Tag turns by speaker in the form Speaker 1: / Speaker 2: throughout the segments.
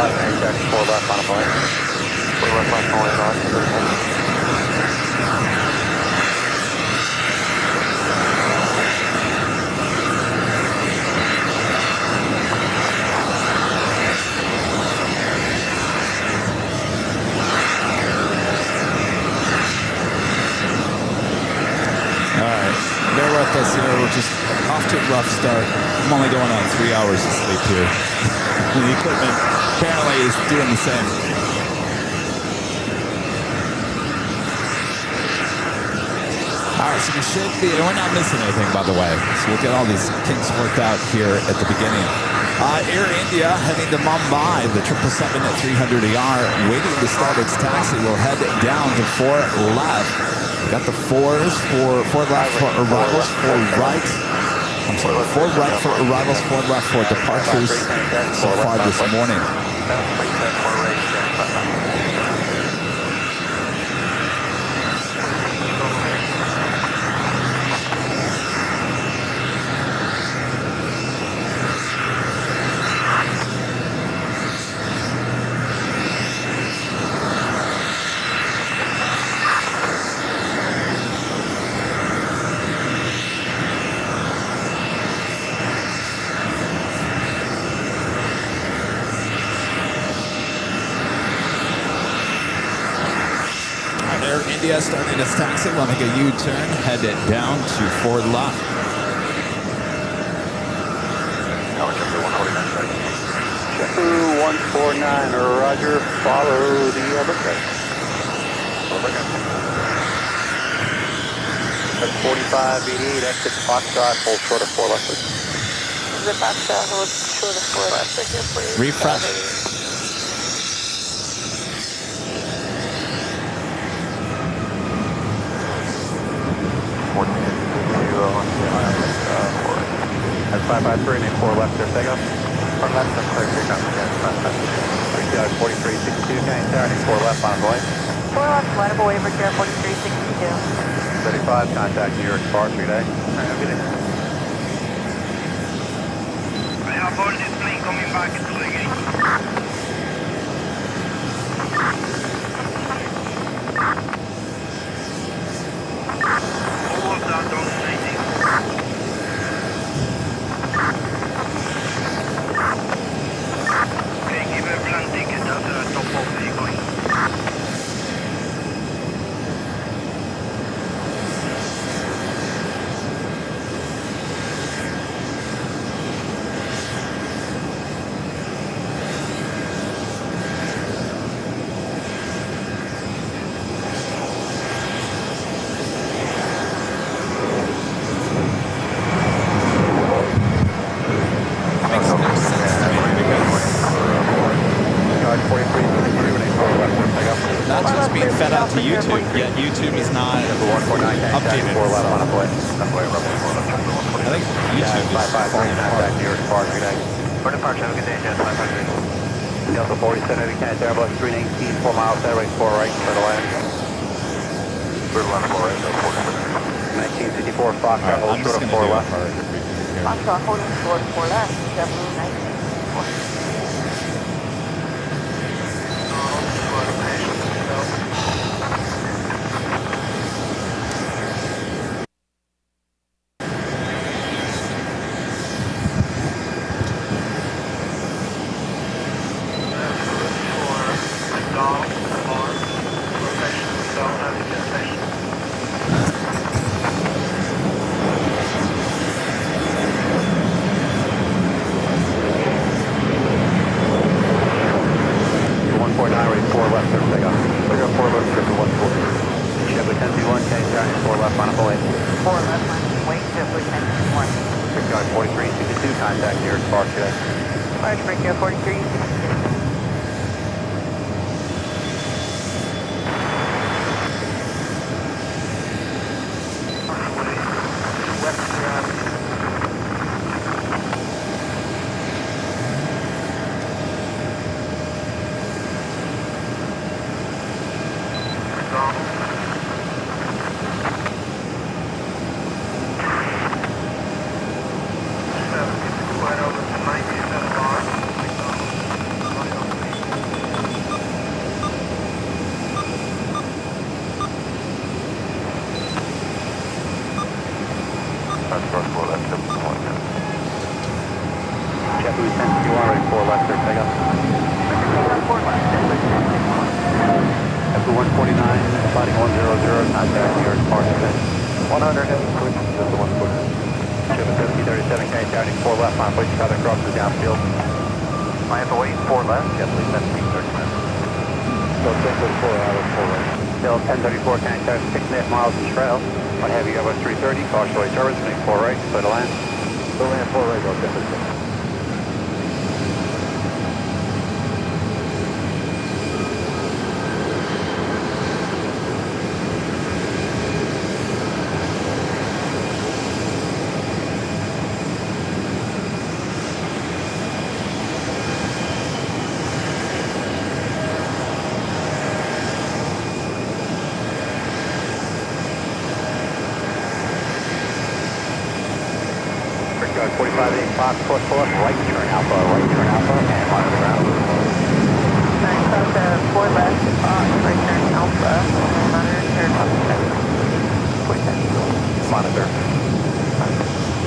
Speaker 1: 4 left on a point. 4 left on a point,
Speaker 2: Bear with us here. We're just off to a rough start. I'm only going on 3 hours of sleep here. The equipment apparently is doing the same. All right, so we're not missing anything, by the way. So we'll get all these kinks worked out here at the beginning. Air India heading to Mumbai, the 777 at 300ER, waiting to start its taxi. We'll head down to 4 left. We got the 4s for 4 left for arrivals, 4 right. I'm sorry, 4 right for arrivals, 4 left for departures so far this morning. India starting its taxi. We'll make a U-turn, head it down to 4 left.
Speaker 1: 149, Roger, follow the Everett. That's 4588, exit Foxtrot, hold short of 4 left.
Speaker 3: The Foxtrot, hold short of 4 left, please.
Speaker 2: Refresh.
Speaker 1: That's 553, make 4 left there, take off. 4 left, that's clear, take off. 4362, can you turn 4 left on boy?
Speaker 3: 4 left, line up away for care 4362.
Speaker 1: 35, contact New York departure today. Good day.
Speaker 4: I have all this plane coming back to the gate. All of that on the ticket, that's the top of the going.
Speaker 2: To YouTube, yet YouTube is not updated. So I think YouTube is falling apart.
Speaker 1: For departure, have a good day, Jet 500. Delta 47, Canada Airbus 319, 4 miles, that right, 4 right, for the land. 1954, Foxtrot, hold short of 4 left.
Speaker 3: Foxtrot, holding short of 4 left, 1954.
Speaker 1: JetBlue 1061, ready for left, clear takeoff.
Speaker 3: Takeoff 4 left,
Speaker 1: JetBlue 149, sliding 100, contact New York Park today.
Speaker 5: 100 heavy, quick, just the 149.
Speaker 1: JetBlue 7037, contact turning 4 left, my place traffic crosses downfield.
Speaker 5: Miami 4 left, JetBlue 1739. So 1034 out of 4 right.
Speaker 1: Still 1034, contact 6.5 miles in trail. On heavy Airbus 330, caution away turbines, make 4 right, clear to land.
Speaker 5: So land 4 right, go 1034.
Speaker 1: Guard 45 Fox, course pull up, right turn alpha, and monitor ground.
Speaker 3: Alright, so 4 left, right turn alpha, monitor, third
Speaker 1: Monitor.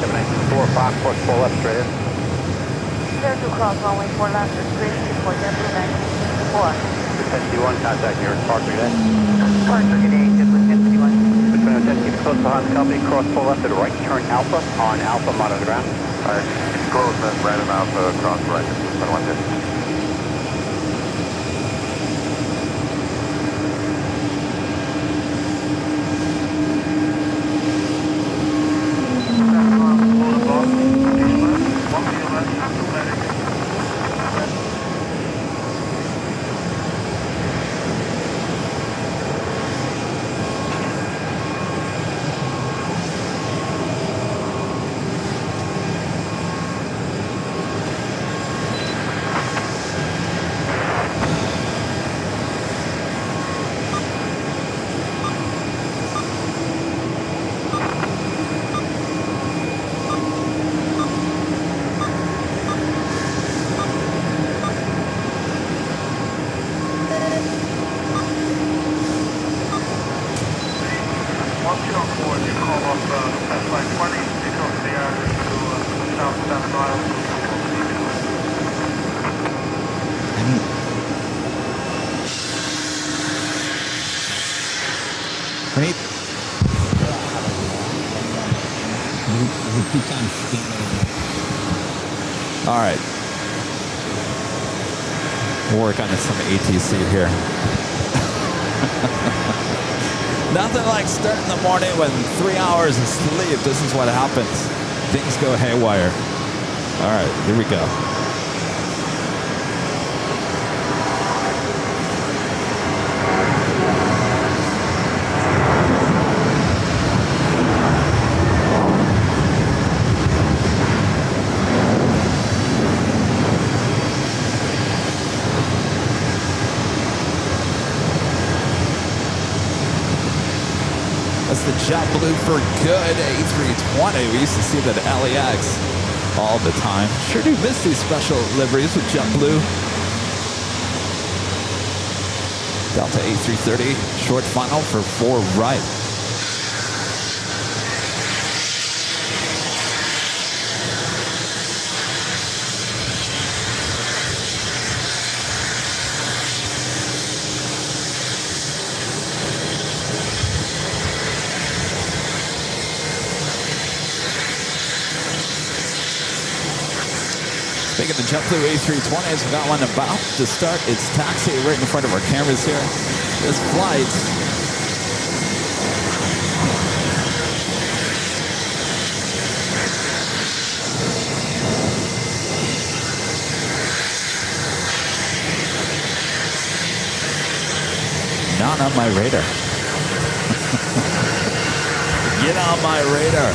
Speaker 1: 794 Fox, course pull up, straight in.
Speaker 3: Clear to cross runway 4 left, restricted for JetBlue 1964.
Speaker 1: 1061, contact New York Park today.
Speaker 3: Park for today, JetBlue 1061.
Speaker 1: Between 10, keep close behind the company, cross pull left at right turn alpha, on alpha, monitor ground.
Speaker 5: Alright, close and random alpha, cross right, 110.
Speaker 2: All right. We'll work on some ATC here. Nothing like starting the morning with 3 hours of sleep. This is what happens. Things go haywire. All right, here we go. That's the JetBlue for good A320. We used to see that at LAX all the time. Sure do miss these special liveries with JetBlue. Delta A330, short funnel for 4 right. Speaking of JetBlue A320s, we've got one about to start its taxi right in front of our cameras here. This flight not on my radar. Get on my radar.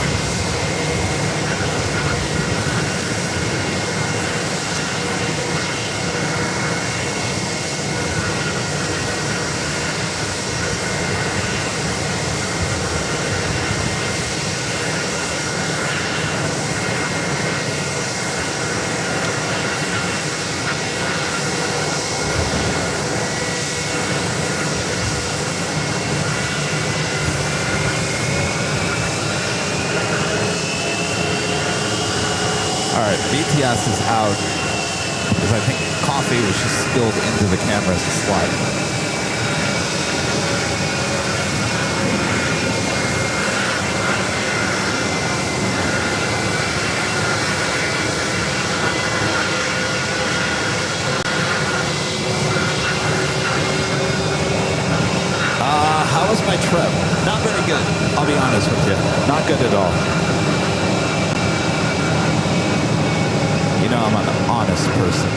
Speaker 2: All right, BTS is out because I think coffee was just spilled into the camera as a slide. How was my trip? Not very good. I'll be honest with you. Not good at all. You know I'm an honest person.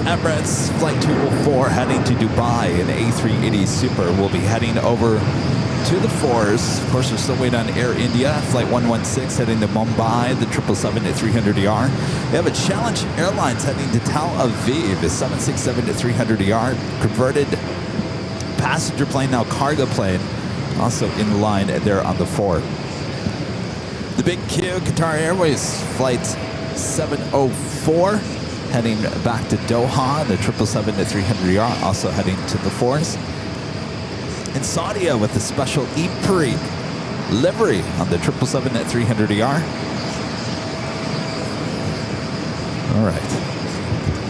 Speaker 2: Emirates Flight 204 heading to Dubai. An A380 Super will be heading over to the fours. Of course, we're still waiting on Air India. Flight 116 heading to Mumbai. The 777-300ER. We have a Challenge Airlines heading to Tel Aviv. The 767-300ER. Converted passenger plane, now cargo plane. Also in line there on the 4. The big Q, Qatar Airways Flight 704. Heading back to Doha, the 777-300ER, also heading to the 4s. In Saudi with the special E-Pre livery on the 777-300ER. All right.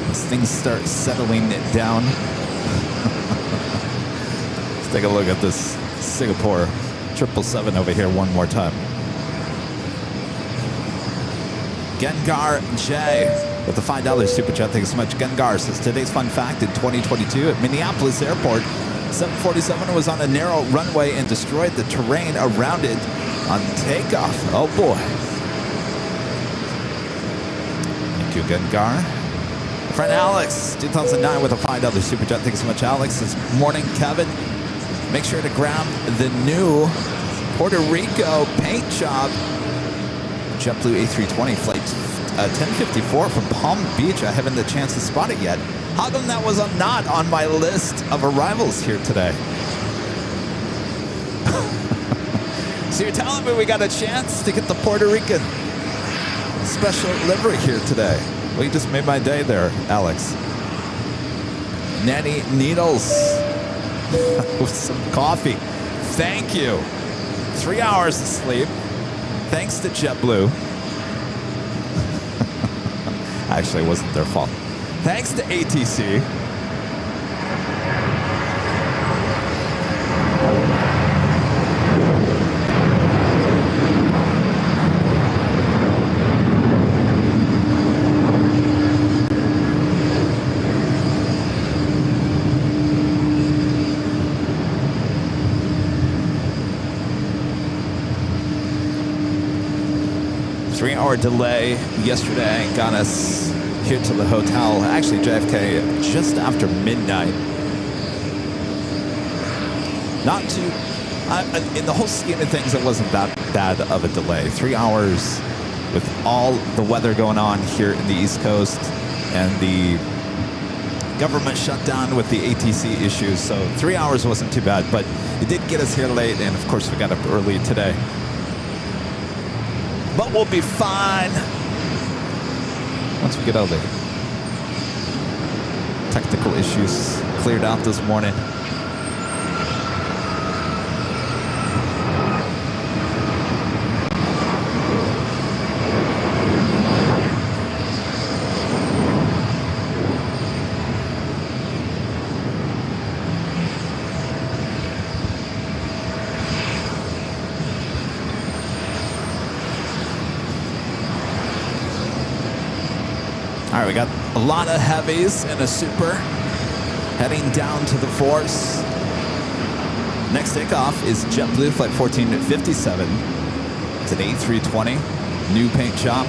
Speaker 2: As things start settling down. Let's take a look at this Singapore 777 over here one more time. Gengar J. With the $5 super chat, thanks so much. Gengar says, today's fun fact, in 2022 at Minneapolis Airport, 747 was on a narrow runway and destroyed the terrain around it on takeoff. Oh boy. Thank you, Gengar. Friend Alex, 2009 with a $5 super chat. Thanks so much, Alex. This morning, Kevin. Make sure to grab the new Puerto Rico paint job JetBlue A320 flight 1054 from Palm Beach. I haven't had the chance to spot it yet. How come that was not on my list of arrivals here today? So you're telling me we got a chance to get the Puerto Rican special livery here today? Well, you just made my day there, Alex. Nanny Needles with some coffee. Thank you. 3 hours of sleep. Thanks to JetBlue. Actually, it wasn't their fault. Thanks to ATC. Three-hour delay yesterday got us here to the hotel, actually JFK, just after midnight. Not too, in the whole scheme of things, it wasn't that bad of a delay. 3 hours with all the weather going on here in the East Coast and the government shutdown with the ATC issues. So 3 hours wasn't too bad, but it did get us here late, and of course we got up early today. But we'll be fine once we get out there. Technical issues cleared out this morning. All right, we got a lot of heavies and a super heading down to the fours. Next takeoff is JetBlue Flight 1457. It's an A320, new paint job.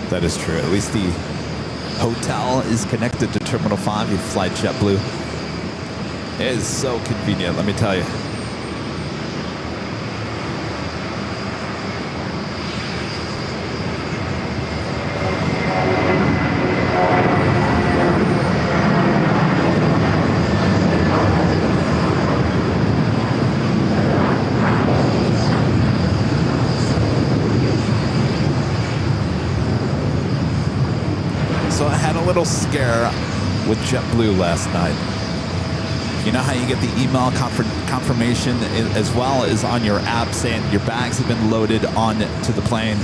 Speaker 2: That is true. At least the hotel is connected to Terminal 5. You fly JetBlue. It is so convenient, let me tell you. real scare with JetBlue last night. You know how you get the email confirmation as well as on your app saying your bags have been loaded onto the plane?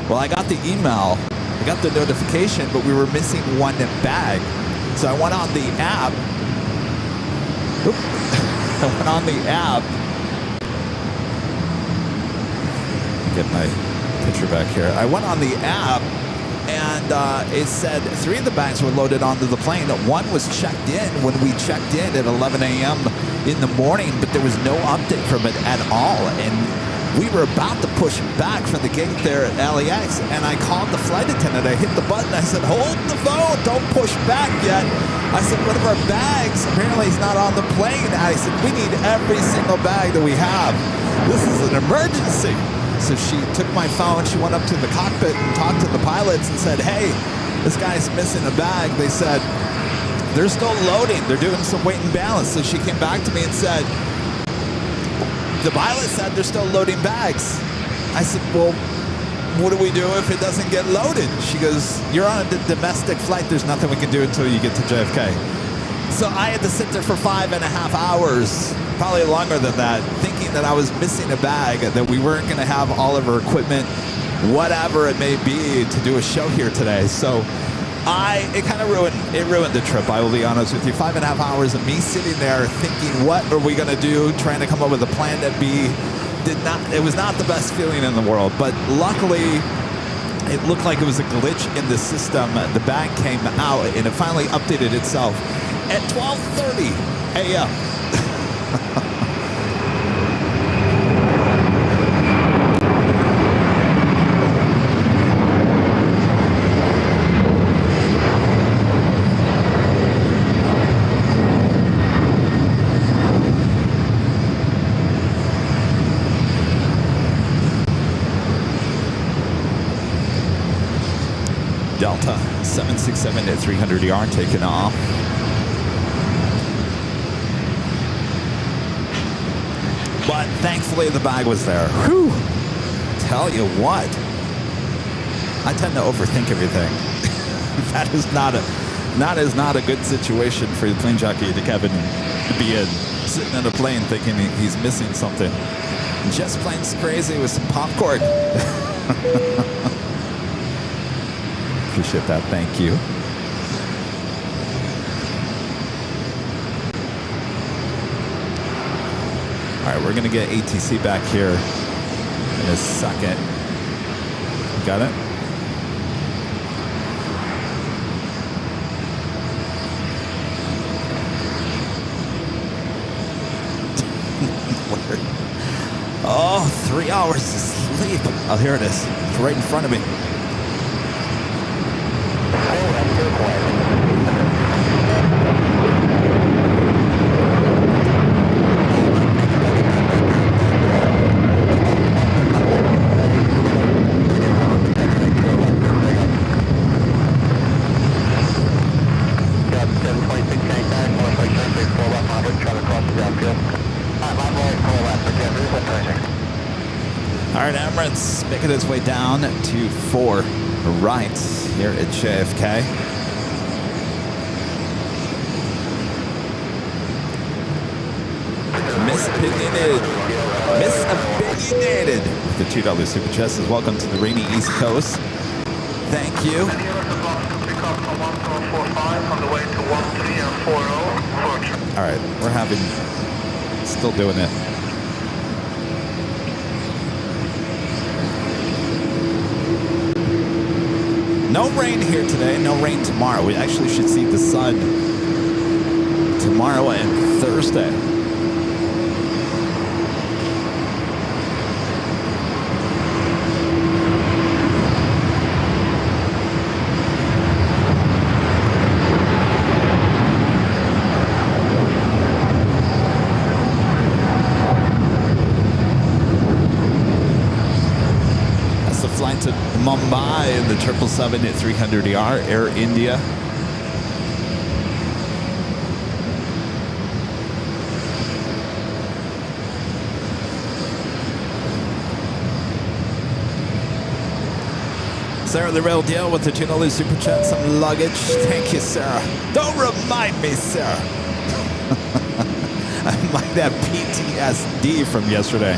Speaker 2: Well, I got the email, I got the notification, but we were missing one bag. So I went on the app. I went on the app. Get my picture back here. I went on the app and it said 3 of the bags were loaded onto the plane. One was checked in when we checked in at 11 a.m. in the morning, but there was no update from it at all. And we were about to push back from the gate there at LAX, and I called the flight attendant. I hit the button. I said, hold the phone. Don't push back yet. I said, one of our bags apparently is not on the plane. I said, we need every single bag that we have. This is an emergency. So she took my phone. She went up to the cockpit and talked to the pilots and said, hey, this guy's missing a bag. They said, they're still loading. They're doing some weight and balance. So she came back to me and said, the pilot said they're still loading bags. I said, well, what do we do if it doesn't get loaded? She goes, you're on a domestic flight. There's nothing we can do until you get to JFK. So I had to sit there for 5.5 hours, probably longer than that, thinking that I was missing a bag, that we weren't going to have all of our equipment, whatever it may be, to do a show here today. So it kind of ruined the trip, I will be honest with you. 5.5 hours of me sitting there thinking, what are we going to do, trying to come up with a plan that it was not the best feeling in the world. But luckily, it looked like it was a glitch in the system. The bag came out and it finally updated itself at 12:30 a.m. Delta 767 at 300ER taking off. But thankfully the bag was there. Whew. Tell you what, I tend to overthink everything. That is not a good situation for the plane jockey to Kevin to be in, sitting in a plane thinking he's missing something. Just plane's crazy with some popcorn. Appreciate that. Thank you. All right, we're going to get ATC back here in a second. Got it? Oh, 3 hours of sleep. Oh, here it is. It's right in front of me. All right, Emirates making its way down to 4 right here at JFK. Misopinionated. The $2 Super Chest says, welcome to the rainy East Coast. Thank you. All right, we're still doing it. No rain here today, no rain tomorrow. We actually should see the sun tomorrow and Thursday. To Mumbai in the 777 at 300ER, Air India. Sarah, the real deal with the $2 super chat, some luggage. Thank you, Sarah. Don't remind me, Sarah. I might have PTSD from yesterday.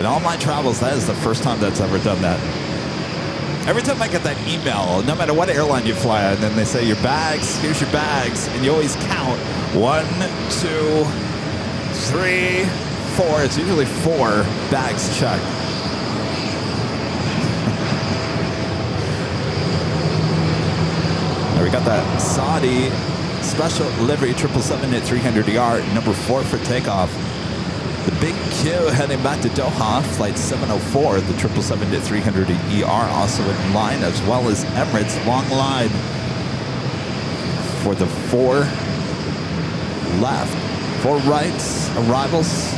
Speaker 2: In all my travels, that is the first time that's ever done that. Every time I get that email, no matter what airline you fly on, and then they say your bags, here's your bags, and you always count 1, 2, 3, 4. It's usually 4 bags checked. Now we got that Saudi special livery 777 at 300ER, number 4 for takeoff. The big queue heading back to Doha, flight 704, the 777 at 300ER also in line, as well as Emirates, long line for the 4 left, 4 rights, arrivals.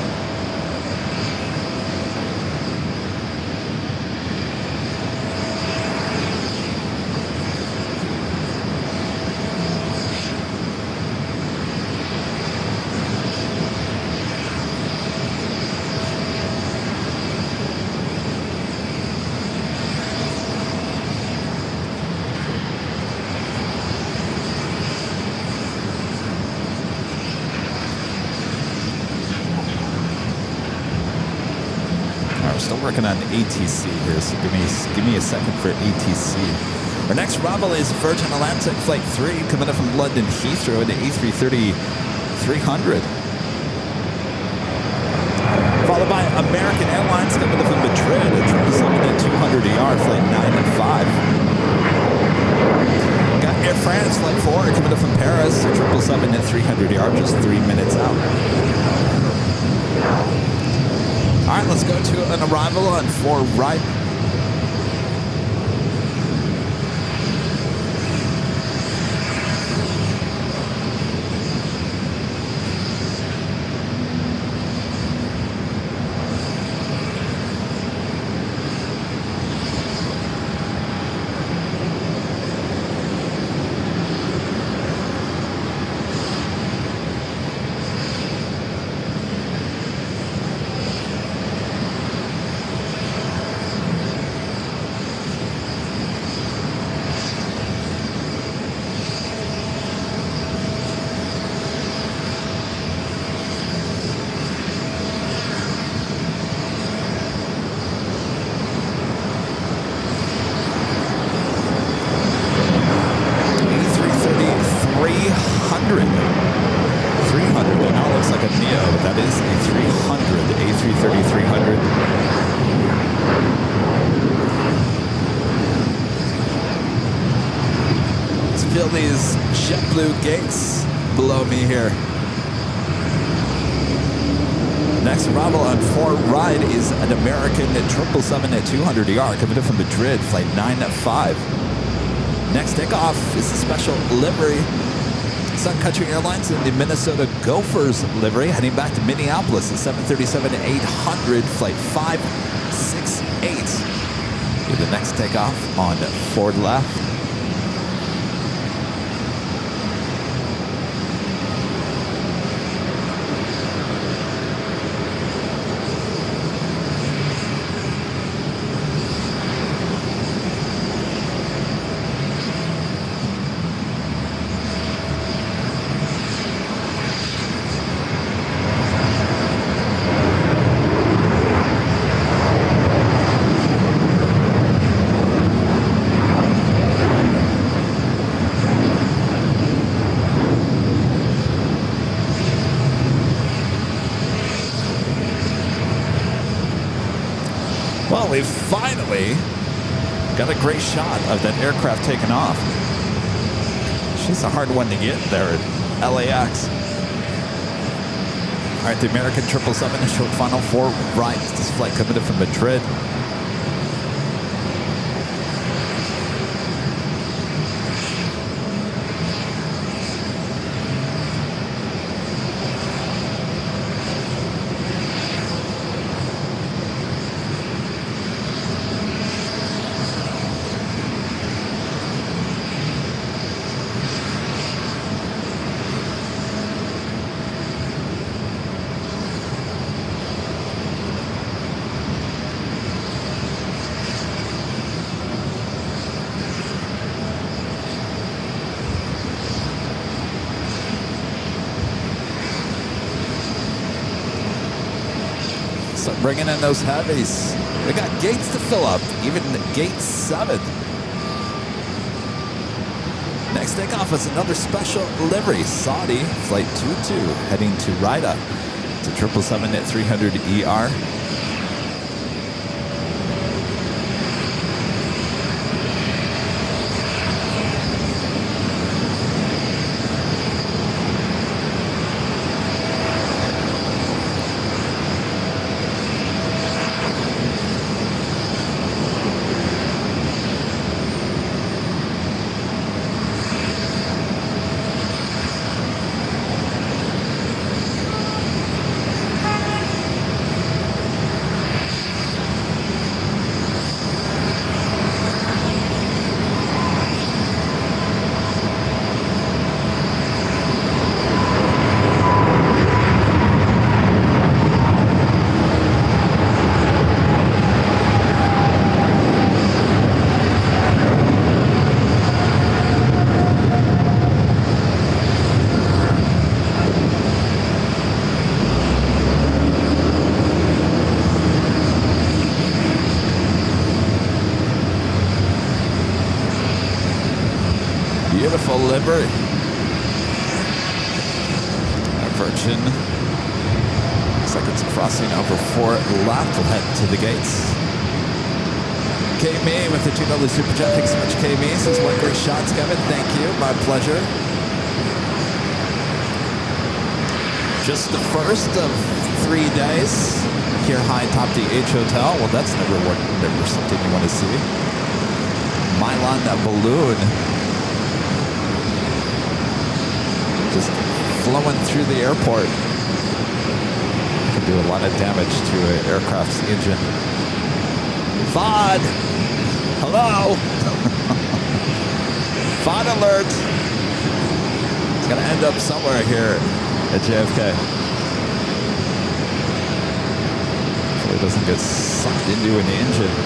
Speaker 2: Working on ATC here, so give me a second for ATC. Our next arrival is Virgin Atlantic Flight 3, coming up from London Heathrow, the A330-300. Followed by American Airlines, coming up from Madrid, at 777-200ER, Flight 9 and 5. Got Air France Flight 4, coming up from Paris, 777-300ER, just 3 minutes out. All right, let's go to an arrival on 4 right. These JetBlue gates below me here. Next arrival on 4 right is an American 777 at 200ER, coming in from Madrid, flight 9-5. Next takeoff is a special livery. Sun Country Airlines in the Minnesota Gophers livery, heading back to Minneapolis, the 737-800, flight 568. With the next takeoff on 4 left. Well, we finally got a great shot of that aircraft taking off. She's a hard one to get there at LAX. All right, the American 777, short final 4 right. This flight coming in from Madrid. Start bringing in those heavies. We got gates to fill up, even gate 7. Next takeoff is another special livery, Saudi Flight 22, heading to Rida. It's a 777-300ER. Beautiful livery. Virgin. Looks like it's crossing over 4 left. We'll head to the gates. K-Me with the $2 Super Chat. Thanks so much, K-Me. Says, what great shots, Kevin. Thank you. My pleasure. Just the first of 3 days here high atop the Hotel. Well, that's never something you want to see. Milan balloon. Just flowing through the airport. Can do a lot of damage to an aircraft's engine. FOD! Hello! FOD alert! It's gonna end up somewhere here at JFK. Hopefully it doesn't get sucked into an engine.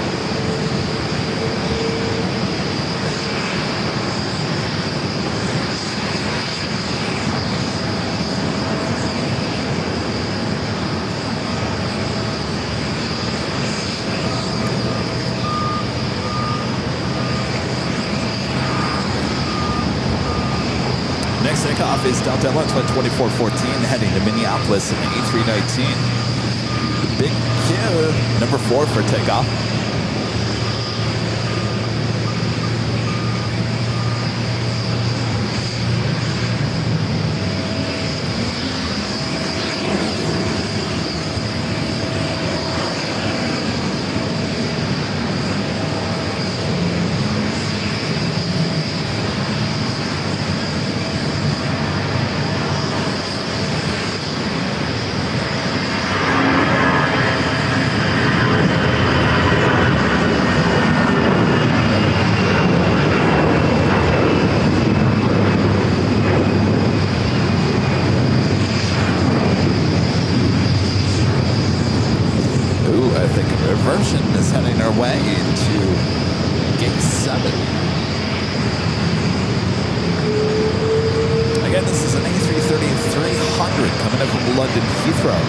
Speaker 2: Takeoff is Delta Airlines Flight 2414 heading to Minneapolis in the A319. Big Q, number 4 for takeoff. Is heading our way into gate 7. Again, this is an A330-300 coming in from London Heathrow.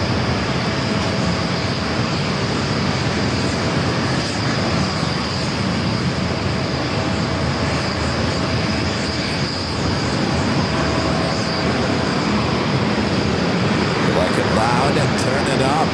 Speaker 2: Like it loud and turn it up.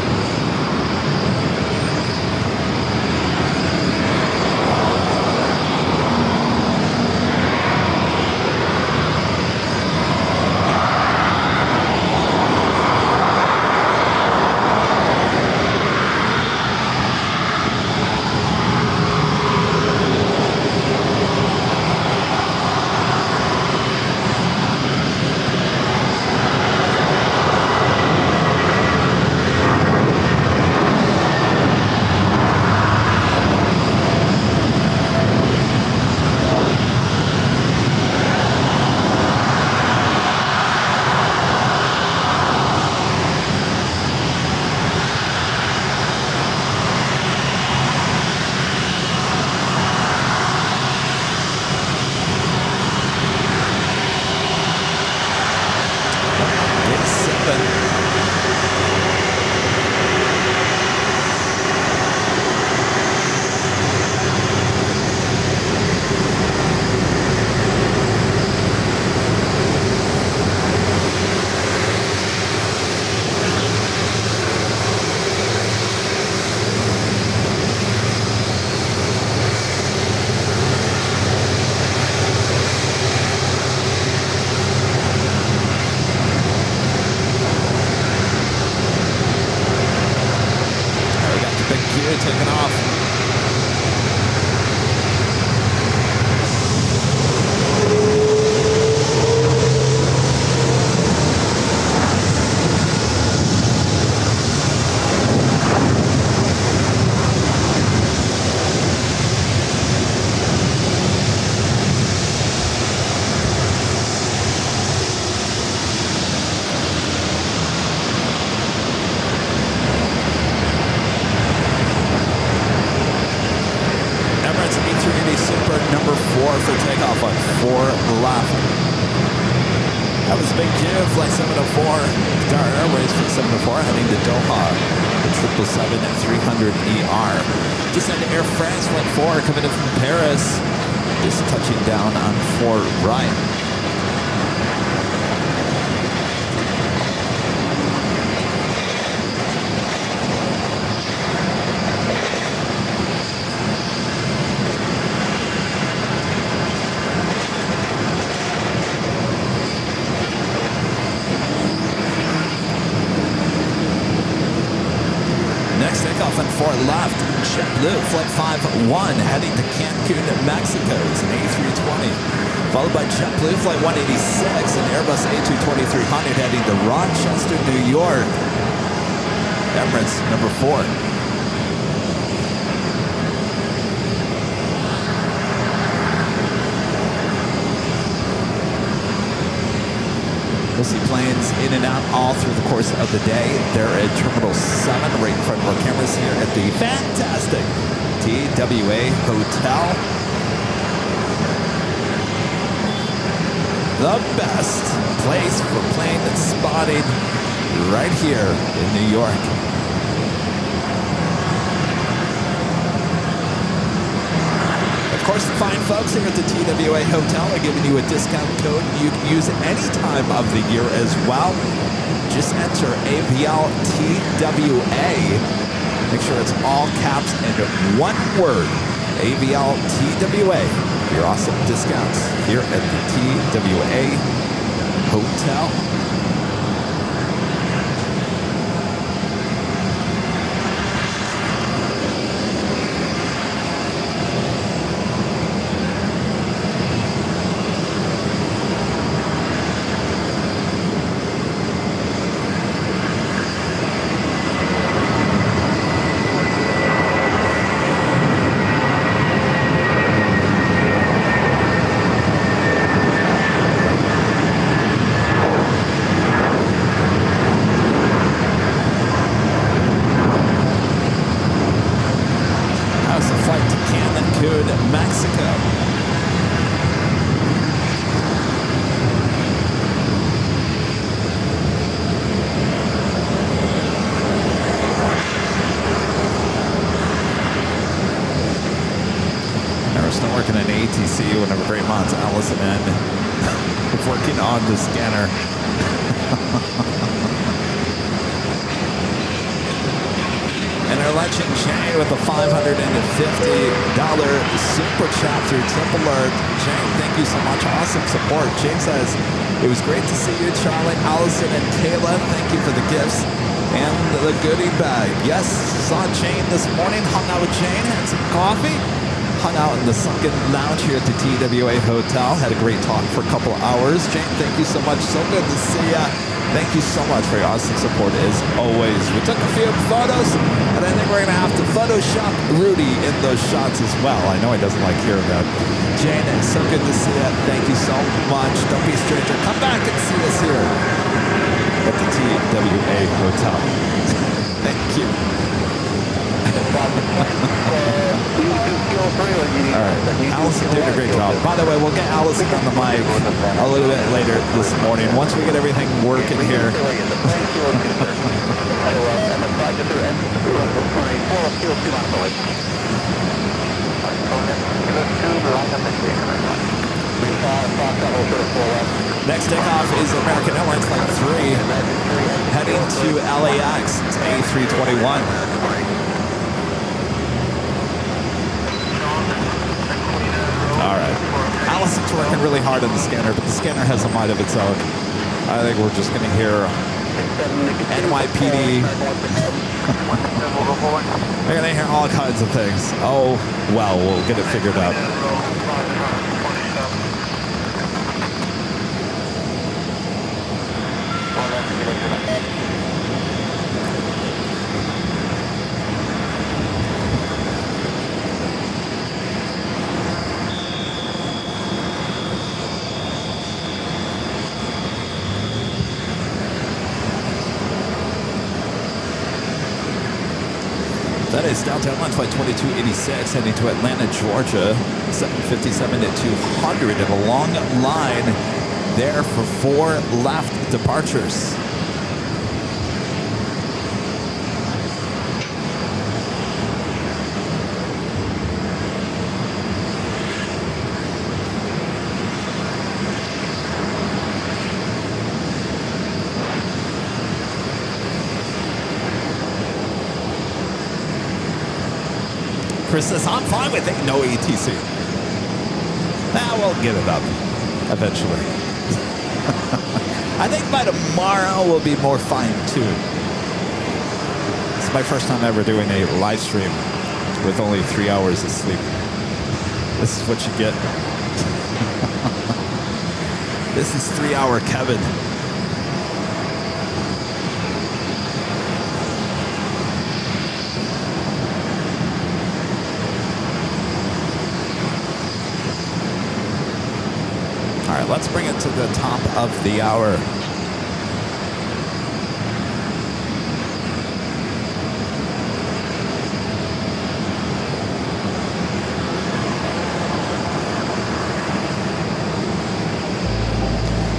Speaker 2: taking off. Emirates A380 Super number 4 for takeoff on 4 left. That was Big Q, flight 704. Star Airways for 704 heading to Doha. The 777-300ER. Just into Air France flight 4 coming in from Paris. Just touching down on 4 right. Next takeoff on 4 left, JetBlue Flight 51 heading to Cancun, Mexico. It's an A320. Followed by JetBlue Flight 186 and Airbus A220-300 heading to Rochester, New York. Emirates number 4. We'll see planes in and out all through the course of the day. They're at Terminal 7, right in front of our cameras here at the fantastic TWA Hotel. The best place for plane spotting right here in New York. Of course, the fine folks here at the TWA Hotel are giving you a discount code you can use any time of the year as well. Just enter AVL TWA. Make sure it's all caps and one word. AVL TWA. Your awesome discounts here at the TWA Hotel. Mexico. We're still working in ATC, one of our great mods, Allison N. working on the scanner. And our legend Jane with a $550 super chat through Temple Alert. Jane, thank you so much. Awesome support. Jane says, it was great to see you, Charlie, Allison, and Kayla. Thank you for the gifts and the goodie bag. Yes, saw Jane this morning, hung out with Jane, had some coffee, hung out in the sunken lounge here at the TWA Hotel, had a great talk for a couple of hours. Jane, thank you so much. So good to see ya. Thank you so much for your awesome support as always. We took a few photos, and I think we're going to have to Photoshop Rudy in those shots as well. I know he doesn't like hearing that. Jane, it's so good to see you. Thank you so much. Don't be a stranger. Come back and see us here at the TWA Hotel. Thank you. All right, Allison did a great job. By the way, we'll get Allison on the mic a little bit later this morning once we get everything working here. Next takeoff is American Airlines Flight 3 heading to LAX. It's A321. All right. Allison's working really hard on the scanner, but the scanner has a mind of its own. I think we're just going to hear NYPD. They're gonna hear all kinds of things. Oh, well, we'll get it figured out. That is Delta Airlines Flight 2286 heading to Atlanta, Georgia, 757 to 200 and a long line there for 4 left departures. Chris says, I'm fine with it. No ATC. We'll get it up eventually. I think by tomorrow we'll be more fine-tuned. It's my first time ever doing a live stream with only 3 hours of sleep. This is what you get. This is 3-hour Kevin. All right, let's bring it to the top of the hour.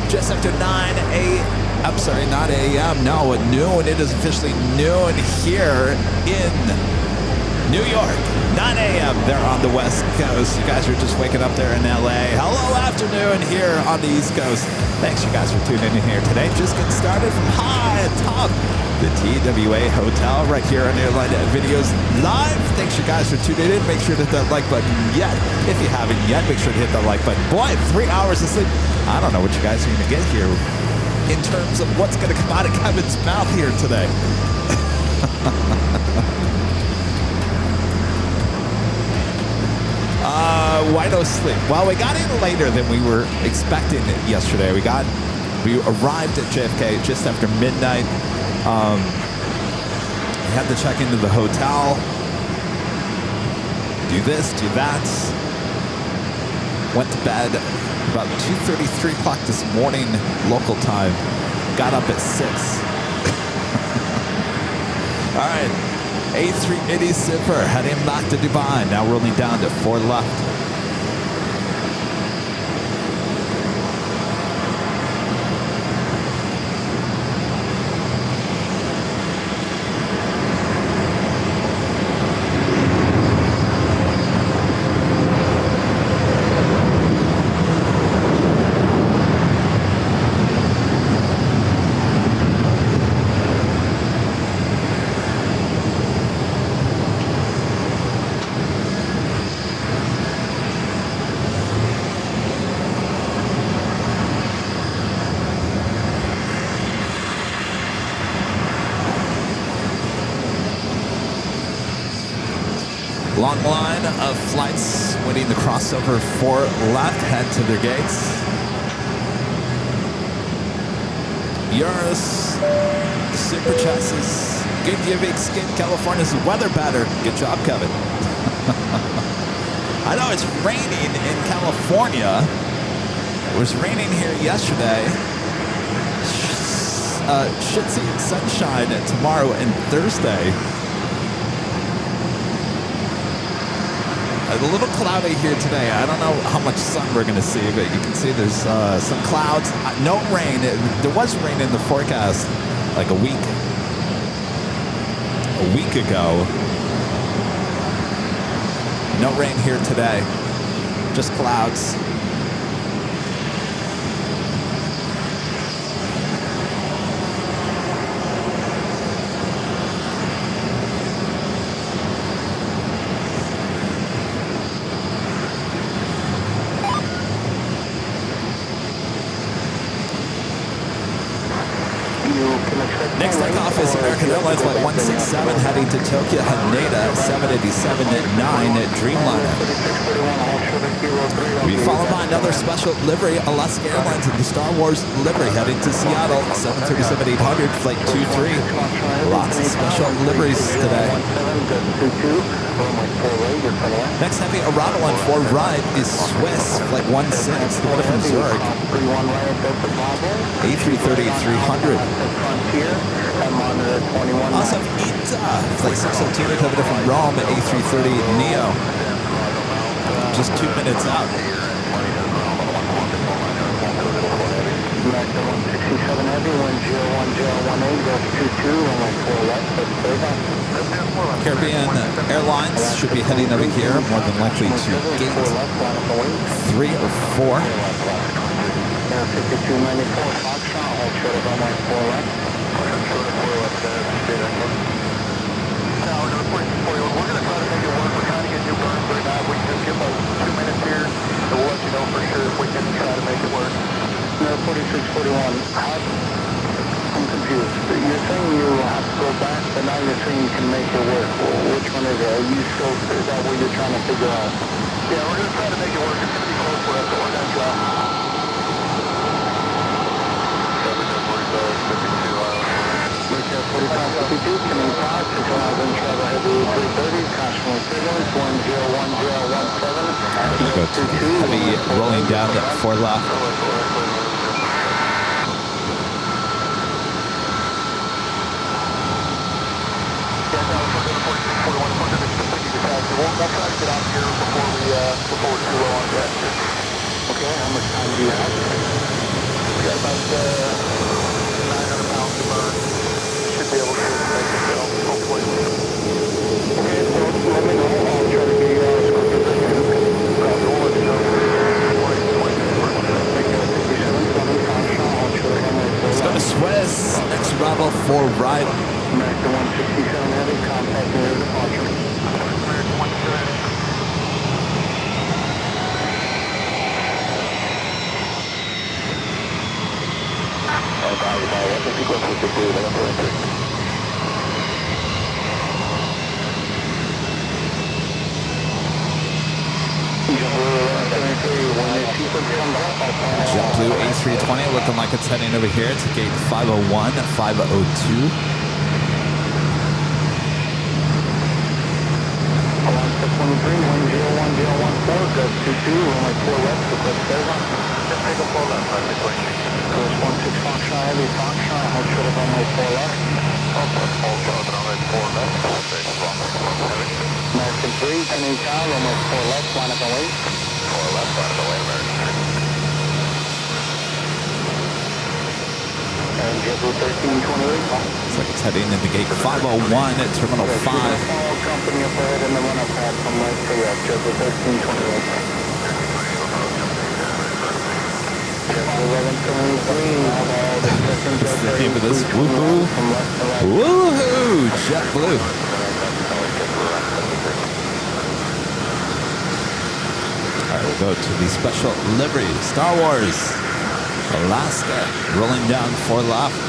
Speaker 2: Just after 9 a.m. I'm sorry, not a.m. No, at noon. It is officially noon here in New York. 9 a.m. there on the West Coast. You guys are just waking up there in LA. Hello, afternoon here on the East Coast. Thanks, you guys, for tuning in here today. Just getting started from high atop the TWA Hotel right here on Airline Videos Live. Thanks, you guys, for tuning in. Make sure to hit that like button yet. If you haven't yet, make sure to hit that like button. Boy, 3 hours of sleep. I don't know what you guys are going to get here in terms of what's going to come out of Kevin's mouth here today. Why no sleep? Well, we got in later than we were expecting yesterday. We arrived at JFK just after midnight. We had to check into the hotel, do this, do that. Went to bed about 2:30, 3 o'clock this morning, local time. Got up at 6. All right, A380 Super heading back to Dubai. Now rolling down to 4 left. Long line of flights waiting to cross over 4 left, head to their gates. Yours, Super Chassis, good giving skin, California's weather pattern. Good job, Kevin. I know it's raining in California. It was raining here yesterday. Should see sunshine tomorrow and Thursday. A little cloudy here today. I don't know how much sun we're going to see, but you can see there's some clouds. No rain. There was rain in the forecast like a week ago. No rain here today. Just clouds. Next takeoff is American Airlines Flight 167 heading to Tokyo Haneda 787-9 Dreamliner. We followed by another special livery, Alaska Airlines in the Star Wars livery heading to Seattle 737-800 Flight 23. Lots of special liveries today. Next heavy arrival on 4 right is Swiss Flight 16 to from Zurich. A330-300. Also ITA Flight 602 recovered from Rome at A330 Neo. Just 2 minutes out. Caribbean Airlines should be heading over here, more than likely to gate 3 or 4.
Speaker 5: I'm confused. You're saying you have to go back, but now you're saying you can make it work. Which one is it? Are you still, is that what you're trying to figure out? Yeah, we're going to try to make it work. It's going to be close for us, so we're going to try. American 4552, coming past, 6,000 travel heavy 330, caution signals, 101017.
Speaker 2: Go to heavy rolling down at 4 left.
Speaker 5: We'll try to get out here before we're too low on gas. Okay, how much time do you have? We got about 900 pounds to burn. Should be able to make it go, hopefully. Okay, so let me know. I'll try to get you out as quick as I can. We'll let you know.
Speaker 2: Let's go to Swiss. Next arrival for ride.
Speaker 5: American 167 heavy, contact near departure.
Speaker 2: JetBlue A320 looking like it's heading over here to gate 501, 502.
Speaker 5: Alaska 23, 101014, gust 22, runway 4 left, request Airline. Just take a 4 left, Alaska 23. Course 16 Foxtrot, heavy Foxtrot, hold short of runway 4 left. Hold short of runway 4 left, American 3, turning tower, runway 4 left, line up and wait. 4 left, line up and wait, American 3. And JetBlue 1328.
Speaker 2: Looks like it's heading into gate 501 at Terminal 5.
Speaker 5: Company up ahead in the run-up pad from right to left, JetBlue 1328.
Speaker 2: What's the name of this? Woohoo! Woohoo! JetBlue. All right, we'll go to the special livery. Star Wars. Alaska. Rolling down 4 left.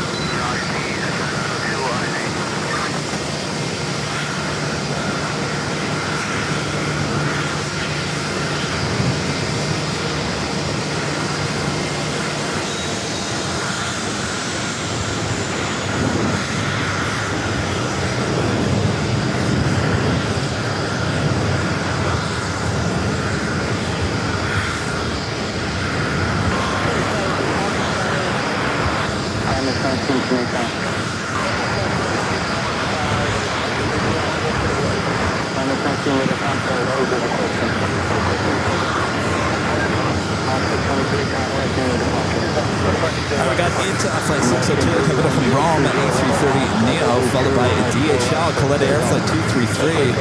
Speaker 2: We got into Flight 602 coming up from Rome at A330 Neo, followed by DHL Coletta Air Flight 233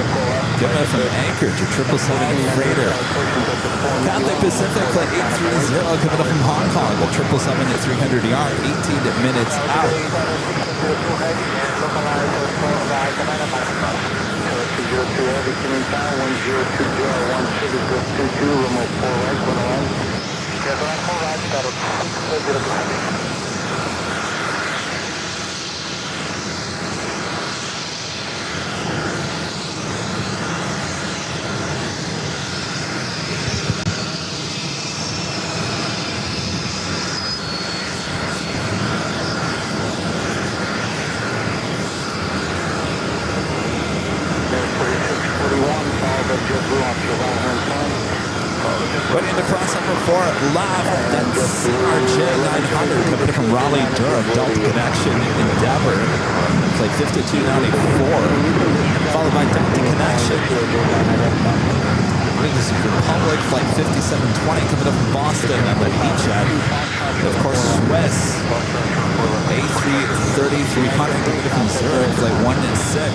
Speaker 2: coming up from Anchorage, a 777 freighter. Cathay Pacific Flight 830 coming up from Hong Kong, the 777 at 300ER, 18 minutes out. crossover for left. That's CRJ 900 coming in from Raleigh, Durham. Delta Connection Endeavor. Flight 5294. Followed by Delta Connection. This is Republic, flight 5720 coming up from Boston on the beachhead. Of course, Swiss A330 300 coming up from Zurich, flight 116.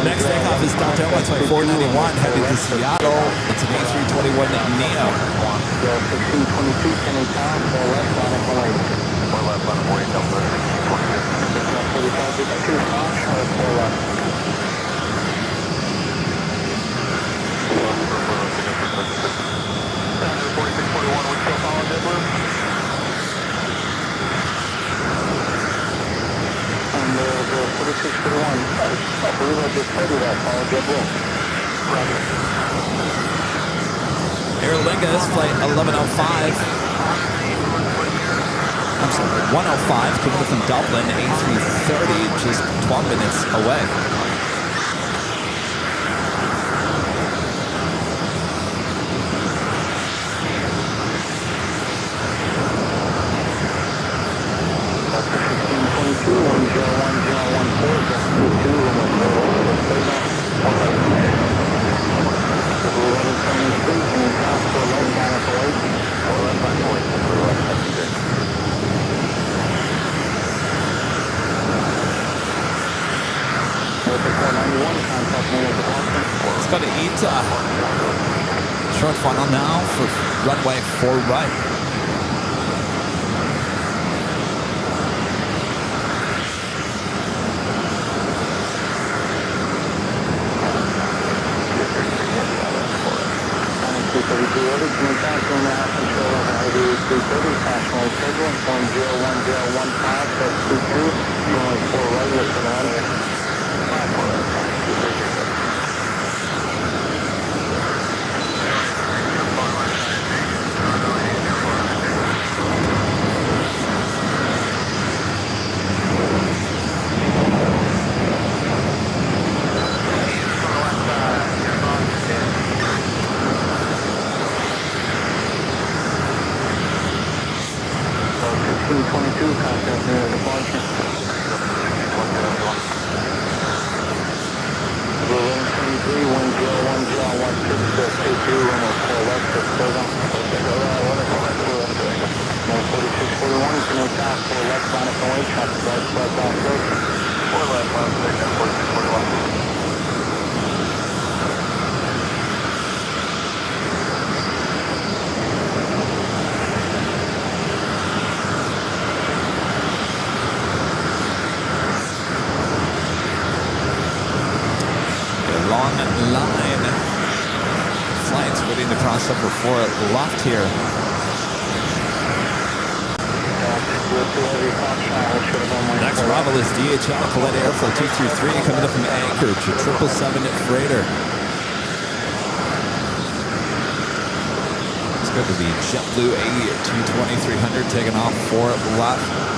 Speaker 2: Next takeoff is Delta Airlines flight 491 heading to Seattle. It's an A321 Neo.
Speaker 5: 1622, can you count? For left on a point. For left on a point, Delta 1622. 45, 2 Fox, or 4 left. I believe I just told you that, follow JetBlue.
Speaker 2: Aer Lingus, flight 1105. I'm sorry, 105, coming from Dublin, A330, just 12 minutes away. Let's go to ETA. Short funnel now for runway 4 right. Crossover for left here. Next arrival is DHL Collect Airflow 233 coming up from Anchorage, a 777 freighter. Let's go to the JetBlue A220-300 taking off for left.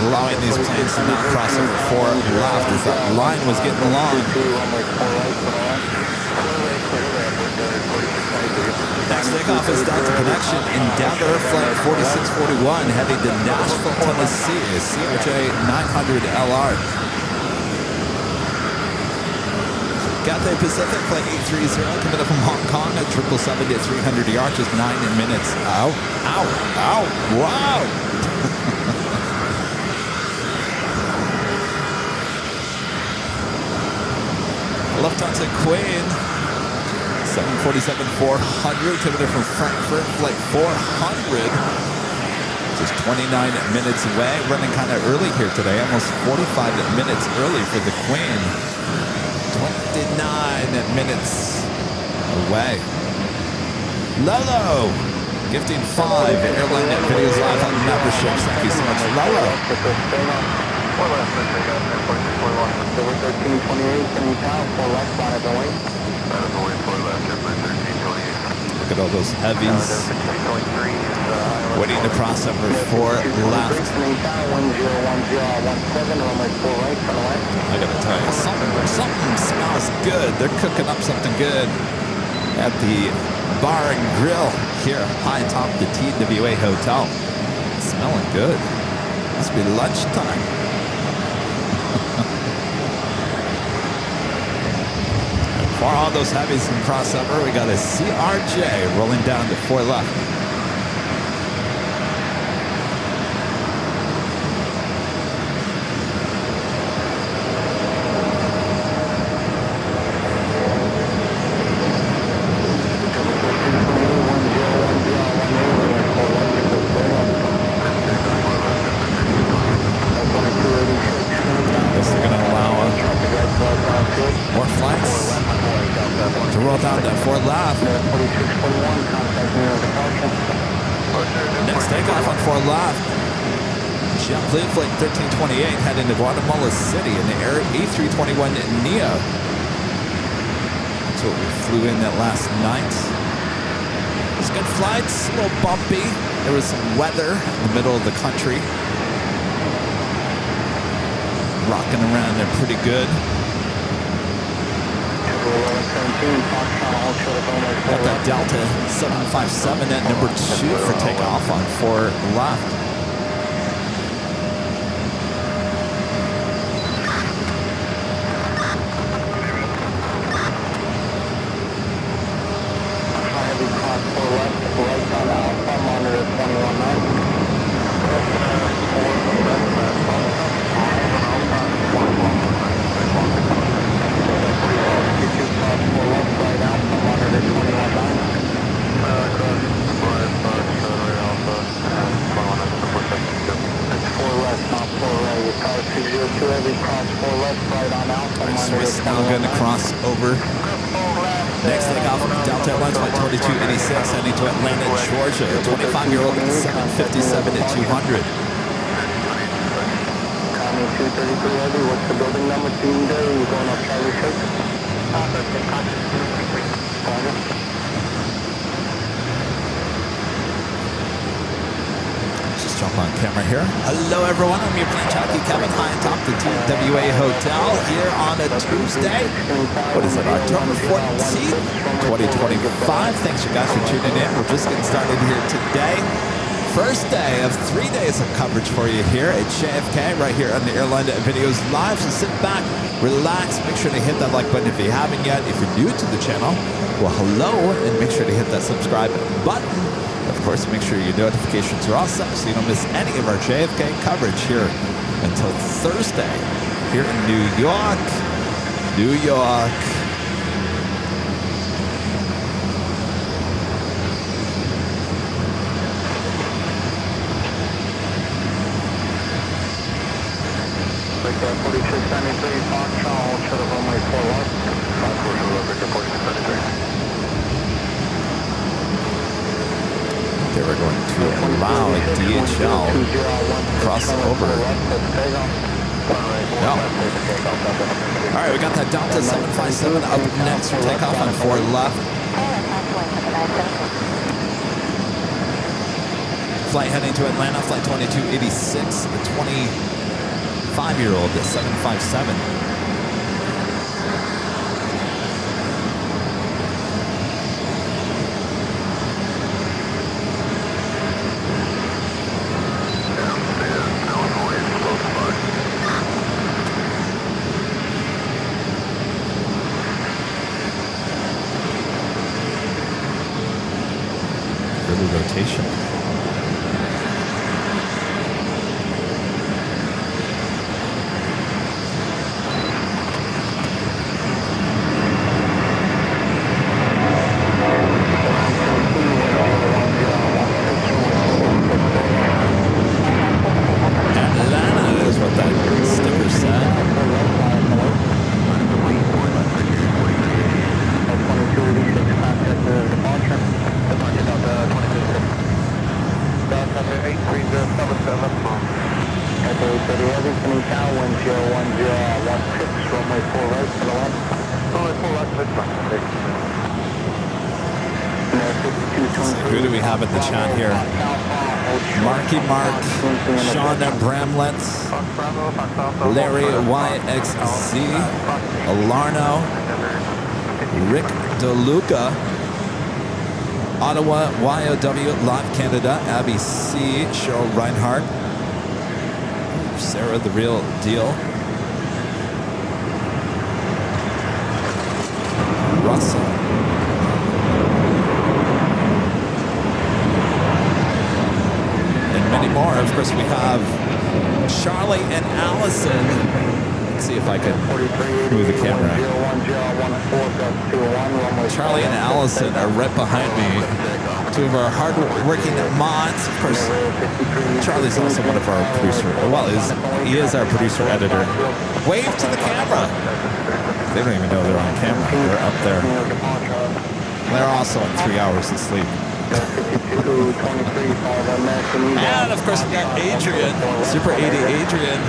Speaker 2: Allowing these planes to not cross over 4 left as that line was getting long. Next takeoff is Delta Connection Endeavor flight 4641 heading to Nashville, Tennessee, CRJ 900 LR. Cathay Pacific Flight 830 coming up from Hong Kong at 777 at 300 yards, just 9 minutes. Ow, ow, ow, wow. Lufthansa Queen 747-400 coming in from Frankfurt Flight 400. Just 29 minutes away, running kind of early here today, almost 45 minutes early for the Queen. 29 minutes away. Lolo, gifting 5 Airline Videos live on memberships. Thank you so much, Lolo.
Speaker 5: 1328,
Speaker 2: Look at all those heavies. Waiting to cross over 4 left. I gotta tell you, something smells good. They're cooking up something good at the bar and grill here high atop the TWA Hotel. It's smelling good. Must be lunchtime. For all those heavies in crossover, we got a CRJ rolling down to 4 left. Flight 1328 heading to Guatemala City in the A321 Neo. That's what we flew in that last night. It's good flights, a little bumpy. There was some weather in the middle of the country. Rocking around there pretty good. Got that Delta 757 at number 2 for takeoff on 4 left. Now going to cross over. Next takeoff from Delta Airlines Flight 2286 heading to Atlanta, Georgia. 25-year-old 757 at 200.
Speaker 5: Coming 233 Heavy, what's the building number? Team Day, you're going up Charlie 6.
Speaker 2: Jump on camera here. Hello everyone, I'm your plane jockey Kevin, high atop the TWA Hotel here on a Tuesday. What is it, October 14th, 2025. Thanks you guys for tuning in. We're just getting started here today. First day of 3 days of coverage for you here at JFK, right here on the Airline Videos Live. So sit back, relax, make sure to hit that like button if you haven't yet. If you're new to the channel, well hello, and make sure to hit that subscribe button. Of course, make sure your notifications are all set so you don't miss any of our JFK coverage here until Thursday here in New York. New York.
Speaker 5: Right there, 4693, Foxtrot, should have runway 4 left. 4693.
Speaker 2: They were going to allow a DHL crossover. No. All right, we got that Delta 757 up next for takeoff on 4 left. Flight heading to Atlanta, flight 2286, the 25-year-old 757. little rotation. Atlanta is what that sticker said. Who do we have in the chat here? Marky Mark, Sean Bramlets, Larry YXZ, Alarno, Rick DeLuca, Ottawa YOW, Live Canada, Abby C, Cheryl Reinhardt, Sarah the Real Deal, Russell, and many more. Of course, we have Charlie and Allison. Let's see if I can move the camera. Charlie and Allison are right behind me. Two of our hard-working mods. Of course, Charlie's also one of our producer. Well, he is our producer-editor. Wave to the camera. They don't even know they're on camera. They're up there. They're also on 3 hours of sleep. And of course, we got Adrian, Super 80 Adrian,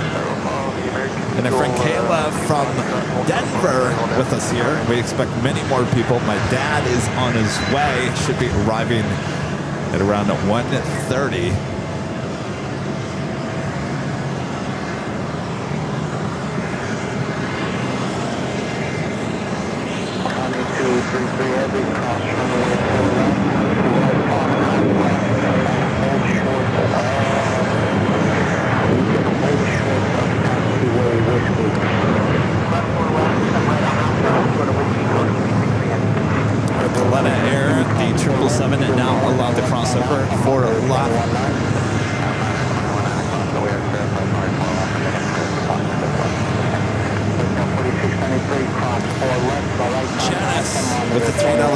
Speaker 2: and a friend Kayla from Denver with us here. We expect many more people. My dad is on his way, should be arriving at around 1:30.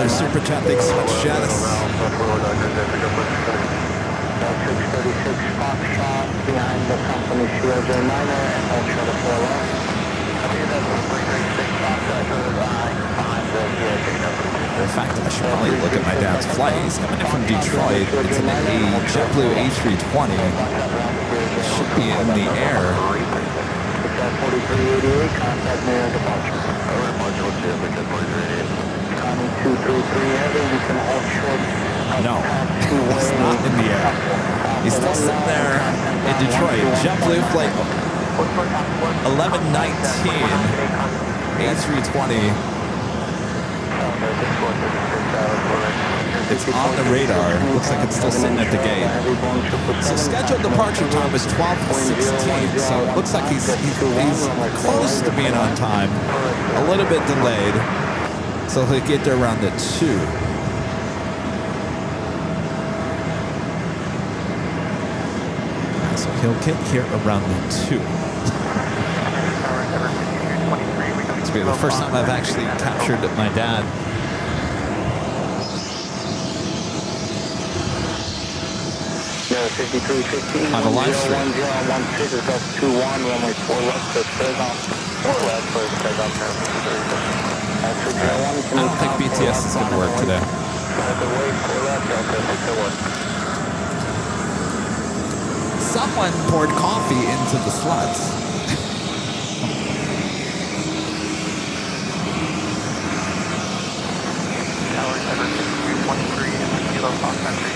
Speaker 2: Super chat, thanks so much, Janice.
Speaker 5: 636 Foxtrot behind the company shield Dreamliner and ultra the 4 left.
Speaker 2: In fact, I should probably look at my dad's flight. He's coming in from Detroit. It's an JetBlue A320. Should be in the air.
Speaker 5: 4388, contact near departure. Over module 2, 4388. 233 heavy, you can hold short.
Speaker 2: No, it's not in the air. He's still sitting there in Detroit. JetBlue flight 1119 A320. It's on the radar. Looks like it's still sitting at the gate. So scheduled departure time is 12:16. So it looks like he's close to being on time. A little bit delayed. So he'll get there around the 2. So he'll get here around the 2. It's been the first time I've actually captured my dad. On a live stream. I don't think BTS is going to work today. Someone poured coffee into the sluts.
Speaker 1: Tower 723 and the Kilo Fox Country.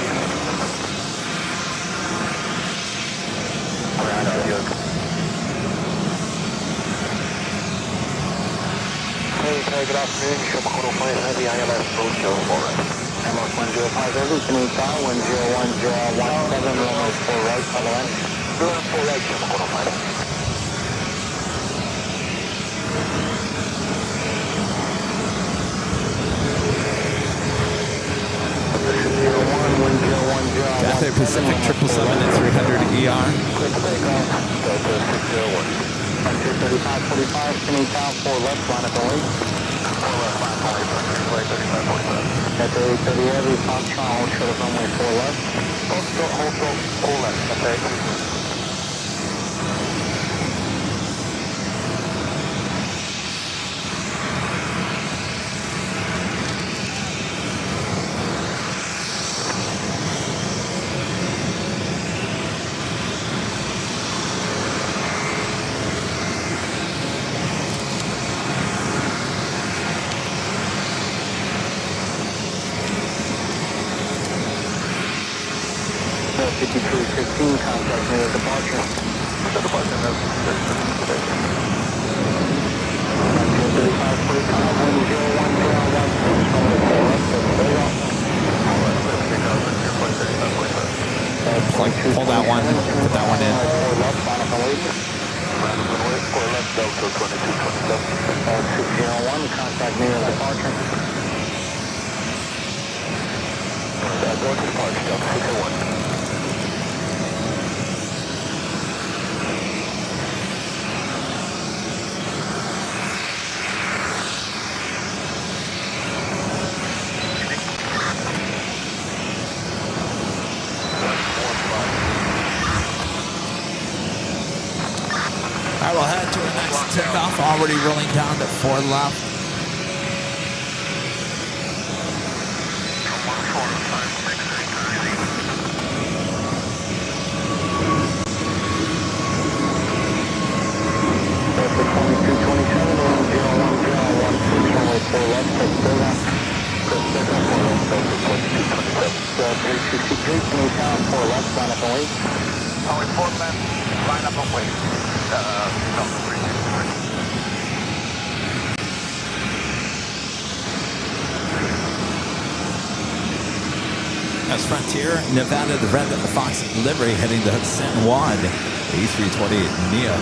Speaker 5: Hey, good afternoon. Shopper 05 Heavy ILS Roadshow for us. Emirates 105 Heavy, Canadian 10117, runway 4 right, follow in. 4 right, Shopper 05. 3545, spinning town, 4 left, line up and wait. 4 left, line up and wait, runway 3545. At the A380 heavy, Foxtrot, hold short of runway 4 left. Hold short, 4 left, okay. Contact me at departure. Departure, no.
Speaker 2: 3545, pull that one, put that one in.
Speaker 5: 4 left, line up and wait. 4 left, Delta 2227. 601, contact me at departure. Go to departure, Delta 601.
Speaker 2: We'll head to the next takeoff, already rolling down to 4 left. That's Frontier, Nevada, the red Fox livery heading to San Juan, A380 Neo.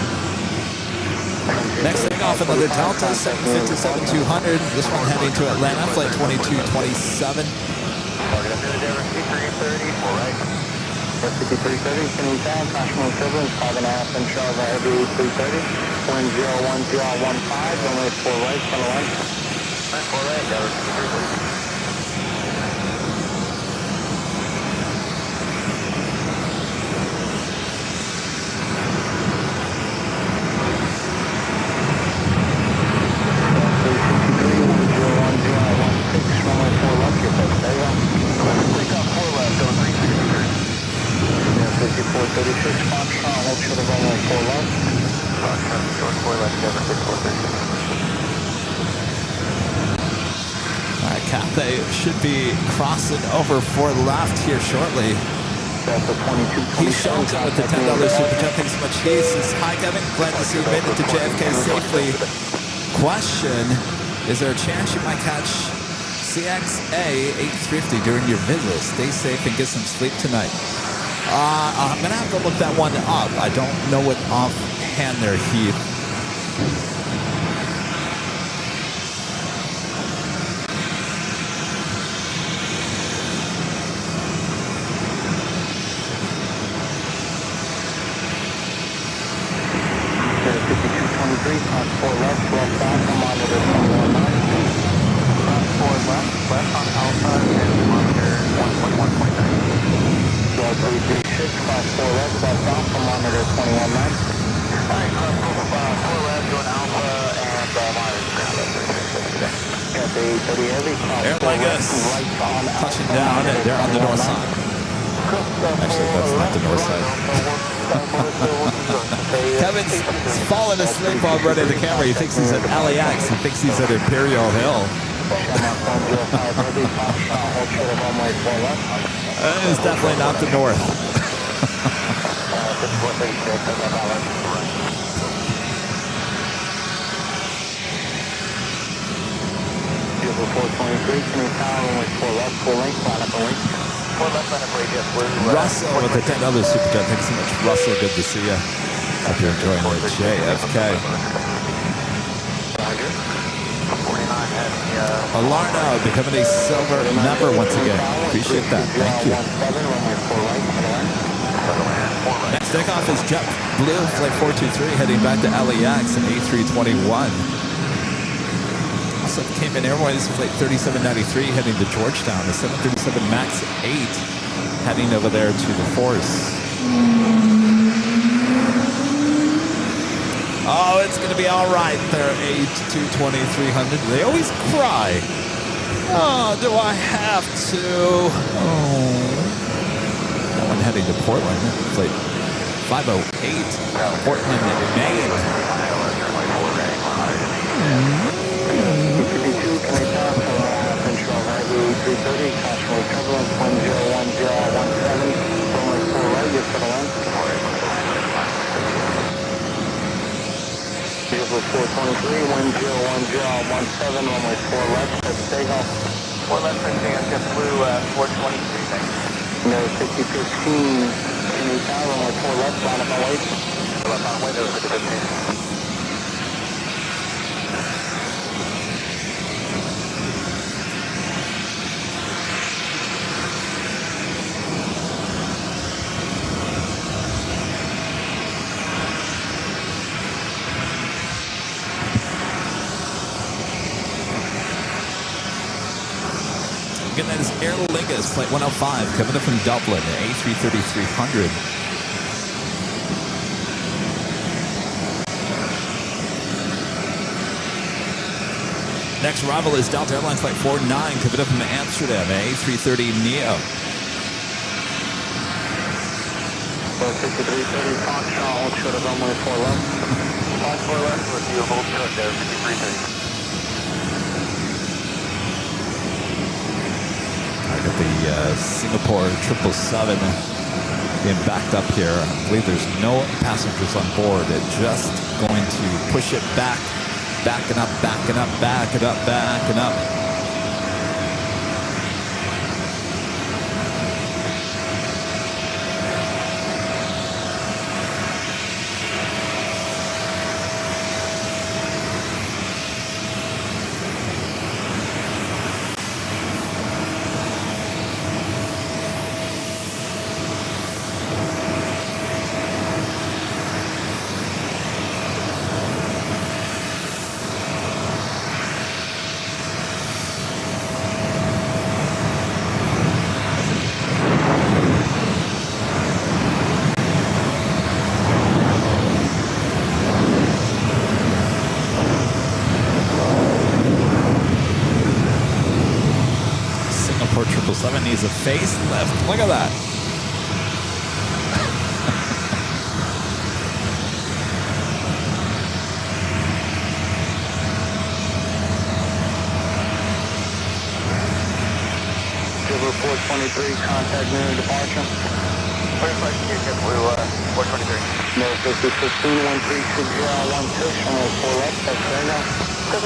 Speaker 2: Next takeoff, another Delta 757-200. This one heading to Atlanta, flight 2227.
Speaker 5: Target up to the Denver C330, all right. C330, spinning down, Caution turbulence, 5.5 inch of heavy 330. Wind 01015, runway 4 right, front line. 4 right, Denver C330.
Speaker 2: They should be crossing over 4 left here shortly. He shows up with the $10 super jet. Thanks so much. He says, hi Kevin, glad to see you made it to JFK safely. Question, is there a chance you might catch CXA 850 during your visit? Stay safe and get some sleep tonight. I'm going to have to look that one up. I don't know it offhand there, Heath. Airline touching down, and they're on the north side. Actually, that's not the north side. Kevin's falling asleep already at the camera. He thinks he's at LAX. He thinks he's at Imperial Hill. That is definitely not the north.
Speaker 5: 423, Canadian Tower, runway 4 left, full length, line up and wait. 4 left, line up and wait, yes,
Speaker 2: Russell with the $10 super jet. Thanks so much, Russell. Good to see you. Hope you're enjoying the JFK. Alarna becoming a silver member once again. Appreciate that. Thank you. Next Takeoff is JetBlue, flight 423, heading back to LAX and A321. Also Cayman Airways, flight 3793, heading to Georgetown, the 737 MAX 8, heading over there to the Force. Oh, it's going to be all right there, A220-300. They always cry. Oh, do I have to? Oh. That one heading to Portland, flight 508, Portland, Maine.
Speaker 5: Vehicle 423, 101017, runway 4 left, that's takeoff.
Speaker 1: 4 left, Printing on JetBlue 423, thanks.
Speaker 5: No, 5015, in town, runway 4 left, line up and wait.
Speaker 1: Left on way, those 5015.
Speaker 2: Again, that is AirLinevideos, flight 105, coming up from Dublin, A330-300. Next arrival is Delta Airlines flight 49, coming up from Amsterdam, A330neo.
Speaker 5: 5330, Foxtrot, hold short of runway 4 left.
Speaker 1: 4 left, with you, hold short there, 5330.
Speaker 2: Got the Singapore 777 being backed up here. I believe there's no passengers on board. It's just going to push it back, backing up, backing up, backing up, backing up. Singapore 777 needs a facelift. Look at that.
Speaker 5: Silver 423, contact near departure.
Speaker 1: 45 to JetBlue 423.
Speaker 5: No, 5015, 136, runway 4 left, that's right now.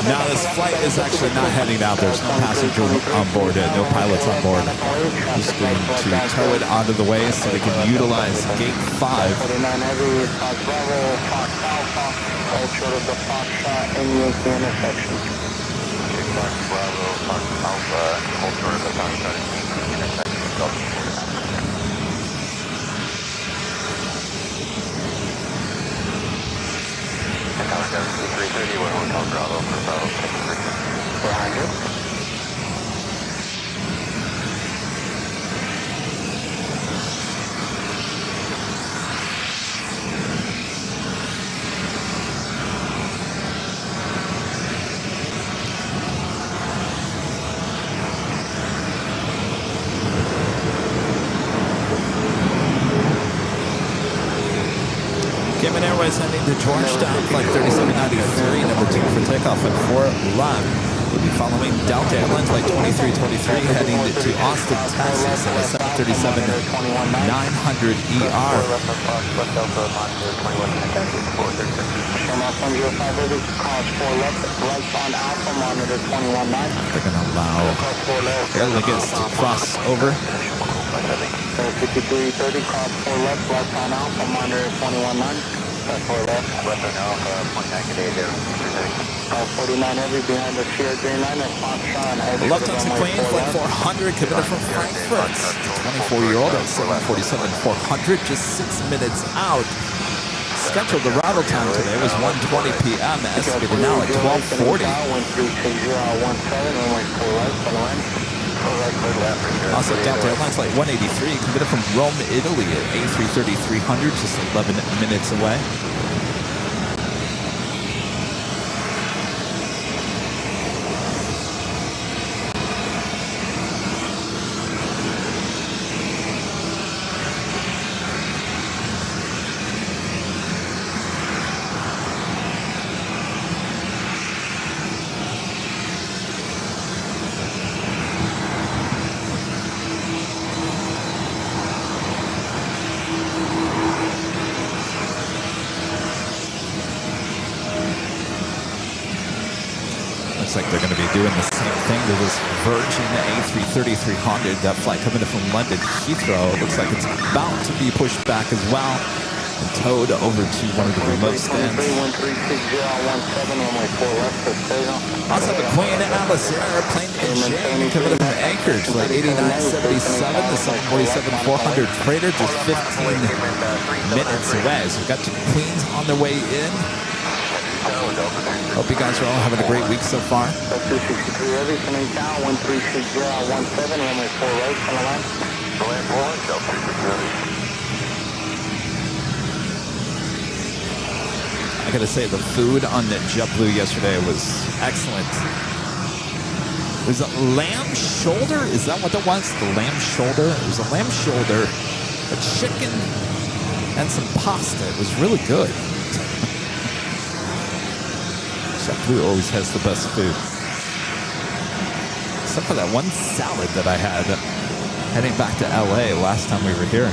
Speaker 2: Now, this flight is actually not heading out. There's no passenger on board, no pilots on board. Just going to tow it onto the way so we can utilize gate 5.
Speaker 5: 49 heavy, Fox Bravo, Fox Alpha, hold short of the Foxtrot in Yankee intersection.
Speaker 1: Fox Bravo, Fox Alpha, hold short of the Foxtrot intersection. Tower 330, we're Hotel Bravo for Bravo 63.
Speaker 5: Roger.
Speaker 2: Cayman Airways heading to Georgetown, flight 3793, number 2 for takeoff at 4 left. We'll be following Delta Airlines, flight 2323, heading to Austin, Texas at a 737-900ER. They're going to allow AirLinevideos to cross over.
Speaker 5: 5330, cross 4 left, left on Alpha, monitor 21-9. 4 left,
Speaker 1: left on Alpha, contact at 80.
Speaker 5: 49 heavy behind the Sierra Dreamliner, Foxtrot heavy.
Speaker 2: Lufthansa Queen, flight 400, committed from Frankfurt. 24-year-old at 747-400, just 6 minutes out. Scheduled arrival time today was 1:20 p.m. Estimated now at 12:40. Also, Delta Airlines flight 183, committed from Rome, Italy at A330-300, just 11 minutes away. Looks like they're going to be doing the same thing to this Virgin A330-300. That flight coming in from London Heathrow. Looks like it's about to be pushed back as well and towed over to one of the remote stands. Also, the Queen Alice Airplane Jane coming in from Anchorage, flight 8977, the 747-400 freighter, just 15 minutes away. So we've got two Queens on their way in. Hope you guys are all having a great week so far.
Speaker 5: 263 heavy, coming down, 13617, runway 4 right, on the line. Runway 4 right, Delta 260.
Speaker 2: I gotta say, the food on the JetBlue yesterday was excellent. It was a lamb shoulder? Is that what it was? The lamb shoulder? It was a lamb shoulder, a chicken, and some pasta. It was really good. JetBlue always has the best food. Except for that one salad that I had heading back to LA last time we were here.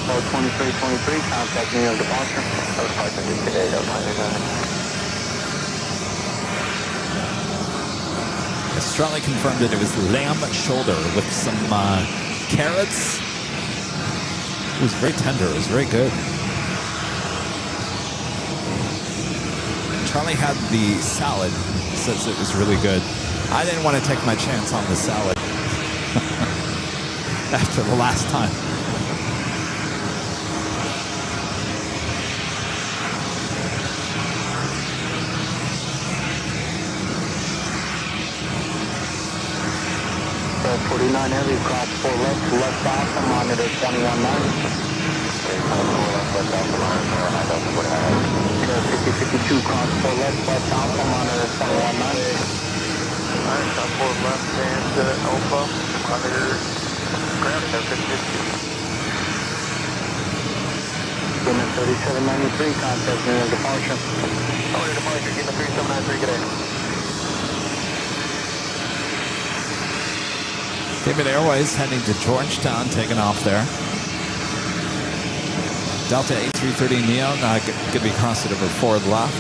Speaker 5: Code 2323, contact me on departure. That was 500 today, that was 100.
Speaker 2: Strongly confirmed that it was lamb shoulder with some carrots. It was very tender. It was very good. Charlie had the salad. Says it was really good. I didn't want to take my chance on the salad after the last time.
Speaker 5: So 49 heavy, cross 4 left alpha, monitor 2190. 4 left alpha, monitor 5052, cross 4 left alpha, monitor 2190. Alright, top 4 left and alpha, monitor ground 5050. Unit 3793, contact me on departure. Order departure, get the 3793, good day.
Speaker 2: Cayman Airways heading to Georgetown, taking off there. Delta A330 Neo, going to be crossing over forward left.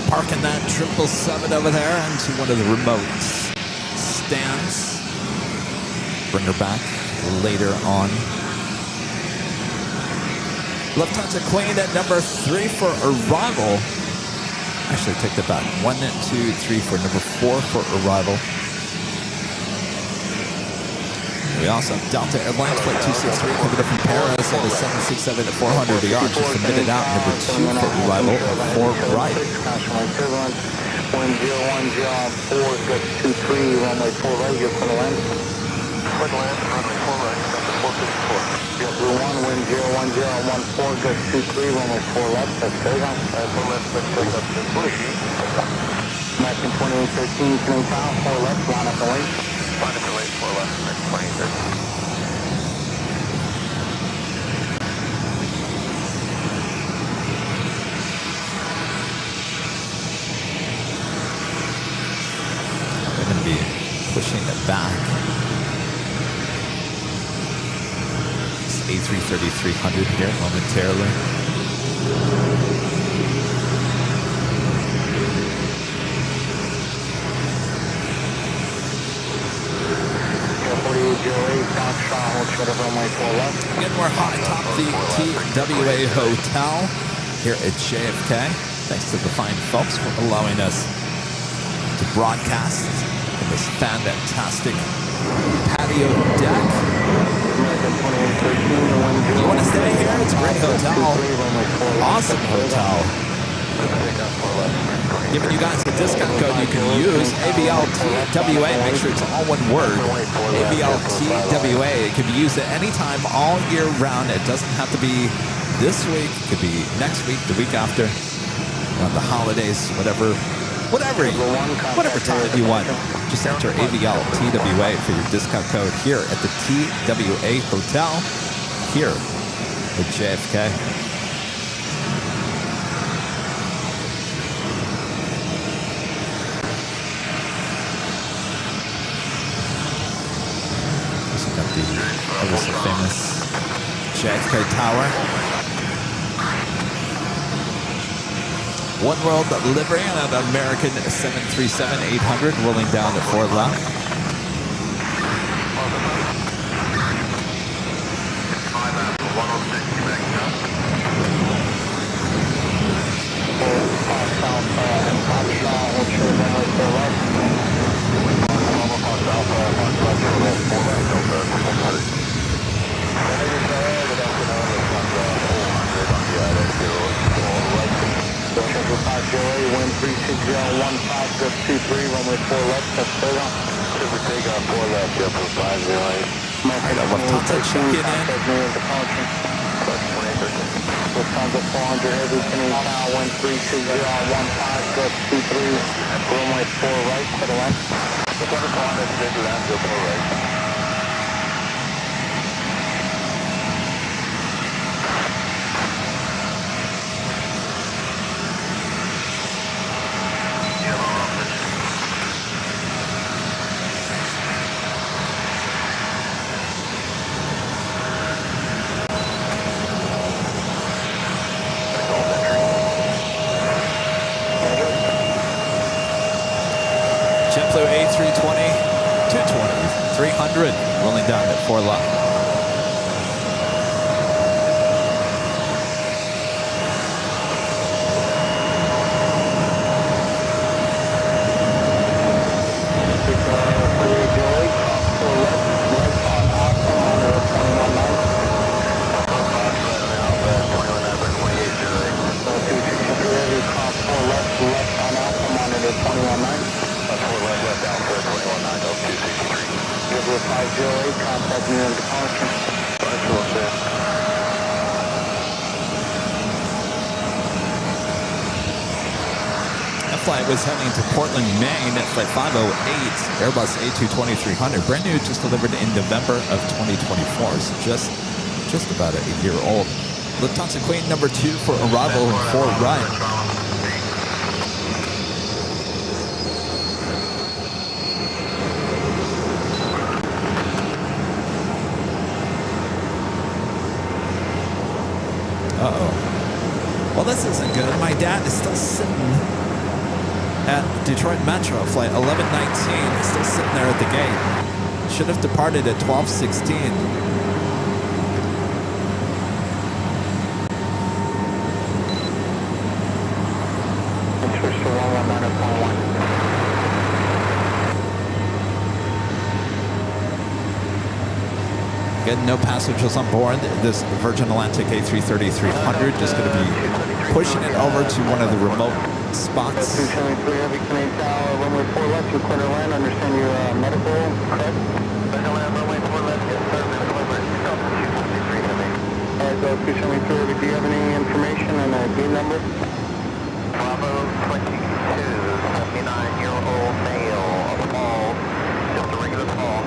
Speaker 2: Parking that 777 over there into one of the remote stands. Bring her back later on. Lufthansa Queen at number 3 for arrival. Actually, take that back. 1, 2, 3 for number 4 for arrival. We also have Delta Airlines flight 263 coming up from Paris at a 767 at 400 yards, just a minute out. Number 2 for arrival at 4 right.
Speaker 5: 1010, 4, good 23, runway 4 right, you're for the land. For the land, runway 4 right, Delta 454. JetBlue 1, wind 01014, good 23, runway 4 left, that's straight on. 4 left, let's take up to 3. American 2813, Canadian Town, 4 left, line up and wait. Find it late 4 left, next 2030.
Speaker 2: Pushing it back. It's A330-300 here momentarily. Again, we're high atop the TWA Hotel here at JFK. Thanks to the fine folks for allowing us to broadcast this fantastic patio deck. You want to stay here? It's a great hotel. Awesome hotel. Giving you guys the discount code you can use, ABLTWA. Make sure it's all one word. ABLTWA. It can be used at any time all year round. It doesn't have to be this week. It could be next week, the week after, on the holidays, whatever time you want. Just enter AVL TWA for your discount code here at the TWA Hotel here at JFK. So got the ever so famous JFK Tower. One World livery on an American 737-800 rolling down at 4 left.
Speaker 5: Wind 36015, just 23, runway 4 left, that's third on. Should we take off 4 left, yeah, for 508.
Speaker 2: Lufthansa checking in.
Speaker 5: Lufthansa 400 heavy, Canadian Tower, wind 36015, just 23, runway 4 right, to the left. Lufthansa 400, take the left, go 4 right.
Speaker 2: A320, 220, 300, rolling down at 4 left.
Speaker 5: Contact me on departure.
Speaker 2: That flight was heading to Portland, Maine at flight 508, Airbus A220-300, brand new, just delivered in November of 2024, so just about a year old. Lufthansa Queen number 2 for arrival and 4 right. Well, this isn't good. My dad is still sitting at Detroit Metro, flight 1119. He's still sitting there at the gate. Should have departed at 12:16.
Speaker 5: Switch to 119.1.
Speaker 2: Again, no passengers on board. This Virgin Atlantic A330-300 just going to be pushing it over to one of the remote spots.
Speaker 5: 273 heavy, Canadian Tower, runway 4 left, you clear to land. Understand your medical, correct? Runway 4 left, yes sir, medical emergency, Delta 273 heavy. Alright, Delta 273 heavy, do you have any information on a gate number? Bravo 22, 79-year-old male, a fall, just a regular fall.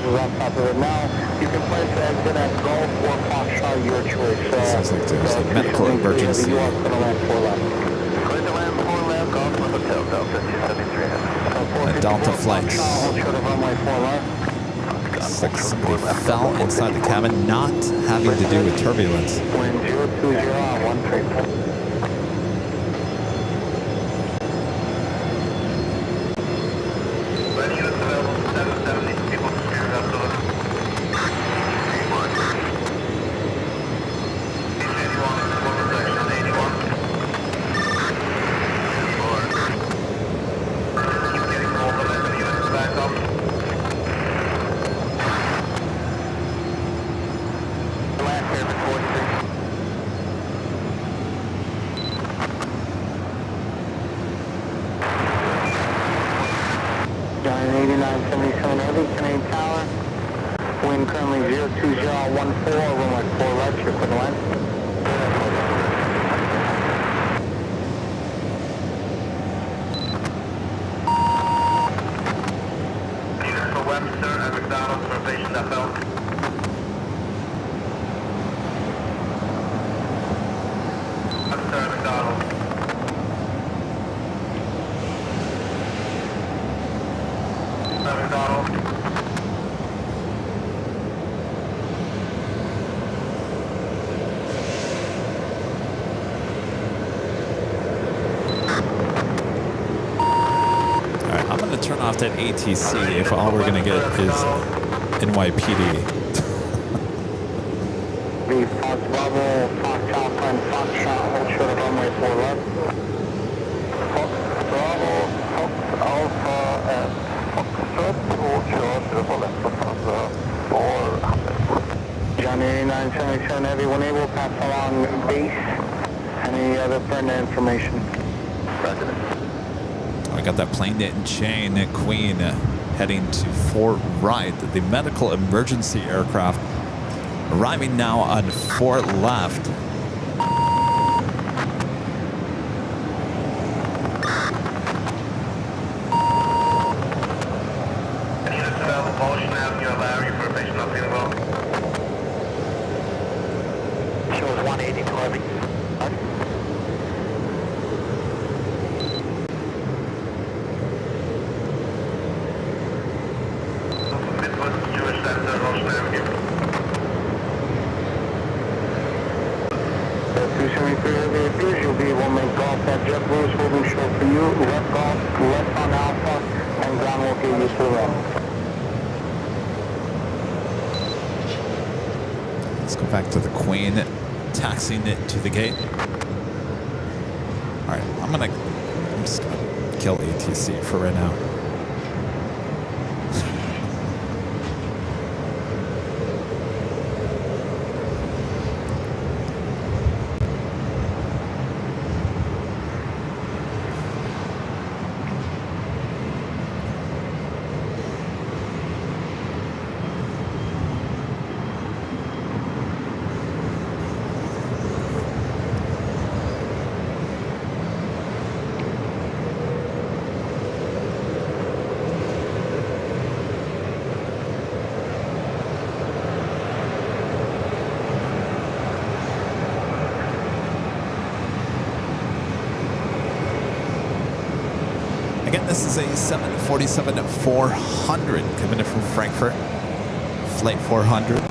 Speaker 5: is on top of it now. You can place the exit at Golf or Foxtrot, your choice.
Speaker 2: Sounds like there's a medical emergency.
Speaker 5: You are going to land 4 left.
Speaker 1: Going to land 4 left, Golf Hotel, Delta 273 heavy.
Speaker 2: A Delta flight.
Speaker 5: Hold short of runway 4 left.
Speaker 2: Looks like somebody fell inside the cabin, not having to do with turbulence.
Speaker 5: Wind 020 on 13.
Speaker 2: Off that ATC if all we're going to get is NYPD.
Speaker 5: The Fox Bravo, Fox Alpha, and Fox Shot, hold short of runway 4 left. Fox Bravo, Fox Alpha, and Foxtrot, hold short of Lufthansa 400. Johnny 8977 Heavy, when able, pass along base. Any other further information? President.
Speaker 2: I got that plane knit and chain Queen heading to Fort Wright, the medical emergency aircraft arriving now on Fort left.
Speaker 5: Shows 180 to heavy. You'll be able to make golf at JetBlue's holding short for you, left golf, left on Alpha, and ground will get you to the left.
Speaker 2: Let's go back to the Queen, taxiing it to the gate. All right, I'm just gonna kill ATC for right now. This is a 747-400 coming in from Frankfurt, flight 400.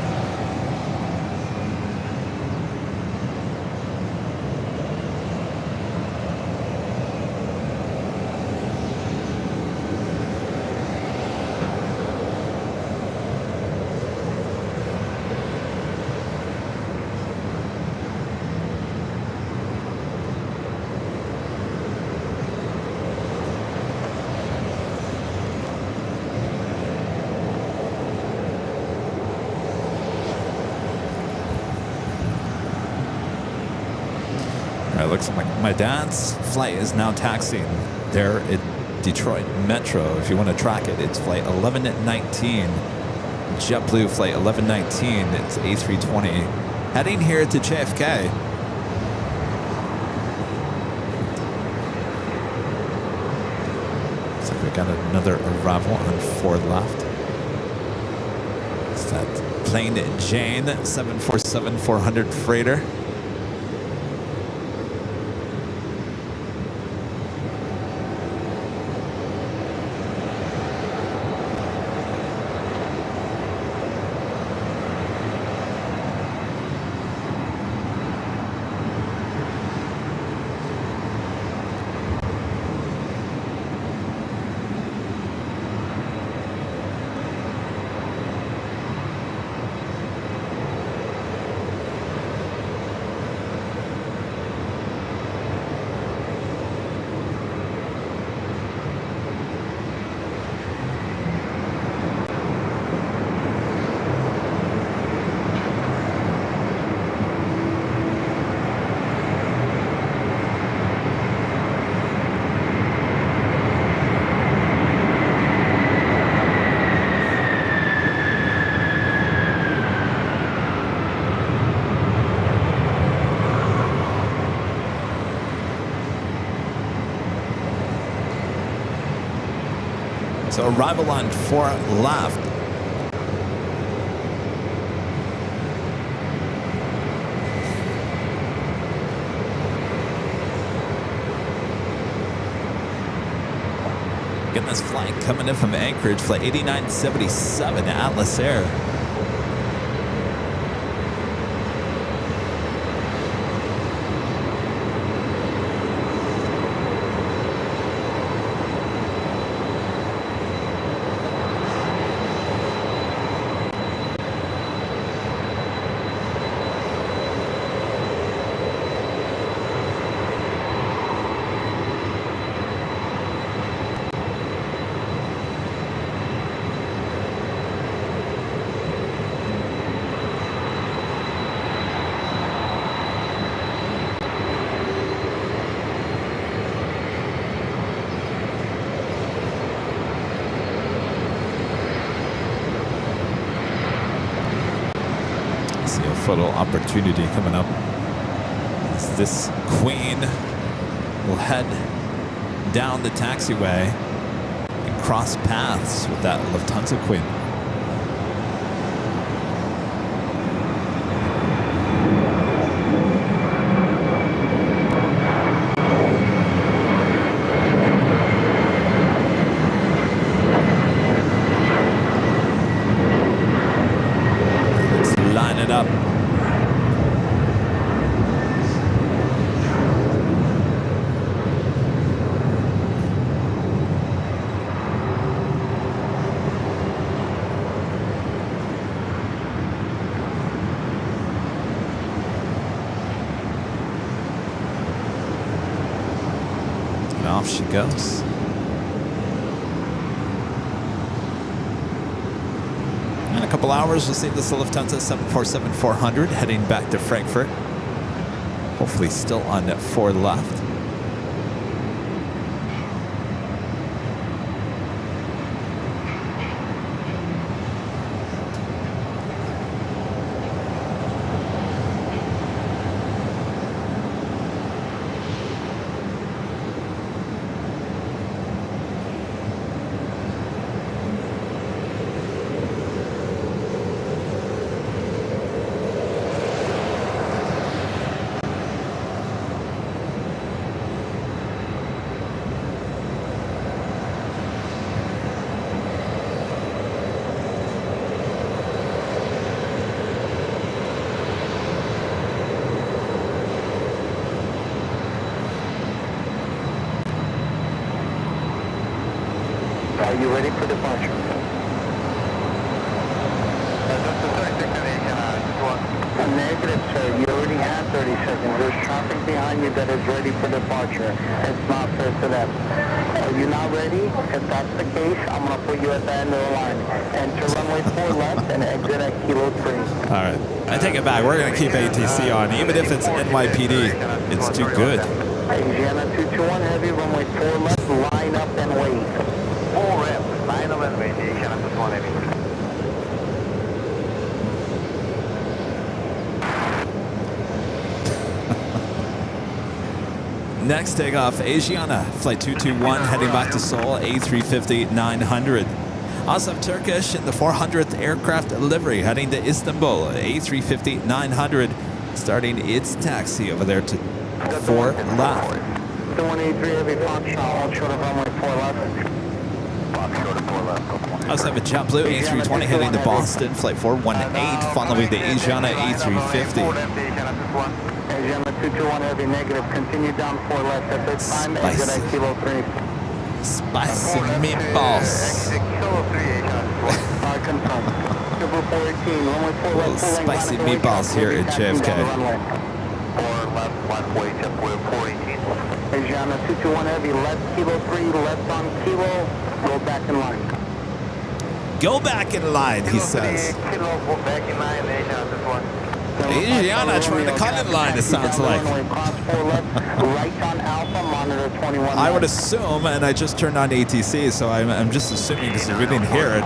Speaker 2: It looks like my dad's flight is now taxiing there at Detroit Metro. If you want to track it, it's flight 1119. JetBlue flight 1119. It's A320 heading here to JFK. Looks like we got another arrival on Ford left. It's that plain Jane 747-400 freighter. So arrival on 4 left. Getting this flight coming in from Anchorage, flight 8977 Atlas Air. Photo opportunity coming up as this Queen will head down the taxiway and cross paths with that Lufthansa Queen. Let's line it up. Off she goes. In a couple hours, we'll see this Lufthansa 747-400 heading back to Frankfurt. Hopefully still on 4 left.
Speaker 5: Are you ready for departure? Negative, sir. You already have 30 seconds. There's traffic behind you that is ready for departure. It's not fair to them. Are you not ready? If that's the case, I'm going to put you at the end of the line. Enter runway 4 left and exit at kilo 3.
Speaker 2: All right. I take it back. We're going to keep ATC on. Even if it's NYPD, it's too good.
Speaker 5: Asiana 221 Heavy, runway 4 left, line up and wait.
Speaker 1: 4 left, line up and wait. Asiana 221 Heavy.
Speaker 2: Next takeoff, Asiana, flight 221, heading back to Seoul, A350-900. Also have Turkish in the 400th aircraft livery heading to Istanbul. A350 900 starting its taxi over there to 4 left.
Speaker 5: 183 heavy functional, hold short of runway 4 left. Box short of 4 left.
Speaker 2: Also have a JetBlue A320 heading to Boston, flight 418, following the Asiana A350.
Speaker 5: Asiana 221 heavy negative, continue down 4 left at this time, exit at Kilo 3.
Speaker 2: Spicy meatballs.
Speaker 5: Confirmed. 418, runway 4 left.
Speaker 2: Spicy meatballs here at JFK.
Speaker 5: 4 left, halfway, JetBlue 418. Asiana 221 heavy, left Kilo 3, left on Kilo, go back in line.
Speaker 2: Go back in line, he says.
Speaker 5: Kilo, go back in line, Asiana this one.
Speaker 2: Asiana trying to cut in line, it sounds like. I would assume, and I just turned on ATC, so I'm just assuming, because we didn't hear it,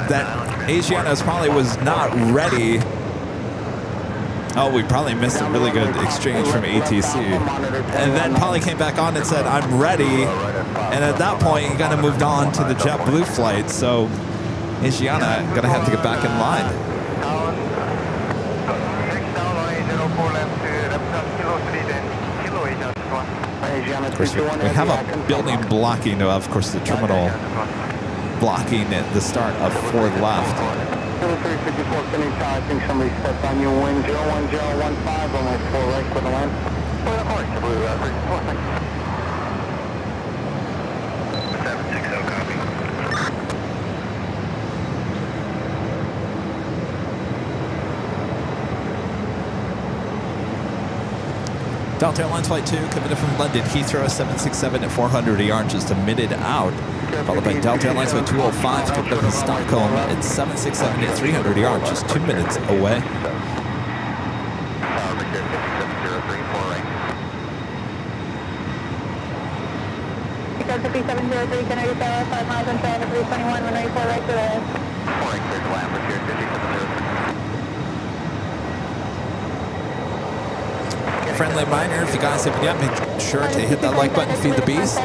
Speaker 2: that Asiana probably was not ready. Oh, we probably missed a really good exchange from ATC. And then probably came back on and said, I'm ready. And at that point, he kind of moved on to the JetBlue flight. So Asiana going to have to get back in line. Of course, we have a building blocking, of course, the terminal blocking at the start of 4 left.
Speaker 5: 354, I think somebody stepped on you. Wind 01015 on my 4 right for the land.
Speaker 4: 760 copy.
Speaker 2: Delta Airlines Flight 2 coming in from London Heathrow 767 at 400 ER, just a minute out. Followed by Delta Airlines Flight 205 coming up from Stockholm at 767 at 300 ER, just 2 minutes away.
Speaker 3: Delta 3703, can I get that 5 miles on traffic, 321, when ready for right to the land.
Speaker 2: Friendly reminder, if you guys haven't yet, make sure to hit that like button, feed the bees,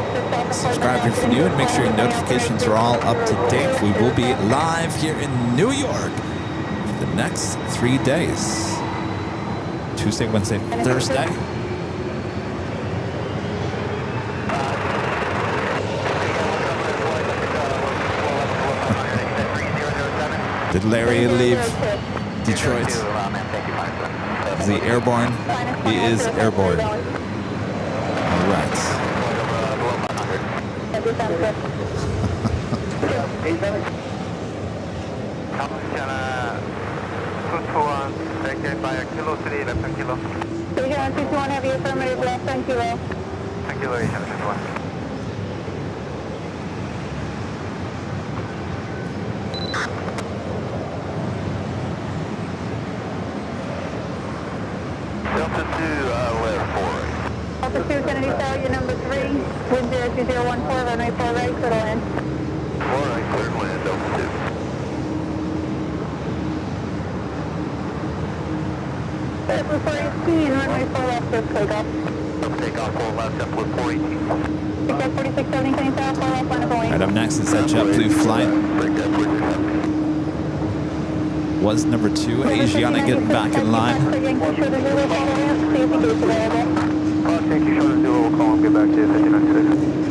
Speaker 2: subscribe if you're new, and make sure your notifications are all up to date. We will be live here in New York for the next 3 days. Tuesday, Wednesday, Thursday. Did Larry leave Detroit? Is he airborne? He is airborne. All right.
Speaker 3: Kilo 3, left on Kilo. Asiana 221 heavy, affirmative, left on Kilo.
Speaker 4: On Kilo, Asiana 221.
Speaker 5: Delta 2, left 4.
Speaker 3: Delta 2, Kennedy Tower, your number 3, wind 02014, runway 4 right, clear to land.
Speaker 5: 4 right, clear to land, Delta 2.
Speaker 3: JetBlue 418, runway 4 left, first takeoff.
Speaker 5: Takeoff 4 left, JetBlue 418.
Speaker 3: Ticket 4670, Kennedy Tower, 4 left, line of Boeing.
Speaker 2: Right, up next is that JetBlue flight. Was number 2, Asiana getting back in line.
Speaker 5: Thank you, Short of Zero, we'll call and get back to you, 5926.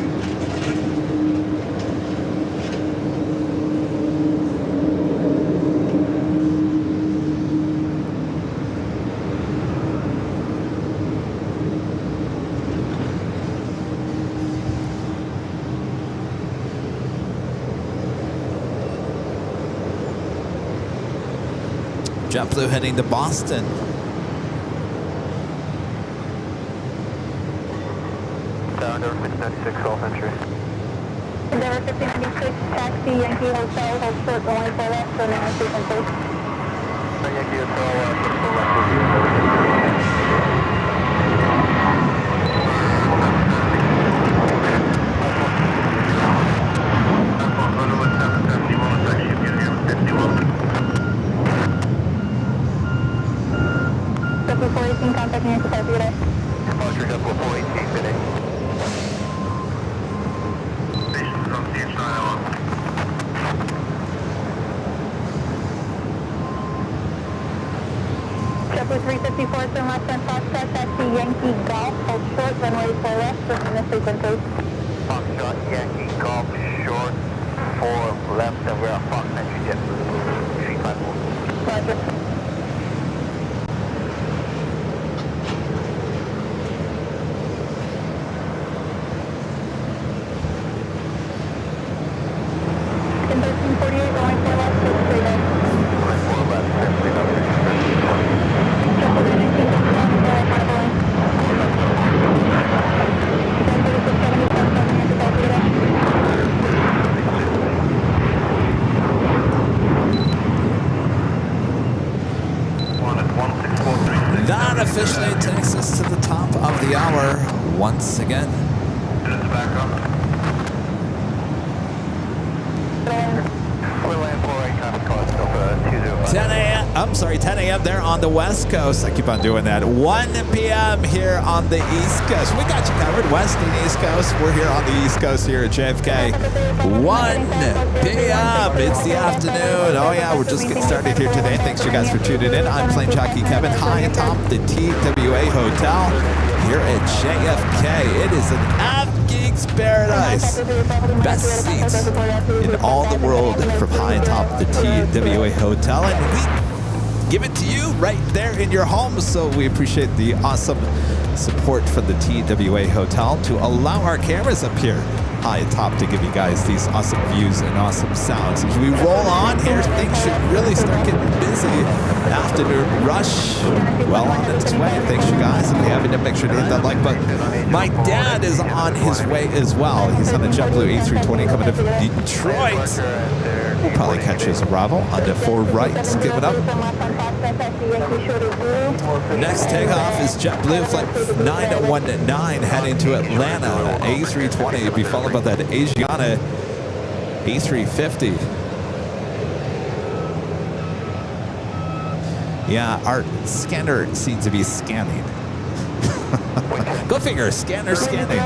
Speaker 2: JetBlue heading to Boston.
Speaker 5: Endeavor 696, off entry.
Speaker 3: Endeavor 1596, taxi, Yankee Hotel, hold short, going 4 left, so now station please.
Speaker 5: Yankee Hotel, 4 left with you.
Speaker 3: JetBlue 418, contact Yankee Hotel, good day.
Speaker 5: Departure JetBlue 418 today.
Speaker 4: Stations on CH901.
Speaker 3: 54 turn left on Foxtrot, taxi Yankee Golf, hold short, runway 4 left, bringing the frequency.
Speaker 5: Foxtrot, Yankee, Golf, short, 4 left, and we're on Fox entry jet. 354.
Speaker 3: Roger. In 1348, going 4 left, 6 straight up.
Speaker 5: Going 4 left, 6 straight up, 620.
Speaker 2: That officially takes us to the top of the hour once again.
Speaker 5: We're land 4 right, traffic call itself 205.
Speaker 2: 10 a.m. I'm sorry, 10 a.m. there on the West Coast. I keep on doing that. 1 p.m. here on the East Coast. We got you covered, West and East Coast. We're here on the East Coast here at JFK. 1 p.m. It's the afternoon. Oh yeah, we're just getting started here today. Thanks you guys for tuning in. I'm Plane Jockey Kevin, high atop the TWA Hotel here at JFK. It is an Geeks Paradise. Best seats in all the world from high atop the TWA Hotel. And we give it to you right there in your home. So we appreciate the awesome support from the TWA Hotel to allow our cameras up here high atop to give you guys these awesome views and awesome sounds. As we roll on here, things should really start getting busy. Afternoon rush, well on its way. Thanks you guys. If you haven't, make sure to hit that like button. My dad is on his way as well. He's on a JetBlue A320 coming in from Detroit. We'll probably catch his arrival on the 4 rights. Give it up. Next takeoff is JetBlue Flight 919 heading to Atlanta. A320 will be followed by that Asiana A350. Yeah, our scanner seems to be scanning. Go figure, scanner scanning.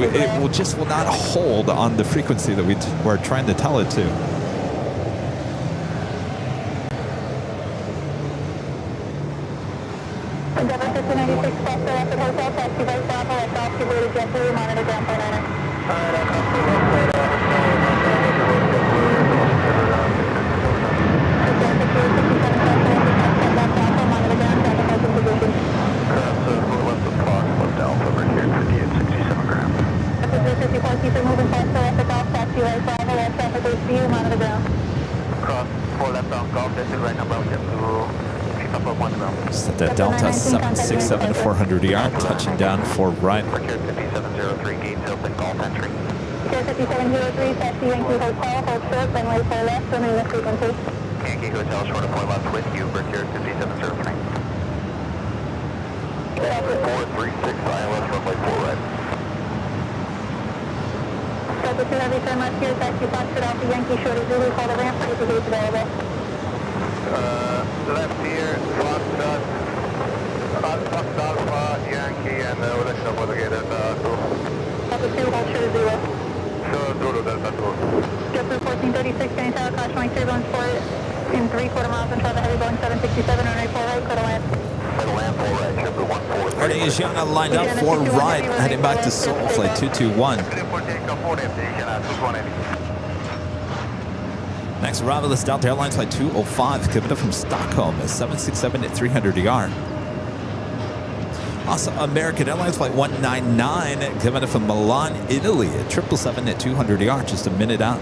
Speaker 2: It will not hold on the frequency that we're trying to tell it to. Set that Delta 767 400 ER, touching down for right.
Speaker 5: 5703, gates open, golf entry.
Speaker 3: 5703, taxi Yankee Hotel, hold short, runway 4 left, remain the frequency.
Speaker 5: Yankee Hotel, short of 4 left with you, Brickyard 5703. 436, ILS, runway 4 right.
Speaker 3: Delta 2 heavy, turn left here, taxi Foxtrot Alpha Yankee, shorty Zulu, call the ramp, raise the gates available.
Speaker 5: Left here, Foxtrot, Alpha, Yankee, and we'll let you know whether get it,
Speaker 3: Delta 2, hold short 0.
Speaker 5: So, Zulu, Delta 2.
Speaker 3: JetBlue 1436, getting tower, cautioning turbulence for in 3/4 miles and travel heavy Boeing 767, runway 4 right, clear to land.
Speaker 5: Land 4 right, JetBlue 143.
Speaker 2: All right, Asiana lined up for right, heading back to Seoul, flight 221. Next arrival is Delta Airlines flight 205, coming up from Stockholm, 767 at 300 ER. Also, American Airlines flight 199, coming up from Milan, Italy, at 777 at 200 ER, just a minute out.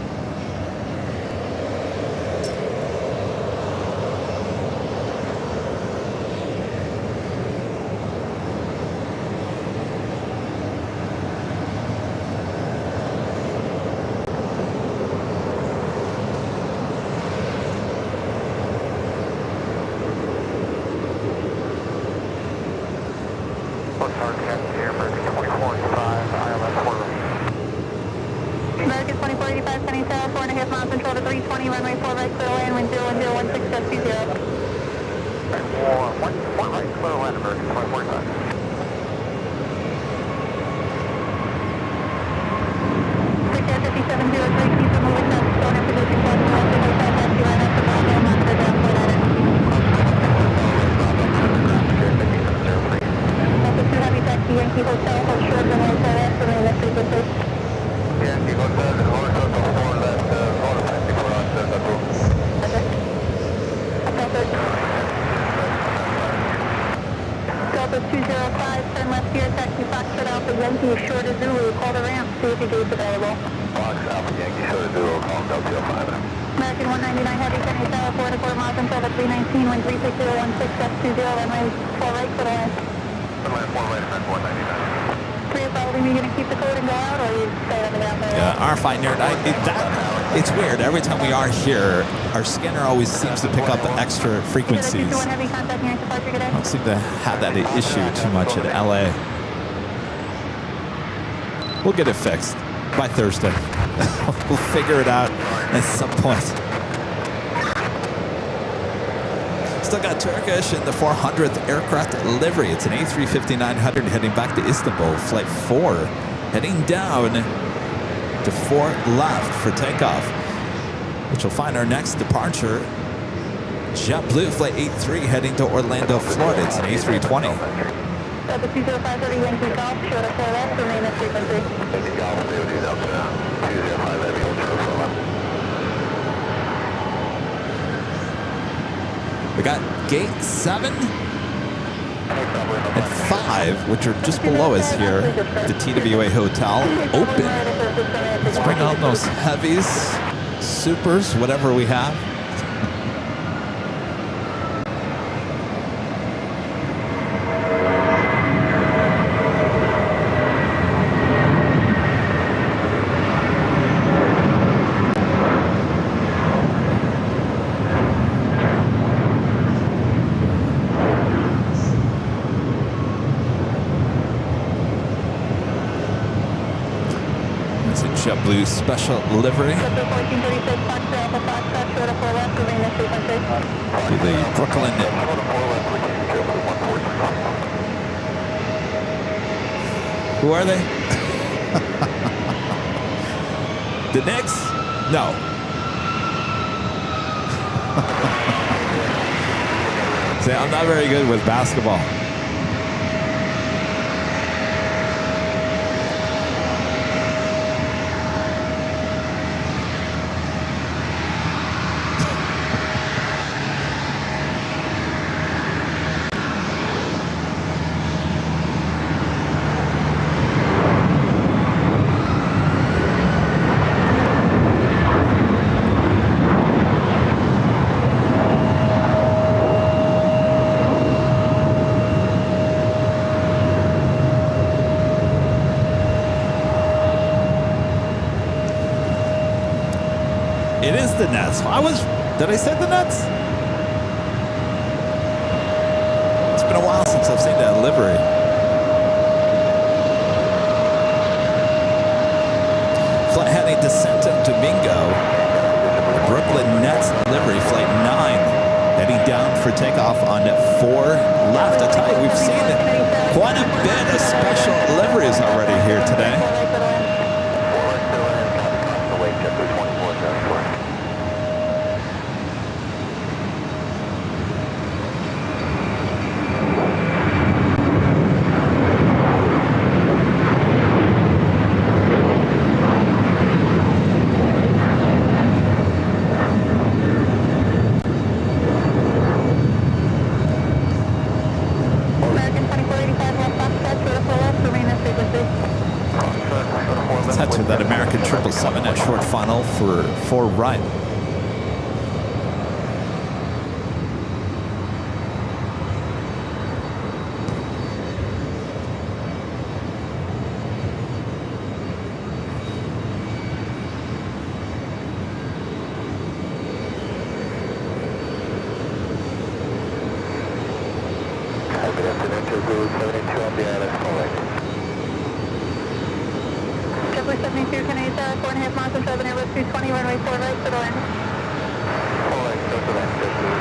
Speaker 3: American 2485, sending tower, 4.5 miles, control to 320, runway 4 right, clear to land, wind 01016, jet 20.
Speaker 5: One right, clear to land, American 2485.
Speaker 3: Brickyard 5703, keep the moving south, stone in position, cross the hotel, taxi right up to Bravo, monitor down, point at it.
Speaker 5: Yankee Hotel, Hotel 4 left, Roller 24 on Delta 2.
Speaker 3: Delta 205, turn left here, taxi Foxtrot Alpha Yankee, short of Zulu, call the ramp, see if your gate's available.
Speaker 5: Fox Alpha Yankee, short of Zulu, call Delta 05.
Speaker 3: American 199 Heavy, 10 Tower, 4 1/4 miles until the 319, wind 36016, left 20, runway 4 right, for the last.
Speaker 5: Runway 4 right, American 199.
Speaker 3: 305, are you going to keep the code and go out, or are you stay on the ground there?
Speaker 2: Yeah, RFI nerd. It's weird. Every time we are here, our scanner always seems to pick up extra frequencies.
Speaker 3: Heavy, contact nearest departure, good day.
Speaker 2: I don't seem to have that issue too much in LA. We'll get it fixed by Thursday. We'll figure it out at some point. Still got Turkish in the 400th aircraft livery. It's an A350-900 heading back to Istanbul. Flight 4 heading down to 4 left for takeoff, which will find our next departure. JetBlue Flight 83 heading to Orlando, Florida. It's an A320.
Speaker 3: Delta 205, Yankee Golf, short of 4 left, remain at frequency.
Speaker 5: Yankee Golf, Delta 205, Heavy, Hotel 4 left.
Speaker 2: We got gate 7 and 5, which are just below us here. The TWA Hotel open. Let's bring on those heavies, supers, whatever we have. JetBlue special livery. To the Brooklyn. Who are they? The Knicks? No. See, I'm not very good with basketball. It is the Nets. Did I say the Nets? It's been a while since I've seen that livery. Flight heading to Santo Domingo. The Brooklyn Nets livery, flight 9, heading down for takeoff on 4 left. I tell you, we've seen quite a bit of special liveries already here today. That American 777 at short final for 4 right.
Speaker 3: JetBlue 72, Canadian Tower, 4.5 miles and 7 Airbus 220, runway 4 right, for the land.
Speaker 5: 4 right, go to land, JetBlue.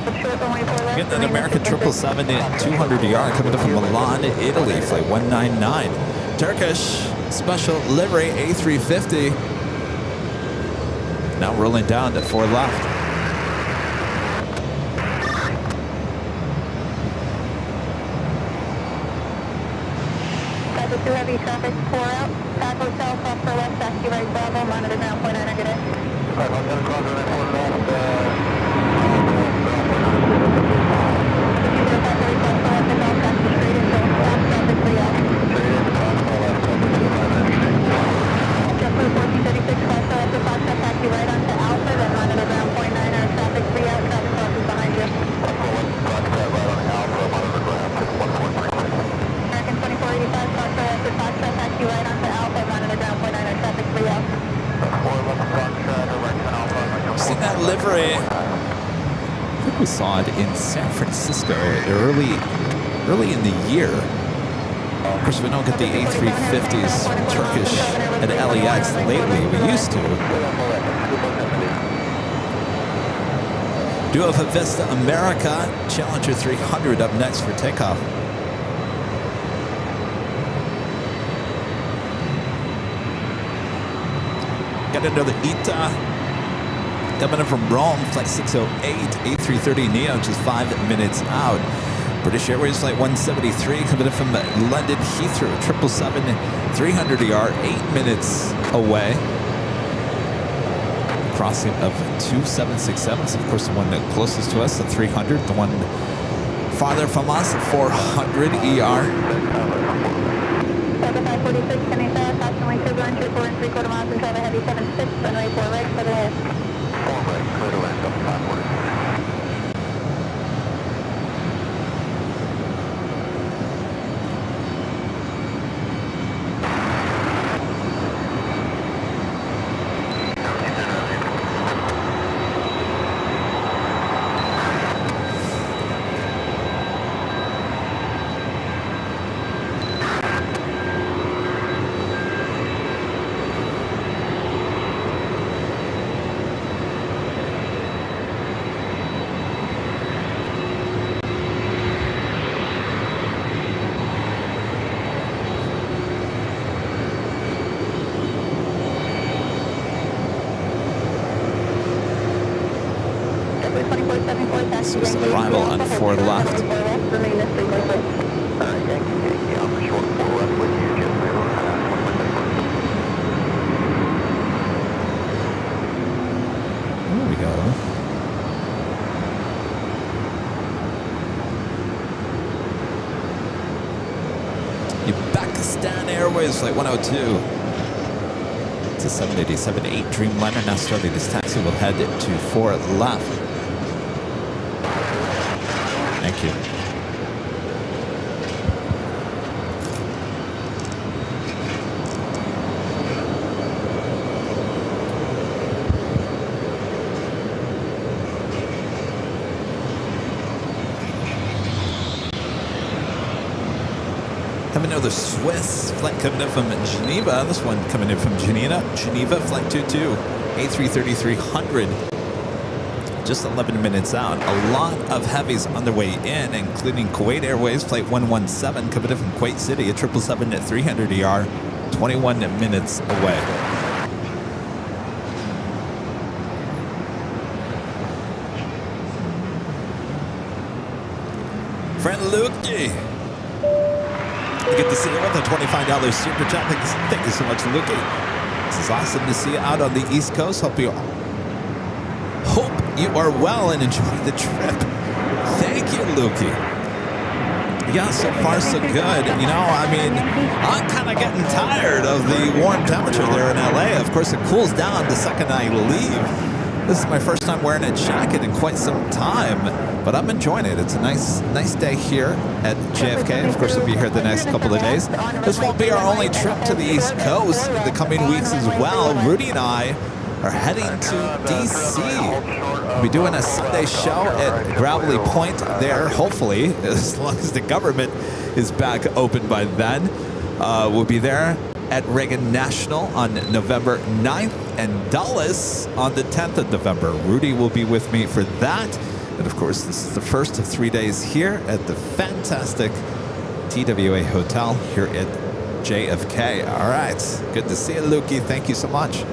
Speaker 2: Getting an American 777 at 200ER coming up from Milan, Italy, flight 199. Turkish special livery A350. Now rolling down to 4 left.
Speaker 3: Skype 2 heavy traffic, 4 out. TWA Hotel, cross for west, taxi right, Bravo, monitor ground point 9, good day.
Speaker 5: Skype Hotel, cross for left, 4 left,
Speaker 2: Seen that livery. I think we saw it in San Francisco early in the year. Of course, we don't get the A350s from Turkish at LAX lately. We used to. Duo Vista America Challenger 300 up next for takeoff. Got another ITA coming in from Rome, flight 608, A330neo, just 5 minutes out. British Airways flight 173 coming in from London Heathrow, 777 300ER, 8 minutes away. Crossing of 2 767s, of course the one closest to us, the 300, the one farther from us, the 400ER.
Speaker 3: 546, Kenny South, approximately 2 going 4 3/4 miles and travel heavy 76, runway 4 right, for the head.
Speaker 5: 4 right, clear to land, up 546.
Speaker 2: So it's an arrival on 4 left. There we go. Pakistan Airways flight 102. It's a 787-8 Dreamliner now starting this taxi. We'll head to 4 left. Thank you. Have another Swiss flight coming in from Geneva. This one coming in from Geneva, flight 22, A330-300. Just 11 minutes out. A lot of heavies on their way in, including Kuwait Airways flight 117 coming in from Kuwait City, a 777-300ER, 21 minutes away. Friend Luki, good to see you with a $25 super chat. Thank you so much, Luki. This is awesome to see you out on the East Coast. Hope you are well and enjoy the trip. Thank you, Luki. Yeah, so far so good. You know, I mean, I'm kind of getting tired of the warm temperature there in LA. Of course, it cools down the second I leave. This is my first time wearing a jacket in quite some time, but I'm enjoying it. It's a nice day here at JFK. Of course, we'll be here the next couple of days. This won't be our only trip to the East Coast in the coming weeks as well. Rudy and I are heading to DC. We'll be doing a Sunday show at Gravelly Point there, hopefully, as long as the government is back open by then. We'll be there at Reagan National on November 9th and Dulles on the 10th of November. Rudy will be with me for that. And of course, this is the first of 3 days here at the fantastic TWA Hotel here at JFK. All right. Good to see you, Lukey. Thank you so much.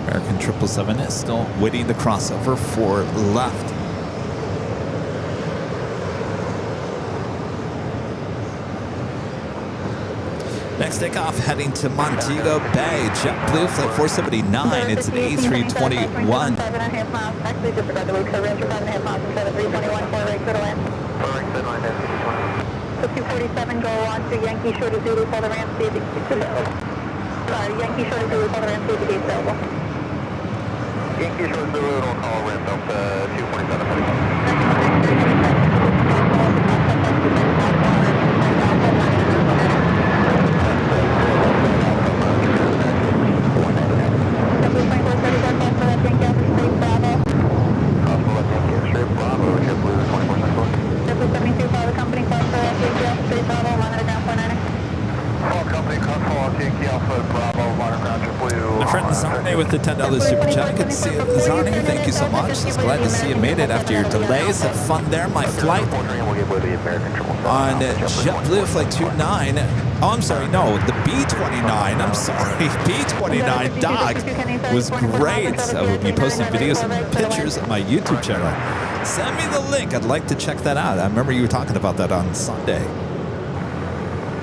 Speaker 2: American 777 is still waiting the crossover for left. Next takeoff heading to Montego Bay. JetBlue Flight 479. It's an A321.
Speaker 3: 5.5 miles. Actually, disregard the week, so range for 5.5 miles instead of 321 for right, clear to land. So 247, go on to Yankee Shore to Zulu, call the ramp, see if the gate's available. Yankee Shore to Zulu, call the ramp, see if the gate's available.
Speaker 5: Yankee Shore Zulu, don't call ramp up to 247.
Speaker 2: My friend Zarni with the $10 super chat. Good to see you, Zarni. Thank you so much. Just glad to see you made it after your delays. Have fun there. My flight on JetBlue Flight 29. Oh, I'm sorry. No, the B-29. I'm sorry. B-29 Doc was great. I will be posting videos and pictures on my YouTube channel. Send me the link. I'd like to check that out. I remember you were talking about that on Sunday.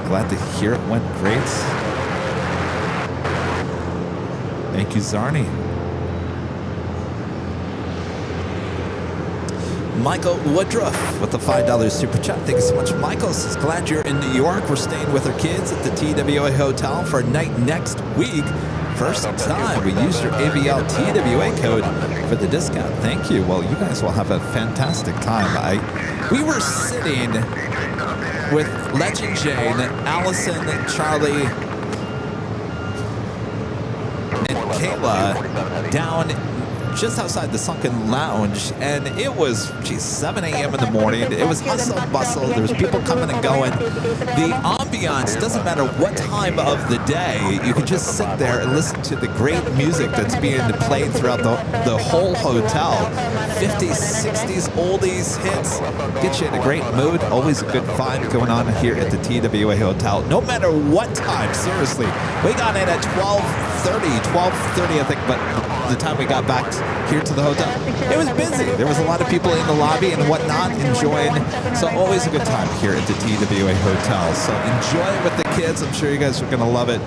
Speaker 2: Glad to hear it went great. Thank you, Zarni. Michael Woodruff with the $5 super chat. Thank you so much, Michael. Says, glad you're in New York. We're staying with our kids at the TWA Hotel for a night next week. First time we used your AVL TWA code for the discount. Thank you. Well, you guys will have a fantastic time. We were sitting with Legend Jane, Allison, Charlie, and Kayla down just outside the Sunken Lounge, and it was, geez, 7 a.m. in the morning. It was hustle and bustle. There was people coming and going. The ambiance doesn't matter what time of the day. You can just sit there and listen to the great music that's being played throughout the whole hotel. 50s, 60s, oldies, hits. Get you in a great mood. Always a good vibe going on here at the TWA Hotel. No matter what time, seriously. We got in at 12:30, I think, but the time we got back here to the hotel, it was busy. There was a lot of people in the lobby and whatnot enjoying. So always a good time here at the TWA Hotel. So enjoy it with the kids. I'm sure you guys are going to love it.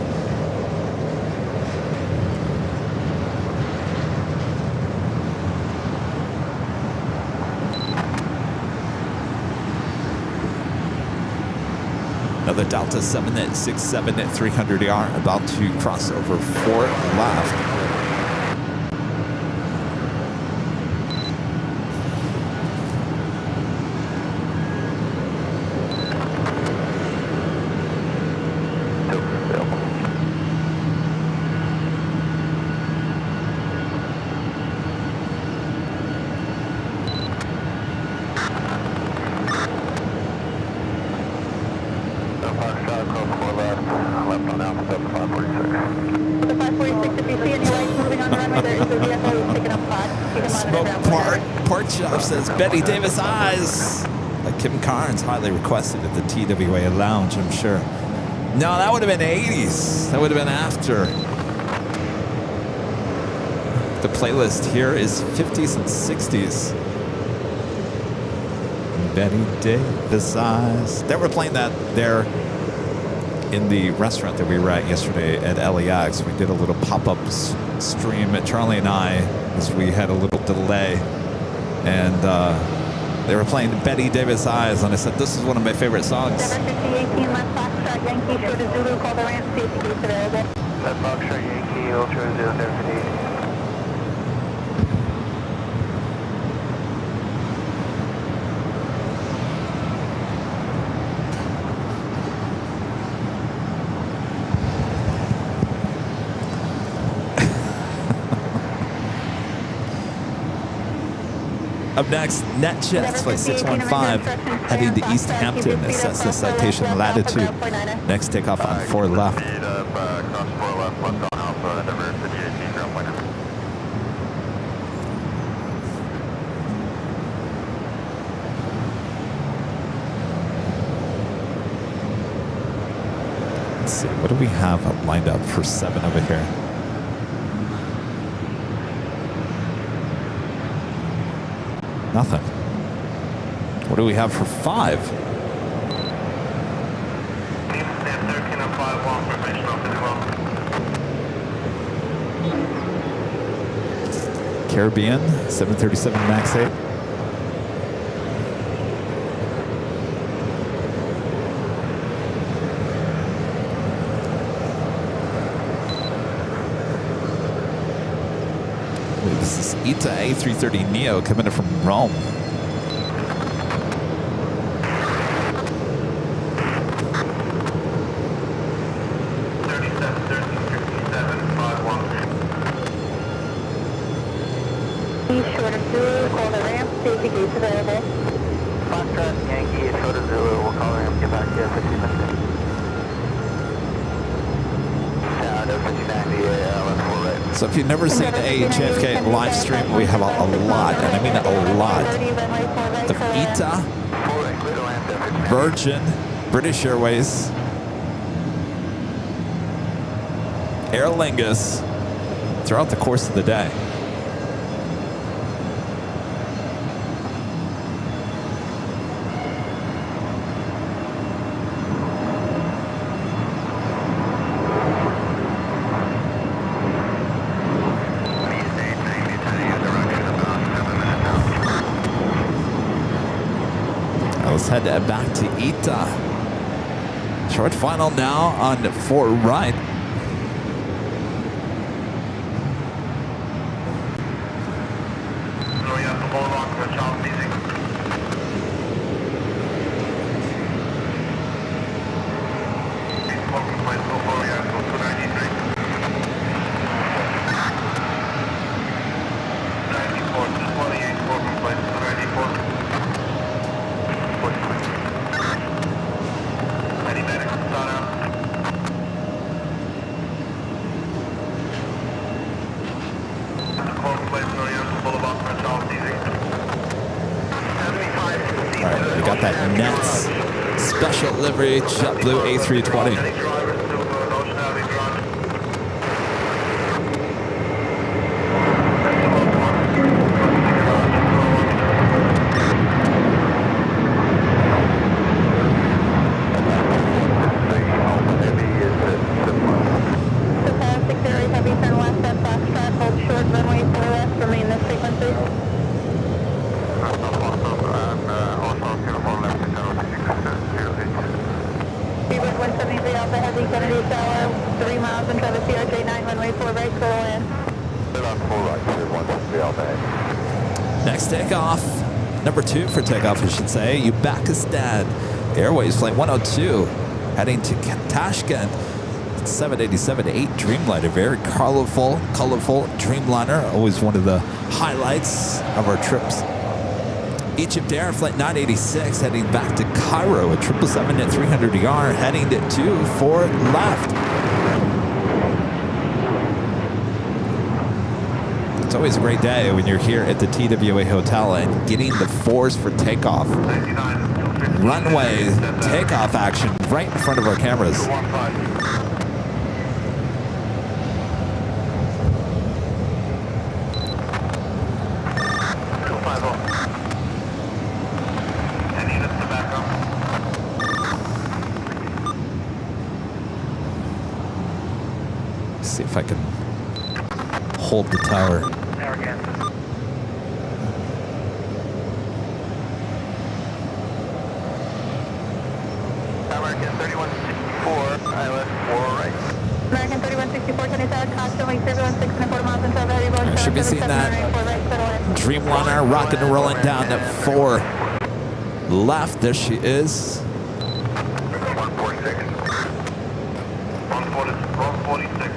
Speaker 2: Another Delta 767 at 300ER about to cross over for left. Says Betty Davis Eyes. Kim Carnes highly requested at the TWA Lounge, I'm sure. No, that would have been 80s. That would have been after. The playlist here is 50s and 60s. Betty Davis Eyes. They were playing that there in the restaurant that we were at yesterday at LAX. We did a little pop-up stream at Charlie and I as we had a little delay. And they were playing Betty Davis Eyes, and I said, this is one of my favorite songs.
Speaker 3: Yankee short of Zulu, call the ramp, see if the gate's available.
Speaker 1: That's Foxtrot Yankee, Ultra 078.
Speaker 2: Up next, NetJets Flight 615 heading to East Hampton. Assess the citation latitude. Next takeoff on 4 left.
Speaker 5: Cross 4 left, left on Alpha, Emirates A380, Dreamliner.
Speaker 2: Let's see, what do we have lined up for 7 over here? Nothing. What do we have for 5?
Speaker 4: Team stand 13 and 5 1 professional pretty well.
Speaker 2: Caribbean, 737 MAX 8. This is ITA A330 Neo coming in from Rome.
Speaker 3: Short of Zulu, call the ramp, see if the gate's available.
Speaker 1: Foxtrot Yankee, short of Zulu, we'll call the ramp, get back to you 15 minutes. Sound of 5090, let's go right.
Speaker 2: So if you've never seen a JFK live stream, we have a lot, and I mean a lot, of ITA, Virgin, British Airways, Aer Lingus throughout the course of the day. Let's head back to ITA. Short final now on 4 right.
Speaker 4: So we have to hold on to a child music. Welcome flight so far, we have 293. 94, 228, welcome flight 294. Any medics start out? Welcome flight Oriental Boulevard, Charles Easy.
Speaker 2: All right, we got that Nets special livery JetBlue A320.
Speaker 4: Any drivers to Ocean Avenue Garage?
Speaker 3: Heavy, turn left at Foxtrot, hold short, runway 4 left, remain this frequency. Speedbird 173 Alpha Heavy, Kennedy Tower, 3 miles and Travis CRJ9, runway 4 right, clear to land.
Speaker 5: Clear on 4 right, 173 Alpha.
Speaker 2: Next takeoff, number 2 for takeoff, I should say, Uzbekistan Airways Flight 102, heading to Tashkent. 787-8 Dreamliner, very colorful Dreamliner, always one of the highlights of our trips. Egypt Air Flight 986 heading back to Cairo, a 777-300ER heading to 4 left. It's always a great day when you're here at the TWA Hotel and getting the 4s for takeoff. Runway takeoff action right in front of our cameras. See if I can hold the tower.
Speaker 5: American 3164,
Speaker 3: American 316427, constantly 316 and a quarter miles into a heavy boat.
Speaker 2: Should be seeing that Dreamliner rocking and rolling down at 4 left. There she is.
Speaker 4: 146. 146,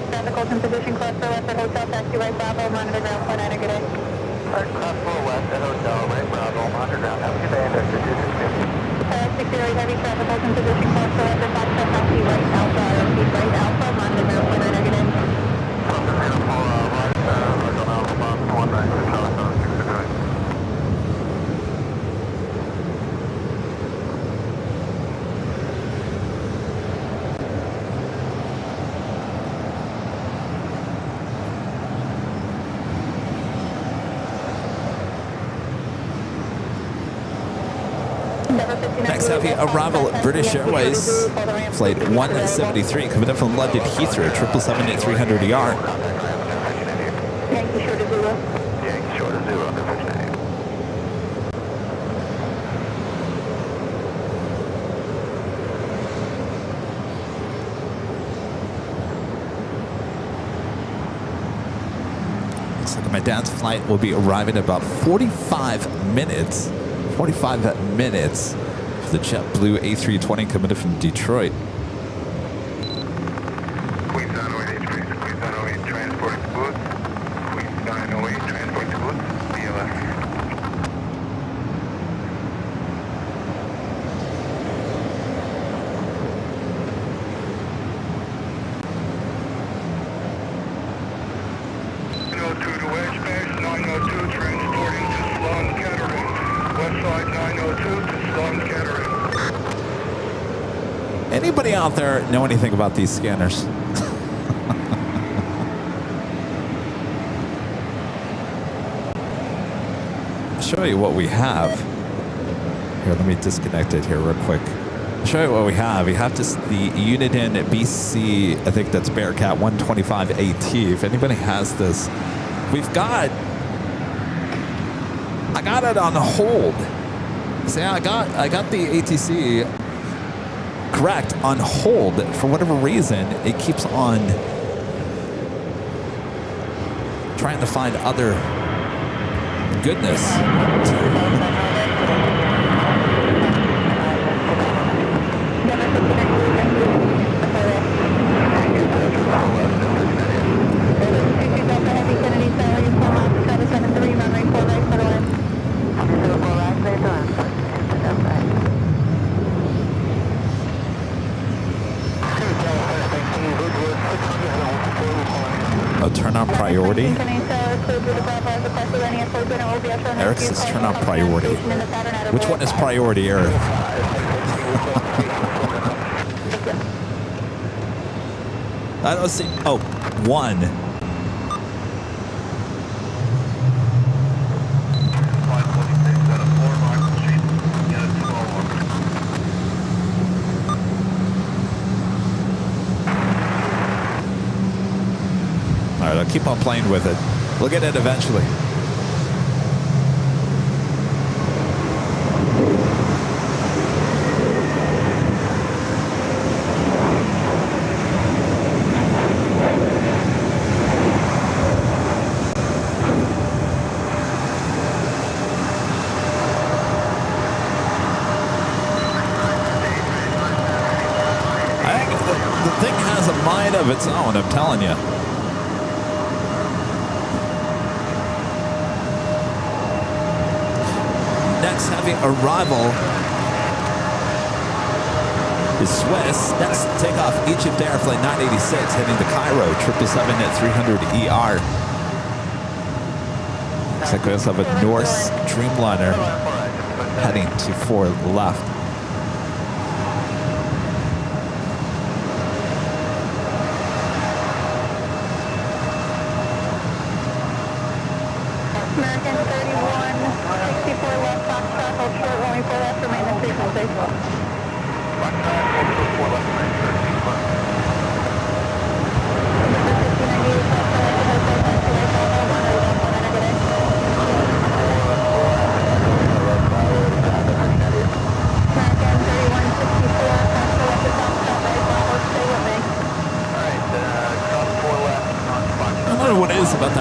Speaker 3: Traffic in position, cross for left at Hotel, taxi right Bravo, monitor ground, point nine, good day.
Speaker 5: Cross for west at Hotel, right Bravo, underground. Have a good day, Investor 260.
Speaker 3: 68 heavy traffic in position, cross for left at Foxtrot, taxi right Alpha, repeat right Alpha, monitor ground, point nine, good day.
Speaker 2: Next heavy arrival at British Airways, flight 173, coming in from London Heathrow, 777-300ER.
Speaker 3: Yankee short of Zulu.
Speaker 5: Yankee short of 0, under 59.
Speaker 2: Looks like my dad's flight will be arriving in about 45 minutes. 45 minutes for the JetBlue A320 coming in from Detroit.
Speaker 4: Queen 908, Queen 908 transporting goods. Queen 908 transporting goods. BLS. To Wedge Base, 902 transporting to Sloan Kettering. Westside 902 to Sloan Kettering.
Speaker 2: Anybody out there know anything about these scanners? I'll show you what we have. Here, let me disconnect it here real quick. I'll show you what we have. We have just the Uniden BC, I think that's Bearcat 125AT. If anybody has this, we've got, I got it on hold. See, I got the ATC correct on hold. For whatever reason, it keeps on trying to find other goodness. Oh, turn on priority. Eric says turn on priority. Which one is priority, Eric? I don't see. Oh, one. All right, I'll keep on playing with it. We'll get it eventually. The thing has a mind of its own, I'm telling you. Next heavy arrival is Swiss. Next takeoff, Egypt Air Flight 986 heading to Cairo, 777-300ER. Looks like we also have a Norse Dreamliner heading to 4 left.
Speaker 3: American 3164 left, Foxtrot, hold short, only 4 left, remain in frequency.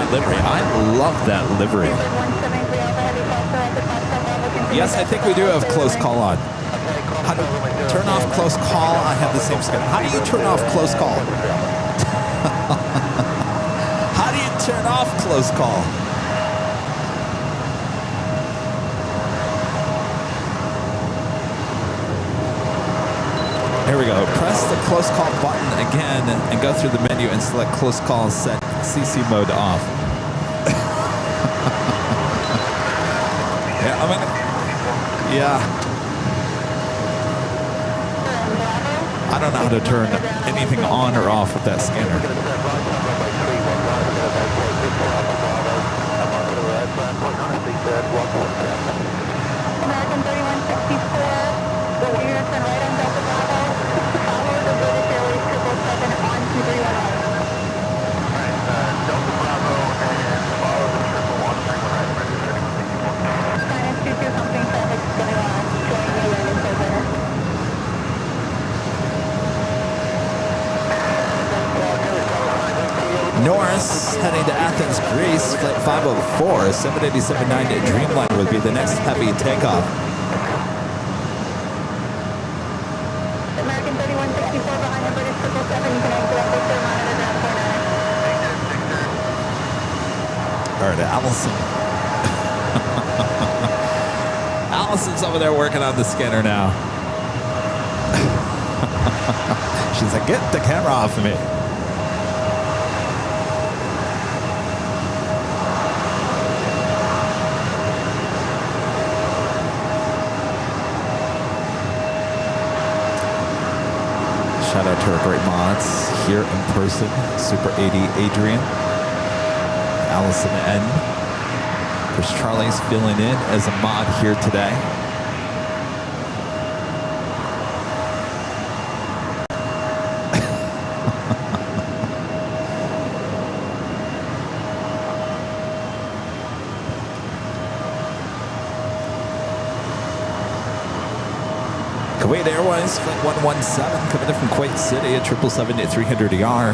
Speaker 2: that livery. I love that livery. Yes, I think we do have close call on. How to turn off close call? I have the same schedule. How do you turn off close call? How do you turn off close call? Here we go. Press the close call button again and go through the menu and select close call, set CC mode off. Yeah, I'm gonna. Yeah. I don't know how to turn anything on or off with that scanner.
Speaker 3: American 3164, you're going to turn right on Delta Bravo, follow the British Airways 777 on 2310.
Speaker 5: Delta Bravo and follow the 111
Speaker 3: Finance 22 something traffic going on, showing you where it's over.
Speaker 2: Norris heading to Athens, Greece, flight 504, 787-9 Dreamliner would be the next heavy takeoff.
Speaker 3: American 3164 behind the British 777, you can exit up Victor, monitor ground 49.
Speaker 2: All right, Allison. Allison's over there working on the scanner now. She's like, get the camera off of me. Shout out to our great mods here in person. Super 80 Adrian, Allison N. Chris Charlie's filling in as a mod here today. Kuwait Airways, flight 117, coming in from Kuwait City at 777-300ER.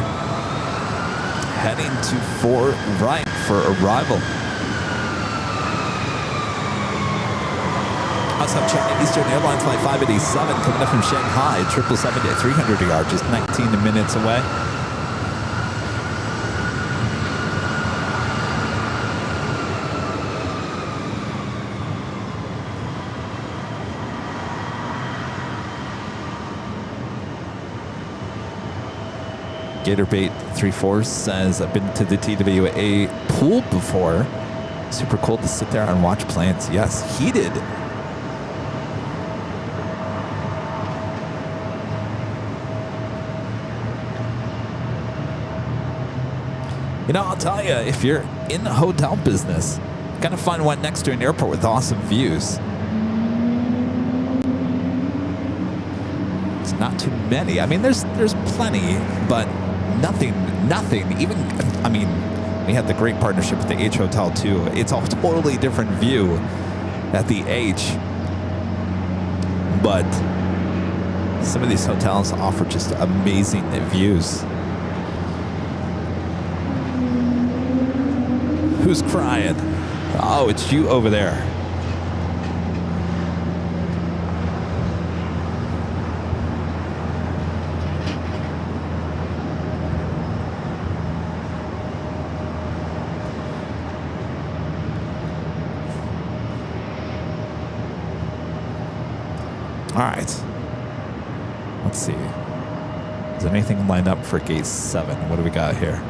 Speaker 2: Heading to 4 right for arrival. Also, China Eastern Airlines flight 587, coming in from Shanghai at 777-300ER, just 19 minutes away. Gatorbait 34 says, I've been to the TWA pool before. Super cool to sit there and watch planes. Yes, heated. You know, I'll tell you, if you're in the hotel business, you gotta find one next to an airport with awesome views. It's not too many. I mean, there's plenty, but nothing, even, I mean, we had the great partnership with the H Hotel too. It's a totally different view at the H, but some of these hotels offer just amazing views. Who's crying? Oh, it's you over there. All right. Let's see. Is there anything lined up for gate 7? What do we got here?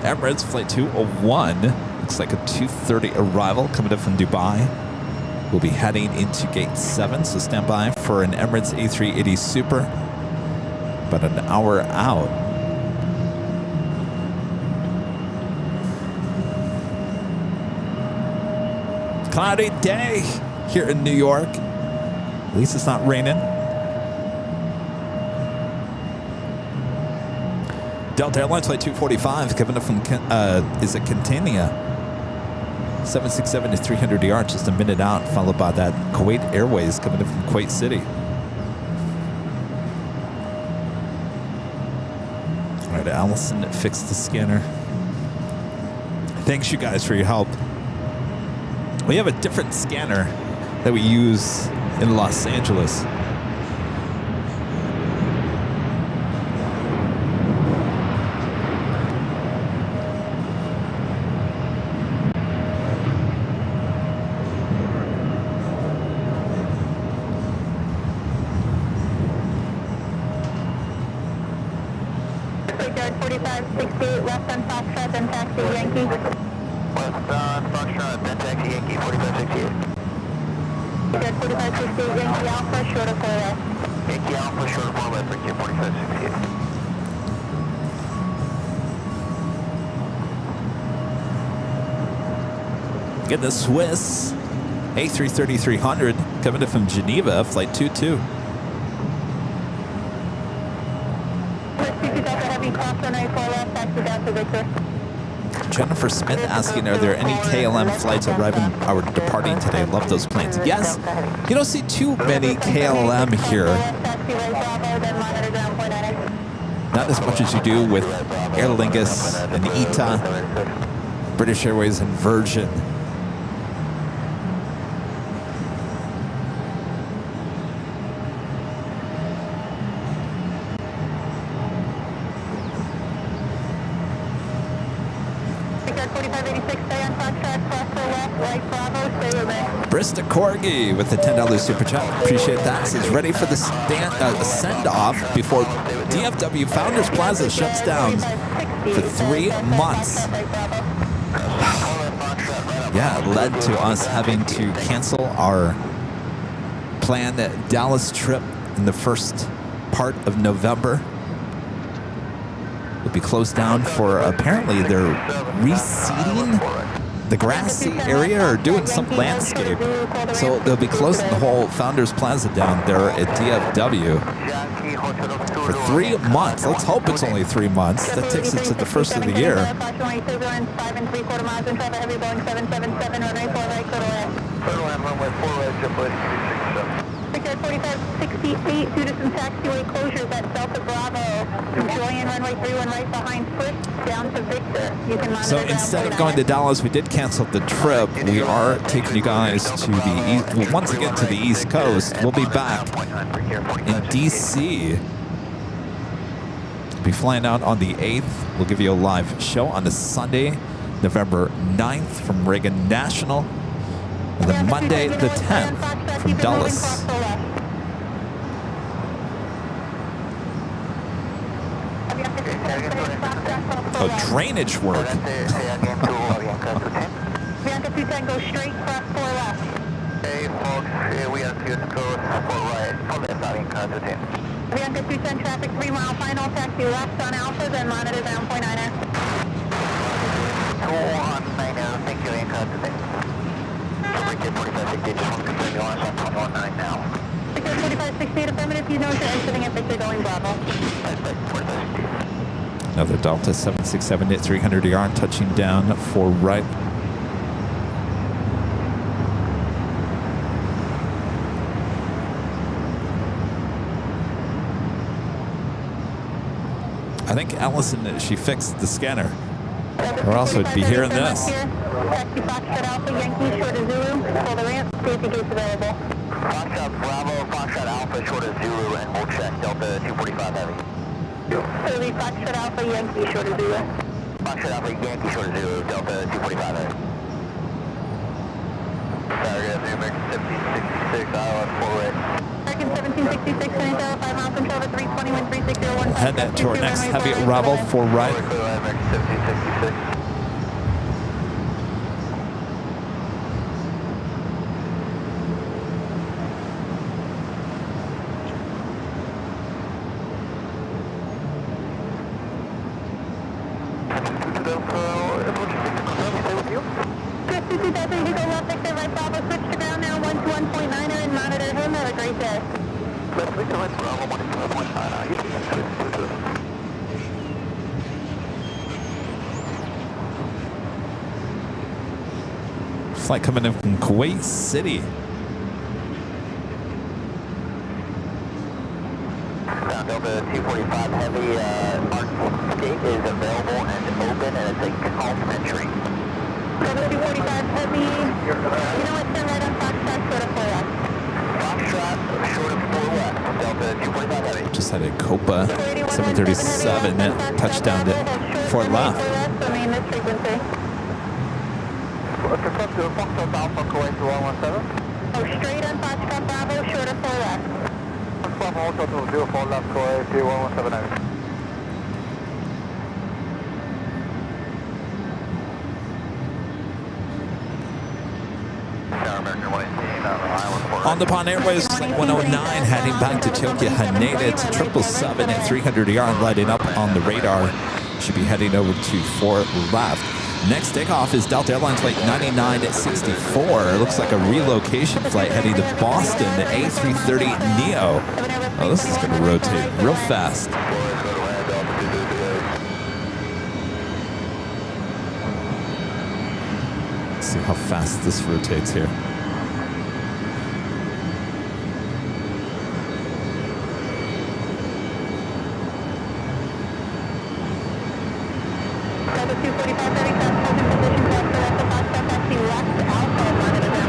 Speaker 2: Emirates flight 201. Looks like a 2:30 arrival coming up from Dubai. We'll be heading into gate 7, so stand by for an Emirates A380 Super. About an hour out. Cloudy day here in New York. At least it's not raining. Delta Airlines flight 245 coming up from, is it Catania? 767-300ER, just a minute out, followed by that Kuwait Airways coming up from Kuwait City. All right, Allison fixed the scanner. Thanks, you guys, for your help. We have a different scanner that we use in Los Angeles.
Speaker 3: Yard 4568, left on Foxtrot, then taxi Yankee.
Speaker 5: Left on Foxtrot, then taxi Yankee 4568.
Speaker 3: Yard 4568, Yankee Alpha, short of 4 left.
Speaker 5: Yankee Alpha, short of 4 left, for 4568.
Speaker 2: Get the Swiss A330-300 coming in from Geneva, flight 22. Jennifer Smith asking, are there any KLM flights arriving or departing today? Love those planes. Yes, you don't see too many KLM here. Not as much as you do with Aer Lingus and ITA, British Airways and Virgin. Brista Corgi with the $10 super chat. Appreciate that. Says ready for the send-off before DFW Founders Plaza shuts down for 3 months. Yeah, it led to us having to cancel our planned Dallas trip in the first part of November. It'll be closed down for, apparently they're reseeding the grassy area or doing some landscape. So they'll be closing the whole Founders Plaza down there at DFW for 3 months. Let's hope it's only 3 months. That takes it to the first of the year. Yard 4568, due to some taxiway closures at Delta Bravo. Join runway 31 right behind Fritz, down to Victor. You can monitor. So instead of going to Dallas, we did cancel the trip. We are taking you guys to the east, well, once again to the East Coast. We'll be back in DC. We'll be flying out on the 8th. We'll give you a live show on the Sunday, November 9th from Reagan National. And then Monday the 10th from Dulles. Oh, drainage work.
Speaker 3: Bianca 210, go straight, cross 4 left.
Speaker 5: Hey folks, we are clear to go 4 right, for left out in car 210.
Speaker 3: Bianca 210, traffic 3 mile final, taxi left on Alpha, then monitor down point 9er.
Speaker 5: 219, thank you, in car 210. Victor 4568, just want to confirm you on 119 now.
Speaker 3: Victor 4568, affirmative, you know you're exiting at Victor going Bravo.
Speaker 2: Another Delta 767 at 300 yard, touching down for right. I think Allison, she fixed the scanner, or else we'd be hearing this.
Speaker 3: Taxi Foxtrot Alpha, Yankee, short of Zulu, pull the ramp, safety gates available.
Speaker 5: Foxtrot Bravo, Foxtrot Alpha, short of Zulu, and we'll check Delta 245 Heavy.
Speaker 3: So the Foxtrot Alpha, Yankee, short of Zulu.
Speaker 5: Foxtrot Alpha, Yankee, short of Zulu, Delta 245 Heavy. Sorry, good afternoon, American 1766, ILS 4 right.
Speaker 3: American 1766, 5 miles control to 320, wind 3601.
Speaker 2: Head to our next heavy arrival for right.
Speaker 5: American 1766.
Speaker 2: Flight coming in from Kuwait City.
Speaker 5: Delta 245 Heavy, our gate is available and open, and it's a complimentary.
Speaker 3: Delta 245 Heavy. You know what, turn right on Foxtrot, short of 4 left.
Speaker 5: Foxtrot, short of 4 west. Delta 245 Heavy.
Speaker 2: Just had a Copa 737 touchdown to Fort left.
Speaker 3: Remain this frequency.
Speaker 5: Confirm to Foxtrot Alpha, Kuwait 117.
Speaker 3: Oh, straight on Foxtrot Bravo, short of 4 left.
Speaker 5: Foxtrot Hotel to 04 left, Kuwait 117.
Speaker 2: On the Pan Airways Flight 109, heading back to Tokyo Haneda. It's 777 at 300 yard, lighting up on the radar. Should be heading over to 4 left. Next takeoff is Delta Airlines Flight 99 at 64. It looks like a relocation flight heading to Boston, the A330 Neo. Oh, this is going to rotate real fast. Let's see how fast this rotates here.
Speaker 3: Delta 245 Heavy, fast holding position, cross the rest of Foxtrot, taxi left, Alpha, monitor down,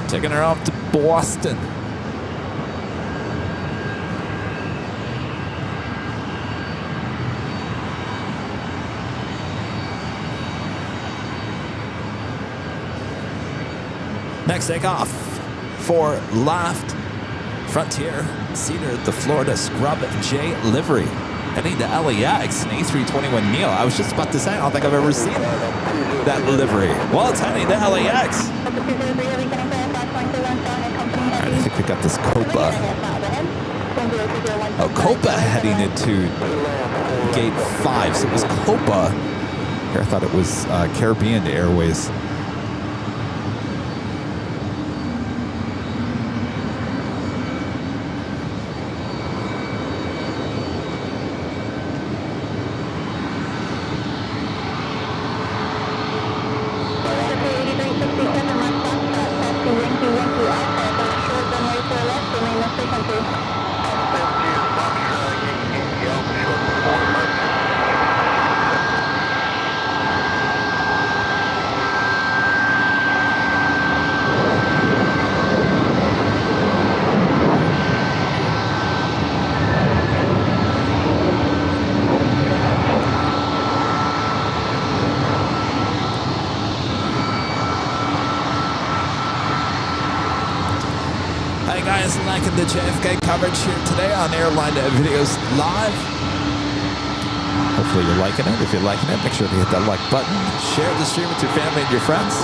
Speaker 2: Taking her off to Boston. Next takeoff for left. Frontier, Cedar, the Florida Scrub J livery. Heading to LAX, an A321 Neo. I was just about to say, I don't think I've ever seen that livery. Well, it's heading to LAX. All right, I think we got this Copa. Oh, Copa heading into gate 5. So it was Copa. Here, I thought it was Caribbean Airways. Liking the JFK coverage here today on Airline Videos Live. Hopefully you're liking it. If you're liking it, make sure to hit that like button. Share the stream with your family and your friends.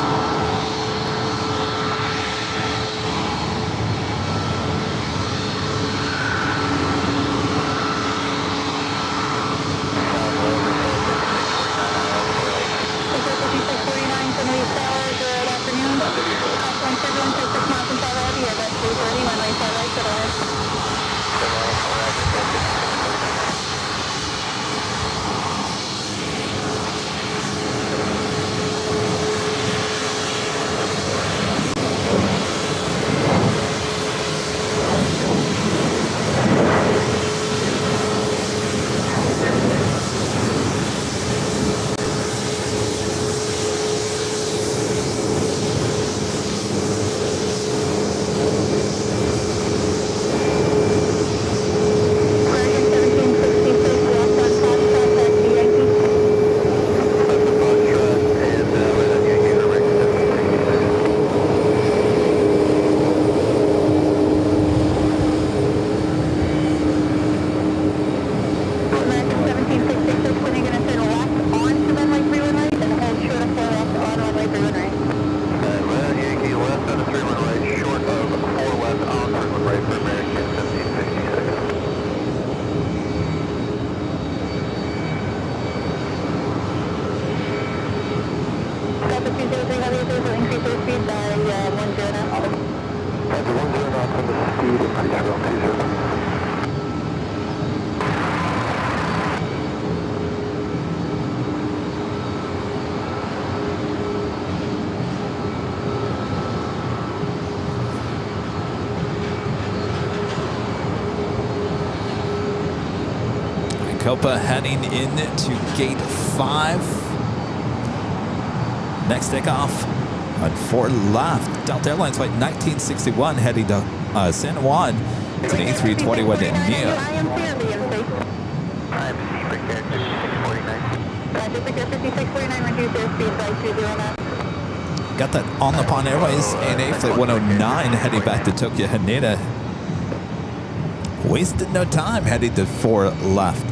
Speaker 2: Copa heading into gate 5. Next takeoff on 4 left. Delta Airlines flight 1961 heading to San Juan. It's an A321 neo. Got that on the Pond Airways ANA flight 109 heading back to Tokyo Haneda. Wasted no time heading to 4 left.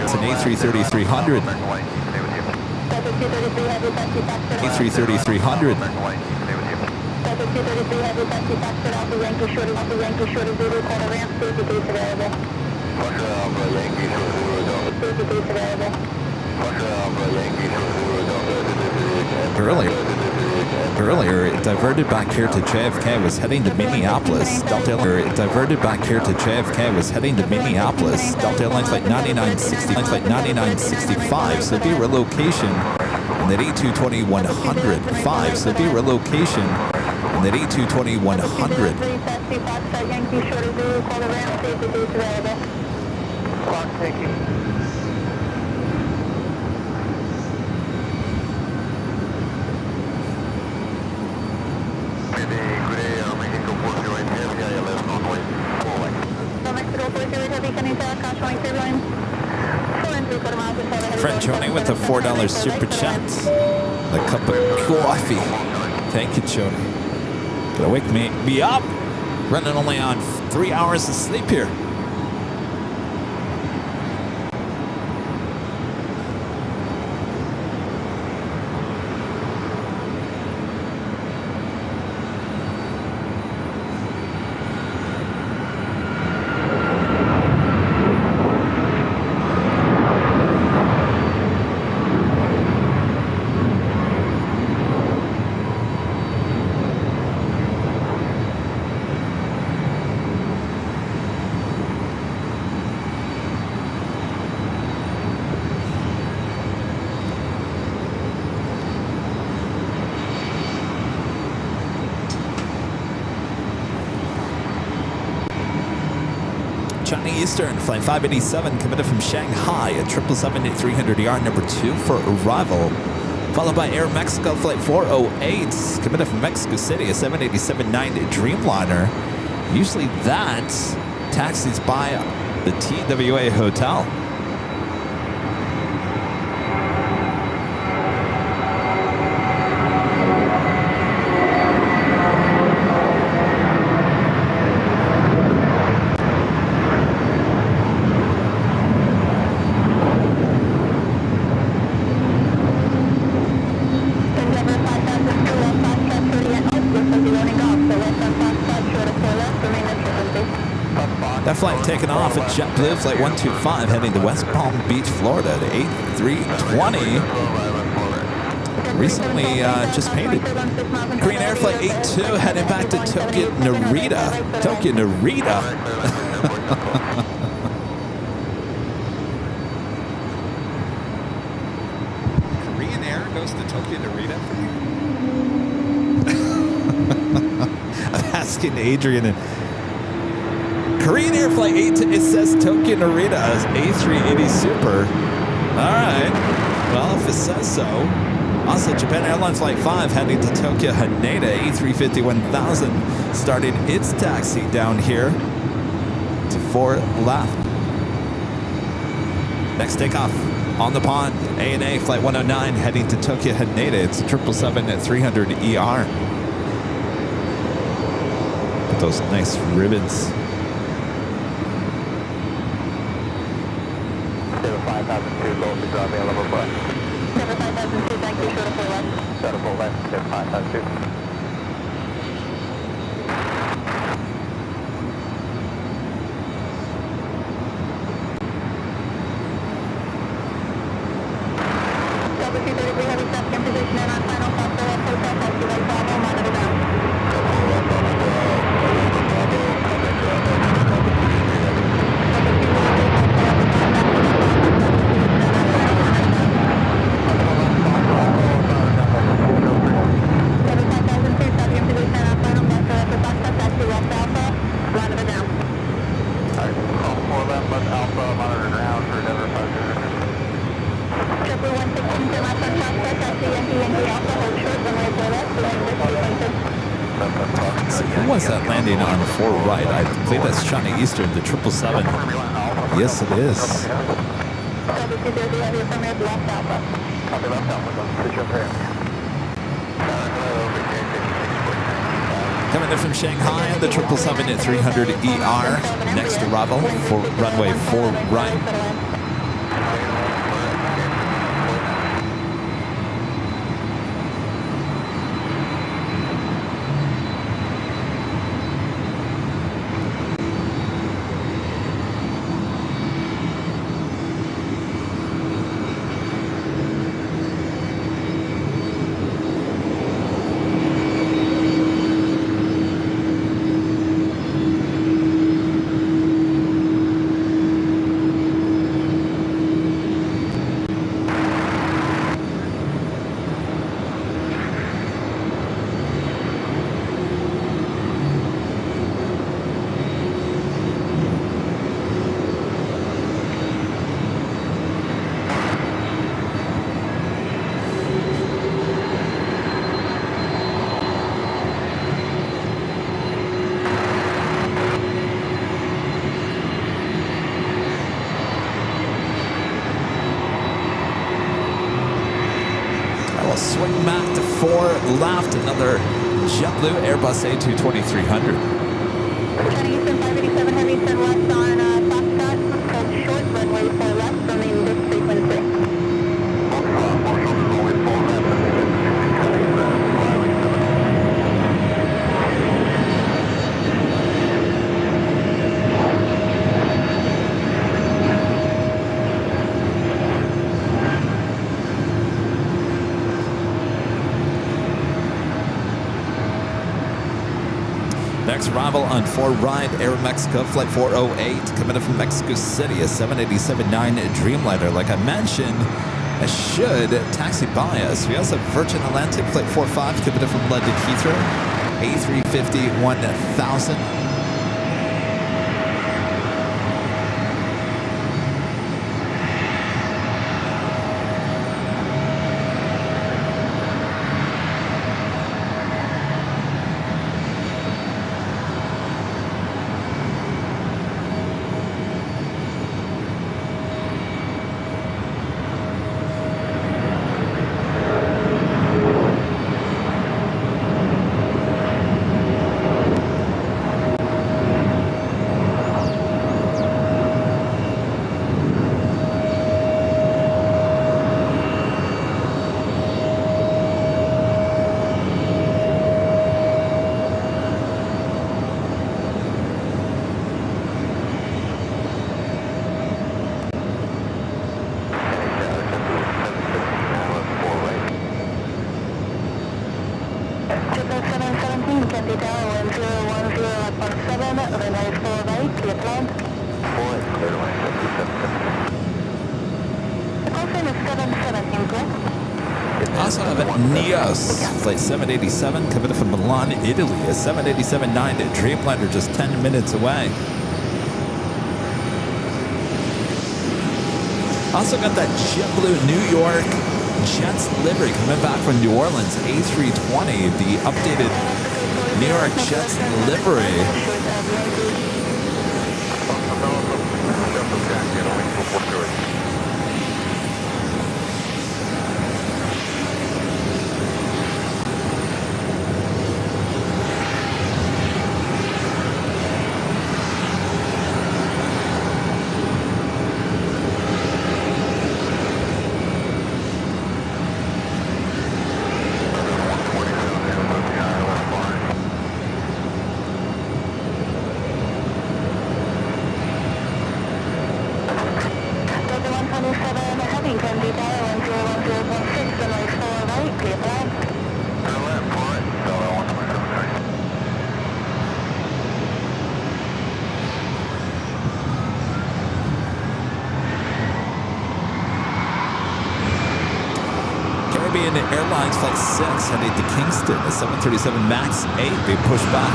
Speaker 2: It's an A330-300. A330-300. Earlier, it diverted back here to JFK, was heading to Minneapolis. Delta Airlines diverted back here to JFK, was heading to Minneapolis. Delta Airlines flight 9965, so be relocation. And that A220-100, 5, so be relocation. And that A220-100. Friend Joni with a $4 super chat. A cup of coffee. Thank you, Joni. Gonna wake me up. Running only on 3 hours of sleep here. Johnny Eastern, flight 587, committed from Shanghai at 777-300ER, number 2 for arrival. Followed by Air Mexico, flight 408, committed from Mexico City, a 787-9 Dreamliner. Usually that taxis by the TWA Hotel. That flight taken off at JetBlue Flight 125 heading to West Palm Beach, Florida, the A320. Recently just painted. Korean Air Flight 82 heading back to Tokyo Narita. Tokyo Narita. Korean Air goes to Tokyo Narita for you? I'm asking Adrian and Korean Air Flight 8, it says Tokyo Narita as A380 Super. All right. Well, if it says so. Also, Japan Airlines Flight 5 heading to Tokyo Haneda, A350 1000, starting its taxi down here to 4 left. Next takeoff on the pond, ANA Flight 109 heading to Tokyo Haneda. It's 777-300ER. those nice ribbons.
Speaker 1: 5002, low is available, but
Speaker 3: 5002, thank you, short of 4 left.
Speaker 1: short of 4 left, 5002.
Speaker 3: Delta 233 heavy traffic in position and on final call for hotel taxi like Bravo, monitor down.
Speaker 2: Who was that landing on 4 right? I believe that's China Eastern, the 777. Yes, it is. Coming in from Shanghai, the 777 at 300ER. Next arrival for runway 4 right. Swing back to 4 left, another JetBlue Airbus A320-300.
Speaker 3: China Eastern 587 heavy, turn west on Foxtrot, hold short, runway 4 left, remain this frequency.
Speaker 2: Next arrival on 4 right, Air Mexico Flight 408, coming in from Mexico City, a 787-9 Dreamliner. Like I mentioned, it should taxi by us. We also have Virgin Atlantic Flight 45, coming in from London Heathrow, A350 1000. Also have Neos, flight 787, coming from Milan, Italy, a 787-9 Dreamliner just 10 minutes away. Also got that JetBlue New York Jets livery coming back from New Orleans, A320, the updated New York Jets livery. Caribbean Airlines Flight 6 heading to Kingston. The 737 MAX 8 being pushed back.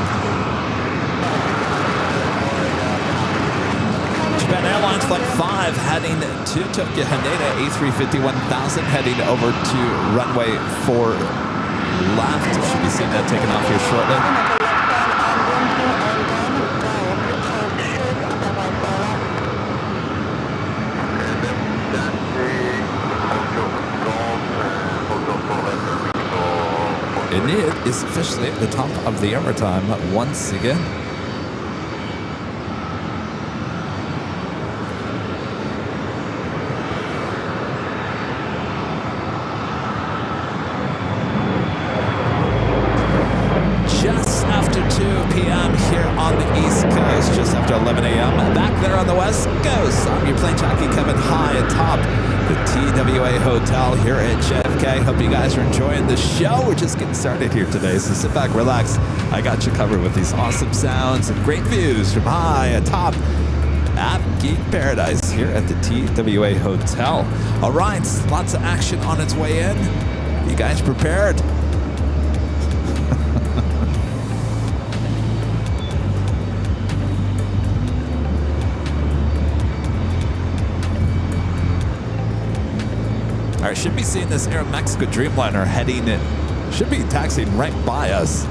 Speaker 2: Japan Airlines Flight 5 heading to Tokyo Haneda. A350 1000 heading over to runway 4 left. Should be seeing that taking off here shortly. And it is officially at the top of the hour time once again. Just after 2 p.m. here on the East Coast, just after 11 a.m. back there on the West Coast. I'm your plane jockey, Kevin, high atop the TWA Hotel here at JFK. Hope you guys are enjoying the show. We're just getting started here today, so sit back, relax. I got you covered with these awesome sounds and great views from high atop at Geek Paradise here at the TWA Hotel. All right, lots of action on its way in. You guys prepared? All right, should be seeing this Aeromexico Dreamliner heading in, should be taxiing right by us.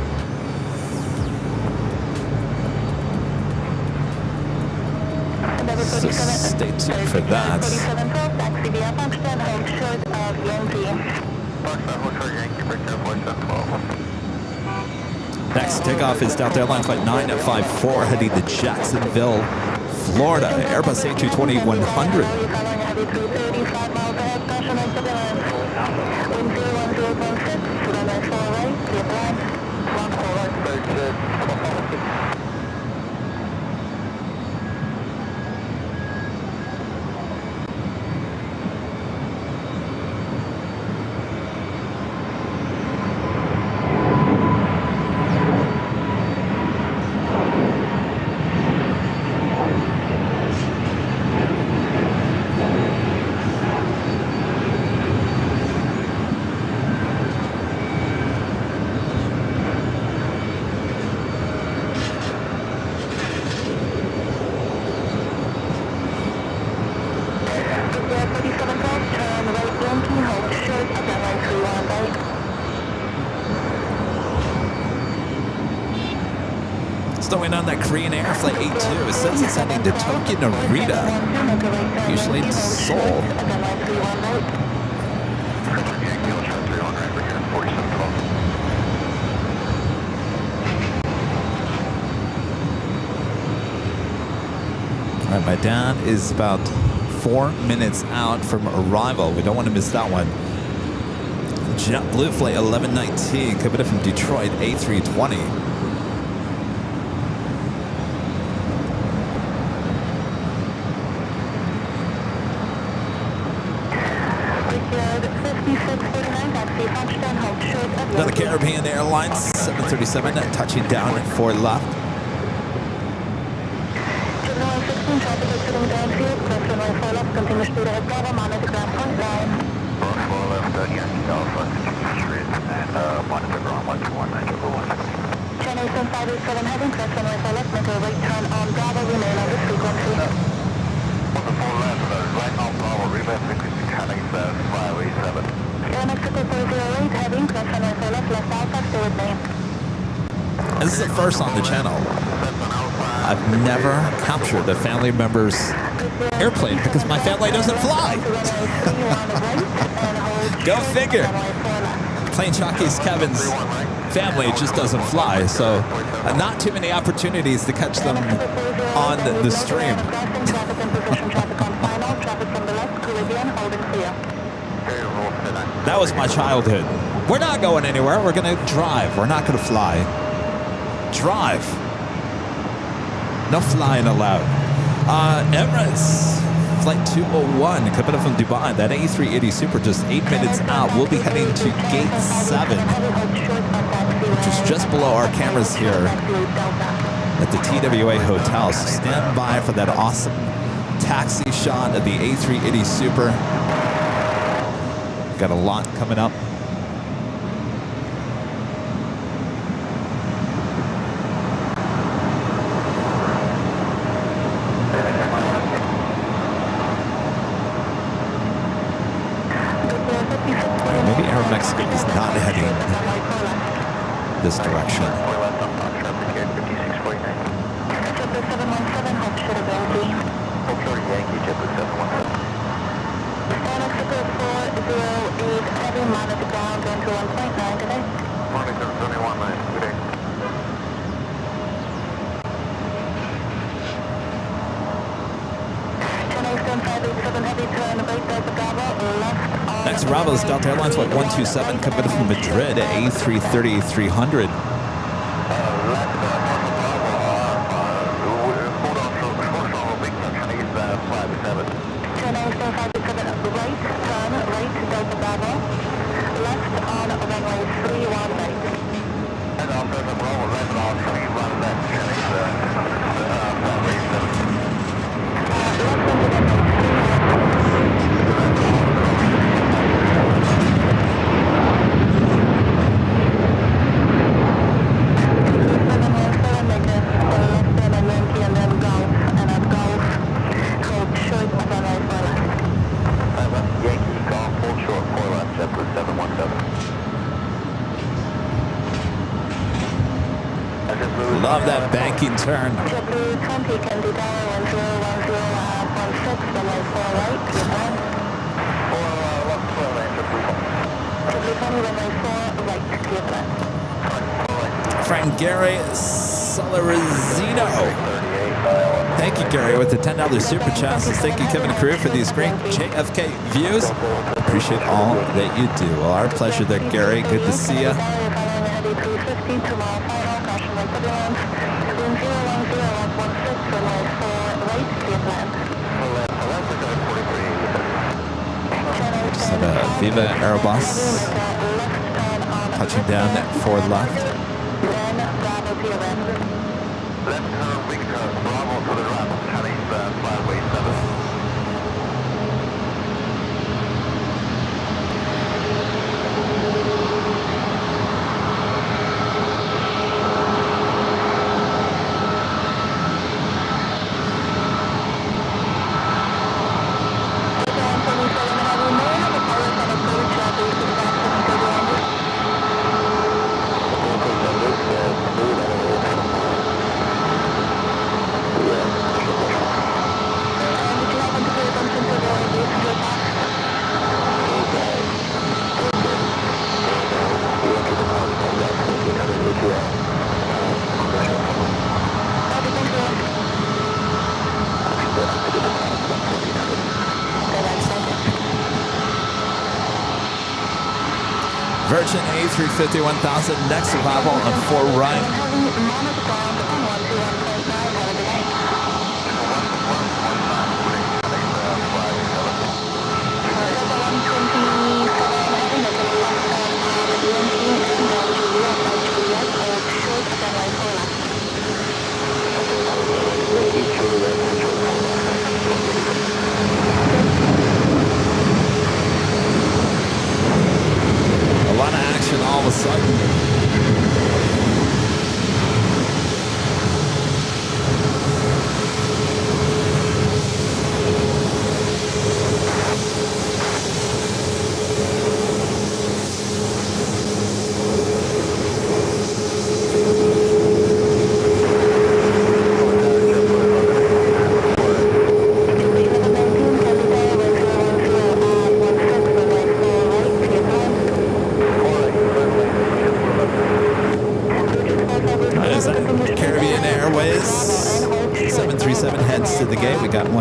Speaker 2: So stay tuned for that. Next takeoff is Delta Airlines Flight 954 heading to Jacksonville, Florida. Airbus A320-100. Stowing on that Korean Air Flight 82. It says it's heading to Tokyo Narita, usually to Seoul. All right, my dad is about 4 minutes out from arrival. We don't want to miss that one. JetBlue Flight 1119, coming from Detroit, A320. Another Caribbean Airlines 737 touching down for left. This is the first on the channel. I've never captured a family member's airplane because my family doesn't fly. Go figure. Plane Jockeys Kevin's family just doesn't fly, so not too many opportunities to catch them on the stream. That was my childhood. We're not going anywhere. We're going to drive. We're not going to fly. Drive. No flying allowed. Emirates Flight 201 coming up from Dubai. That A380 Super just 8 minutes out. We'll be heading to Gate 7, which is just below our cameras here at the TWA Hotel. So stand by for that awesome taxi shot of the A380 Super. Got a lot coming up. Mexico is not heading this direction.
Speaker 3: Heavy monitor to ground, going to 1.9 today.
Speaker 5: Monitor 21.9, good day.
Speaker 2: Next arrival is Delta Airlines Flight 127 coming from Madrid, A330 300. Love that banking turn. Frank Gary Solarizino. Thank you, Gary, with the $10 super chat. Thank you, Kevin and Career, for these great JFK views. Appreciate all that you do. Well, our pleasure there, Gary. Good to see you. Just had a Viva Aerobus touching down at 4 left.
Speaker 5: Left turn, Victor, Bravo to the right, heading flyway 7.
Speaker 2: Virgin A350 1000, next arrival on 4 right. A lot of action all of a sudden.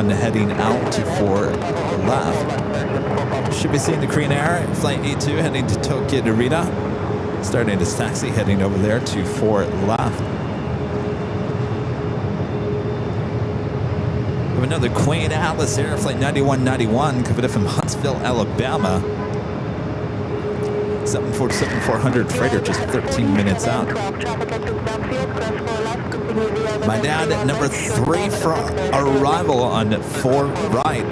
Speaker 2: Heading out to 4 left. Should be seeing the Korean Air Flight A2 heading to Tokyo Narita. Starting his taxi, heading over there to 4 left. We have another Queen Atlas Air Flight 9191 coming from Huntsville, Alabama. 747-400 freighter, just 13 minutes out. My dad, number 3 for arrival on 4 right.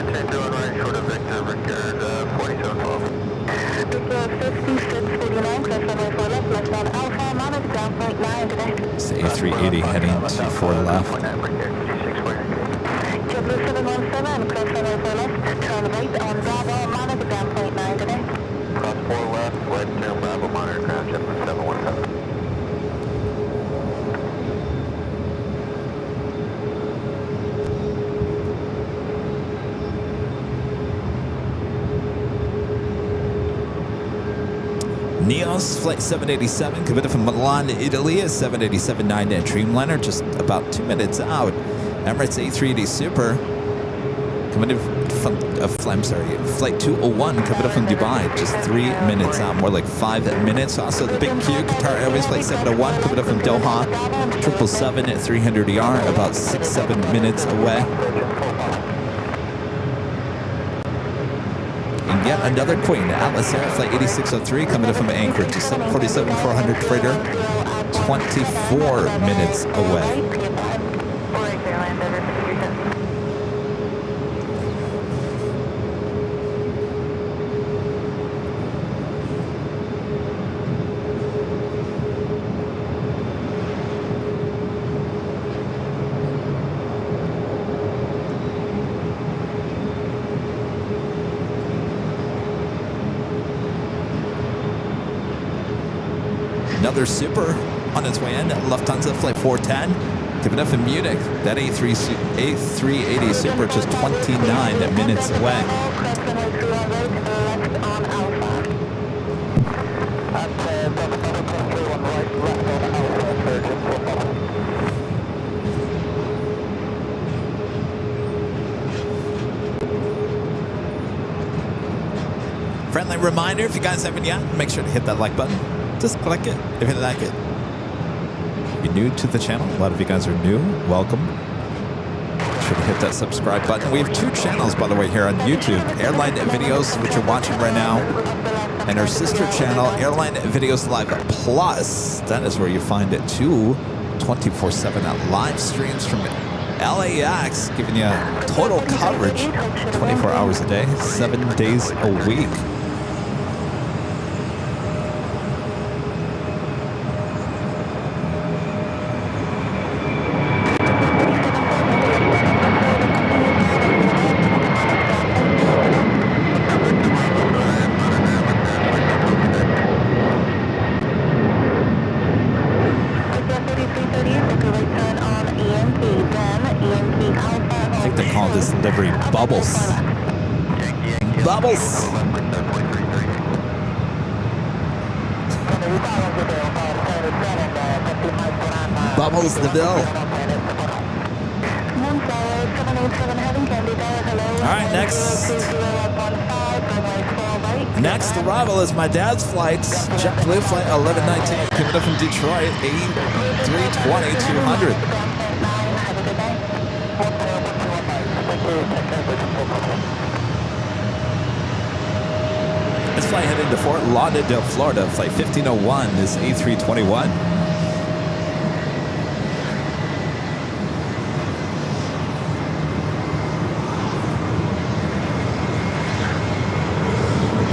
Speaker 2: It's A380 heading to 4 left.
Speaker 5: Cross 4 left, went
Speaker 2: Neos Flight 787 coming in from Milan, Italy, a 787-9 Dreamliner, just about 2 minutes out. Emirates A380 Super coming in from Flight 201 coming in from Dubai, just 3 minutes out, more like 5 minutes. Also the big Q, Qatar Airways Flight 701 coming in from Doha, 777 at 300ER, about 6-7 minutes away. And yet another Queen, Atlas Air Flight 8603 coming in from Anchorage, 747-400 freighter, 24 minutes away. Another Super on its way in, Lufthansa Flight 410, giving up in Munich. That A380 Super just 29 minutes away. Friendly reminder, if you guys haven't yet, make sure to hit that like button. Just click it if you like it. If you're new to the channel, a lot of you guys are new, welcome. Make sure to hit that subscribe button. We have 2 channels, by the way, here on YouTube. Airline Videos, which you're watching right now, and our sister channel, Airline Videos Live Plus. That is where you find 2 24/7 live streams from LAX, giving you total coverage 24 hours a day, 7 days a week. Livery Bubbles. Bubbles. Bubbles the bill. All right, next arrival is my dad's flight, JetBlue Flight 1119, coming up from Detroit, A320-200. This flight heading to Fort Lauderdale, Florida, Flight 1501, this A321.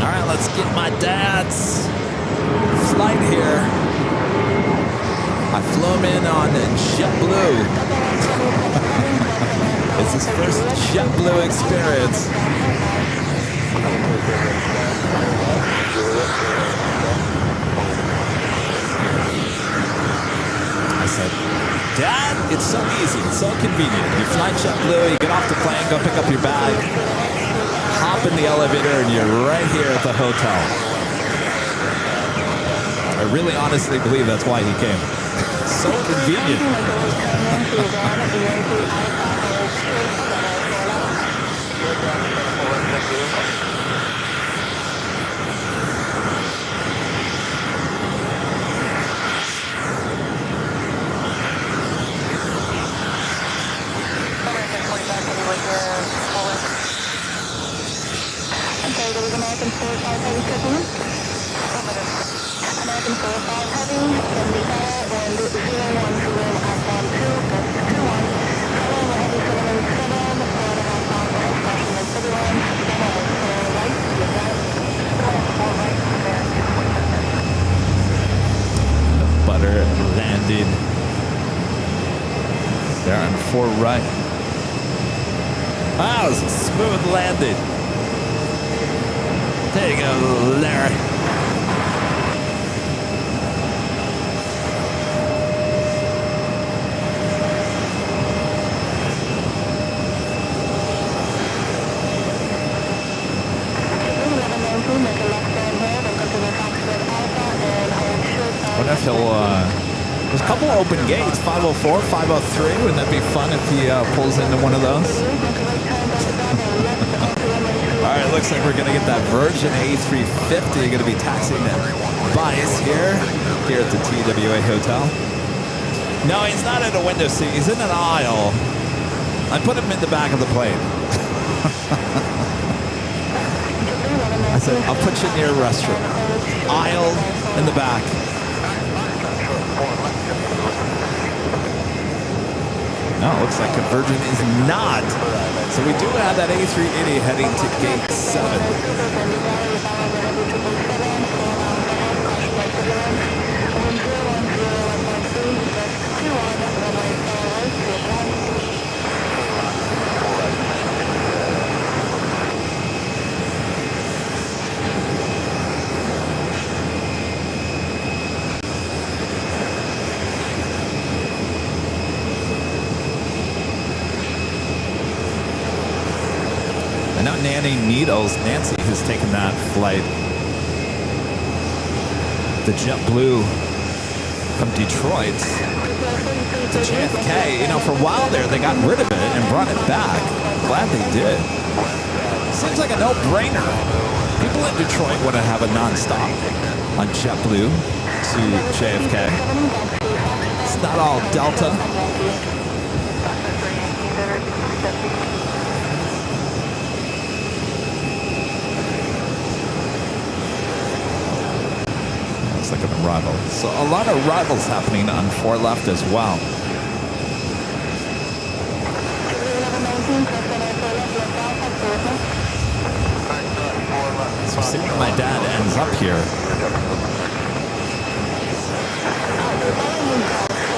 Speaker 2: All right, let's get my dad's flight here. I flew him in on JetBlue. It's his first JetBlue experience. I said, Dad, it's so easy, it's so convenient. You fly JetBlue, you get off the plane, go pick up your bag, hop in the elevator, and you're right here at the hotel. I really honestly believe that's why he came. So convenient.
Speaker 3: American 45 Heavy checking in. American 45 Heavy, in the air, and 010 outbound 2, gust 21. Hello, Heavy 787, 4.5 miles west, crossing the city line, demo is 4 right, the advance, 4 right, there, 2.7.
Speaker 2: The butter landed there on 4 right. Wow, it's a smooth landing. There you go, Larry.
Speaker 3: Make a left turn here, then continue Foxtrot Alpha,
Speaker 2: if he'll... there's a couple open gates, 504, 503. Wouldn't that be fun if he pulls into one of those? All right, looks like we're going to get that Virgin A350 going to be taxiing by us here at the TWA Hotel. No, he's not in a window seat. He's in an aisle. I put him in the back of the plane. I said, I'll put you near a restroom. Aisle in the back. No, it looks like a Virgin is not. So we do have that A380 heading to gate 7. Nancy has taken that flight. The JetBlue from Detroit to JFK. You know, for a while there, they got rid of it and brought it back. Glad they did. Seems like a no-brainer. People in Detroit want to have a non-stop on JetBlue to JFK. It's not all Delta. Like an arrival. So a lot of arrivals happening on 4 left as well. So see where my dad ends up here.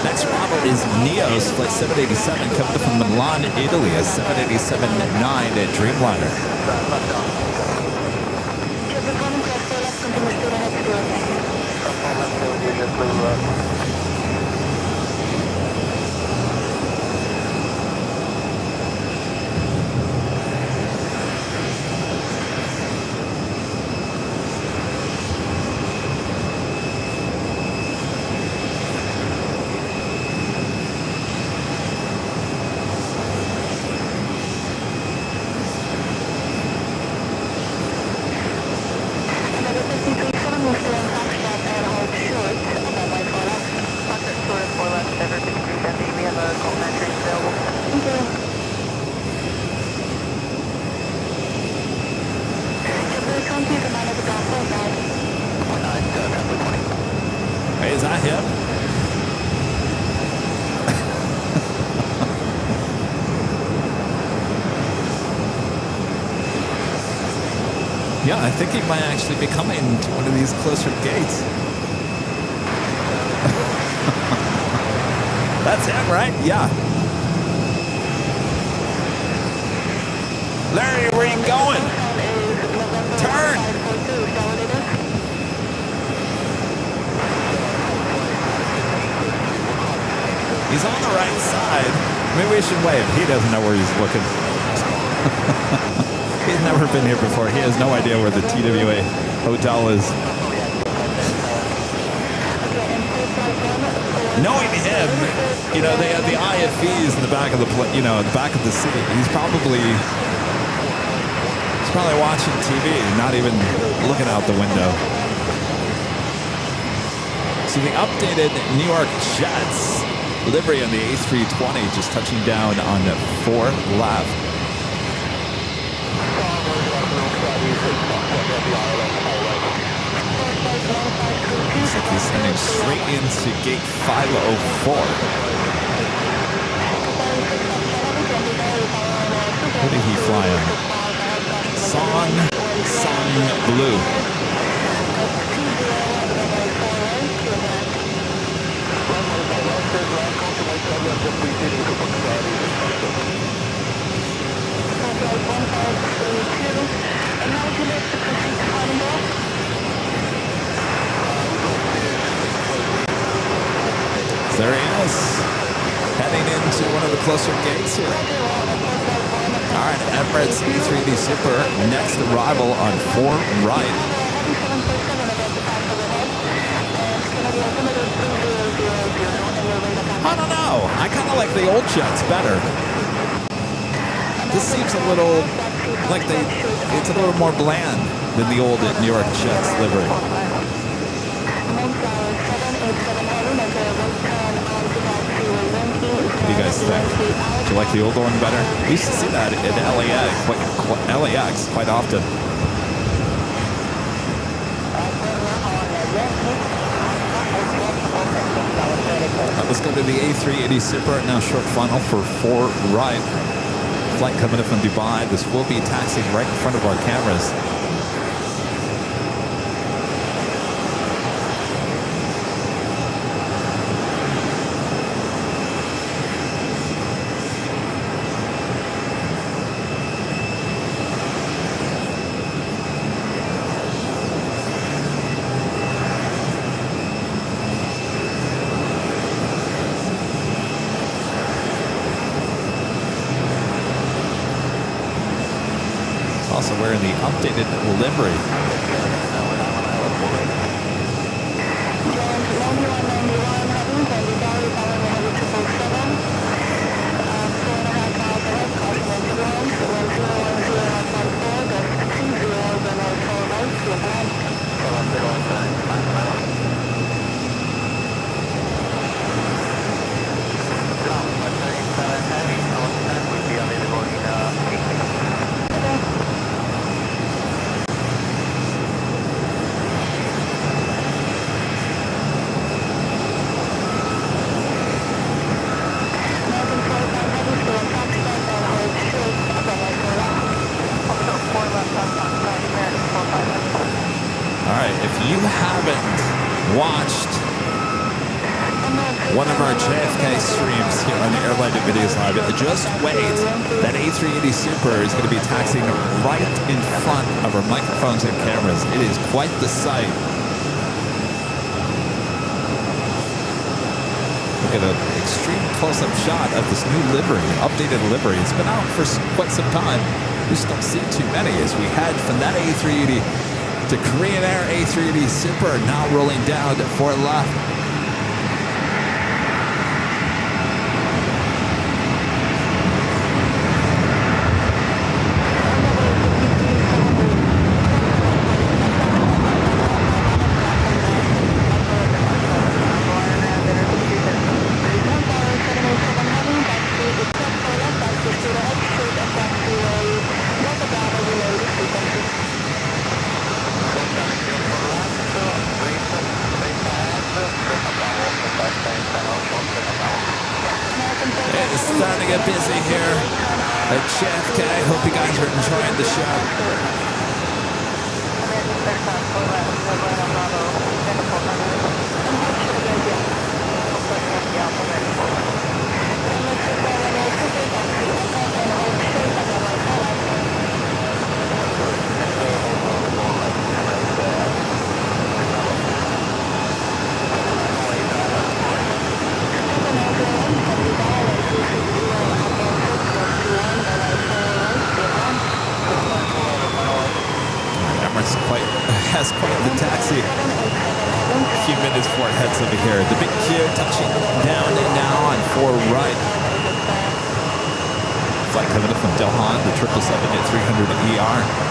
Speaker 2: Next arrival is Neos, flight 787, coming from Milan, Italy, a 787-9 at Dreamliner. Is that him? Yeah, I think he might actually be coming to one of these closer gates. That's him, right? Yeah. Larry, where you going? Turn! He's on the right side. Maybe we should wave. He doesn't know where he's looking. He's never been here before. He has no idea where the TWA Hotel is. Knowing him, you know, they have the IFEs in the back of the, the back of the seat. He's probably watching TV, not even looking out the window. So the updated New York Jets livery on the A320 just touching down on 4 left. Looks like he's heading straight into gate 504. Who did he fly on? Song Blue. There he is, heading into one of the closer gates here. All right, Emirates A380 Super, next arrival on 4 right. I don't know. I kind of like the old jets better. This seems a little like it's a little more bland than the old New York Jets livery. What do you guys think? Do you like the old one better? We used to see that in LAX quite often. Let's go to the A380 Super, now short funnel for 4 right. Flight coming in from Dubai. This will be taxiing right in front of our cameras. Also wearing the updated livery. One of our JFK streams here on the AirLineVideos Live. Just wait, that A380 Super is going to be taxiing right in front of our microphones and cameras. It is quite the sight. Look at an extreme close-up shot of this new livery, updated livery. It's been out for quite some time. We just don't see too many as we head from that A380 to Korean Air A380 Super, now rolling down to Fort Left. It's starting to get busy here at JFK. Hope you guys are enjoying the show. Emirates has quite the taxi. A few minutes before it heads over here. The big Q touching down now on 4 right. Flight coming up from Doha, the 777-300ER.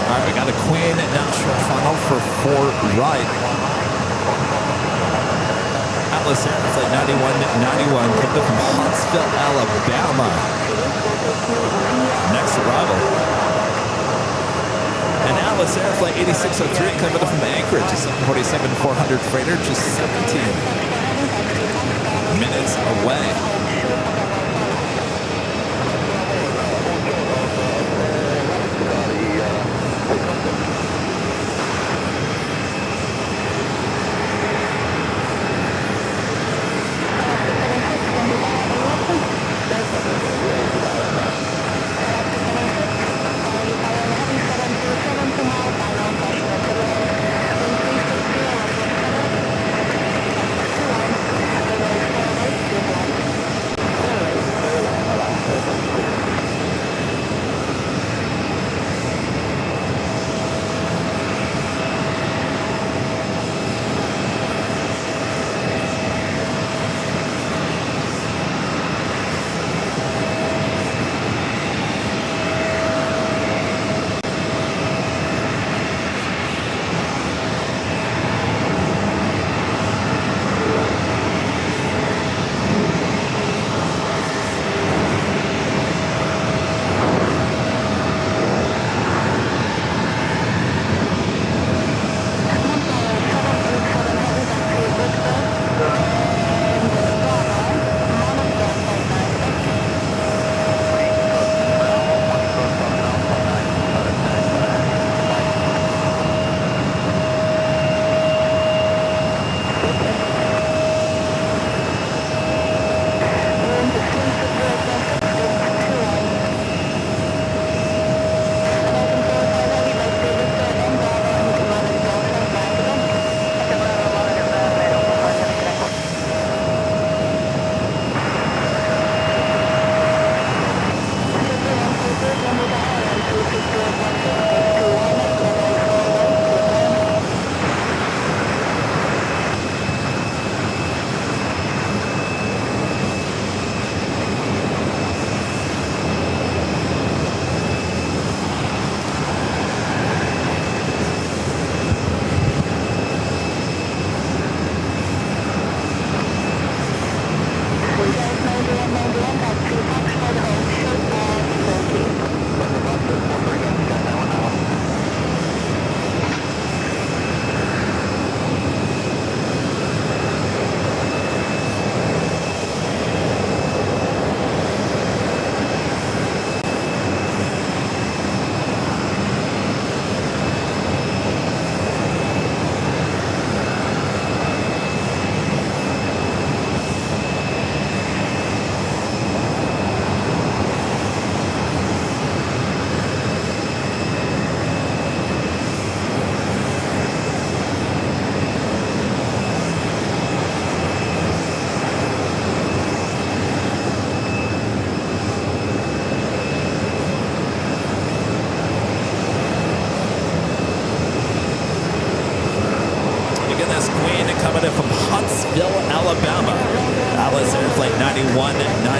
Speaker 2: All right, we got a Queen now short funnel for 4 right. Atlas Air Flight 9191 coming up from Huntsville, Alabama. Next arrival. And Atlas Air Flight 8603 coming up from Anchorage, a 747-400 freighter, just 17 minutes away.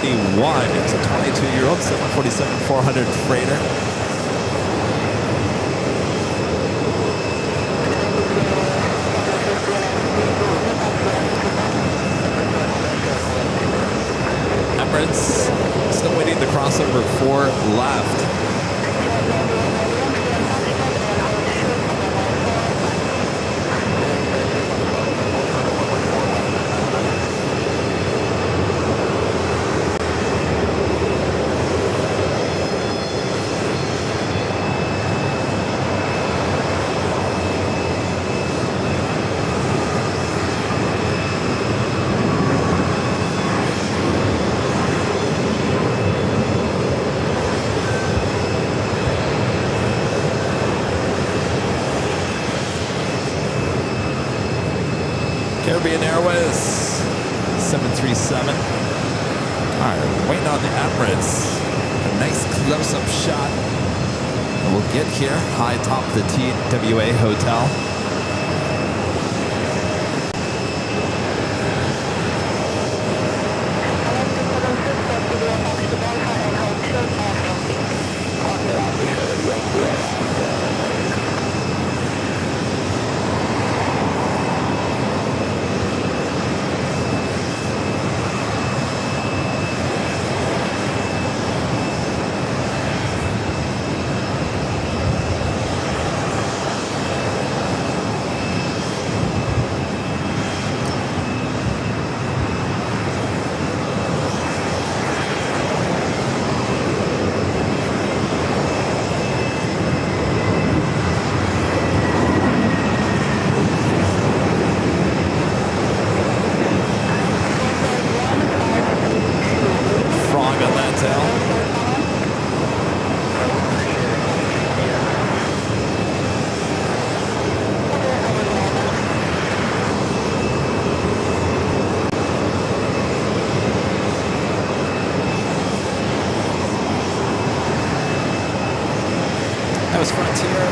Speaker 2: 381. It's a 22-year-old 747-400 freighter. Emirates still waiting to cross over 4 left. Caribbean Airways 737. All right, waiting on the Emirates. A nice close-up shot. And we'll get here high top the TWA Hotel.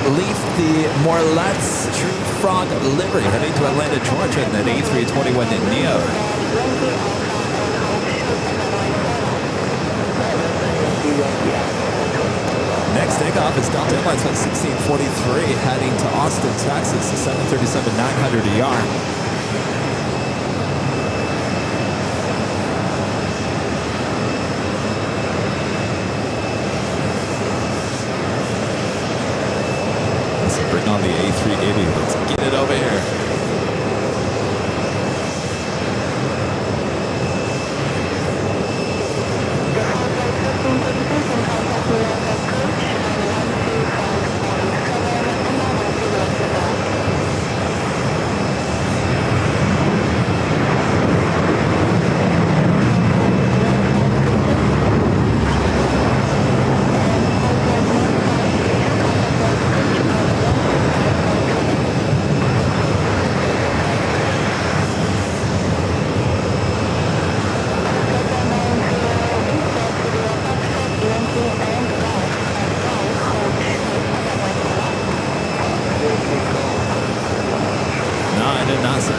Speaker 2: Leaf the Morlet's True Frog livery heading to Atlanta, Georgia in that A321 Neo. Next takeoff is Delta Airlines Flight 1643 heading to Austin, Texas, the 737-900ER. Bring on the A380. Let's get it over here.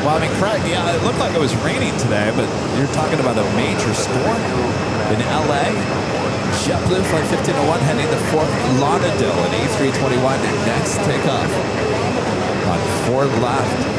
Speaker 2: Well, I mean, Craig, yeah, it looked like it was raining today, but you're talking about a major storm in LA. JetBlue Flight 1501 heading to Fort Lauderdale at A321. Next takeoff on 4 left.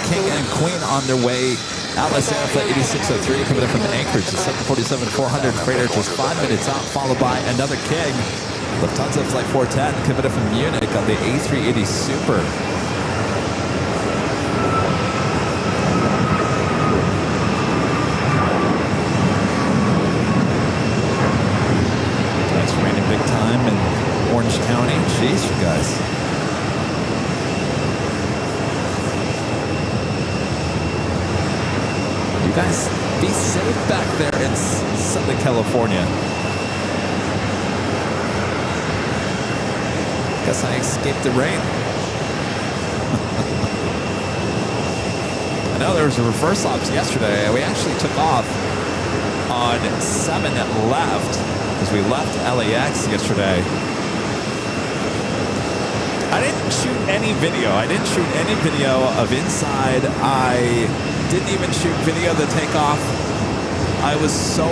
Speaker 2: King and Queen on their way Atlas Airflight 8603 coming in from Anchorage, the 747-400 freighter just 5 minutes out, followed by another King. Lufthansa Flight 410 coming in from Munich on the A380 Super. It's raining big time in Orange County. Jeez, you guys. You guys be safe back there in Southern California. Guess I escaped the rain. I know there was a reverse ops yesterday. We actually took off on 7 left as we left LAX yesterday. I didn't shoot any video. I didn't shoot any video of inside. I didn't even shoot video of the takeoff. I was so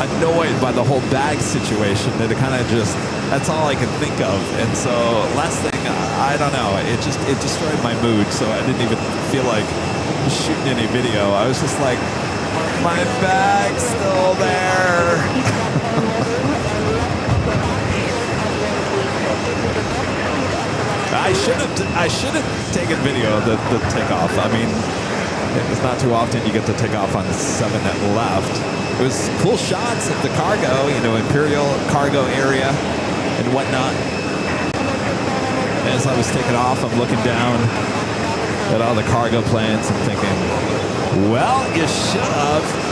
Speaker 2: annoyed by the whole bag situation that it kind of just, that's all I could think of. And so last thing, I don't know, it destroyed my mood. So I didn't even feel like shooting any video. I was just like, my bag's still there. I should have taken video of the takeoff. I mean, it's not too often you get to take off on 7 left. It was cool shots of the cargo, you know, Imperial cargo area and whatnot. As I was taking off, I'm looking down at all the cargo planes and thinking, well, you should have.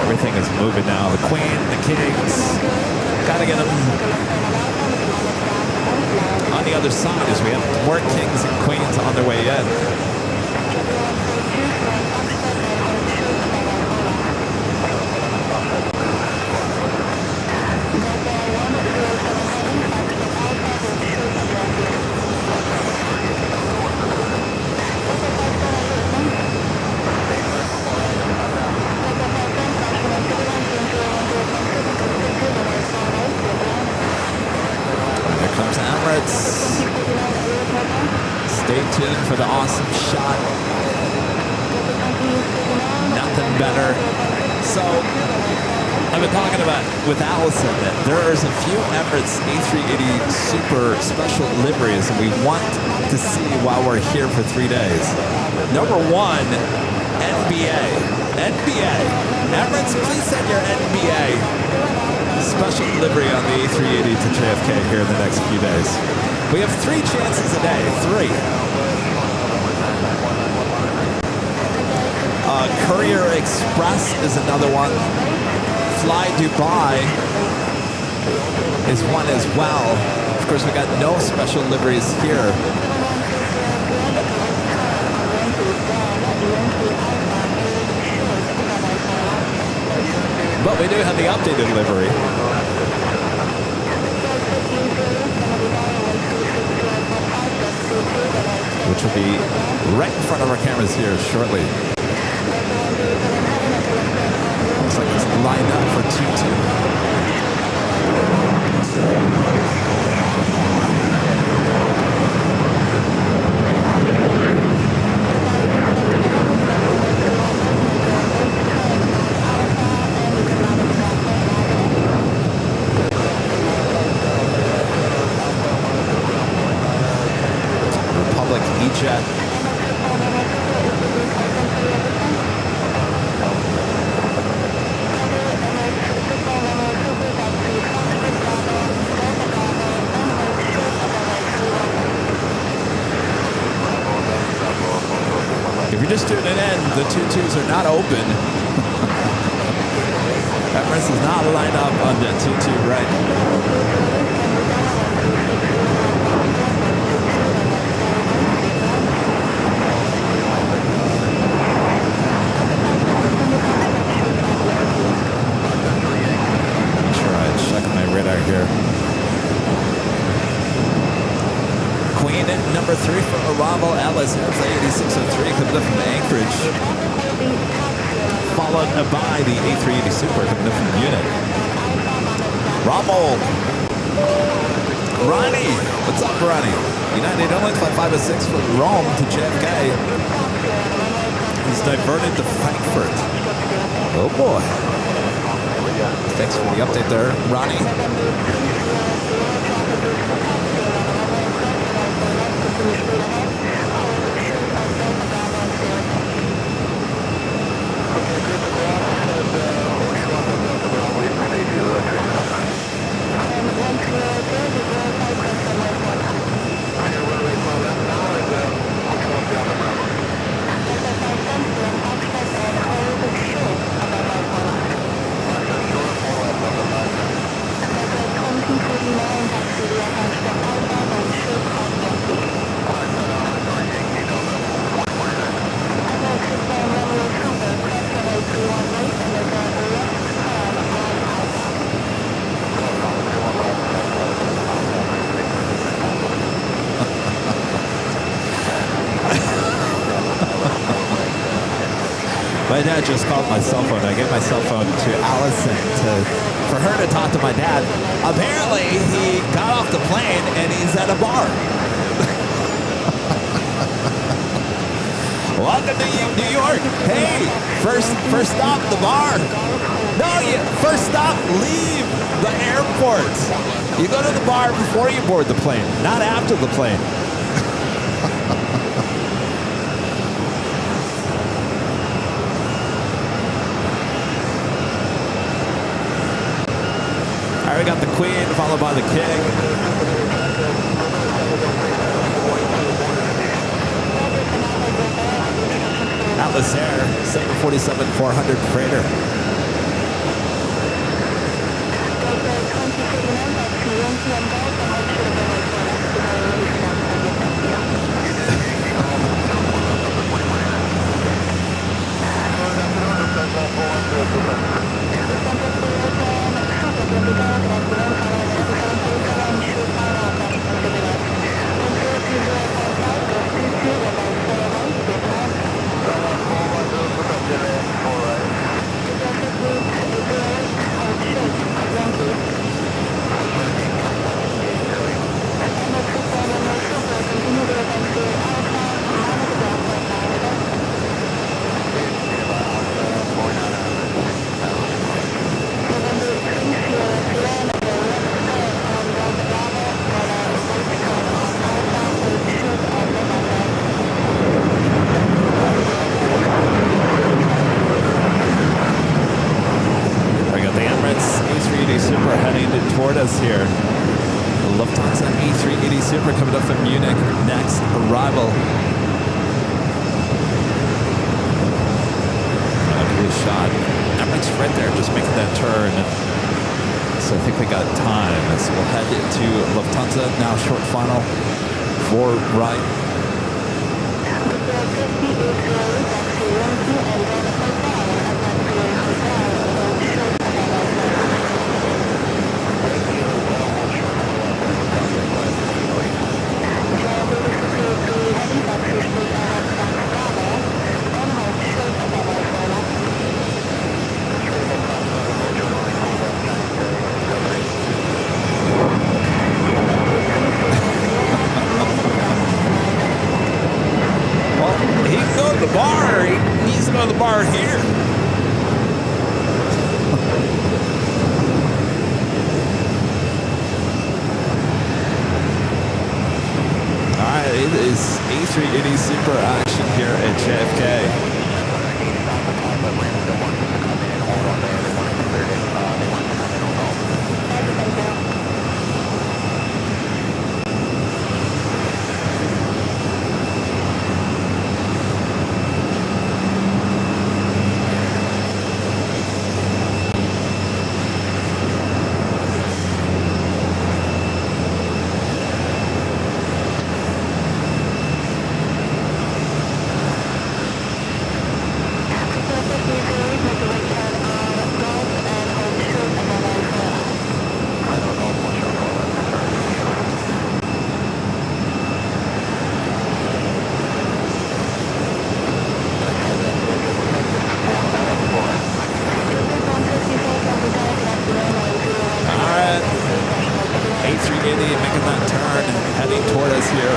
Speaker 2: Everything is moving now. The Queen, the Kings, gotta get them on the other side as we have more Kings and Queens on their way in. Stay tuned for the awesome shot. Nothing better. So, I've been talking about with Allison that there's a few Emirates A380 Super special liveries that we want to see while we're here for 3 days. Number one, NBA. NBA. Emirates, please send your NBA special livery on the A380 to JFK here in the next few days. We have 3 chances a day. 3. Courier Express is another one. Fly Dubai is one as well. Of course, we got no special liveries here. But we do have the updated livery, which will be right in front of our cameras here shortly. Looks like it's lined up for 2-2. Republic E-Jet. If you're just tuning in, the 2-2s are not open. Emirates is not lined up on the 2-2 right. plane number 3 for arrival, Atlas A380 coming up from Anchorage. Followed by the A380 Super coming up from Munich. Rommel. Ronnie. What's up, Ronnie? United Airlines flight 506 from Rome to JFK. He's diverted to Frankfurt. Oh boy. Thanks for the update there, Ronnie. My dad just called my cell phone. I gave my cell phone to Allison for her to talk to my dad. Apparently, he got off the plane and he's at a bar. Welcome to New York. Hey, first stop, the bar. No, first stop, leave the airport. You go to the bar before you board the plane, not after the plane. We got the Queen, followed by the King. Atlas Air, 747-400 freighter. Toward us here. The Lufthansa A380 Super coming up from Munich. Next arrival. Good shot. Emirates right there, just making that turn. So I think we got time. So we'll head to Lufthansa now. Short final for right. The bar here. All right, it is A380 Super action here at JFK. making that turn, heading toward us here.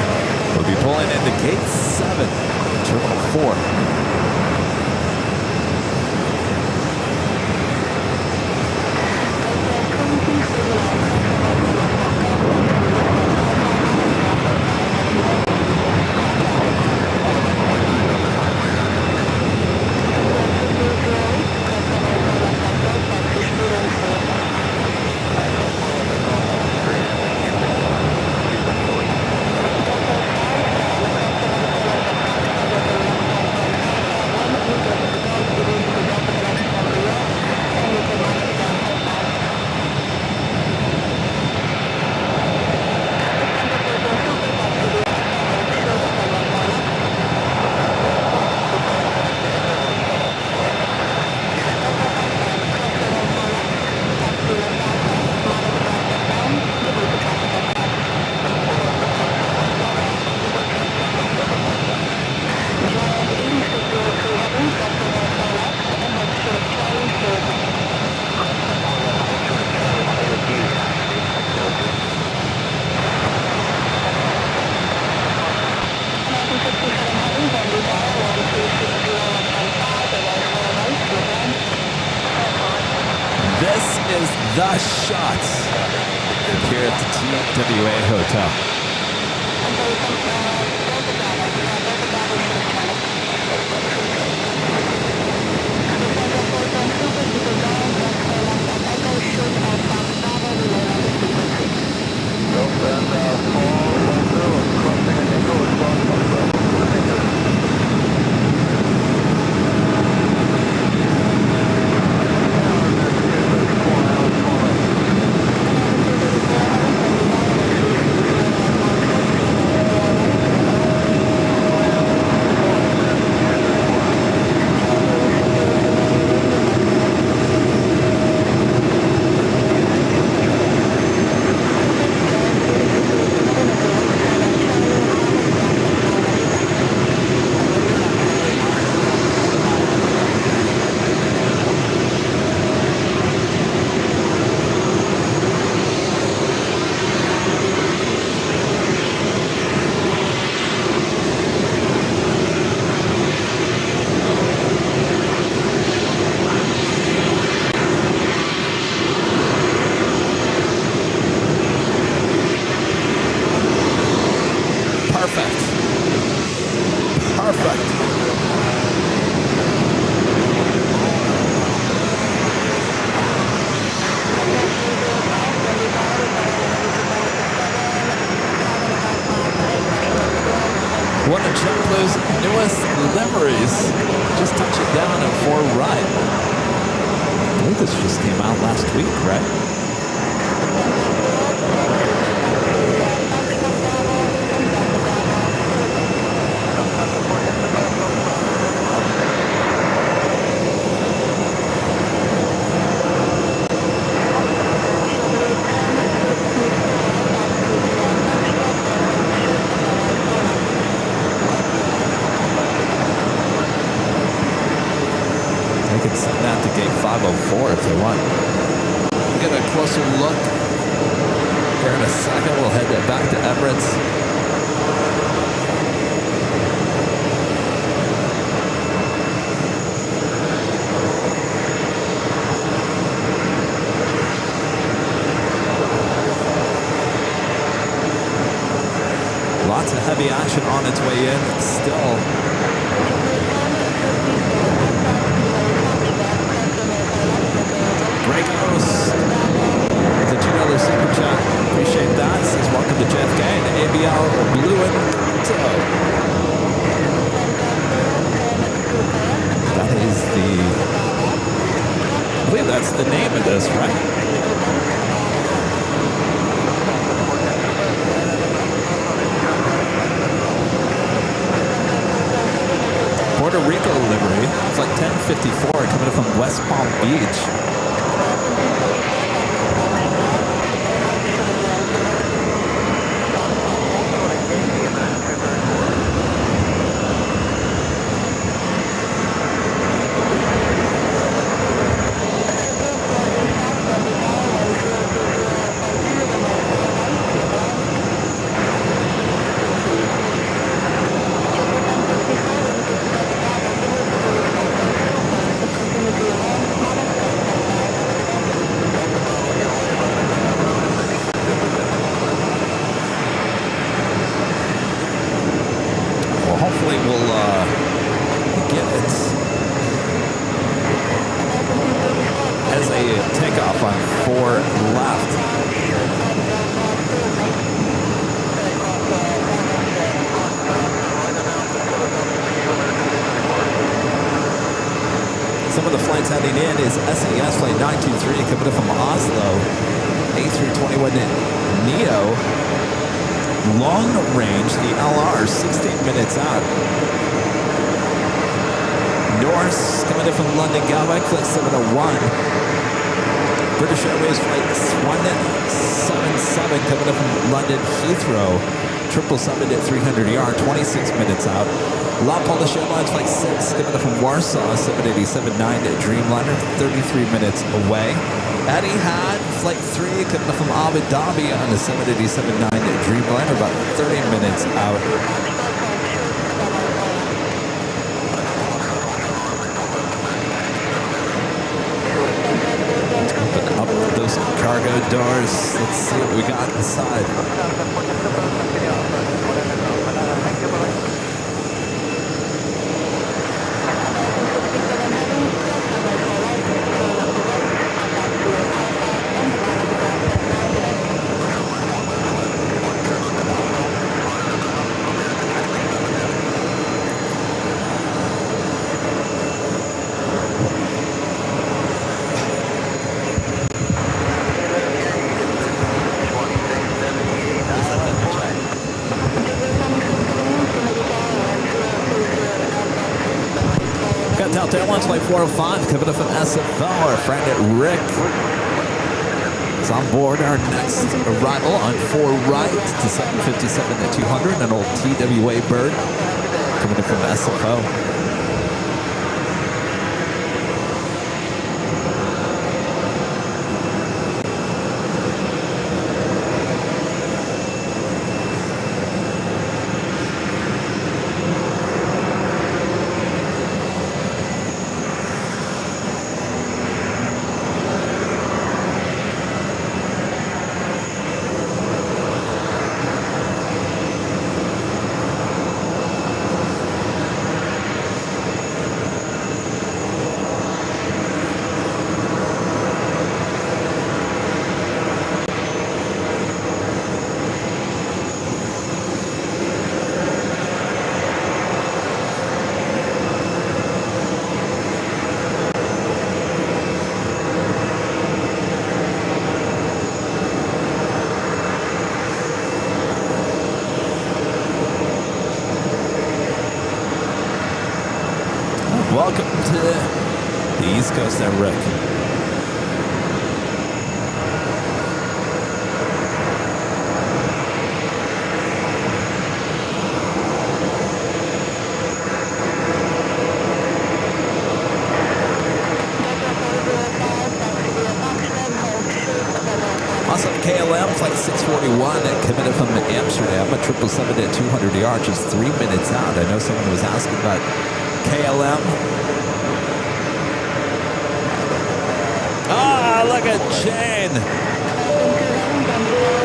Speaker 2: We'll be pulling into Gate 7, Terminal 4. The shots here at the TWA Hotel. One of JetBlue's newest liveries, just touching down at Fort Wright. I think this just came out last week, right? Send that to gate 504 if they want. We'll get a closer look here in a second. We'll head back to Emirates. Lots of heavy action on its way in. Still the $2 super chat. Appreciate that. Says welcome to JFK and ABL Blue and Pinto. That is I believe that's the name of this, right? Puerto Rico livery. It's like 1054 coming up from West Palm Beach. Airlines heading in is SAS flight 923 coming in from Oslo. A321 Neo. Long range, the LR, 16 minutes out. Norse coming in from London Gatwick, flight 701. British Airways flight 177 coming in from London Heathrow. 777 at 300 ER, 26 minutes out. La Polish Airlines flight 6 coming in from Warsaw, 787-9 at Dreamliner, 33 minutes away. Etihad flight 3 coming in from Abu Dhabi on the 787-9 at Dreamliner, about 30 minutes out. Open up those cargo doors. Let's see what we got inside. Delta Airlines flight 405 coming up from SFL. Our friend Rick is on board our next arrival on 4 right to 757 to 200. An old TWA bird coming in from SFO. Welcome to the East Coast at Rick. Also, KLM flight 641 coming in from Amsterdam, a 777 at 200 ER, just 3 minutes out. I know someone was asking about KLM. Ah, look at Jane.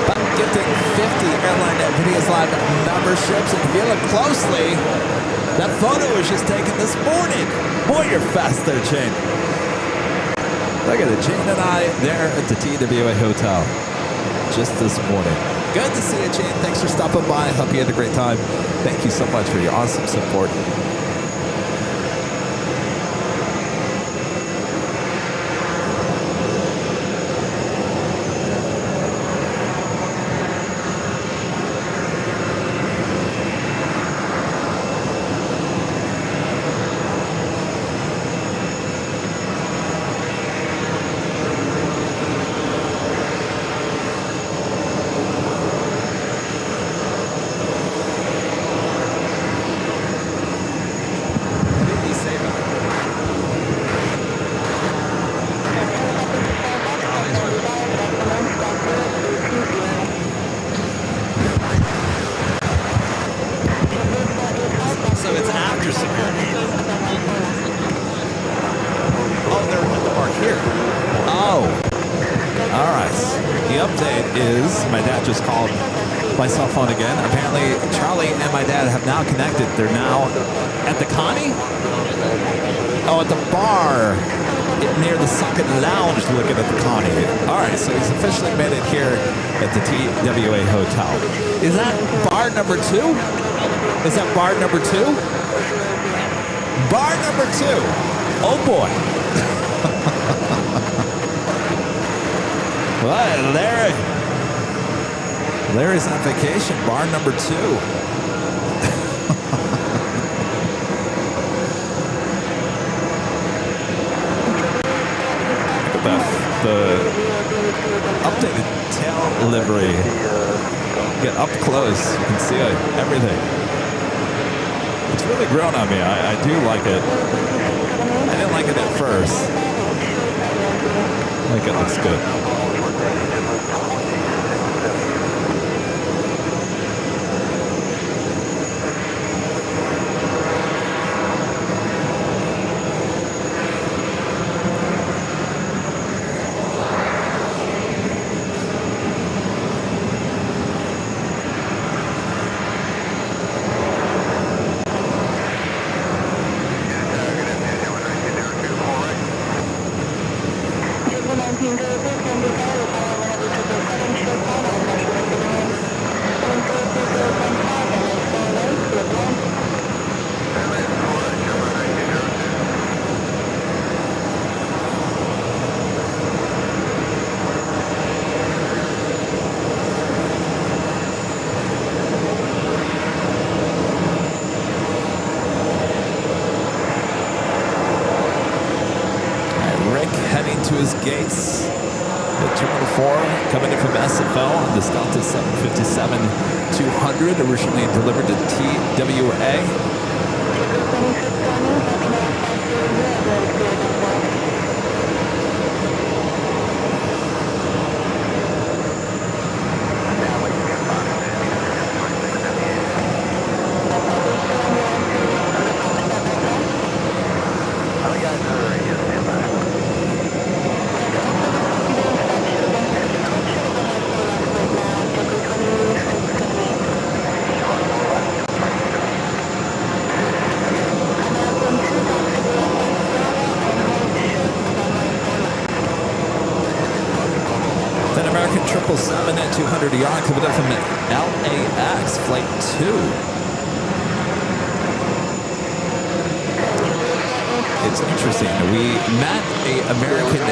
Speaker 2: I'm gifting 50 Airline Videos Live memberships. And if you look closely, that photo was just taken this morning. Boy, you're fast there, Jane. Look at it, Jane and I there at the TWA Hotel just this morning. Good to see you, Jane. Thanks for stopping by. Hope you had a great time. Thank you so much for your awesome support. My cell phone again. Apparently, Charlie and my dad have now connected. They're now at the Connie? Oh, at the bar near the Sunken Lounge looking at the Connie. All right, so he's officially made it here at the TWA Hotel. Is that bar number 2? Is that bar number 2? Bar number 2. Oh, boy. Well, Larry's on vacation, bar number 2. The updated tail livery. Get up close, you can see everything. It's really grown on me. I do like it. I didn't like it at first. I think it looks good. His gates at Terminal 4, coming in from SFL, this Delta 757-200, originally delivered to TWA. At 200 ER, coming up from LAX Flight 2. It's interesting. We met an American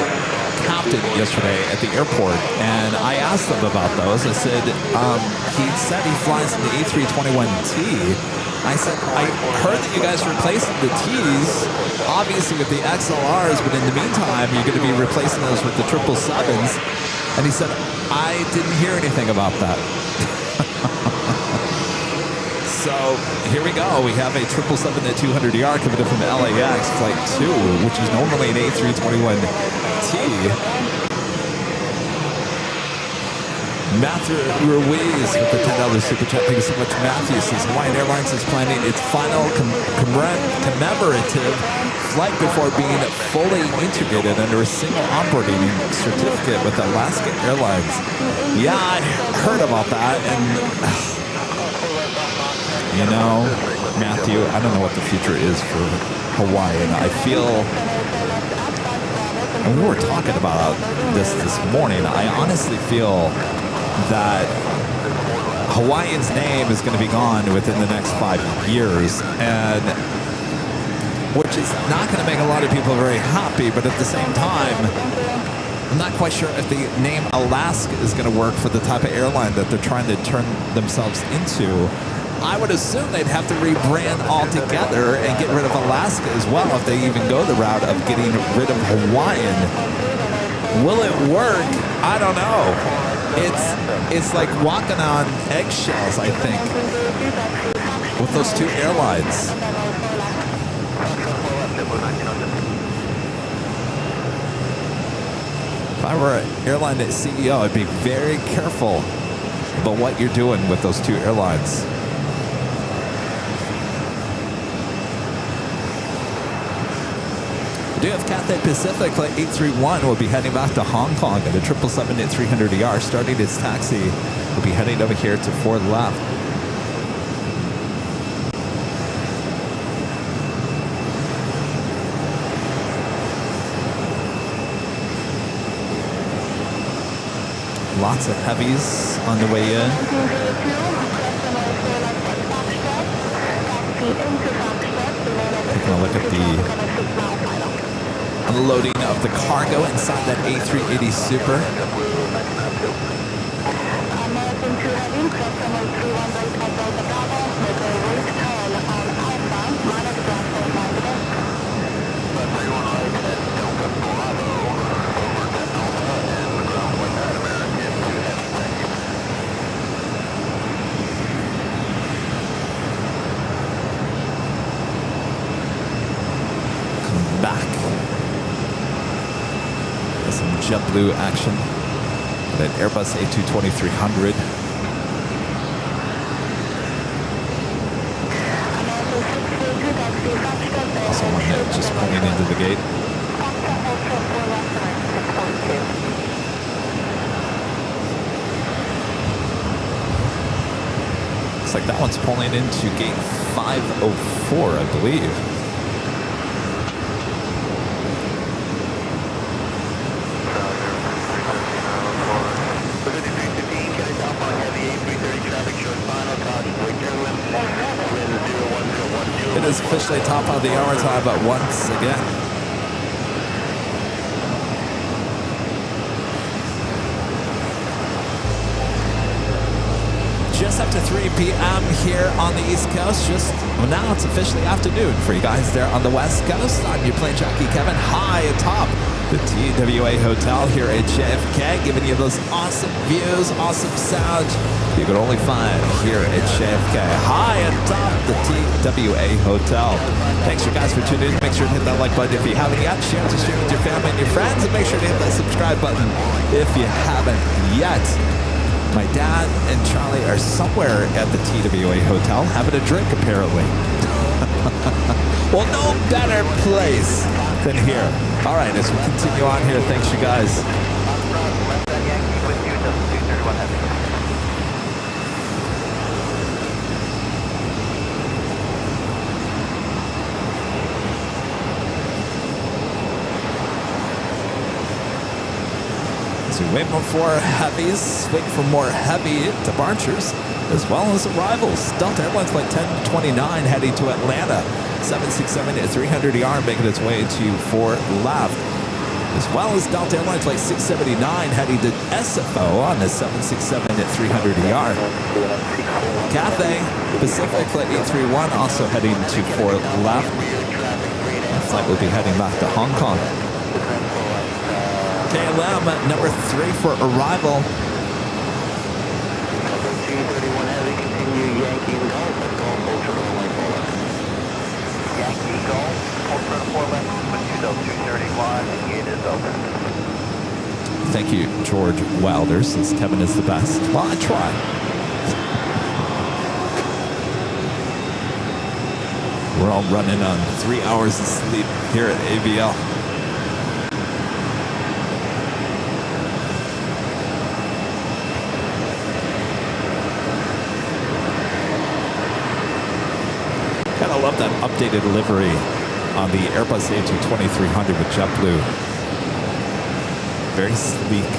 Speaker 2: captain yesterday at the airport, and I asked him about those. I said, he said he flies in the A321T. I said, I heard that you guys are replacing the T's, obviously with the XLRs, but in the meantime, you're going to be replacing those with the 777s. And he said, I didn't hear anything about that. So here we go. We have a 777-200ER coming up from LAX Flight 2, which is normally an A321T. Matthew Ruiz with the $10 super chat. Thank you so much, Matthew. Says Hawaiian Airlines is planning its final commemorative flight before being fully integrated under a single onboarding certificate with Alaska Airlines. Yeah, I heard about that, and you know, Matthew, I don't know what the future is for Hawaiian. I feel, and we were talking about this morning, I honestly feel that Hawaiian's name is going to be gone within the next 5 years, and which is not going to make a lot of people very happy, but at the same time, I'm not quite sure if the name Alaska is going to work for the type of airline that they're trying to turn themselves into. I would assume they'd have to rebrand altogether and get rid of Alaska as well if they even go the route of getting rid of Hawaiian. Will it work? I don't know. It's like walking on eggshells, I think, with those two airlines. If I were an airline CEO, I'd be very careful about what you're doing with those two airlines. We do have Cathay Pacific Flight 831 will be heading back to Hong Kong at a 777-300ER. Starting its taxi, will be heading over here to Ford Left. Lots of heavies on the way in. Taking a look at the unloading of the cargo inside that A380 Super.
Speaker 3: American 2 heavy, cross runway 31 right at Delta Bravo, make a right turn on Alpha, minus ground point 9 to desk.
Speaker 5: That's 31 right at Delta Bravo, over to Alpha and ground point 9, American 2 heavy, thank you.
Speaker 2: Come back. There's some JetBlue action. That Airbus A220-300. Also one that just pulling into the gate. Looks like that one's pulling into gate 504, I believe. It is officially top of the hour time, but once again. Just after 3 p.m. here on the East Coast. Well, now it's officially afternoon for you guys there on the West Coast. I'm your plane jockey, Kevin, high atop the TWA Hotel here at JFK, giving you those awesome views, awesome sounds you could only find here at JFK, high atop the TWA Hotel. Thanks you guys for tuning in. Make sure to hit that like button if you haven't yet. Share to share with your family and your friends, and make sure to hit that subscribe button if you haven't yet. My dad and Charlie are somewhere at the TWA Hotel having a drink, apparently. Well, no better place than here. All right, as we continue on here, thanks you guys. So wait for heavies, wait for more heavy departures, as well as arrivals. Delta Airlines Flight 1029 heading to Atlanta. 767-300ER making its way to Fort Lauderdale. As well as Delta Airlines Flight 679 heading to SFO on the 767-300ER. Cathay Pacific Flight 831 also heading to Fort Lauderdale. That flight will be heading back to Hong Kong. KLM number 3 for arrival.
Speaker 5: G31 heavy, continue Yankee Golf, Golf Ultra runway 4 left.
Speaker 1: Yankee Golf, Ultra 4 left, with 231, the gate is open.
Speaker 2: Thank you, George Wilder, since Kevin is the best. Well, I try. We're all running on 3 hours of sleep here at AVL. I love that updated livery on the Airbus A320-300 with JetBlue. Very sleek.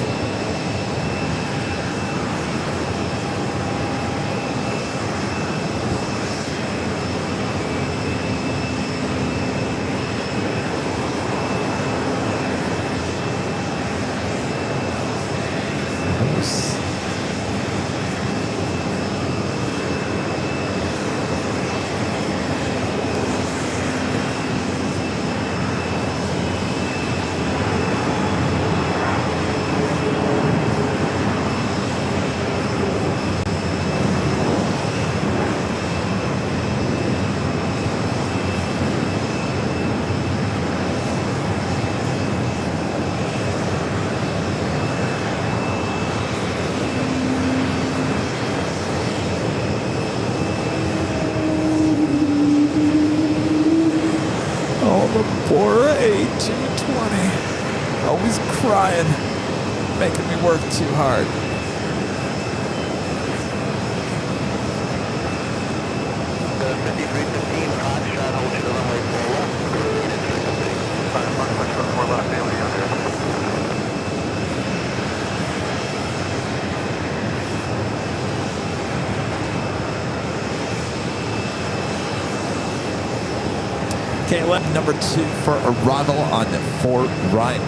Speaker 2: Poor A220. Always crying. Making me work too hard.
Speaker 5: The 5315 Foxtrot holds you to runway 4 left.
Speaker 1: Fine, 4 left, family on there.
Speaker 2: KLM number 2 for arrival on 4 right.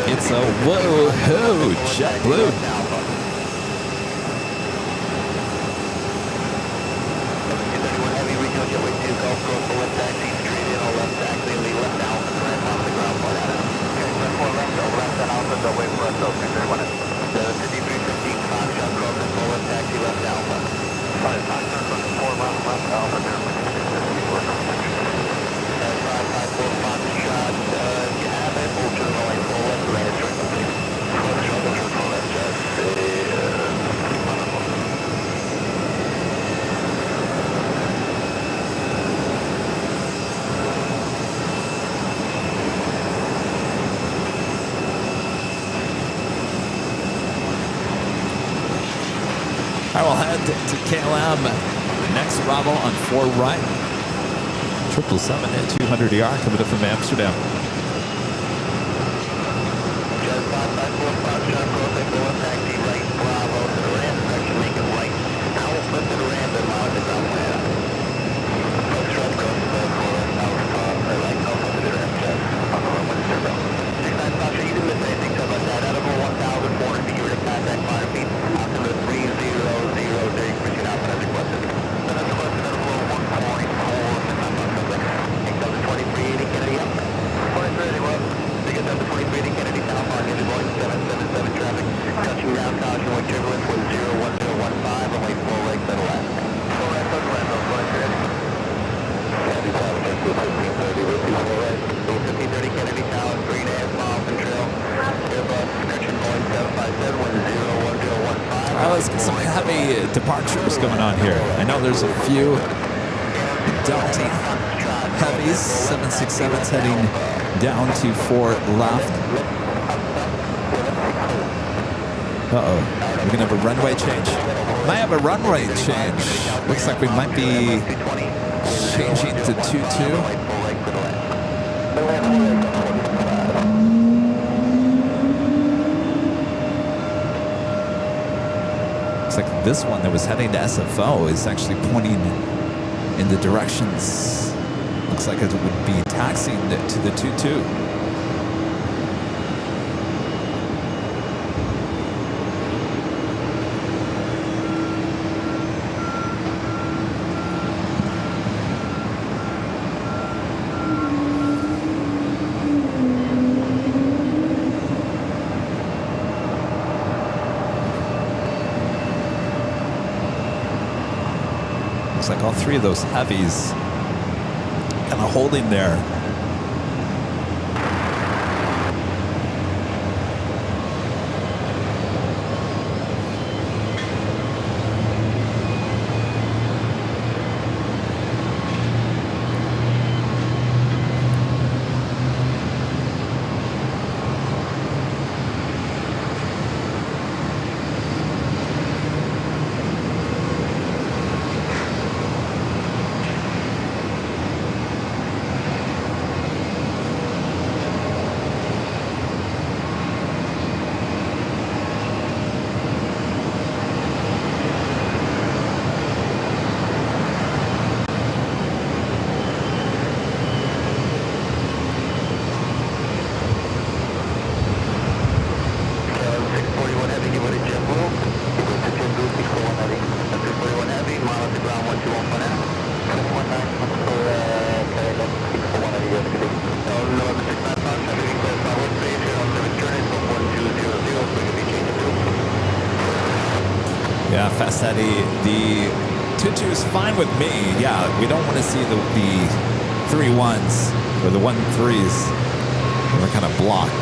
Speaker 2: It's a whoa-ho JetBlue. I will head to KLM. Next arrival on 4 right. 777 at 200ER coming up from Amsterdam. Let's get some heavy departures going on here. I know there's a few Delta heavies, 767s heading down to 4 left. Uh-oh. We're going to have a runway change. Might have a runway change. Looks like we might be changing to 2-2. Looks like this one that was heading to SFO is actually pointing in the directions. Looks like it would be taxiing to the 2-2. Looks like all 3 of those heavies kind of holding there. Yeah, Fast Eddie, the 2-2 is fine with me. Yeah, we don't want to see the 3-1s or the 1-3s. They're kind of blocked.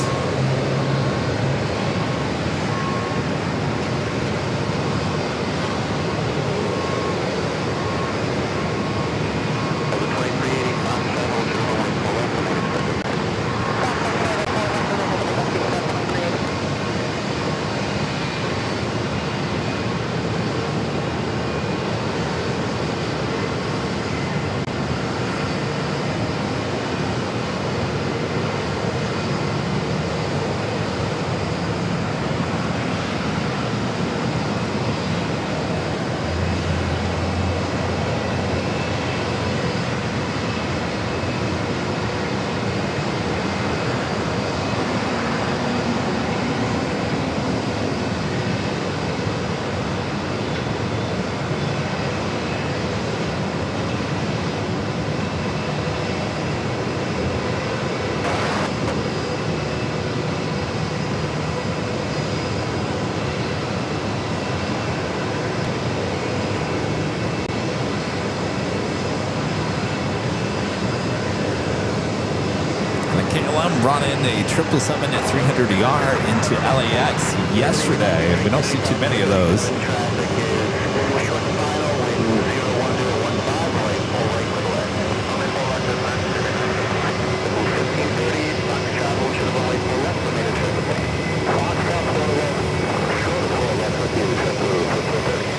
Speaker 2: a 777 at 300ER into LAX yesterday. We don't see too many of those.
Speaker 5: Traffic is short final, wind 01015, right, full right to the left. I'm in full right to the left. 1530, Fox travel to the right full left, for me to check the plane. Fox travel to the left, short of full left with you, check the 1530.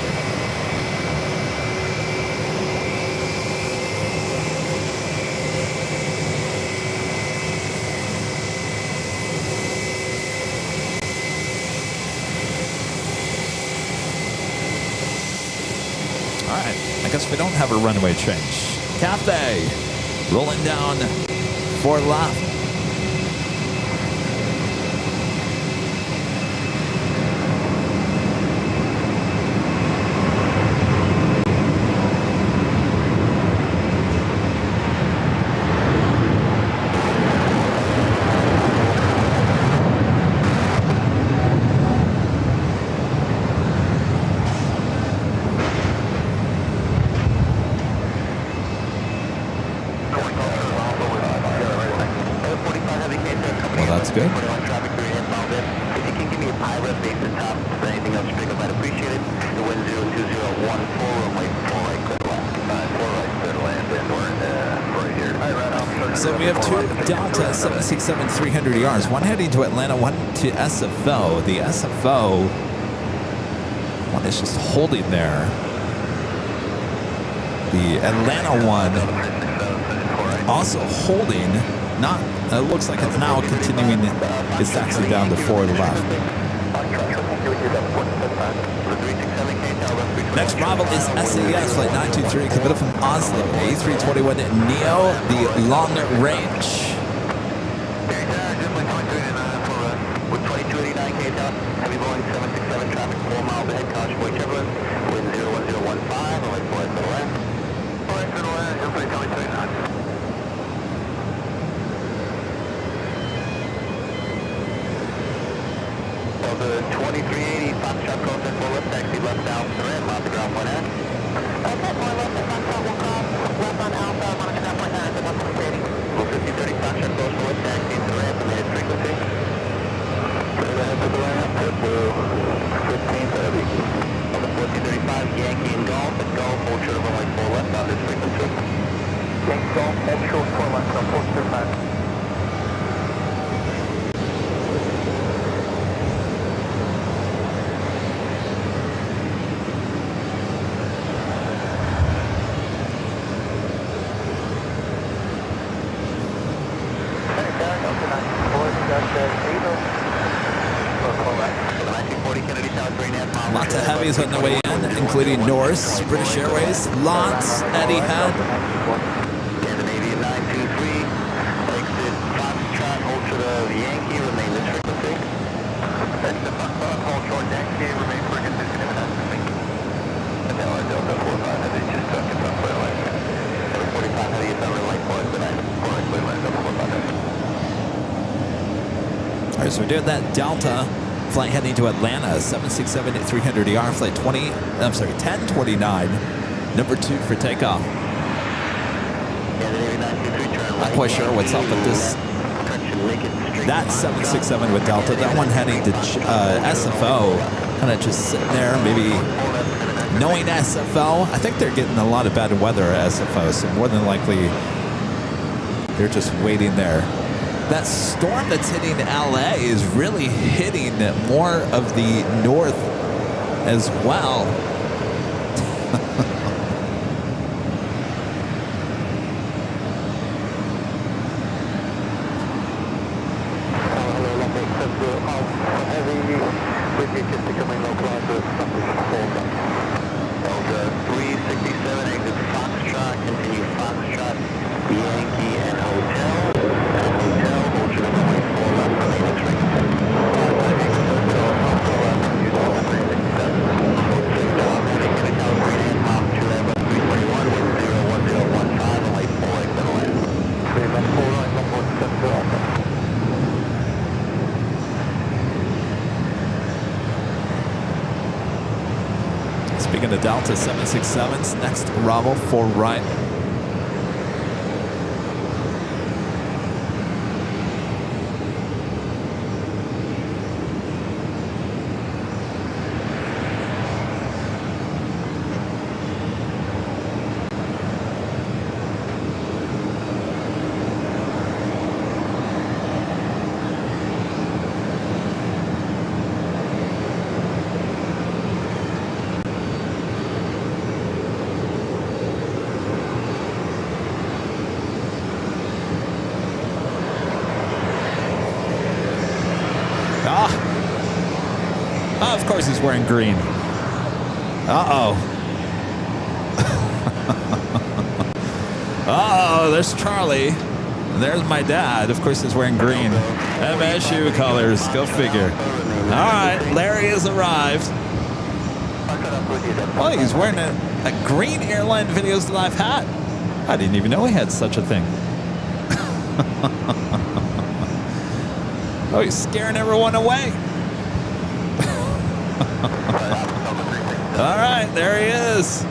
Speaker 2: I guess we don't have a runway change. Cathay rolling down for left. That's good.
Speaker 5: If you can give me a pilot base at top, if anything else big, I'd appreciate it. The wind 02014, runway 4 right, clear to land. 4 right, clear to land, and we're right here. All right, right,
Speaker 2: so we have two Delta 767-300ERs, one heading to Atlanta, one to SFO. The SFO one is just holding there. The Atlanta one also holding, not. It looks like it's now continuing its taxi down to 4 to the left. Next Bravo is SAS flight 923 coming from Oslo, A321 Neo, the long range.
Speaker 5: With 2289 K top, heavy Boeing 767 traffic 4 miles ahead, caution boy Chevrolet, wind 01015, right to the left. Right to the left, you're pretty 2289. The 2380 Foxtrot crossing for left taxi left down to the ramp, off the ground point end. Okay, more left at Foxtrot will come, left on Alpha, monitor ground point 9 at 130. 1530 Foxtrot cross for left taxi to the ramp, immediate frequency. Clear ahead to the ramp, JetBlue 1530. On the 1435 Yankee and Golf, at Golf, hold short of runway 4 left on this frequency. Yankee Golf, hold short 4 left on 1435.
Speaker 2: Lots of heavies on the way in, including Norse, British Airways, lots, Etihad.
Speaker 5: Scandinavian 923, exit Foxtrot, hold to the Yankee, remain this frequency. Exit Foxtrot, hold short Yankee, remain frequency, and now our Delta 45 heavy, just talking about clear line. 45 heavy, it's on red light, 4 clear line, Delta 45 heavy.
Speaker 2: All right, so we're doing that Delta flight heading to Atlanta, 767-300ER, flight 1029, number 2 for takeoff. Not quite sure what's up with this. That 767 with Delta, that one heading to SFO, kind of just sitting there, maybe knowing SFO. I think they're getting a lot of bad weather at SFO, so more than likely they're just waiting there. That storm that's hitting LA is really hitting more of the north as well.
Speaker 5: Delta 367 exit Foxtrot, continue Foxtrot, Yankee and Hotel.
Speaker 2: Speaking of Delta 767s, next Bravo 4 right. Oh, of course he's wearing green. Uh-oh. Uh-oh, there's Charlie. There's my dad. Of course he's wearing green. MSU colors. Go figure. All right, Larry has arrived. Oh, he's wearing a green Airline Videos Live hat. I didn't even know he had such a thing. Oh, he's scaring everyone away. All right, there he is.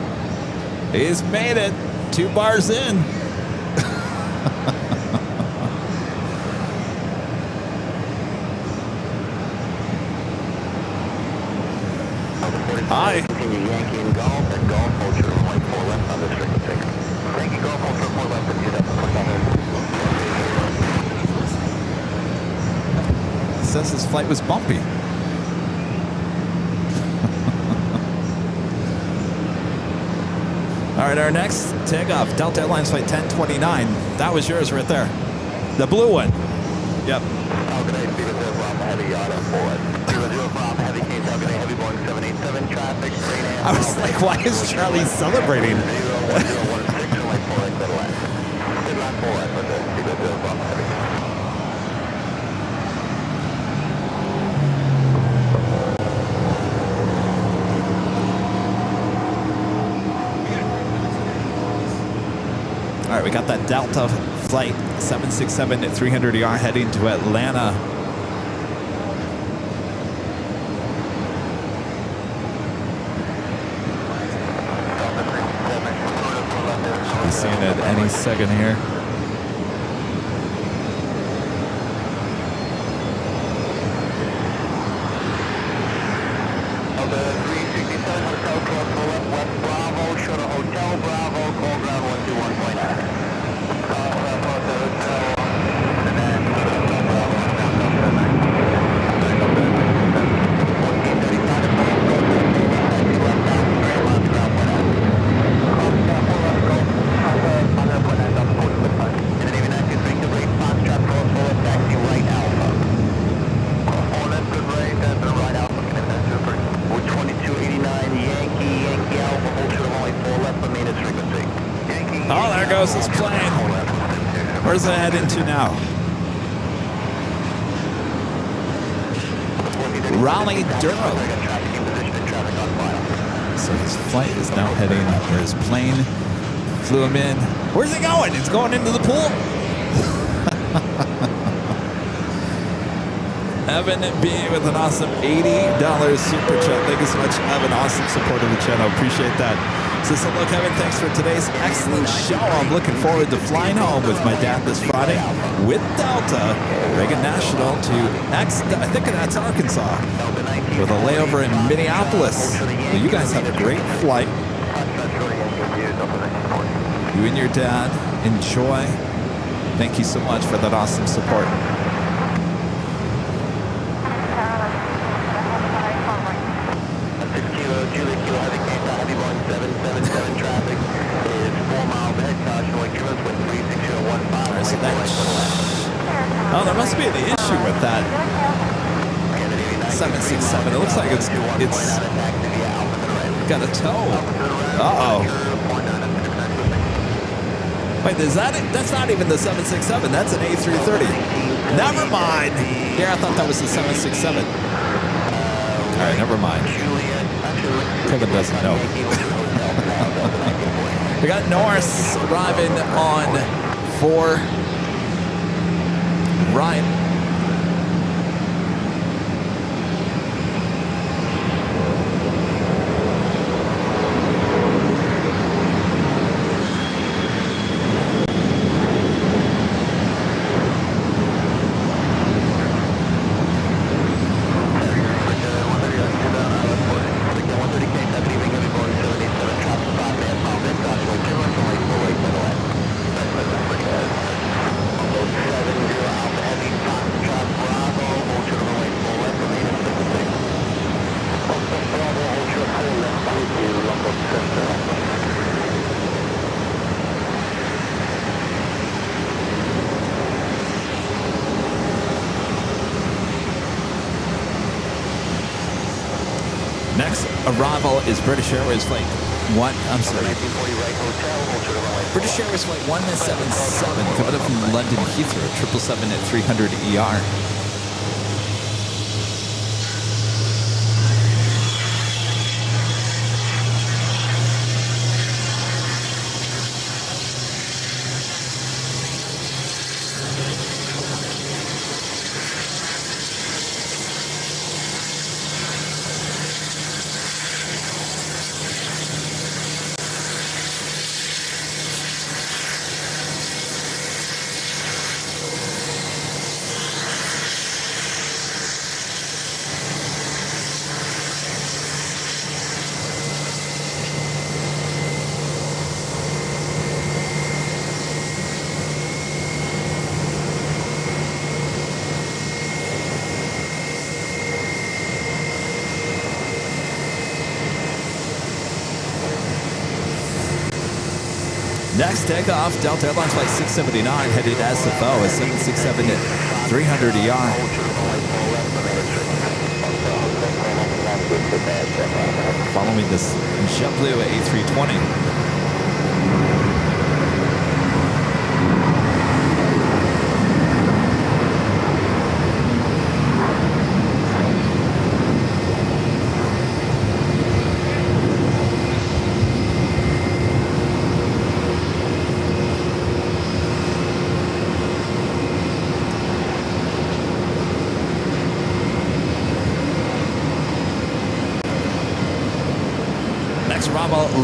Speaker 2: He's made it. 2 bars in. Hi.
Speaker 5: Yankee and Golf and Golf Ultra runway 4 left on this frequency. Yankee Golf Ultra 4 left and use that for
Speaker 2: It says his flight was bumpy. All right, our next takeoff, Delta Airlines flight 1029. That was yours right there. The blue one. Yep.
Speaker 5: Falcon 8, Speed 0 Bravo Heavy, auto forward. Speed 0 Bravo Heavy, Case Falcon 8 Heavy, Boeing 787, traffic, green and
Speaker 2: I was like, why is Charlie celebrating?
Speaker 5: 01016, runway 4 right, clear left. Clear left 4 right, with the Speed 0 Bravo Heavy.
Speaker 2: All right, we got that Delta flight 767 at 300ER heading to Atlanta. Should be seeing it any second here.
Speaker 5: The 367 Hotel Club, pull up West Bravo, show to Hotel Bravo, call ground 121.9. And then Hotel Bravo, down to 2289 Yankee Alpha, Ultra only 4 left for maintenance frequency.
Speaker 2: Oh, there goes this plane. Where's it heading to now? Raleigh, Durham. So his flight is now heading, or his plane flew him in. Where's he going? It's going into the pool. Evan B with an awesome $80 super chat. Thank you so much, Evan. Awesome support of the channel. Appreciate that. So hello, Kevin. Thanks for today's excellent show. I'm looking forward to flying home with my dad this Friday with Delta, Reagan National to I think that's Arkansas, with a layover in Minneapolis. Well, you guys have a great flight. You and your dad enjoy. Thank you so much for that awesome support. Oh, there must be an issue with that 767. It looks like it's got a toe. Uh-oh. Wait, is that it? That's not even the 767. That's an A330. Never mind. Yeah, I thought that was the 767. All right, never mind. Kevin doesn't know. We got Norris arriving on 4 right. Next arrival is British Airways flight British Airways flight 177 coming up from London Heathrow, 777 at 300 ER. Next takeoff, Delta Airlines flight 679 headed to SFO, a 767 at 300 ER. Following this JetBlue A320.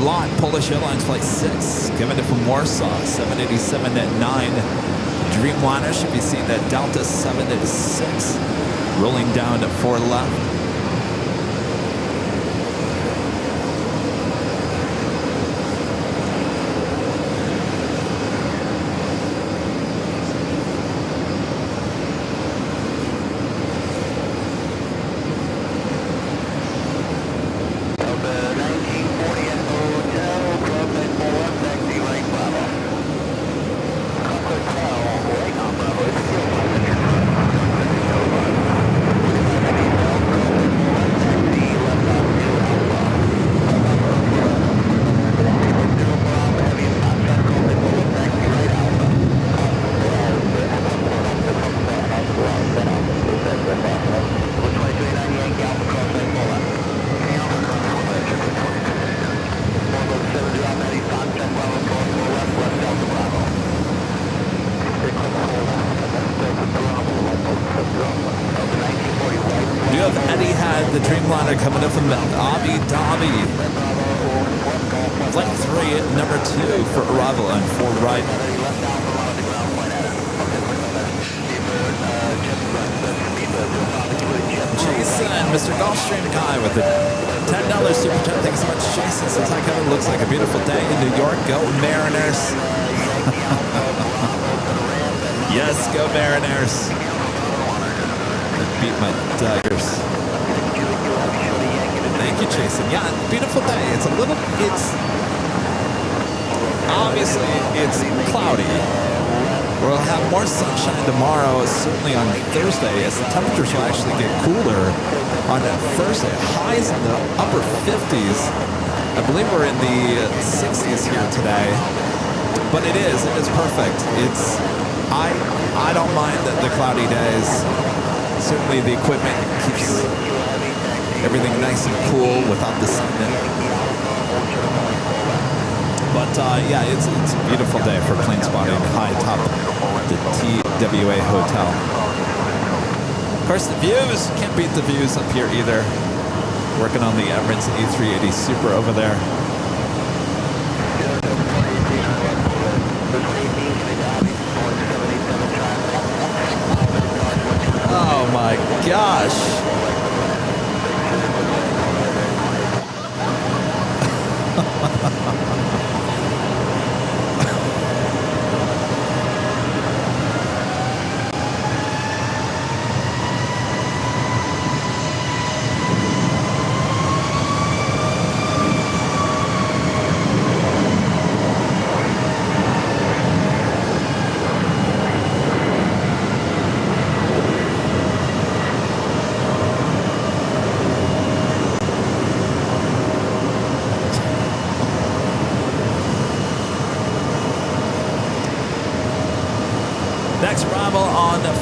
Speaker 2: Lot Polish Airlines flight 6 coming in from Warsaw, 787 at 9. Dreamliner should be seen at Delta 7 at 6, rolling down to 4 left. Dreamliner coming up from Abu Dhabi. Flight 3 at number 2 for arrival on 4 right. Jason, Mr. Gulfstream guy with the $10 super chat. Thanks so much, Jason. Says hi, Kevin. Looks like a beautiful day in New York. Go Mariners. Yes, go Mariners. Beat my Tigers. Thank you, Jason. Yeah, beautiful day. It's obviously it's cloudy. We'll have more sunshine tomorrow, certainly on Thursday, as the temperatures will actually get cooler on Thursday. Highs in the upper 50s. I believe we're in the 60s here today. But it is perfect. I don't mind the cloudy days. Certainly the equipment keeps everything nice and cool without the sun in it. But yeah, it's a beautiful day for plane spotting high atop the TWA Hotel. Of course, the views, can't beat the views up here either. Working on the Emirates A380 Super over there. Oh my gosh.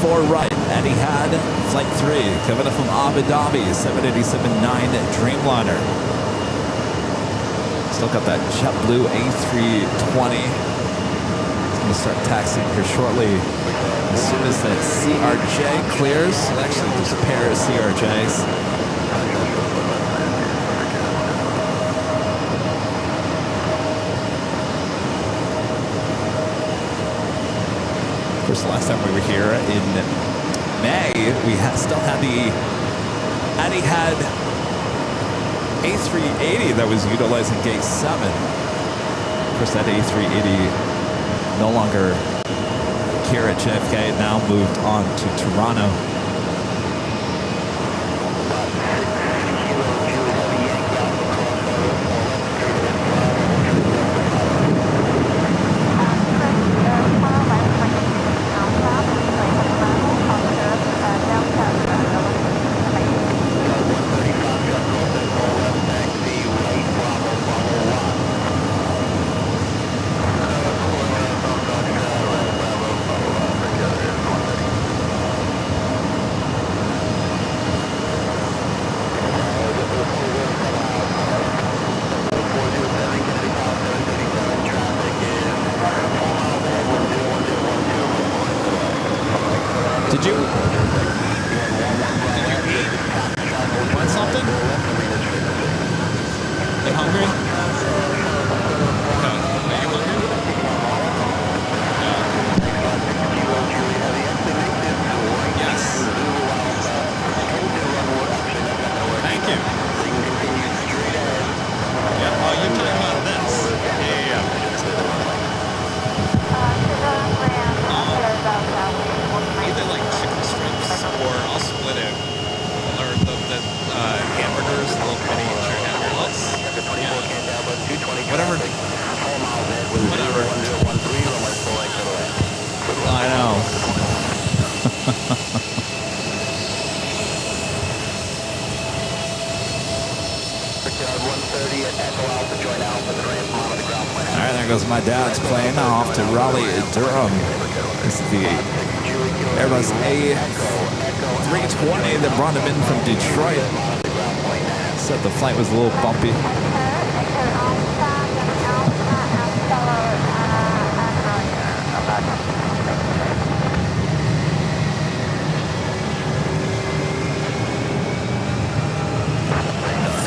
Speaker 2: 4 right, Etihad, Flight 3, coming up from Abu Dhabi, 787-9 Dreamliner. Still got that JetBlue A320. It's going to start taxiing here shortly. As soon as that CRJ clears, actually there's a pair of CRJs. Of course, the last time we were here in May, we still had the Etihad A380 that was utilizing gate 7. Of course, that A380 no longer here at JFK, now moved on to Toronto. Did you? Want something? You hungry? Okay. Are you hungry? Yes. Thank you. Yeah. Oh, you're talking about this. Yeah. Either like chicken strips or I'll split it. Or the hamburgers, the little mini hamburgers. Yeah. Whatever. I know. Alright, there goes my dad's plane off to Raleigh, Durham. This is the Airbus A380 that brought him in from Detroit. Said the flight was a little bumpy.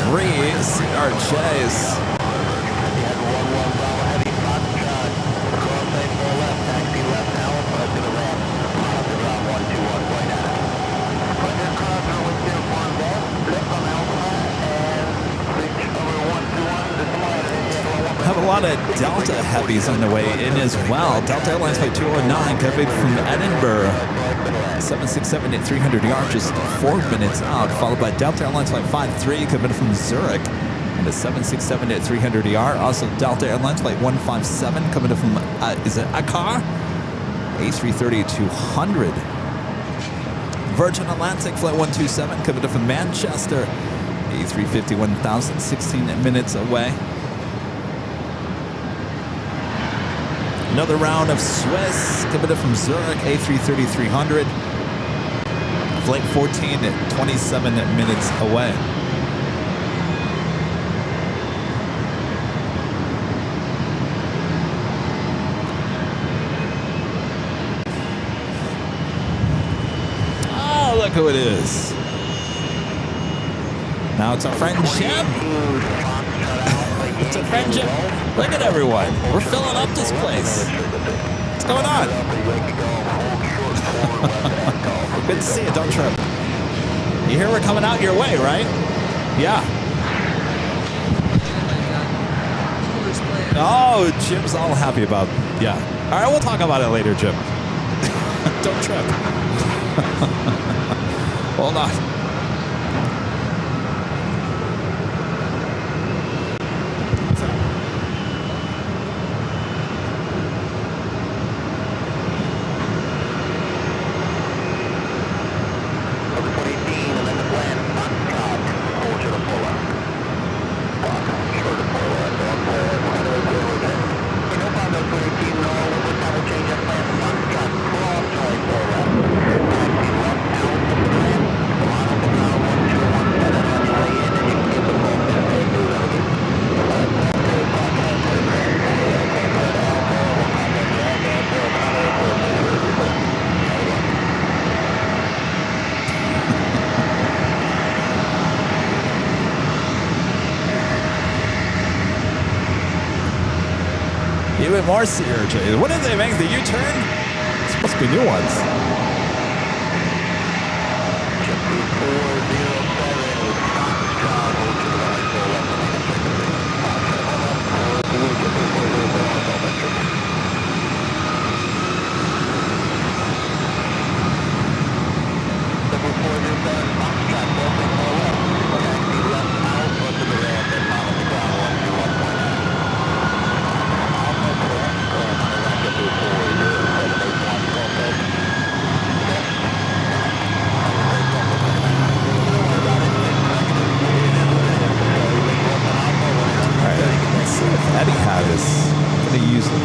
Speaker 2: Three CRJs. Have a lot of Delta heavies on the way in as well. Delta Airlines Flight 209 coming from Edinburgh. 767 at 300 yards, just 4 minutes out, followed by Delta Airlines Flight 53 coming from Zurich. And a 767 at 300 yard. Also Delta Airlines Flight 157 coming from, is it Akar? A330-200. Virgin Atlantic Flight 127 coming from Manchester. A350 1000, 16 minutes away. Another round of Swiss coming in from Zurich, A330-300. Flight 14 at 27 minutes away. Oh, look who it is. Now it's our friend Jim. It's our friend Jim. Look at everyone. We're filling up this place. What's going on? Good to see you. Don't trip. You hear we're coming out your way, right? Yeah. Oh, Jim's all happy about. Yeah. All right, we'll talk about it later, Jim. Don't trip. Hold on. even more sea urchins. What did they make? The U-turn? It's supposed to be new ones.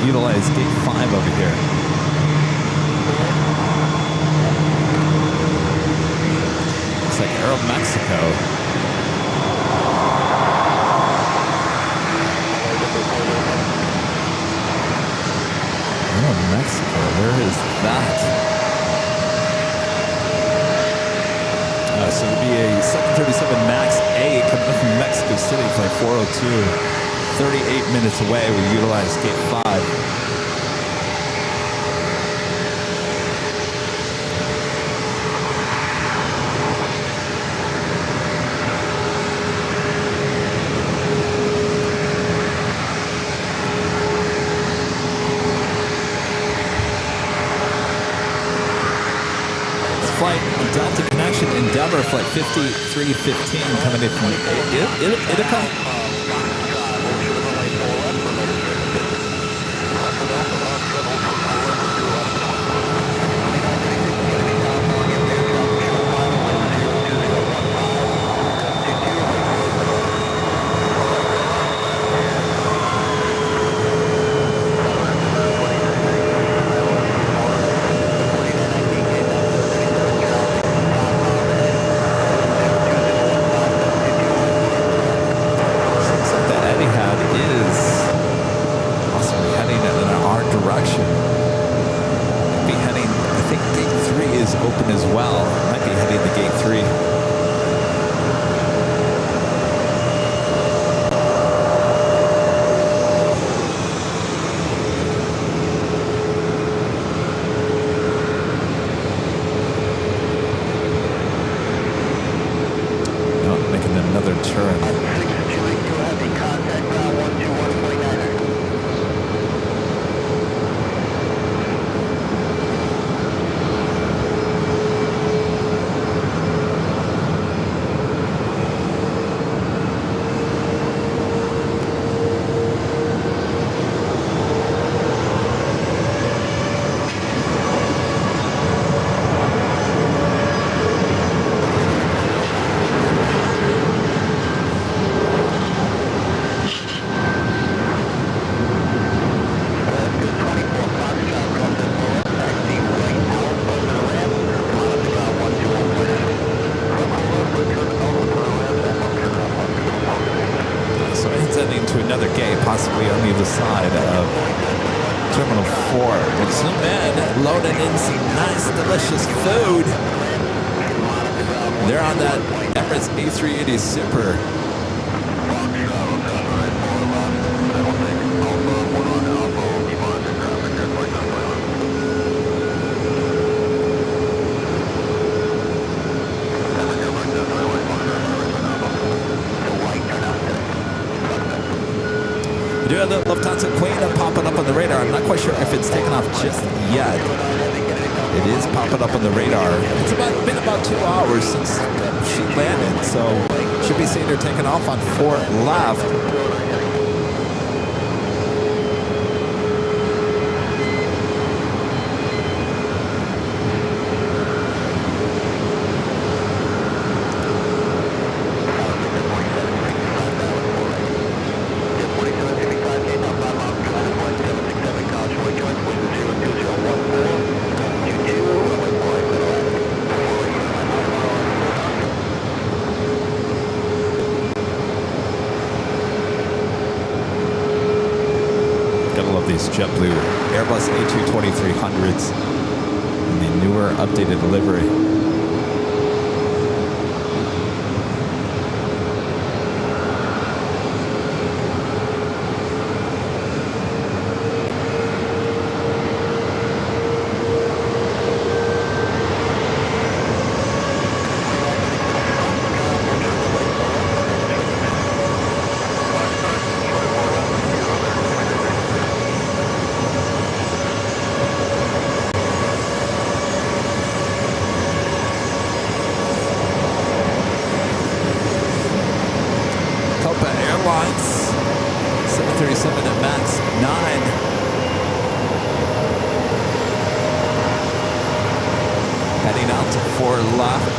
Speaker 2: Utilize gate 5 over here. Looks like Aeromexico. Aeromexico, where is that? So it would be a 737 MAX 8 coming up from Mexico City, flight 402. 38 minutes away, we utilize gate 5. This flight, Delta Connection Endeavor, flight 5315, coming in from Ithaca. possibly on the other side of Terminal 4. We'll zoom in, loading in some nice, delicious food. They're on that Emirates A380 Super. We do have the Lufthansa Queen popping up on the radar. I'm not quite sure if it's taken off just yet. It is popping up on the radar. It's been about 2 hours since she landed, so should be seeing her taking off on 4 left. JetBlue Airbus A320-300s in the newer, updated livery. Airlines 737 at MAX 9. Heading out to 4 left.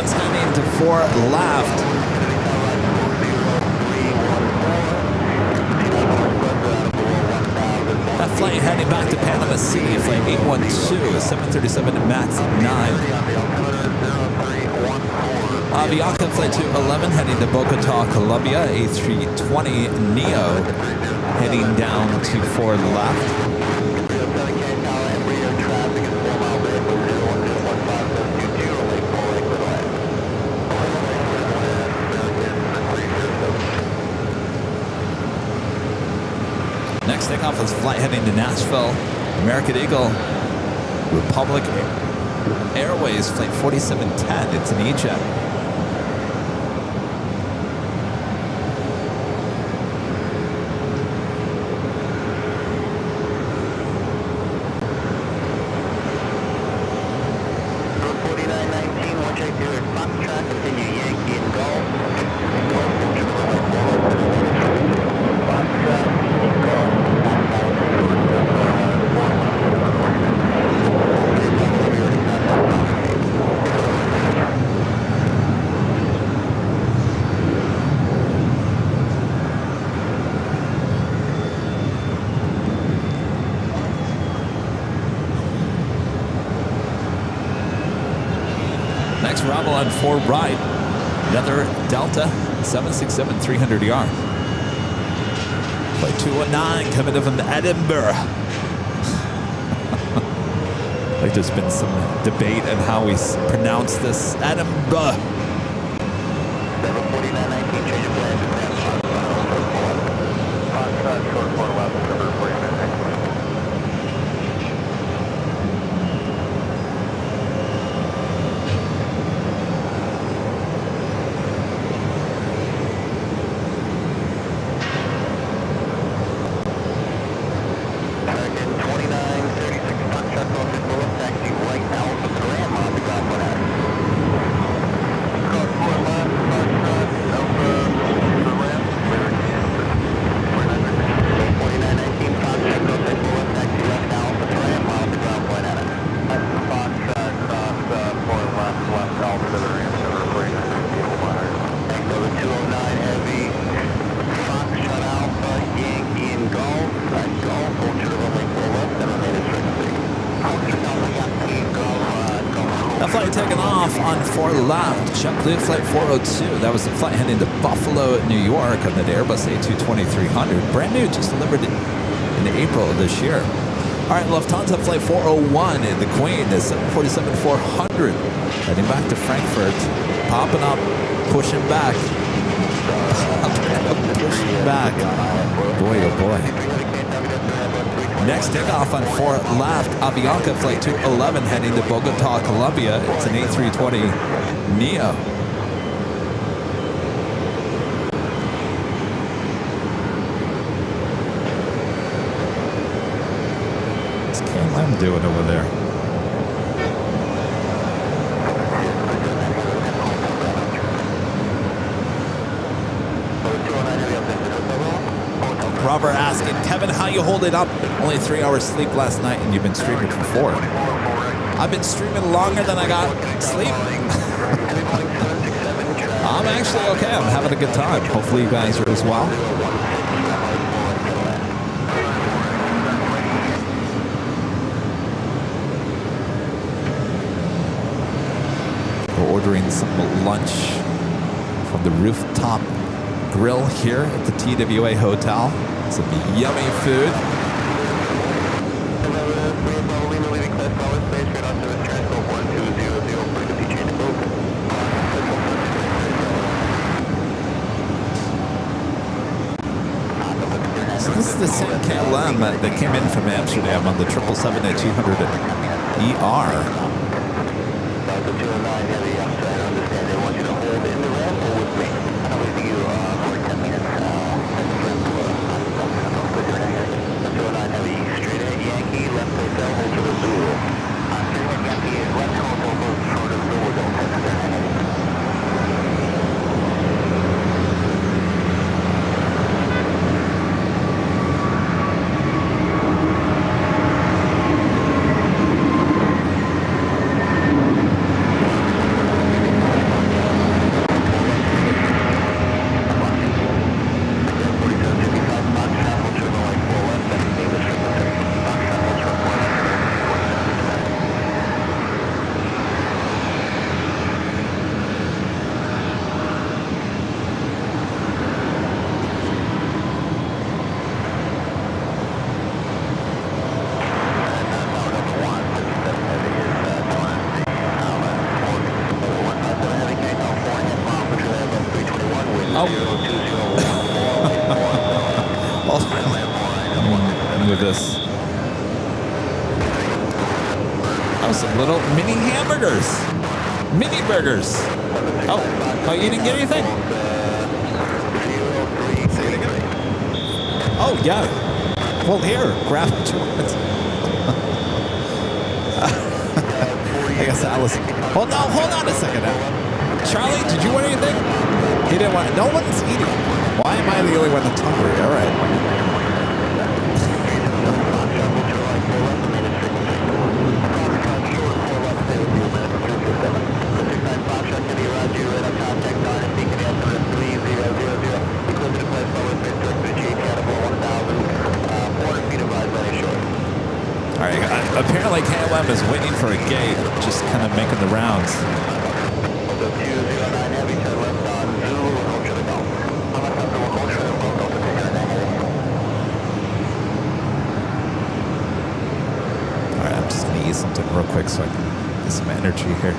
Speaker 2: Heading to 4 left. That flight heading back to Panama City, flight 812, 737 MAX 9. Avianca flight 211 heading to Bogota, Colombia, A320 Neo heading down to 4 left. Next takeoff is flight heading to Nashville, American Eagle, Republic Airways, flight 4710. It's an E-Jet. Next arrival on 4 right, another Delta 767-300ER. Flight 219 coming in from Edinburgh. Like there's been some debate on how we pronounce this. Edinburgh.
Speaker 5: 74919, change of plans to short 4 left, cover 4919.
Speaker 2: Taking off on 4 left, JetBlue flight 402. That was the flight heading to Buffalo, New York on the Airbus A220-300. Brand new, just delivered in April of this year. All right, Lufthansa flight 401 in the Queen, the 747-400. Heading back to Frankfurt, popping up, pushing back. Pushing back. Boy, oh boy. Next takeoff on 4 left, Avianca flight 211 heading to Bogota, Colombia. It's an A320 Neo. What's KLM doing over there? Robert asking, Kevin, how you hold it up? Only 3 hours sleep last night and you've been streaming for 4. I've been streaming longer than I got sleep. I'm actually okay. I'm having a good time. Hopefully you guys are as well. We're ordering some lunch from the rooftop grill here at the TWA Hotel. Some yummy food. So this is the same KLM that came in from Amsterdam on the 777-200ER.
Speaker 5: Delta 209 Heavy, I'm sorry, I don't understand. They want you to hold in the ramp or with me? I know we you for 10 minutes. At the ramp, Delta 209 Heavy, straight ahead Yankee, left hotel, hold to the Zulu. Straight ahead Yankee, left hotel, hold to the Zulu, Delta 209 Heavy.
Speaker 2: With this. Oh, some little mini hamburgers. Mini burgers. Oh, you didn't get anything? Say it again. Oh, yeah. Well, here, grab what you want. I guess Alice. Hold on a second now. Charlie, did you want anything? He didn't want. No one's eating. Why am I the only one that's hungry? All right. All right, apparently KLM is waiting for a gate, just kind of making the rounds. All right, I'm just going to eat something real quick so I can get some energy here.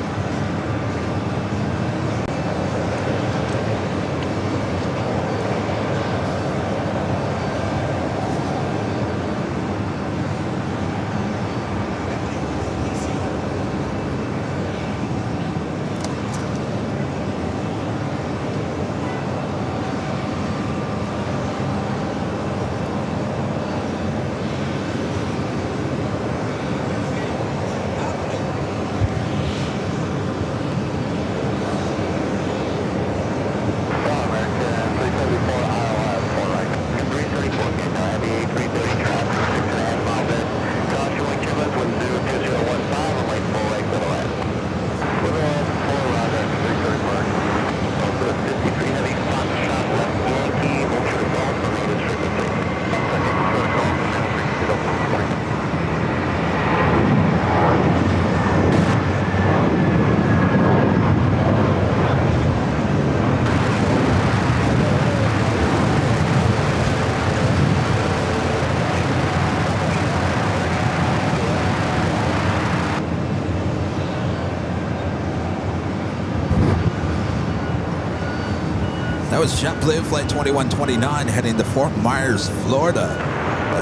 Speaker 2: That was JetBlue Flight 2129 heading to Fort Myers, Florida.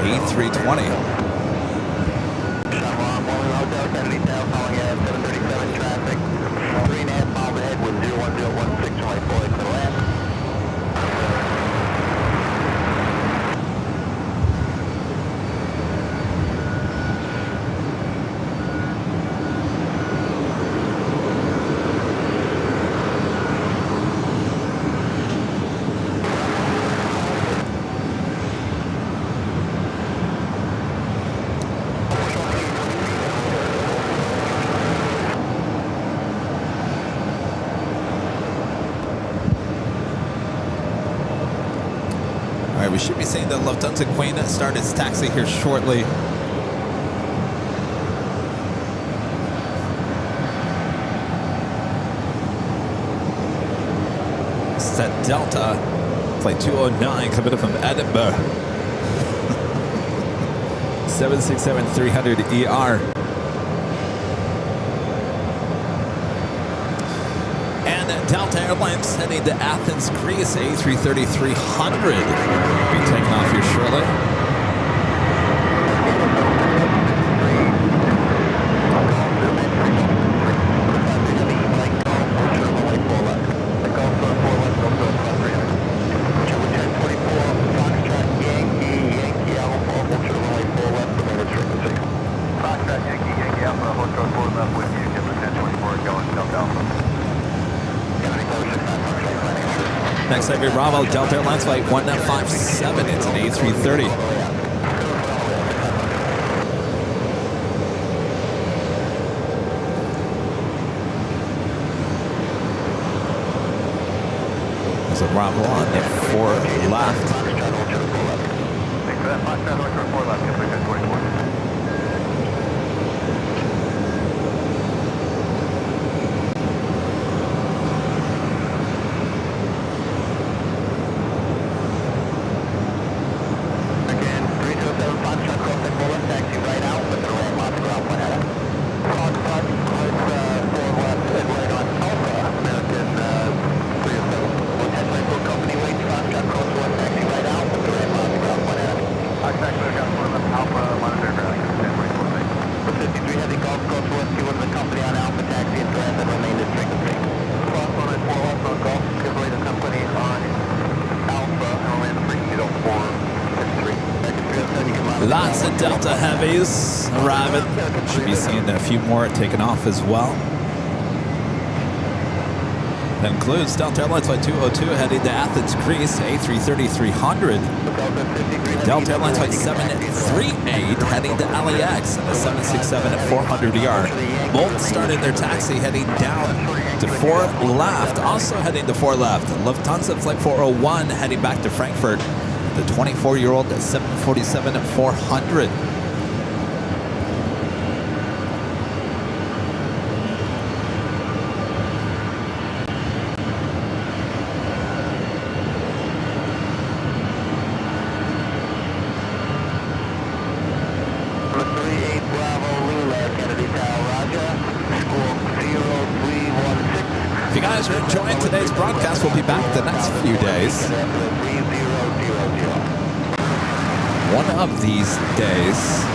Speaker 2: A320. We should be seeing the Lufthansa Queen start its taxi here shortly. It's that Delta Flight 209 coming up from Edinburgh. 767-300 ER. Delta Airlines heading to Athens, Greece, A330-300. Be taking off here shortly. Next heavy Bravo, Delta Airlines flight 157. It's an A330. There's a Bravo on the 4 left.
Speaker 1: Thanks for that. 5 Foxtrot, 4 left. Get 24.
Speaker 2: Lots of Delta heavies arriving. Should be seeing a few more taking off as well. That includes Delta Airlines Flight 202 heading to Athens, Greece, A330-300. Delta Airlines Flight 738 heading to LAX, and a 767 at 400 ER. Both started their taxi heading down to 4 left. Also heading to 4 left. Lufthansa Flight 401 heading back to Frankfurt. The 24-year-old at 747 at 400. If you guys are enjoying today's broadcast, we'll be back the next few days. One of these days,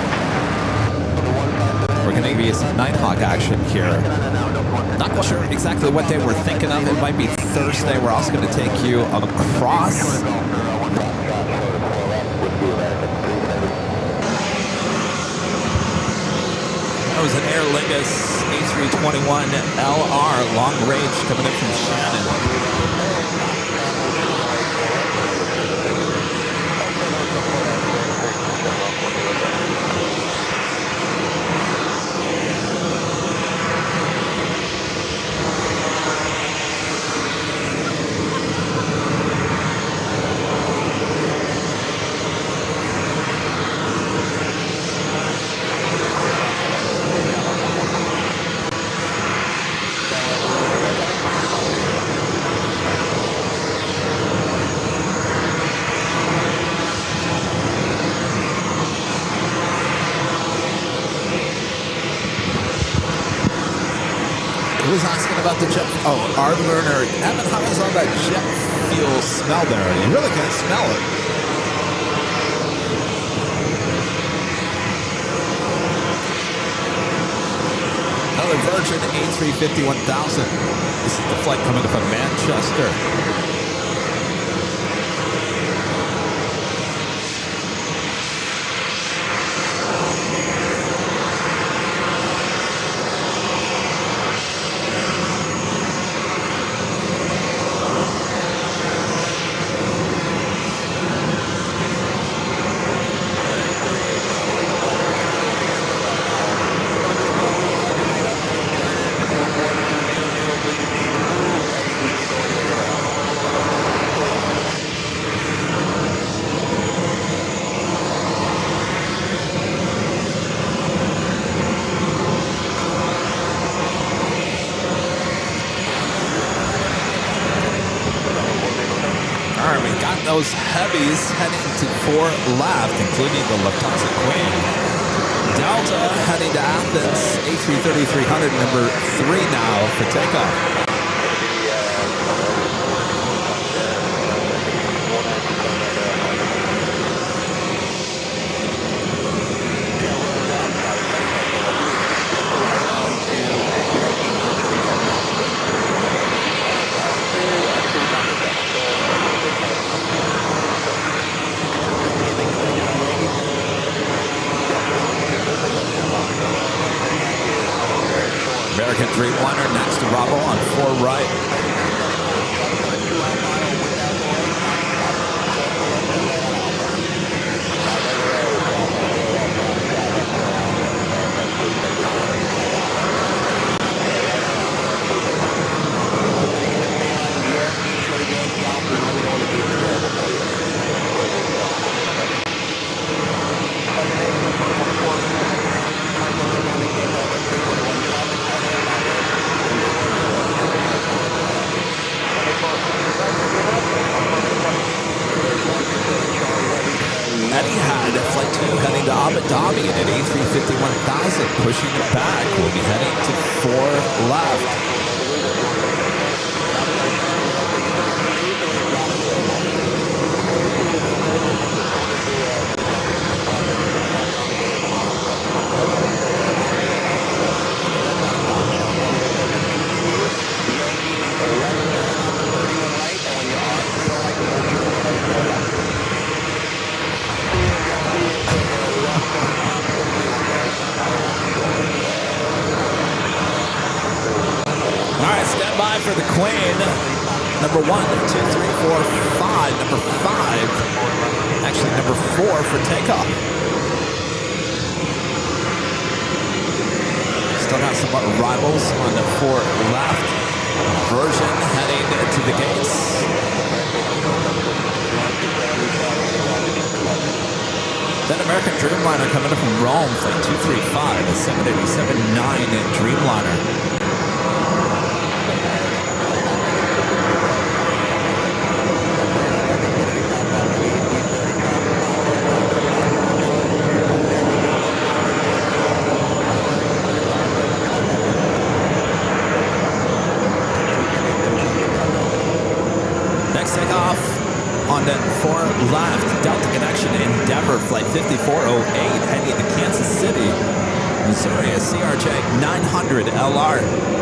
Speaker 2: we're going to give you some Nighthawk action here. Not quite sure exactly what day we're thinking of. It might be Thursday. We're also going to take you across. That was an Aer Lingus A321 LR long range coming in from Shannon. Was asking about the jet. Oh, our learner. Evan, how is all that jet fuel smell there? You really can't smell it. Another Virgin A350 1000. This is the flight coming from Manchester. Those heavies heading to 4 left, including the Lufthansa Queen. Delta heading to Athens, A330-300, number 3 now for takeoff. American Dreamliner next to Bravo on 4 right. it, pushing it back. We'll be heading to 4 left. For the Queen, number 1, 2, 3, 4, 5, number 5, actually number 4 for takeoff. Still got some arrivals on the 4 left. Version heading to the gates. Then American Dreamliner coming up from Rome, flight 235, a 787-9 Dreamliner. On the 4 left, Delta Connection Endeavor, flight 5408, heading to Kansas City, Missouri, a CRJ 900 LR.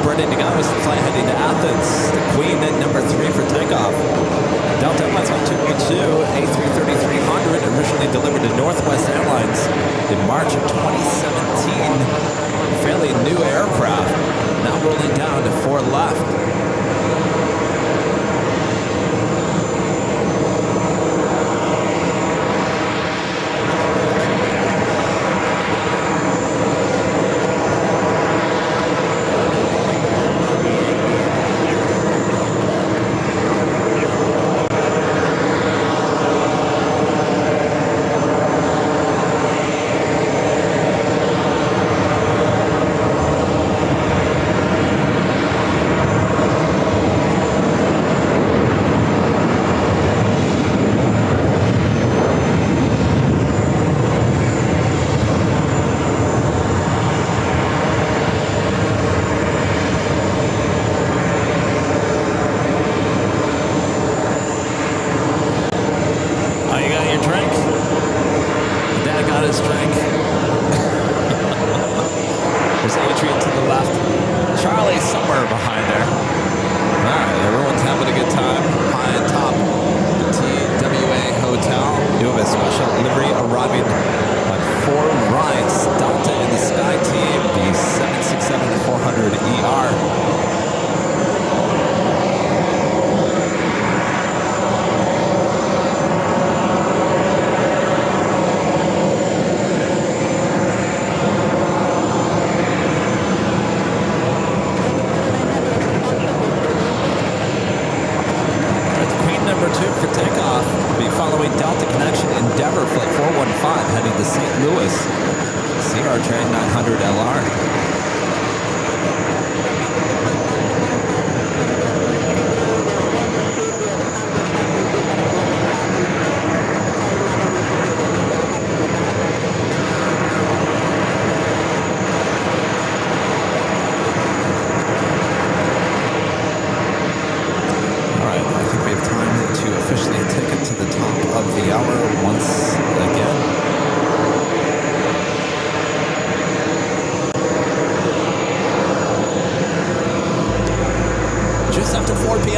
Speaker 2: ready to go as the flight heading to Athens. The Queen at number 3 for takeoff. Delta Airlines on 202, A330-300, originally delivered to Northwest Airlines in March of 2017. Fairly new aircraft, now rolling down to 4 left.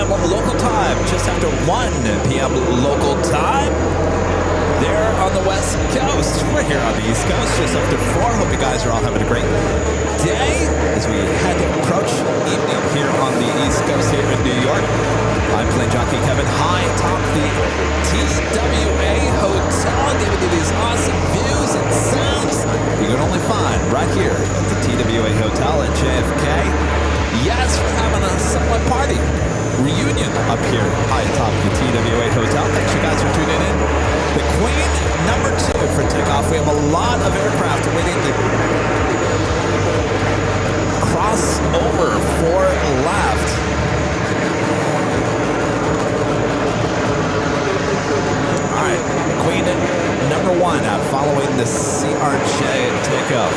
Speaker 2: p.m. local time, just after 1 p.m. local time. There on the West Coast. We're here on the East Coast, just after 4. Hope you guys are all having a great day as we head to approach evening here on the East Coast here in New York. I'm plane jockey Kevin, high top the TWA Hotel, giving you these awesome views and sounds you can only find right here at the TWA Hotel at JFK. Yes, we're having a somewhat party reunion up here high atop the TWA Hotel. Thanks you guys for tuning in. The Queen, number 2 for takeoff. We have a lot of aircraft waiting to cross over for left. All right, Queen number 1 following the CRJ takeoff.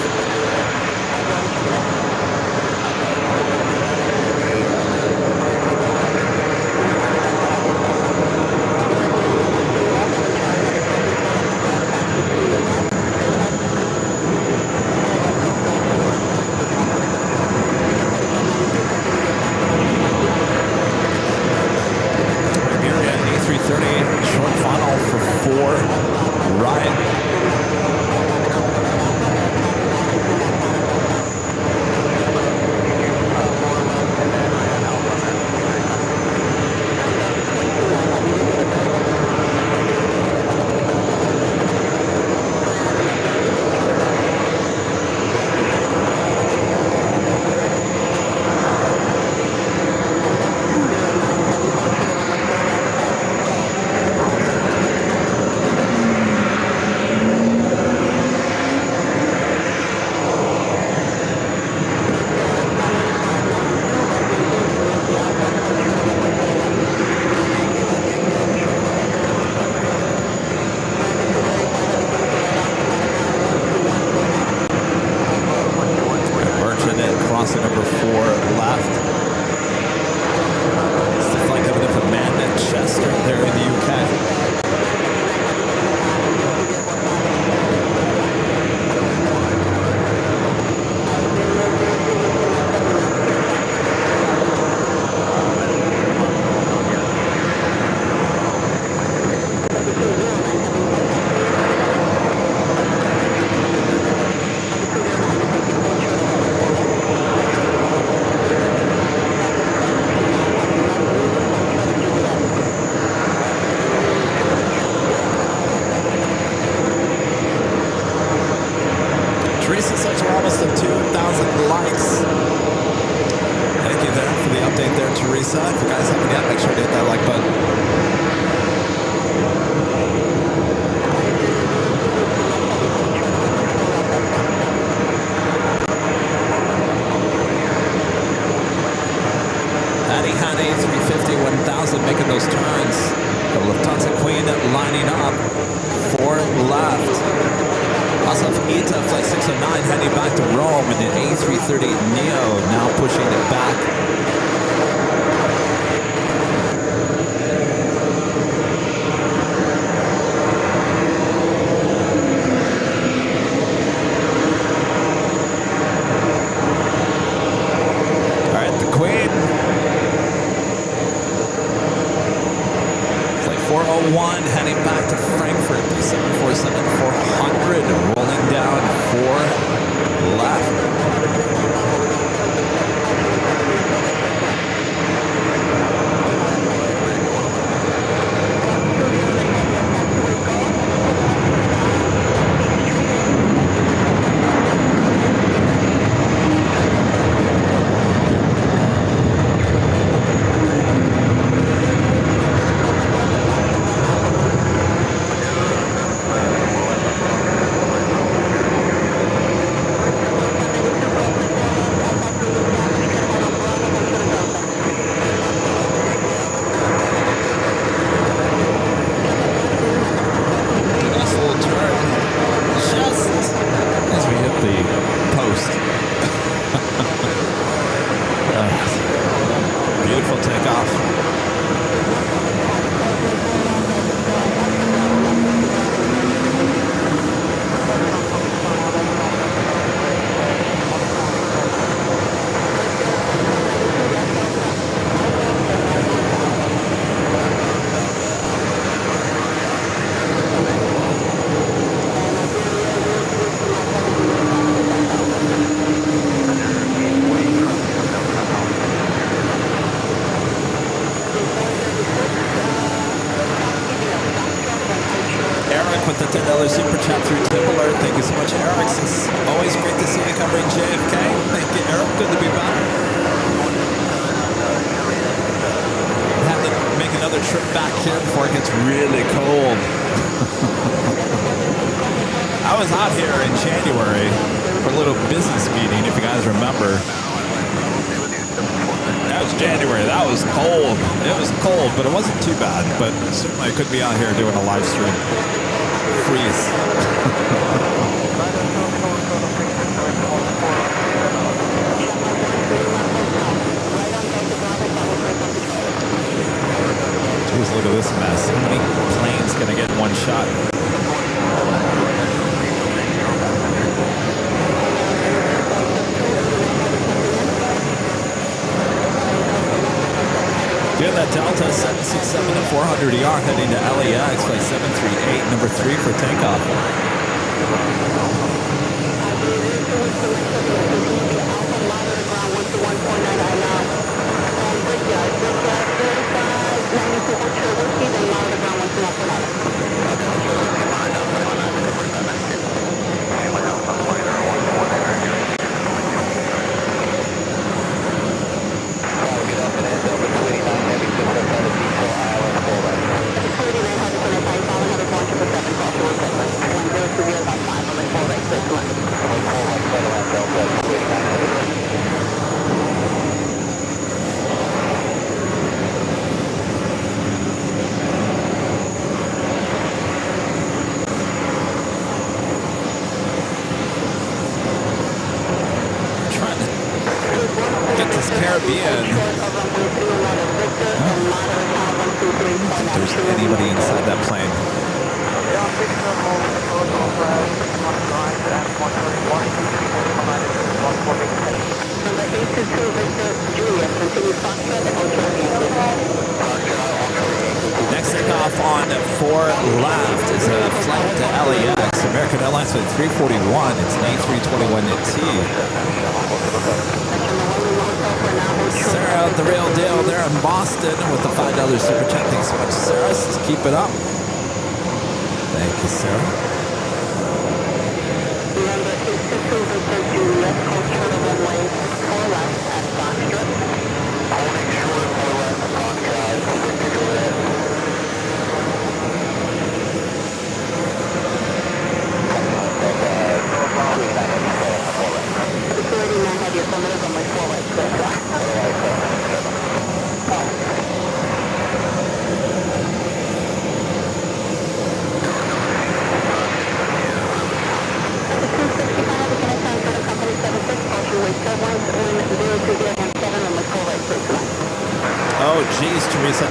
Speaker 2: A350, 1000 making those turns. The Lufthansa Queen lining up for left. Also, ITA Flight 609 heading back to Rome, and the A330neo now pushing it back. All right, the Queen. Flight 401 heading back to Frankfurt, 747-400 rolling down for left. $10 super chat through Timbler. Thank you so much, Eric. It's always great to see you covering JFK. Thank you, Eric. Good to be back. Have to make another trip back here before it gets really cold. I was out here in January for a little business meeting, if you guys remember. That was January. That was cold. It was cold, but it wasn't too bad. But certainly I could be out here doing a live stream. Freeze. Jeez, look at this mess. How many planes gonna get in one shot? Doing that Delta 767-400ER heading to LAX, flight 738, number 3 for takeoff. Next takeoff on 4 left is a flight to LAX, American Airlines flight 341. It's an A321T. Sarah, the real deal there in Boston with the $5 super chat. Thanks so much, Sarah. Just keep it up. Thank you, Sarah. Oh, geez, Teresa,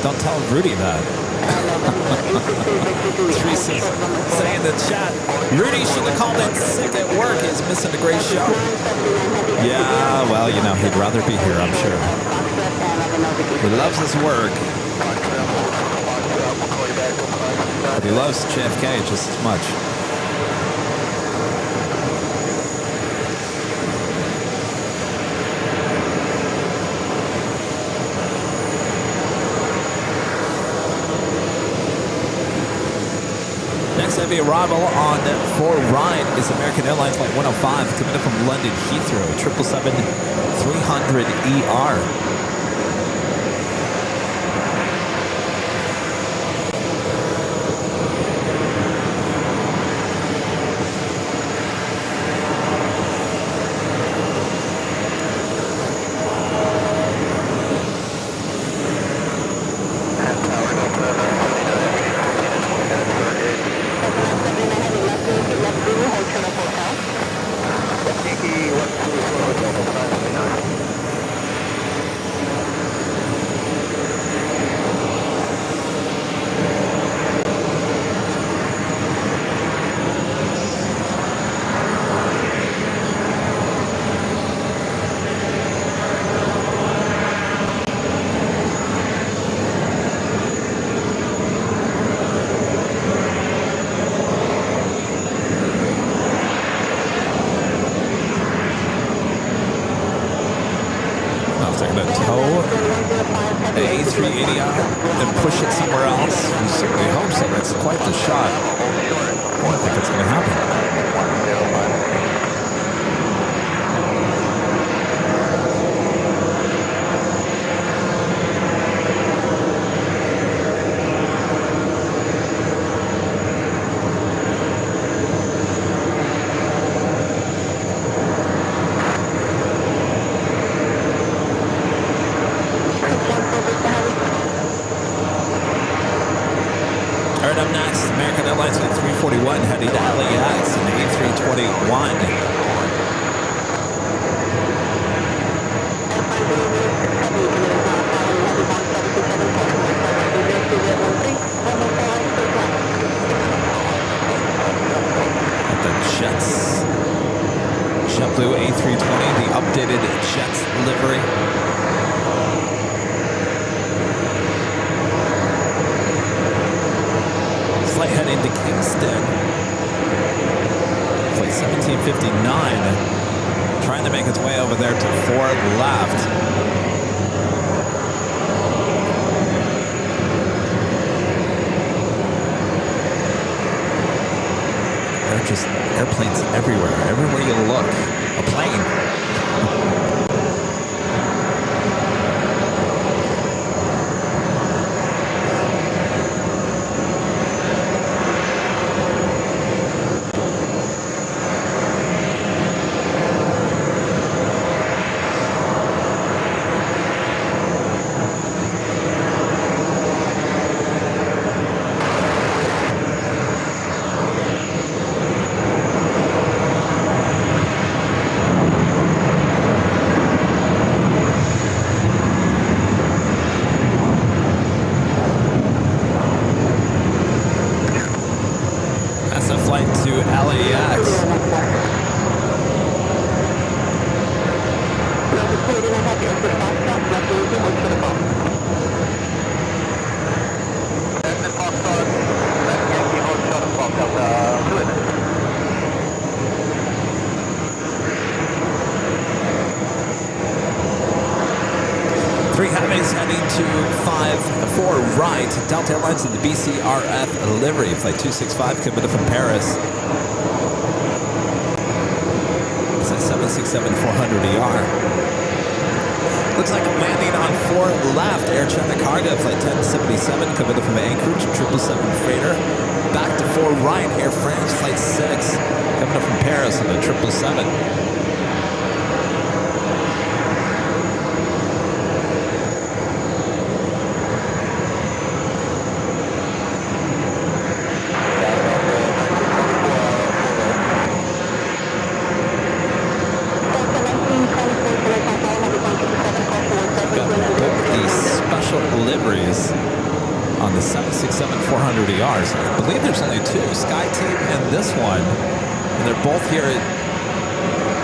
Speaker 2: don't tell Rudy that. Teresa's saying in the chat, Rudy should have called in sick at work. He's missing a great show. Yeah, well, you know, he'd rather be here, I'm sure. He loves his work. But he loves JFK just as much. Next heavy arrival on 4 right is American Airlines flight 105 coming in from London Heathrow, 777-300ER. if they're going to tow the A380 out and push it somewhere else. We certainly hope so. That's quite the shot. I don't think it's going to happen. Airlines A341 heading to LAX and A321. At the Jets, JetBlue A320, the updated Jets livery. Flight heading to Kingston. Flight 1759. Trying to make its way over there to 4 left. There are just airplanes everywhere. Everywhere you look, a plane. Delta Airlines in the BCRF livery. Flight 265 coming from Paris. It's a 767-400ER. Looks like a landing on 4 left. Air China Cargo, flight 1077 coming from Anchorage, 777 freighter. Back to 4 right. Air France, flight 6 coming up from Paris on a 777. On the 767-400ERs. I believe there's only 2, SkyTeam and this one. And they're both here at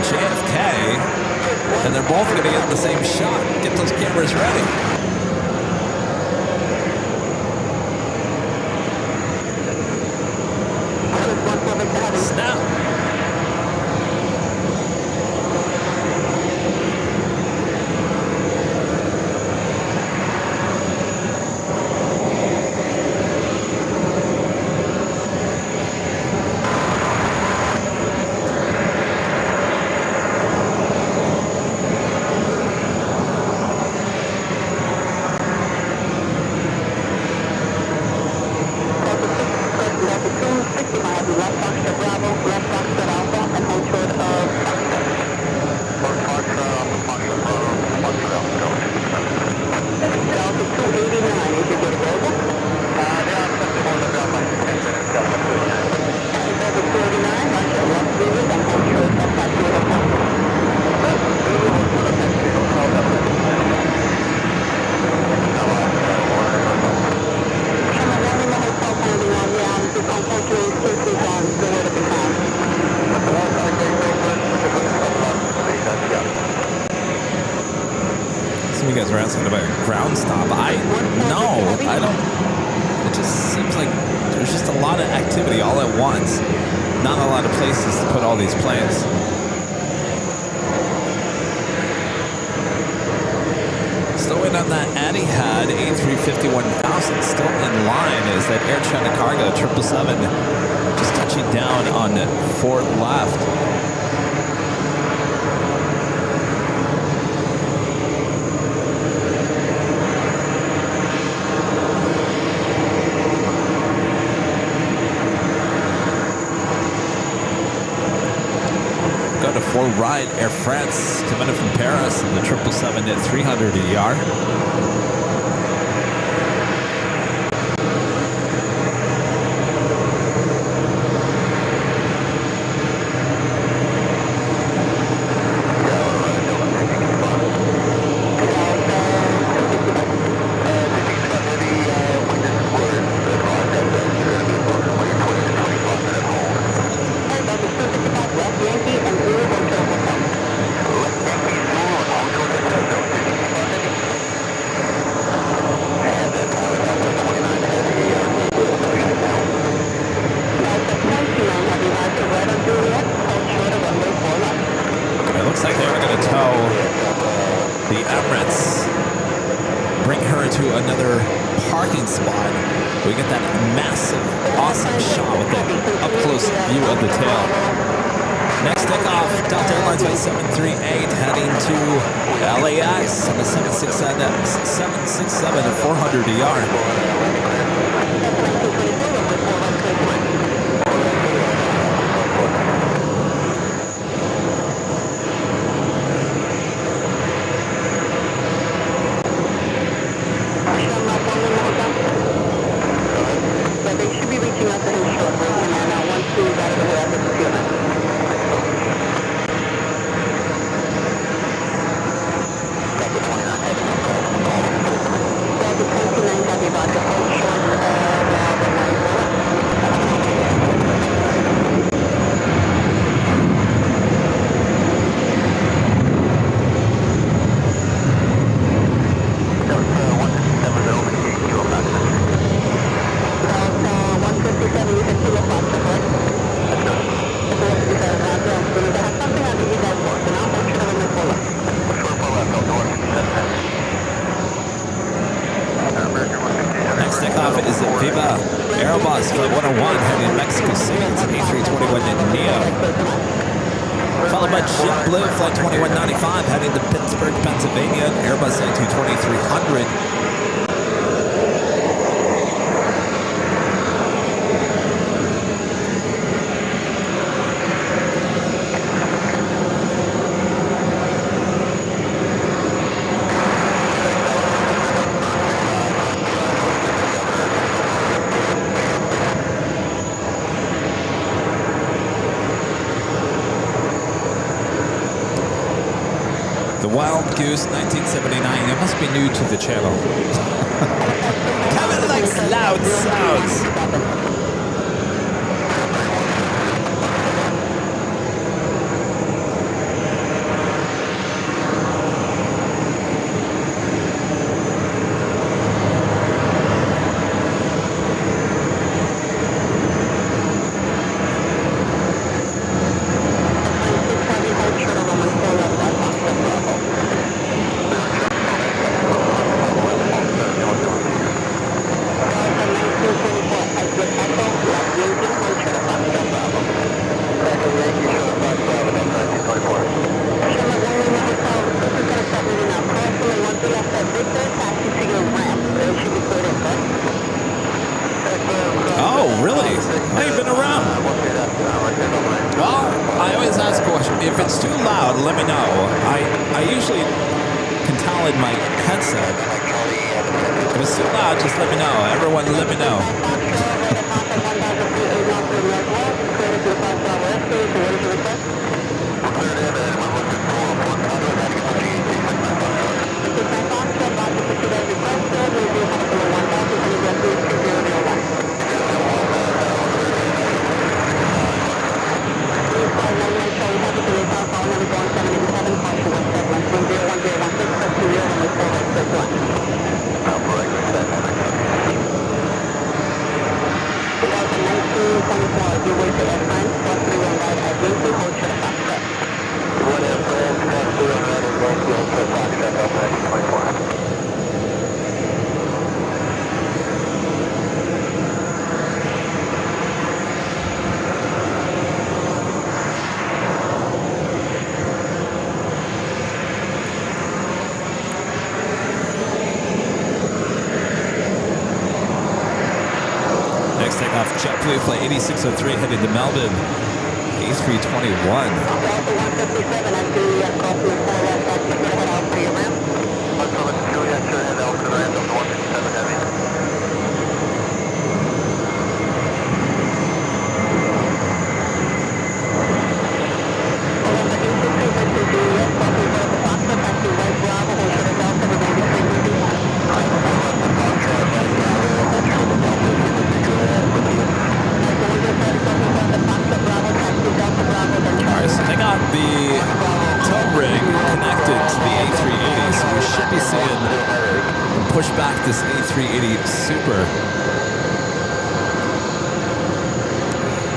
Speaker 2: JFK. And they're both going to get the same shot. Get those cameras ready. Snap. Ground stop. I don't. It just seems like there's just a lot of activity all at once. Not a lot of places to put all these planes. moving on that Etihad A350 1000, still in line is that Air China Cargo 777, just touching down on Fort left. Go to 4 right, Air France coming in from Paris in the 777 at 300 ER. Looks like they were going to tow the Emirates, bring her to another parking spot. We get that massive, awesome shot with the up-close view of the tail. Next takeoff, Delta Airlines Flight 738 heading to LAX on the 767 at 400 ER. Followed by JetBlue Flight 2195 heading to Pittsburgh, Pennsylvania, Airbus A220 300. Wild Goose 1979. You must be new to the channel. Kevin likes loud sounds. takeoff. JetBlue Flight 8603 heading to Melbourne. A321.
Speaker 3: Delta 157 at Juliet, Coffee 4 left, taxi to head out for your ramp.
Speaker 5: Juliet, sure, head out to the ramp, Delta 157 heavy.
Speaker 2: Alright, so they got the tow rig connected to the A380, so we should be seeing them push back this A380 Super.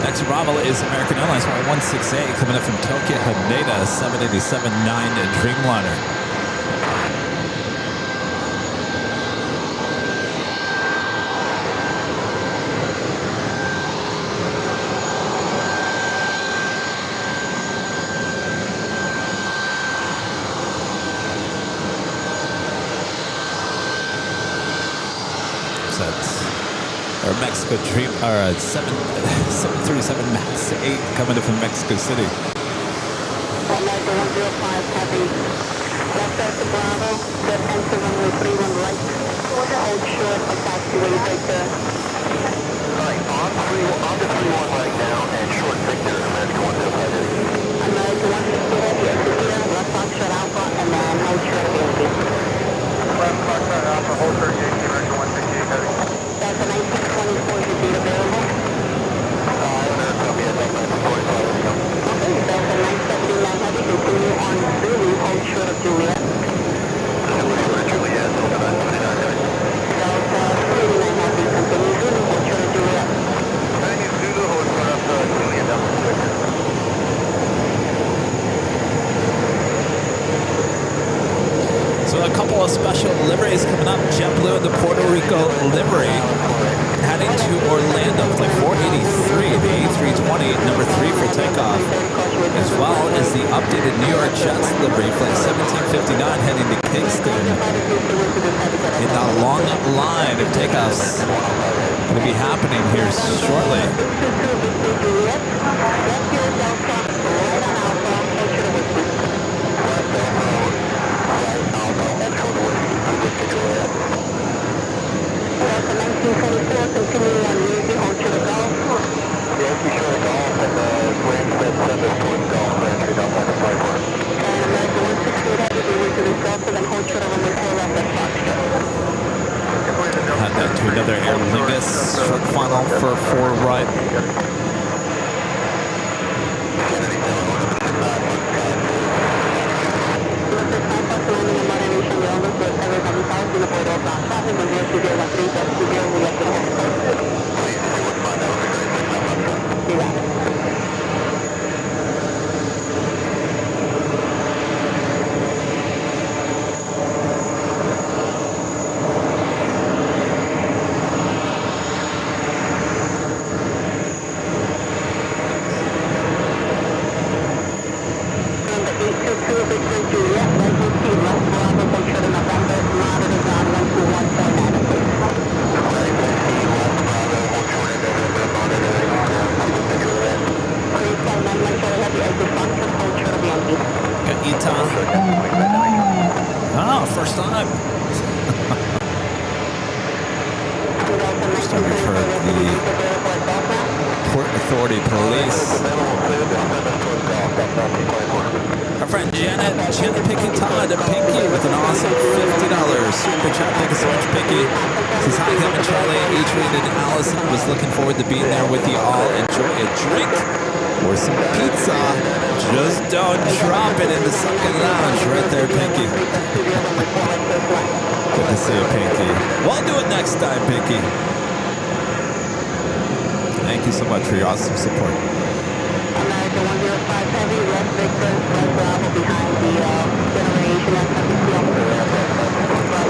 Speaker 2: Next arrival is American Airlines Flight 168 coming up from Tokyo Haneda 787-9 Dreamliner. Or Mexico Dream, or 737 Max 8 coming in from Mexico City.
Speaker 3: America 105 heavy. Left Delta Bravo, get enter runway 31 right. Hold short for taxiway Victor.
Speaker 5: Alright, on the 31 right now, and short Victor, America 105 heavy.
Speaker 3: America 160 heavy, exit here, left Foxtrot Alpha, and then hold short Yankee.
Speaker 5: Left Foxtrot Alpha, hold short Yankee, America 168 heavy.
Speaker 3: Delta 1924 is the date available.
Speaker 5: I don't know, copy at Delta 1945,
Speaker 3: Okay, Delta 979 heavy, continue on Zulu, hold short of Juliet.
Speaker 5: Juliet, Delta 979 heavy.
Speaker 3: Delta 389 heavy, continue Zulu, hold short of Juliet.
Speaker 5: Thank you, Zulu, hold short of Juliet, Delta Victor.
Speaker 2: So a couple of special liveries coming up. JetBlue and the Puerto Rico livery heading to Orlando. Flight 483, the A320, number 3 for takeoff. As well as the updated New York Jets livery, Flight 1759 heading to Kingston. In a long line of takeoffs going to be happening here shortly. Head down to another Airlines short final for 4 right. Oh, first time. Starting for the Port Authority Police. Our friend Janet Picking Todd and Pinky with an awesome $50 super chat. Thank you so much, Pinky. Says hi, Kevin, Charlie, Adrian, and Allison. Was looking forward to being there with you all. Enjoy a drink or some pizza. Just don't drop it in the sunken lounge right there, Pinky. Good to see you, Pinky. We'll do it next time, Pinky. Thank you so much for your awesome support.
Speaker 3: America 105 heavy, left Victor, left Bravo behind the generation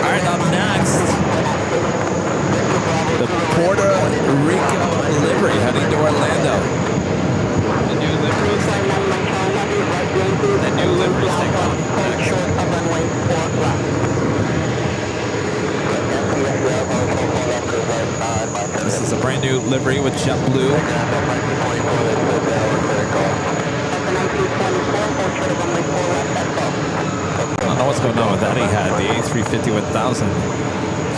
Speaker 2: All right, up next, the Puerto Rico livery heading to Orlando. The new liveries take off. The new liveries take off. This is a brand new livery with JetBlue.
Speaker 3: That's a 1924, hold short of runway 4 left, that's all.
Speaker 2: I don't know what's going on with that. He had the A350 1000.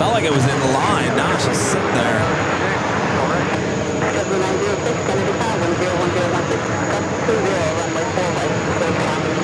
Speaker 2: Felt like it was in line. Now it's just sitting there.
Speaker 3: Schedule 906, Kennedy Tower, 11016, that's 20, runway 4 right, clear for landing.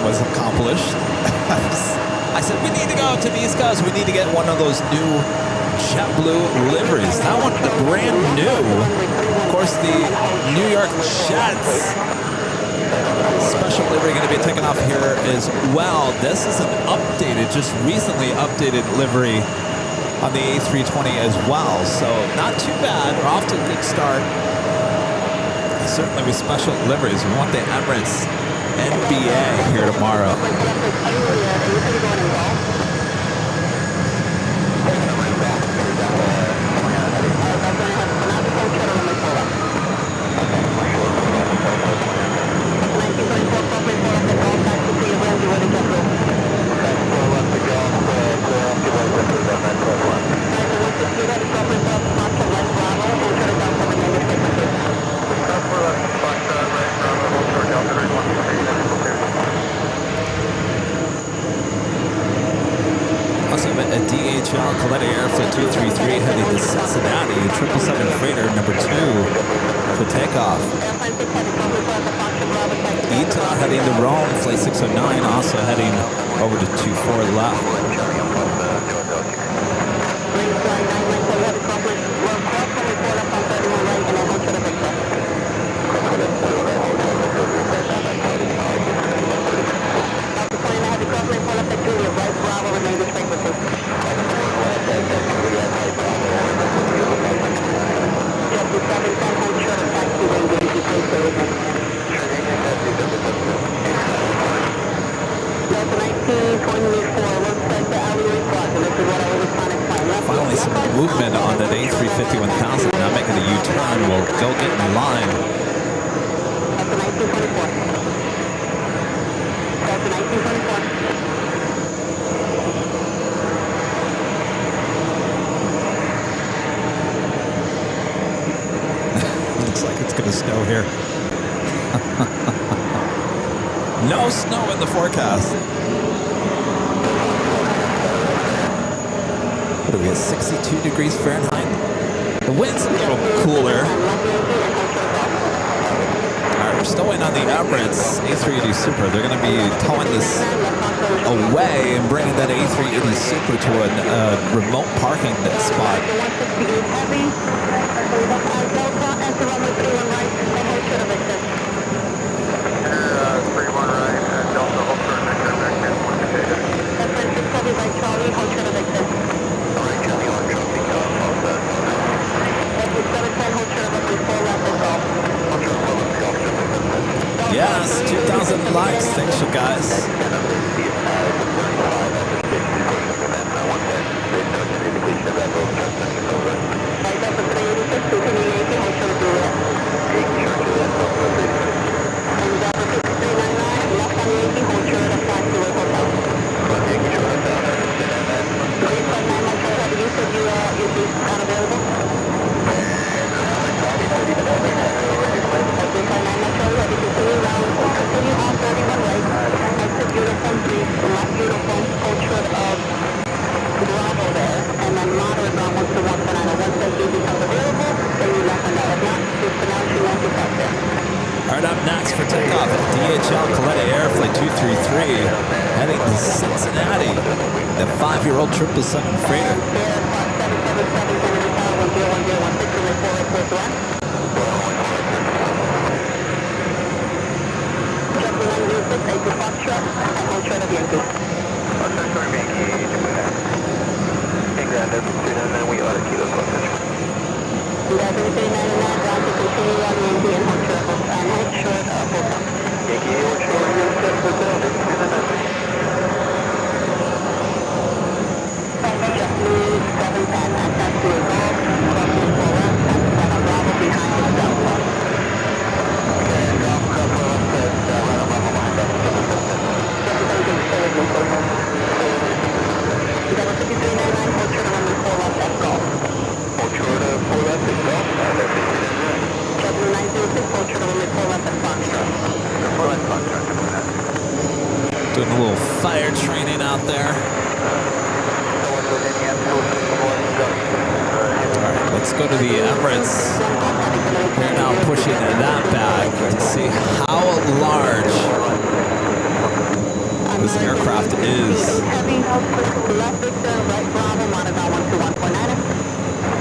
Speaker 2: Was accomplished. I said, we need to go to the East Coast. We need to get one of those new JetBlue liveries. That one, the brand new. Of course, the New York Jets special livery going to be taken off here as well. This is an updated, just recently updated livery on the A320 as well. So not too bad. We're off to a good start. Certainly with special liveries. We want the Emirates NBA here tomorrow. Coletta Airflight 233 heading to Cincinnati, 777 freighter number 2 for takeoff. ETA heading to Rome, flight 609, also heading over to 24 left. Finally some movement on that A350 1000. Now making a U-turn. We'll go get in line.
Speaker 3: That's a 1924. That's a 1924.
Speaker 2: Looks like it's going to snow here. No snow in the forecast. What do we have, 62 degrees Fahrenheit? The wind's a little cooler. All right, we're still waiting on the Emirates A380 Super. They're going to be towing this away and bringing that A380 Super to a remote parking spot. Yes, 2,000 likes. Thanks, you guys. takeoff at DHL Calais Air Flight 233, heading to Cincinnati. The 5-year-old 777 freighter. Doing a little fire training out there. Alright, let's go to the Emirates. We're now pushing that back to see how large this aircraft is.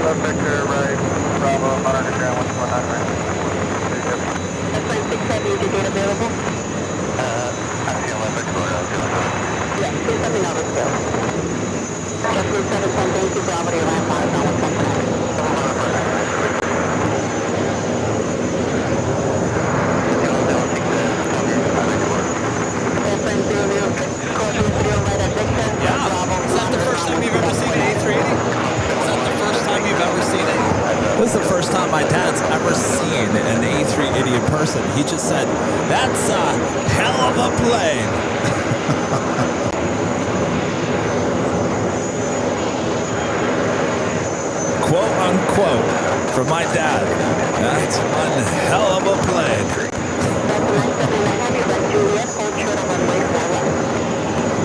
Speaker 5: Left Victor, right, Bravo, monitor ground 119.
Speaker 3: That's like 6 heavy, is your gate available?
Speaker 5: I feel left Victor,
Speaker 3: Yeah, please let me know the skill. Just move 710, thank you, Bravo to your last monitor ground 119.
Speaker 2: Yeah, is that the first time you've ever seen an A380? Is that the first time you've ever seen it? This is the first time my dad's ever seen an A380 in person. He just said, that's a hell of a plane. Quote unquote from my dad. That's one hell of a plane.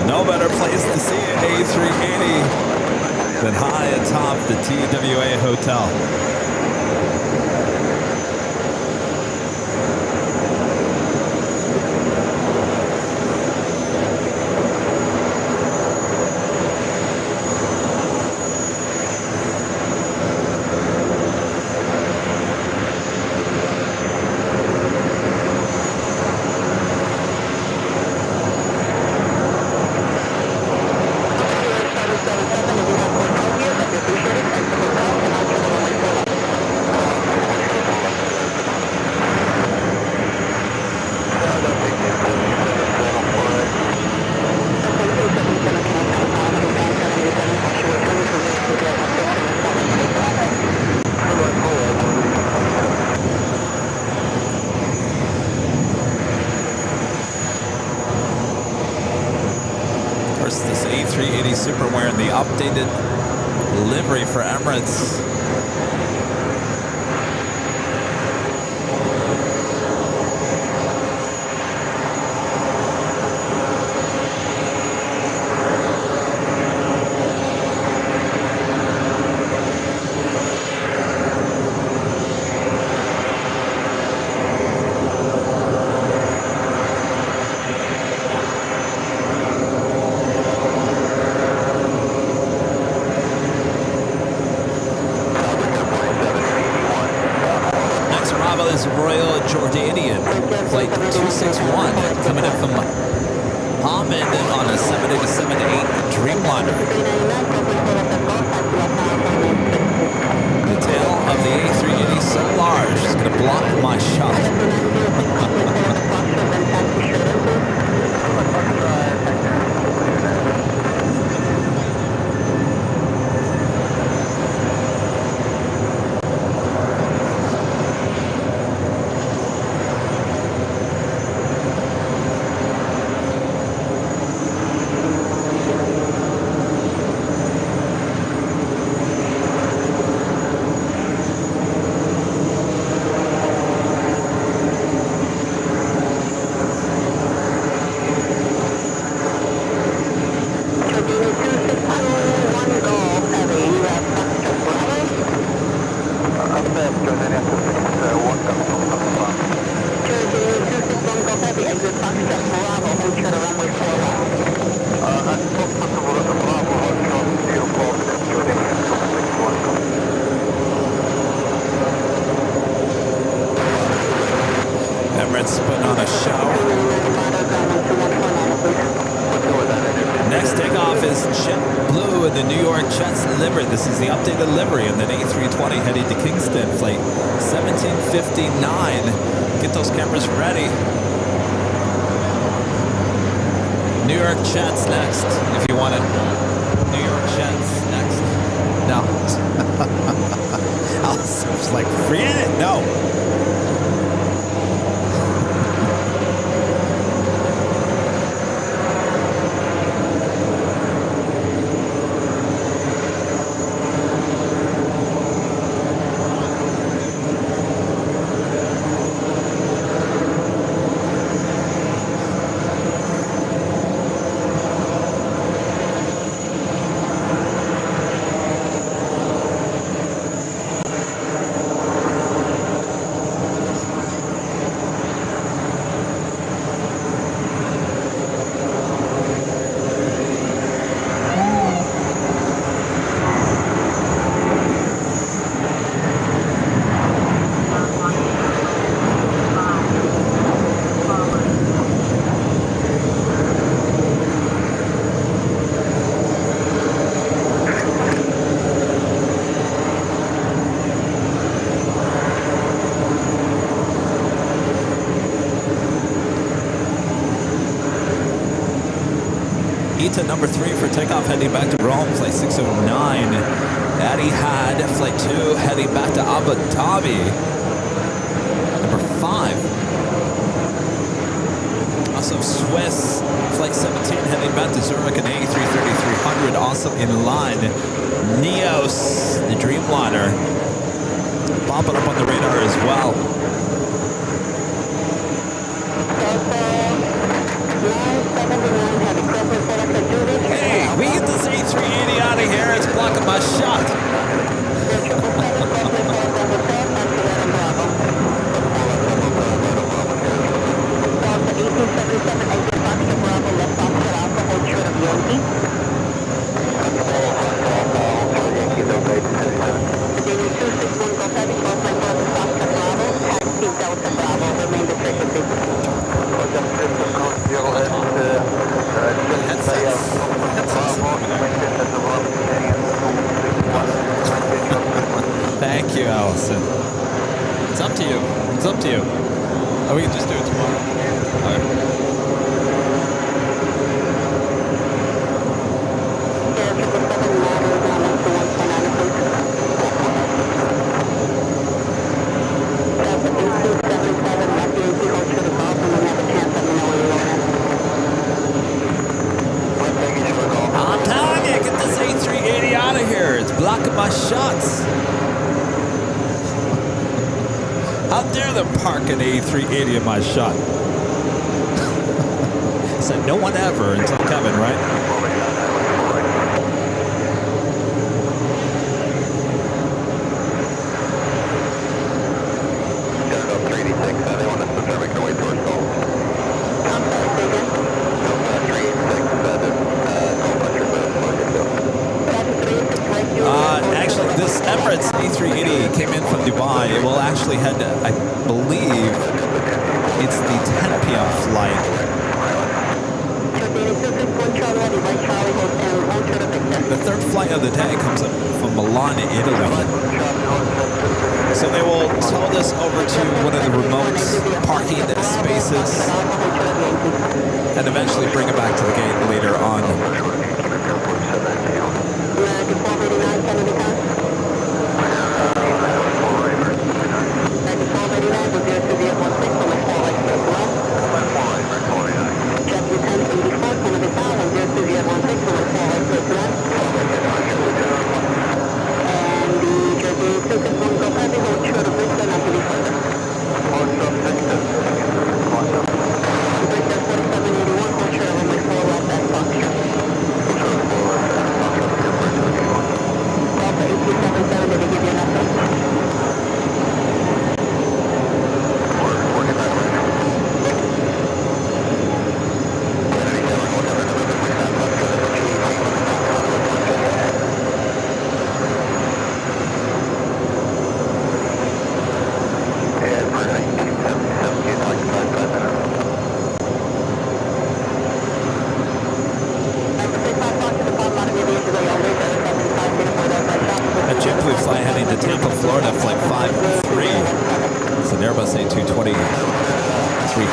Speaker 2: No better place to see an A380 than high atop the TWA Hotel. This A380 Super wearing the updated livery for Emirates. Royal Jordanian flight 261 coming in from Hamid on a 787-8 Dreamliner. The tail of the A380 so large it's going to block my shot. livery. This is the updated livery, and then A320 heading to Kingston, flight 1759. Get those cameras ready. New York Jets next, if you want it. New York Jets next. No. I was like, forget it. No. To number 3 for takeoff, heading back to Rome, flight 609. Etihad, flight 2, heading back to Abu Dhabi. Number 5. Also Swiss, flight 17, heading back to Zurich, and A330-300, also in line. Neos, the Dreamliner, popping up on the radar as well. Hey, we get this A380 out of here. It's blocking my shot. Thank you, Allison. It's up to you. It's up to you. Oh, we can just do it tomorrow. All right. I'm telling you, get this A380 out of here. It's blocking my shots. How dare them park an A380 in my shot? Said no one ever until Kevin, right? Actually, this Emirates A380 came in from Dubai. It will actually head, I believe, it's the 10 p.m. flight. The third flight of the day comes up from Milan, Italy. So they will tow this over to one of the remote parking spaces and eventually bring it back to the gate later on.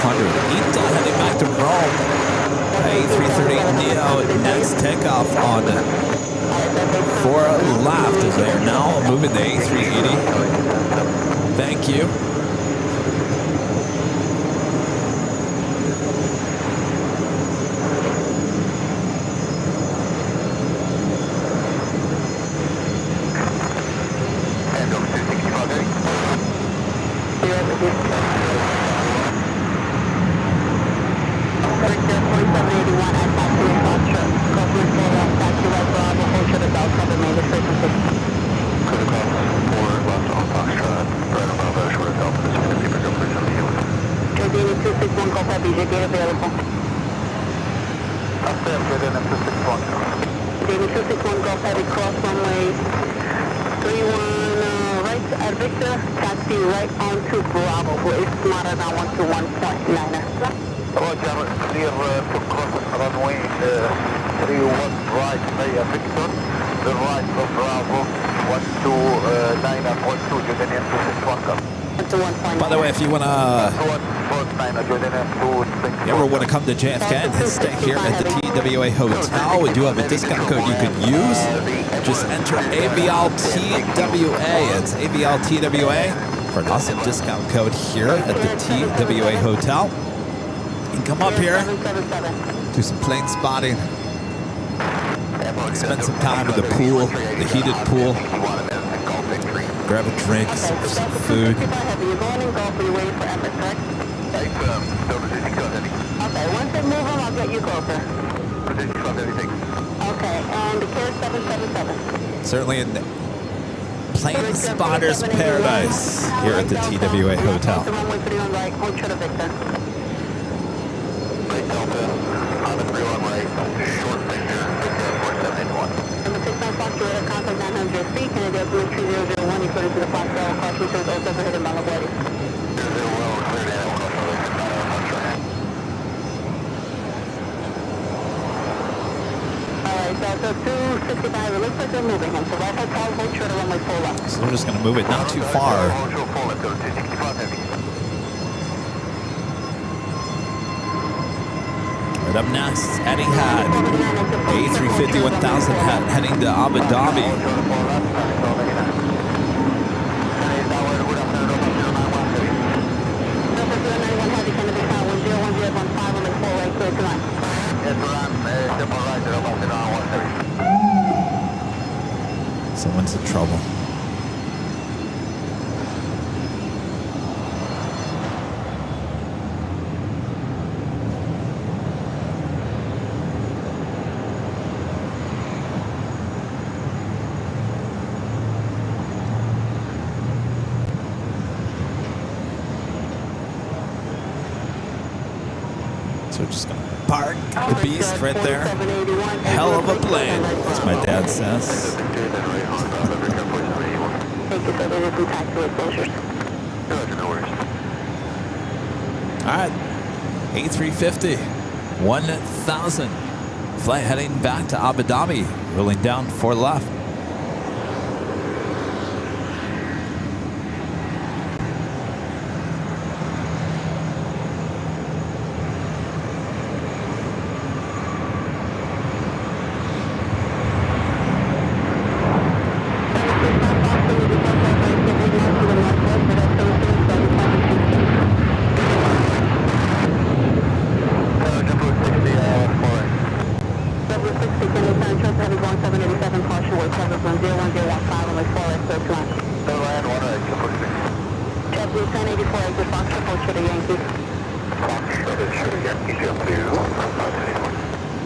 Speaker 2: 500. Ita heading back to Rome. A330 Neo next takeoff on 4 left as they are now moving the A380. Thank you. By the way, if you ever want to come to JFK and stay here at the TWA Hotel, we do have a discount code you could use. Just enter AVL TWA. It's AVL TWA for an awesome discount code here at the TWA Hotel. You can come up here, do some plane spotting, spend some time in the pool, the heated pool. Grab a drink, some food.
Speaker 3: You're going in Gulf, are you waiting for Emirates, correct? Okay, once they move them, I'll get you closer. Okay, and the care 777.
Speaker 2: Certainly in the plane spotter's paradise here at the TWA Hotel.
Speaker 3: The runway 3 on right, hold short of Victor.
Speaker 5: Right Delta, on the 3 on right, short Victor, Victor 4781.
Speaker 3: Number 6 on Fox, you're at contact 900 feet, and it is 3001, you put into the Fox Bell, caution shows also overhead in Malaguardi.
Speaker 5: 001, cleared in,
Speaker 3: Alright, so 265, it looks like they're moving him, so right hotel, hold short of runway 4 left.
Speaker 2: So we're just going to move it not too far. Right up next, Etihad A350 1000 heading to Abu Dhabi. Someone's in trouble. So we're just gonna park the beast right there. Hell of a plane, as my dad says. Alright, A350, 1000. Flight heading back to Abu Dhabi, rolling down 4 left.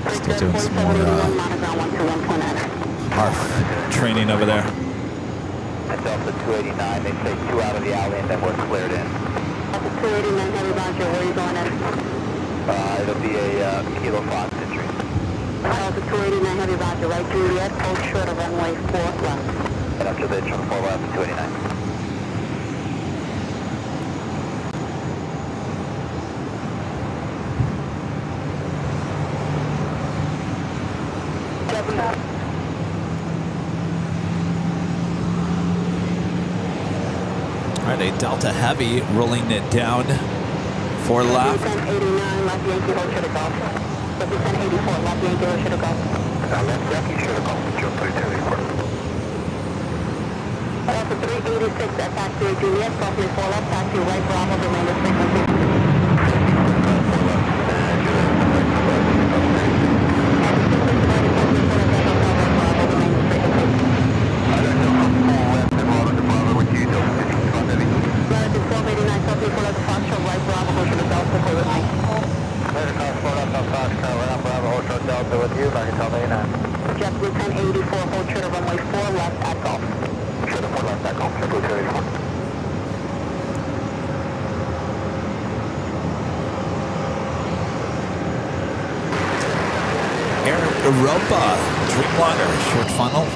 Speaker 2: Still doing some more ARF training over there.
Speaker 5: At Delta 289, they say 2 out of the alley and then we're cleared in.
Speaker 3: Delta 289, heavy Roger, where are you going at?
Speaker 5: It'll be a Kilo Fox entry.
Speaker 3: Delta 289, heavy Roger, right Juliet, hold short of runway 4 left.
Speaker 5: And up to the 4 left, 289.
Speaker 2: All right, a Delta Heavy rolling it down 4 left.
Speaker 3: 1089, left Yankee, hold short of golf. 1084, left Yankee, hold short of golf.
Speaker 5: Left Yankee, short of golf, Joe 3284.
Speaker 3: Alpha 386, at taxi Juliet, softly 4 left, taxi right Bravo, remainder frequency. JetBlue 1084, hold short of runway 4 left at golf.
Speaker 5: Short of 4 left at golf, JetBlue 284.
Speaker 2: Air Europa, Dreamliner, short funnel.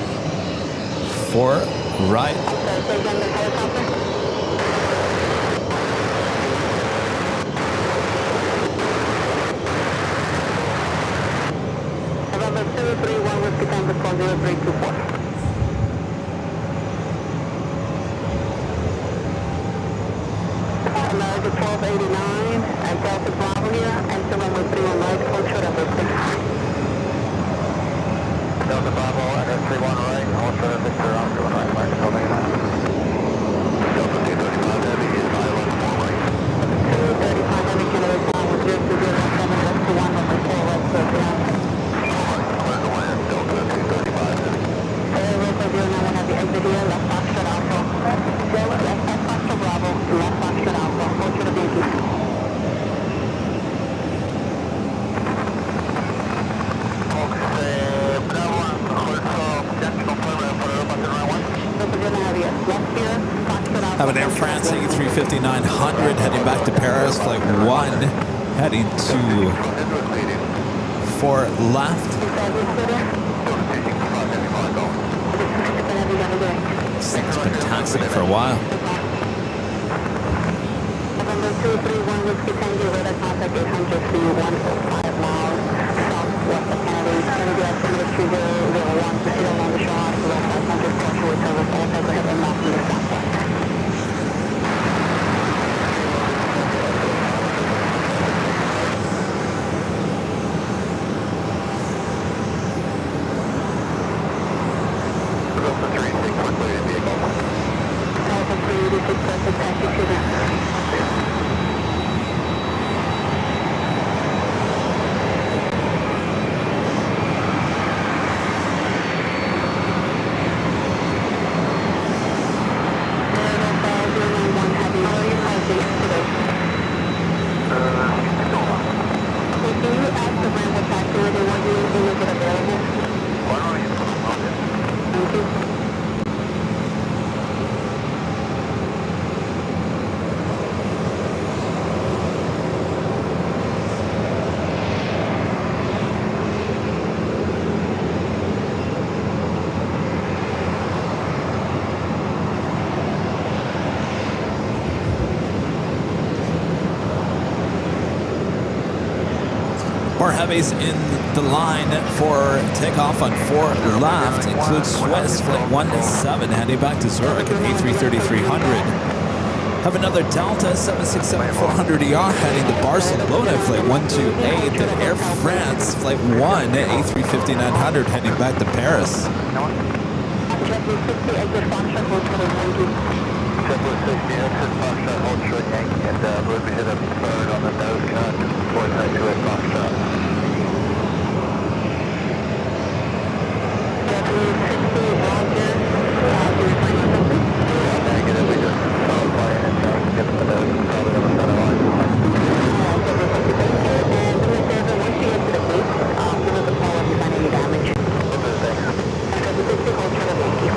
Speaker 2: 4 right.
Speaker 3: Say again, the helicopter. November 231, Whiskey Tango 0324. America 1289, at Delta Bravo here, and runway 31 right, hold short of Victor.
Speaker 5: Delta Bravo, and 31 right, hold short of Victor, Oscar 1 right, America 1289. Delta 235 heavy is island 4 right.
Speaker 3: 235 heavy, Canada 1, 0207, left to 1, runway 4 right, clear to land.
Speaker 5: Clear to land, Delta 235 heavy.
Speaker 3: Airlines 091 heavy, exit here, left Foxtrot Alpha. Left Foxtrot Bravo, left Foxtrot Alpha, hold short of Yankee.
Speaker 2: Have an Air France A350-900 heading back to Paris, flight 1, heading to 4 left. This thing's been taxiing for a while.
Speaker 3: November 231, Whiskey Tango, radar contact 800 feet, 105 miles, southwest of Kennedy. Kennedy altimeter 3001, proceed along the shore, below 500, partial recover, all types of heavy mouth from the southwest. Alpha 386, perfect, taxi to them.
Speaker 2: More heavies in the line for takeoff on 4 left, includes Swiss, flight 17, heading back to Zurich at A330-300. Have another Delta 767-400ER heading to Barcelona, flight 128, and Air France, flight 1, A350-900 heading back to Paris.
Speaker 3: JetBlue 60, exit Foxtrot, hold short of Yankee.
Speaker 5: JetBlue 60, exit Foxtrot, hold short Yankee, and we'll be hit up third on the nose cut, towards that to it Foxtrot.
Speaker 3: JetBlue 60, Roger, do you find something?
Speaker 5: Negative, we just followed by it and get the nose, probably on the center line.
Speaker 3: JetBlue 60, thank you, and do me a favor, once you get to the gate, give us a call if you find any damage.
Speaker 5: Okay, thanks.
Speaker 3: JetBlue 60, hold short of Yankee.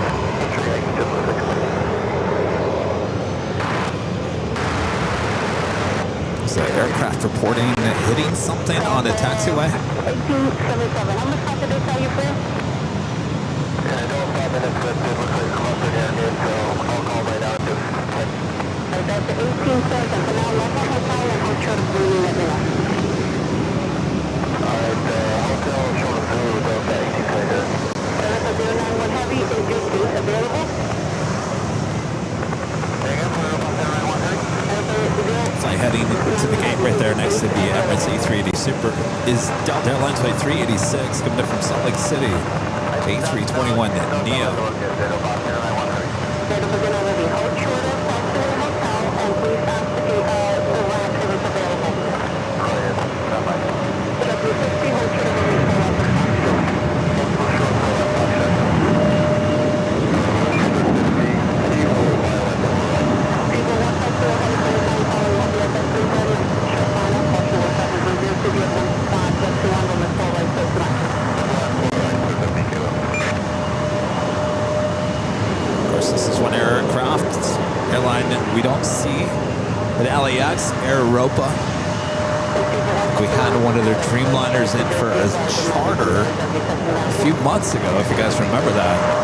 Speaker 2: Is the aircraft reporting hitting something on a taxiway?
Speaker 3: 1877, how much time did they tell you, Chris?
Speaker 5: Yeah, I know 5 minutes, but it looks like come up in here, so I'll call right out to 10.
Speaker 3: That's 1877, so now left on hotel and hold short of Blue, let me know.
Speaker 5: Alright, hotel short of Blue, Delta 1877.
Speaker 3: Delta 091 Heavy, is your gate available?
Speaker 5: Hang on, put it up on 091 Heavy.
Speaker 2: Flight heading to the gate right Emirates A380 Super is Delta Airlines Flight 386 coming in from Salt Lake City. A321 Neo. Of course, this is one aircraft. Airline we don't see at LAX, Air Europa. We had one of their Dreamliners in for a charter a few months ago, if you guys remember that.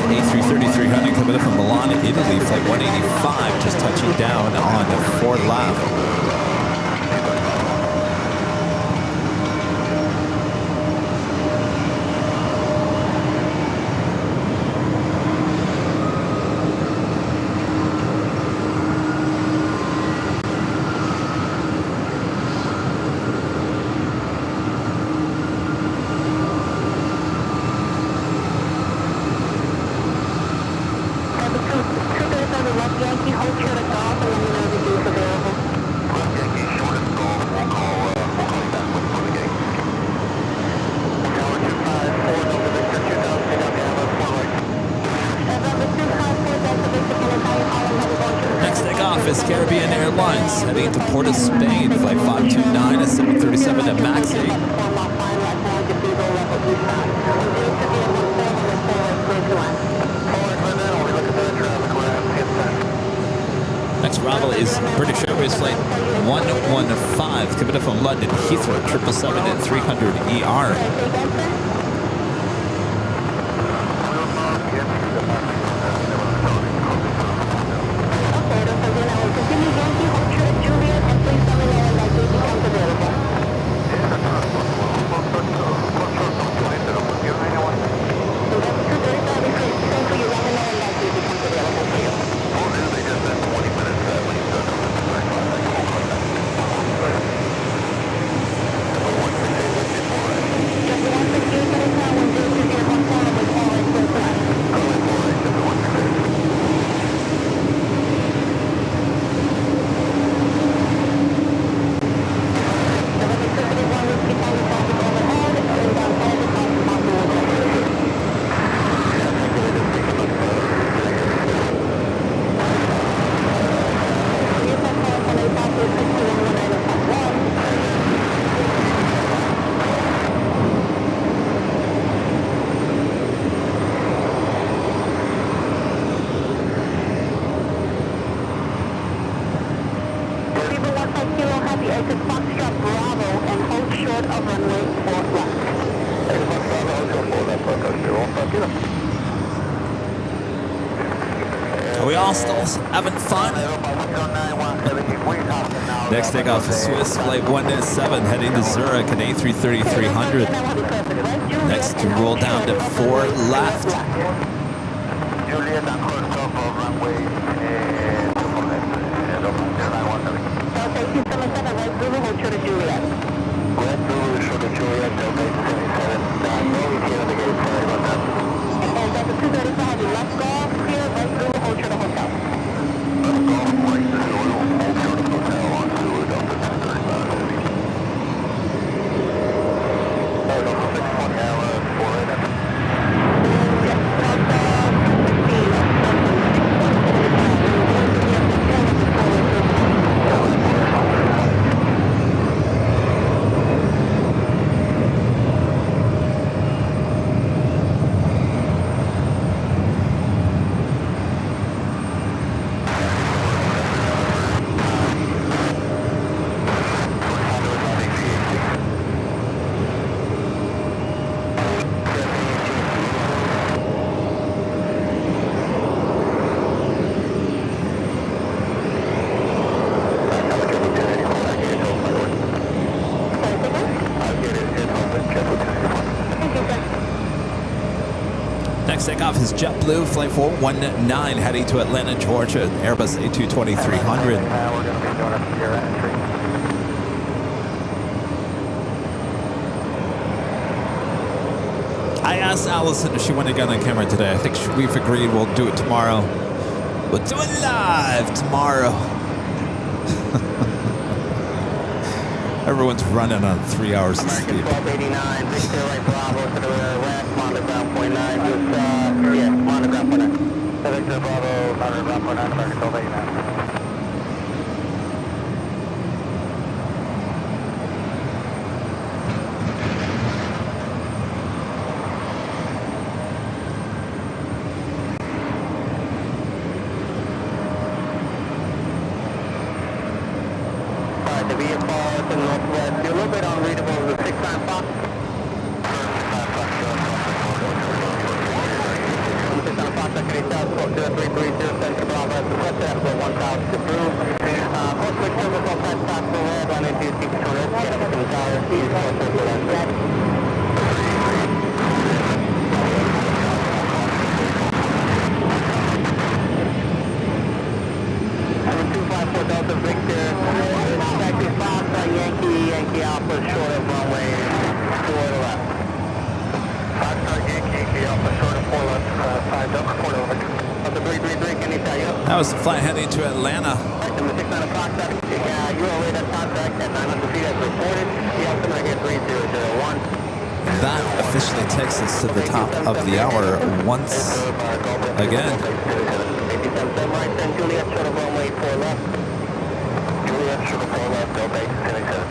Speaker 2: A330-300 coming in from Milan, Italy, flight 185, just touching down on the Fort Lav. Caribbean Airlines heading to Port of Spain, flight 529 at 737 at Maxi. Next arrival is British Airways flight 115 coming in from London, Heathrow, 777 at 300 ER. Are we all still having fun? Next takeoff is Swiss flight 197 heading to Zurich at A330-300. Next to roll down to 4 left. Takeoff is JetBlue, Flight 419, heading to Atlanta, Georgia, Airbus A320-300.
Speaker 1: We're going to be doing a your entry.
Speaker 2: I asked Allison if she wanted to get on camera today. I think we've agreed we'll do it tomorrow. We'll do it live tomorrow. Everyone's running on 3 hours of sleep.
Speaker 5: 1289, Victor right Bravo to the left, monogram .9, yeah, monogram .9.
Speaker 1: Victor Bravo, monogram .9, American 1289.
Speaker 5: The VFR to the northwest, you're a little bit unreadable with the 6-9 Fox. 6-9 Fox, I can tell, squawk 0330, Central Bravo, the west end for 1000 to approve. Coast switch over for fast pass overhead, run into secret tourist, get up to the tower, see you close to the left. 254 Delta Victor, expected Fox on Yankee Alpha, short of runway 4 to left.
Speaker 1: Fox on Yankee Alpha, short of 4 left, 5 Delta, 4 over.
Speaker 5: Delta 333, can you tell you?
Speaker 2: That was the flight heading to Atlanta.
Speaker 5: Number 6 Fox, you are radar contact at 900 feet as reported. The altimeter here 3001.
Speaker 2: That officially takes us to the top of the hour once again.
Speaker 5: Right, then Juliet, short of runway 4 left.
Speaker 1: Juliet, short of 4 left, Delta 867.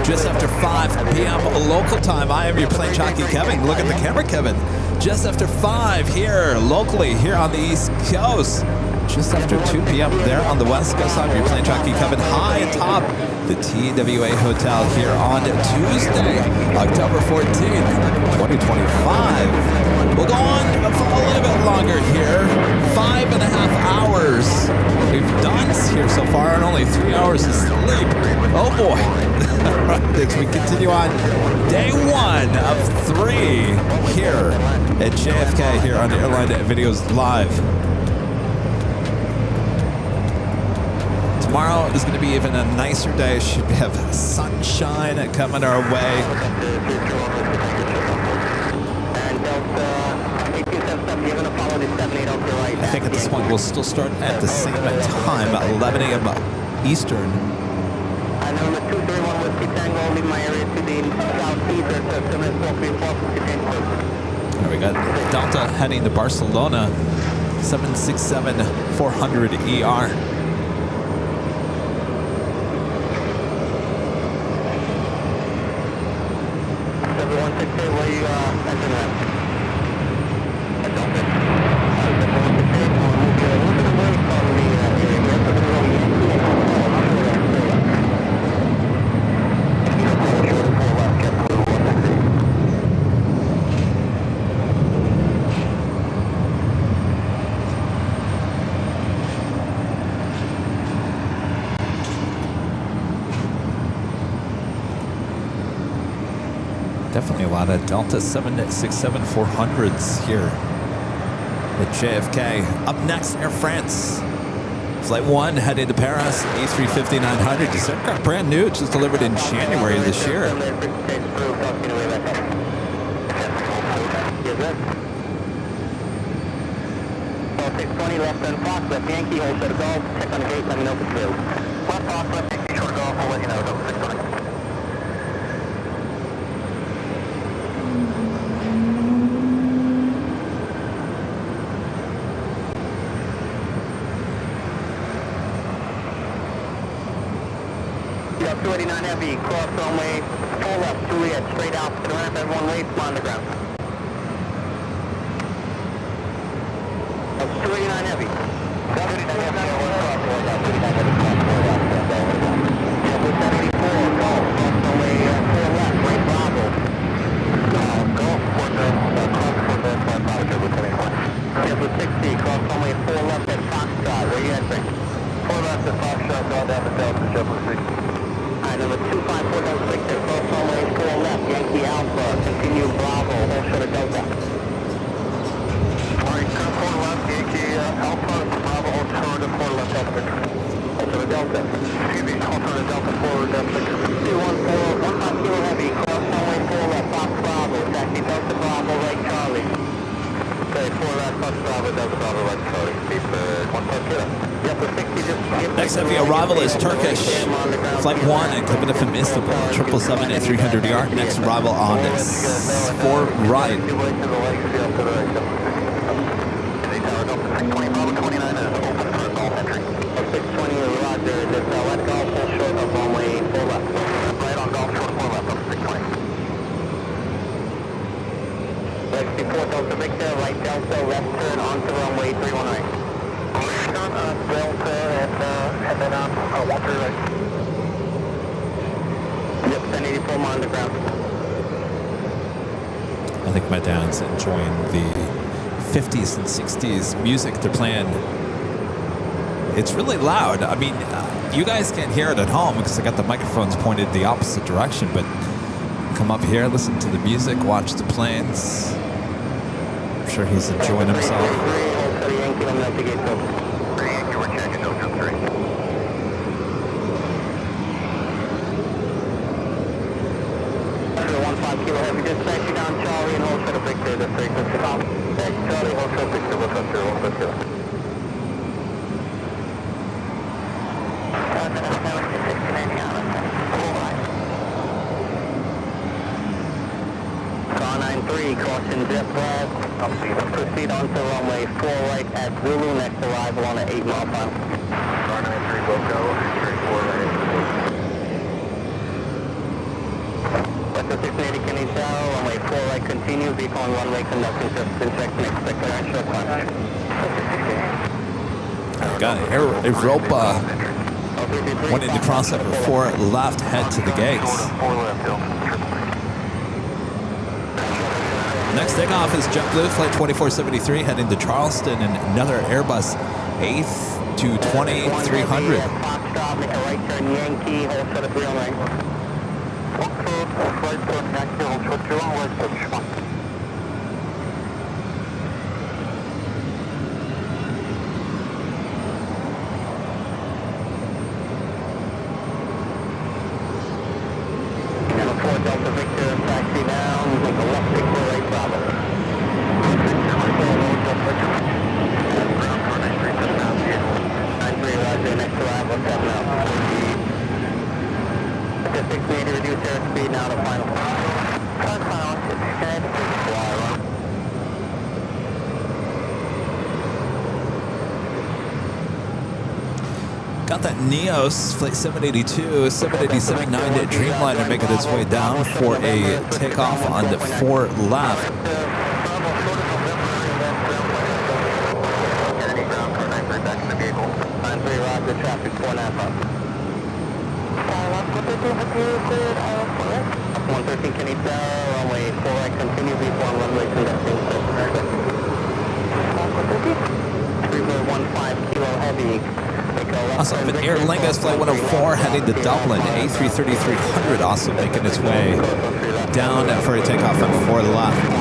Speaker 2: Just after 5 p.m. local time, I am your plane jockey, Kevin. Look at the camera, Kevin. Just after 5 here, locally, here on the East Coast. Just after 2 p.m. there on the West Coast, I'm your plane jockey, Kevin, high atop the TWA Hotel here on Tuesday, October 14th, 2025. We'll go on for a little bit longer here. 5.5 hours we've done here so far, and only 3 hours of sleep. Oh boy. Right, as we continue on day 1 of 3 here at JFK here on AirLineVideos Live. Tomorrow is going to be even a nicer day. Should have sunshine coming our way. I think at this point we'll still start at the same time, 11 a.m. Eastern.
Speaker 5: Number 231 with 6 angle, leave my area to the southeast.
Speaker 2: There we go. Delta heading to Barcelona, 767-400 ER.
Speaker 5: 168, where you entering at? I don't think. 168, we'll move you a little bit away from the area here, so we're going to Yankee and short of 4 left, JetBlue 168.
Speaker 2: Definitely a lot of Delta 767-400s here at JFK. Up next, Air France. Flight 1 heading to Paris, A350-900. This aircraft brand new, just delivered in January this year.
Speaker 5: 620 left turn Fox, left Yankee, hold set of golf, check on the gate, let me know if it's through. Left Fox, left Yankee, short golf, I'll let you know, Delta 620. Yeah, 289 heavy, cross runway, 4 left, Juliet, straight out to the ramp, everyone waits, on the ground. 289 heavy. 289 heavy, 1 cross, 4 left, 289 heavy, cross, 4 left, JetBlue 784, golf, cross runway, 4 left, right Bravo. Golf, cross 4 left, JetBlue 781. JetBlue 60, cross runway, 4 left at Foxtrot, where are you entering? 4 left at Foxtrot, going down to Delta, JetBlue 60.
Speaker 3: Alright, number 254 Delta Victor, first runway 4 left, Yankee Alpha, continue Bravo, hold short of Delta.
Speaker 5: Alright, 4 left, Yankee Alpha, Bravo, hold short of 4 left, Delta Victor.
Speaker 3: Hold short of Delta.
Speaker 5: Excuse me, hold short of Delta 4, Delta Victor.
Speaker 3: 214, 15 kilo heavy, cross runway 4 left, Fox Bravo, taxi Delta Bravo, right Charlie.
Speaker 5: Okay, 4 left, Fox Bravo, Delta Bravo, right Charlie. Keep 15 kilo.
Speaker 3: Yep, the 60 just...
Speaker 2: Next heavy arrival is Turkish. Flight 1 and coming in from Istanbul. 777 at 300 yard. Next arrival on this 4 right.
Speaker 3: Before Delta Victor, right Delta, left turn onto runway 319.
Speaker 5: Delta and then 13 right.
Speaker 3: Yep, 1084 mile underground.
Speaker 2: I think my dad's enjoying the 50s and 60s music they're playing. It's really loud. I mean, you guys can't hear it at home because I got the microphones pointed the opposite direction, but come up here, listen to the music, watch the planes. I'm sure he's enjoying himself.
Speaker 3: Kilo heavy, just taxi down Charlie and hold short of Victor, the frequency. Taxi Charlie, hold short of Victor, what's up, 0, 93, caution jet blast. Proceed on to runway 4 right at Zulu, next arrival on an 8 mile final.
Speaker 5: Car 93 will go, straight 4 right.
Speaker 3: Delta 680 Kenny Tower, runway 4 right continue, vehicle on runway conducting surface inspection, expect an short time.
Speaker 2: Got Europa wanting to cross over 4 left, head to the gates. Next takeoff is JetBlue Flight 2473 heading to Charleston and another Airbus A320-300.
Speaker 3: Foxtrot, make a right turn Yankee, hold short of 309.
Speaker 5: Right turn Yankee, hold short 2 right touch.
Speaker 3: Delta Victor, taxi down, make a left Victor, right Bravo.
Speaker 5: Ground car 93 just now,
Speaker 3: 93, roger, next arrival, 7 out. Just 680, reduce airspeed, now to final. Final, 610.
Speaker 2: Got that Neos Flight 782, 787-9 Dreamliner making its way down for a takeoff on the 4 left.
Speaker 5: Kennedy ground car 93 back in the vehicle.
Speaker 3: 93, roger, traffic 4 nap up. 113 Kenny Tower, runway 4 right continue, V4 on runway conducting surface. 3.15 kilo heavy.
Speaker 2: Also, an Airlines Flight 104 heading to Dublin. A330-300 also making its way down for a takeoff on 4 left.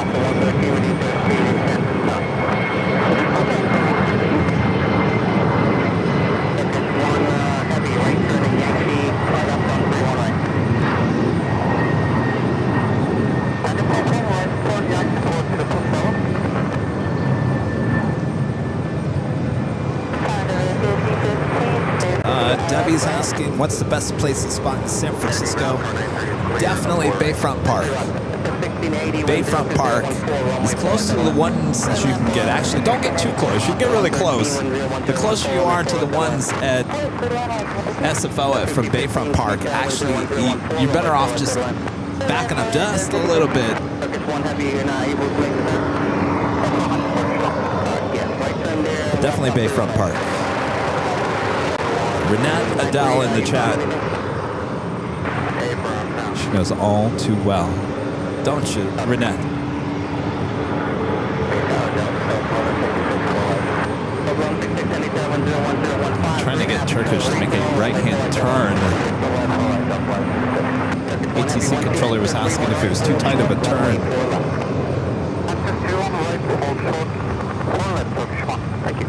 Speaker 2: Debbie's asking, what's the best place to spot in San Francisco? Definitely Bayfront Park. Bayfront Park is close to the ones that you can get. Actually, don't get too close. You get really close. The closer you are to the ones at SFO from Bayfront Park, actually, you're better off just backing up just a little bit. Definitely Bayfront Park. Renette Adele in the chat. She knows all too well. Don't you, Renette? I'm trying to get Turkish to make a right-hand turn ATC controller was asking if it was too tight of a turn.
Speaker 5: Thank you.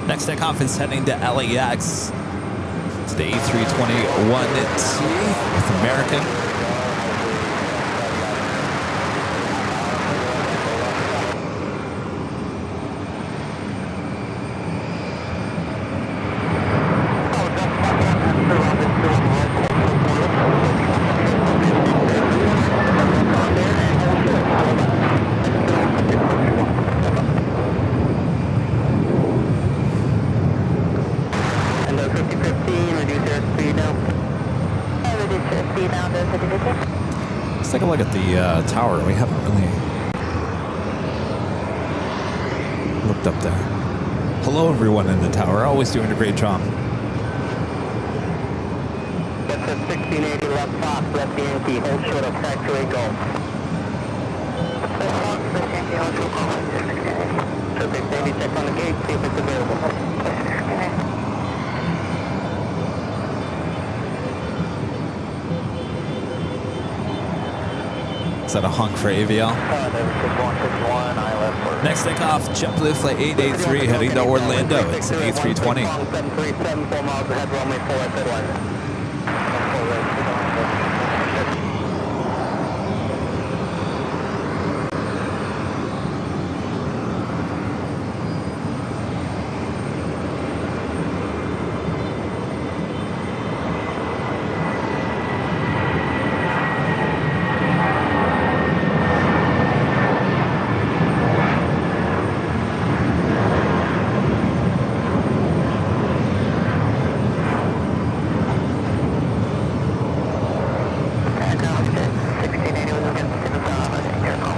Speaker 2: Next takeoff is heading to LAX. It's the A321T with American. Let's take a look at the tower. We haven't really looked up there. Hello, everyone in the tower. Always doing a great job.
Speaker 5: That's a 1680 left top, left Yankee, hold short of factory go. Perfect, Sandy, check on the gate, see if it's available.
Speaker 2: Is that a honk for AVL? Next takeoff, JetBlue Flight 883 heading to Orlando. It's an A320.
Speaker 5: 737, 4 miles ahead, runway 4 at Airline.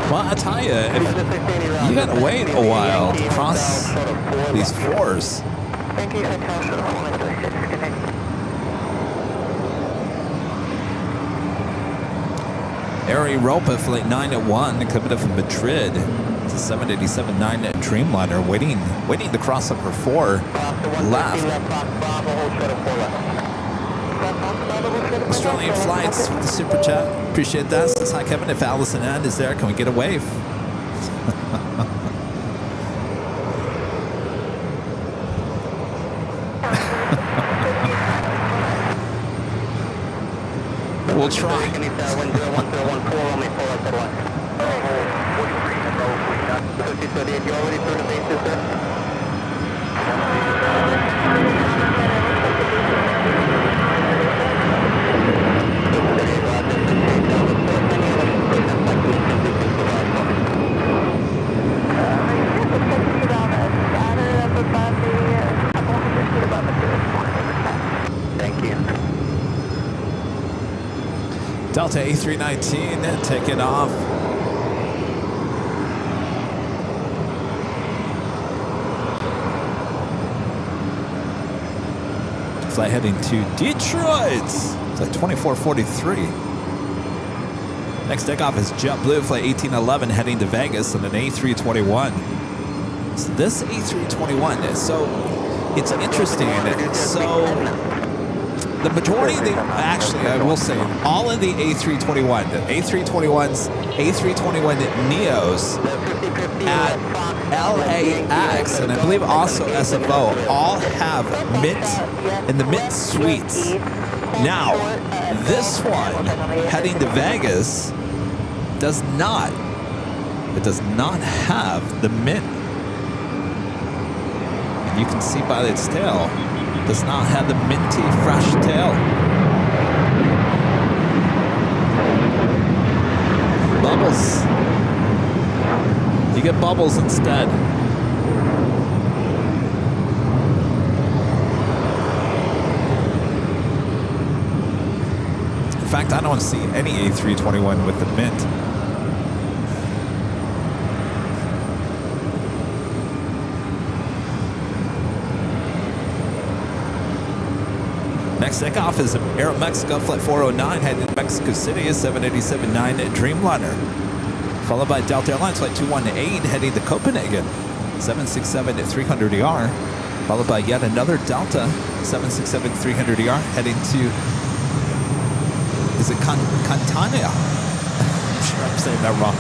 Speaker 2: Well, I tell you, if you gotta wait a while to cross these floors.
Speaker 3: Thank you, Hotel.
Speaker 2: Air Europa Flight 901 coming up from Madrid. It's a 787-9 Dreamliner waiting to cross over 4 left. Australian Flights with the super chat. Appreciate that. Says hi, Kevin. If Allison Ann is there, can we get a wave? We'll try.
Speaker 5: Thank you.
Speaker 2: Delta A319 taking off. Flight heading to Detroit. It's like 2443. Next takeoff is JetBlue Flight 1811 heading to Vegas on an A321. So this A321, so it's interesting. So the majority of the, actually, I will say, all of the A321, the A321s, A321 Neos at LAX, and I believe also SFO, all have Mint in the Mint suites. Now, this one heading to Vegas does not. It does not have the Mint. And you can see by its tail, does not have the minty, fresh tail. Bubbles. You get bubbles instead. In fact, I don't see any A321 with the mint. Next takeoff is Aeromexico Flight 409 heading to Mexico City, is 787-9 Dreamliner. Followed by Delta Airlines Flight 218 heading to Copenhagen, 767-300ER. Followed by yet another Delta 767-300ER heading to, is it Catania? I'm sure I'm saying that wrong.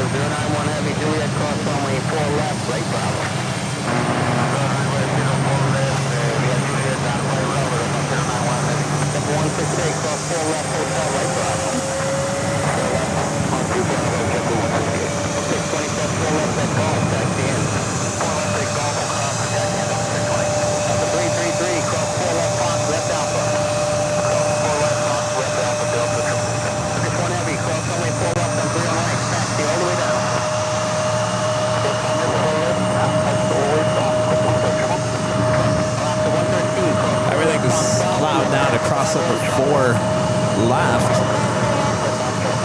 Speaker 5: 091 Heavy Juliet, cross runway 4 left, right Bravo. Runway 04 left, we have Juliet down right Bravo, 091 Heavy. Number 168, cross 4 left, hotel, right Bravo. 4 left, on 2 Bravo, Jeffrey 168. Okay, 27, 4 left, at golf, taxi in. 4 left, at golf, taxi in, 620. Number 333, cross 4 left, Fox, left Alpha. Cross 4 left, Fox, left Alpha, Delta 661 Heavy, cross runway 4 left, on 3 on right, taxi all the way down.
Speaker 2: Everything is allowed now to cross over 4 left.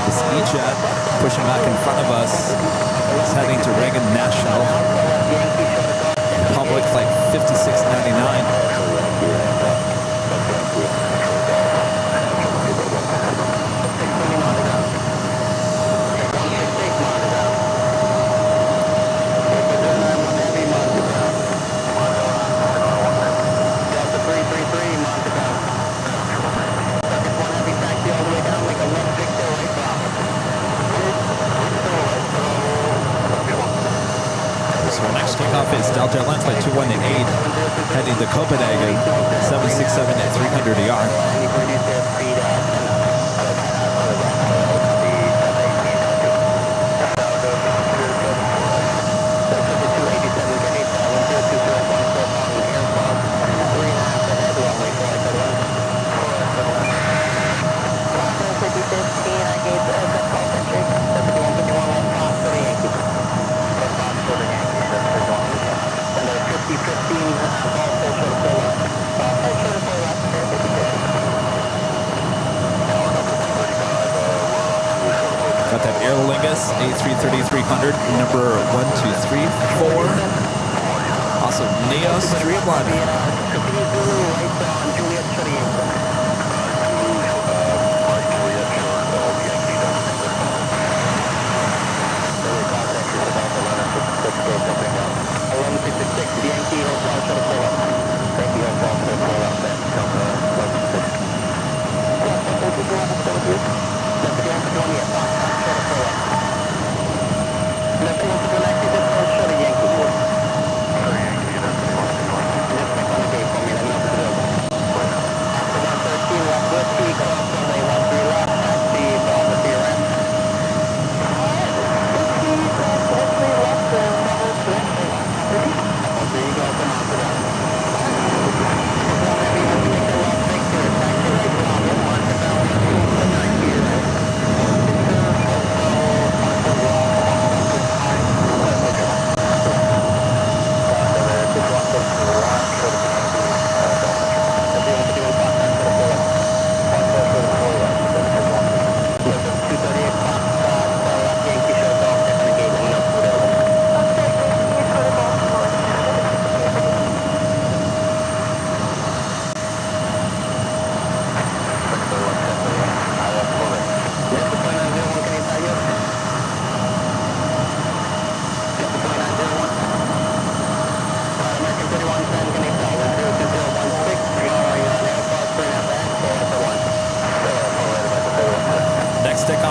Speaker 2: This E-Jet pushing back in front of us is heading to Reagan National. Public Flight 5699. Takeoff is Delta Airlines Flight 218 heading to Copenhagen, 767-300ER. Got that Airlines A330-300, number 1234. Also, Neos Dreamliner.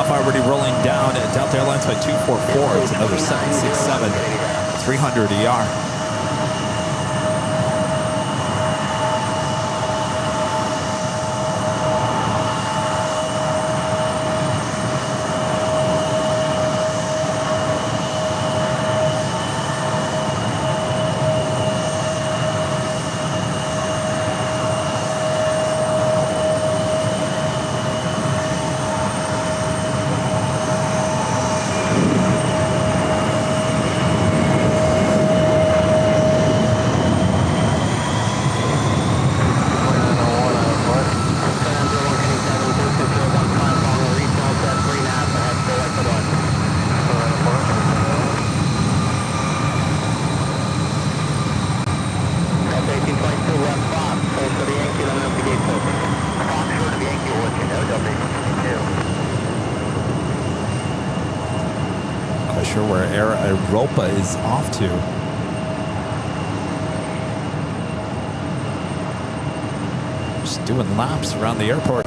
Speaker 2: Already rolling down at Delta Airlines Flight 244. It's another 767-300ER. sure where Air Europa is off to. Just doing laps around the airport.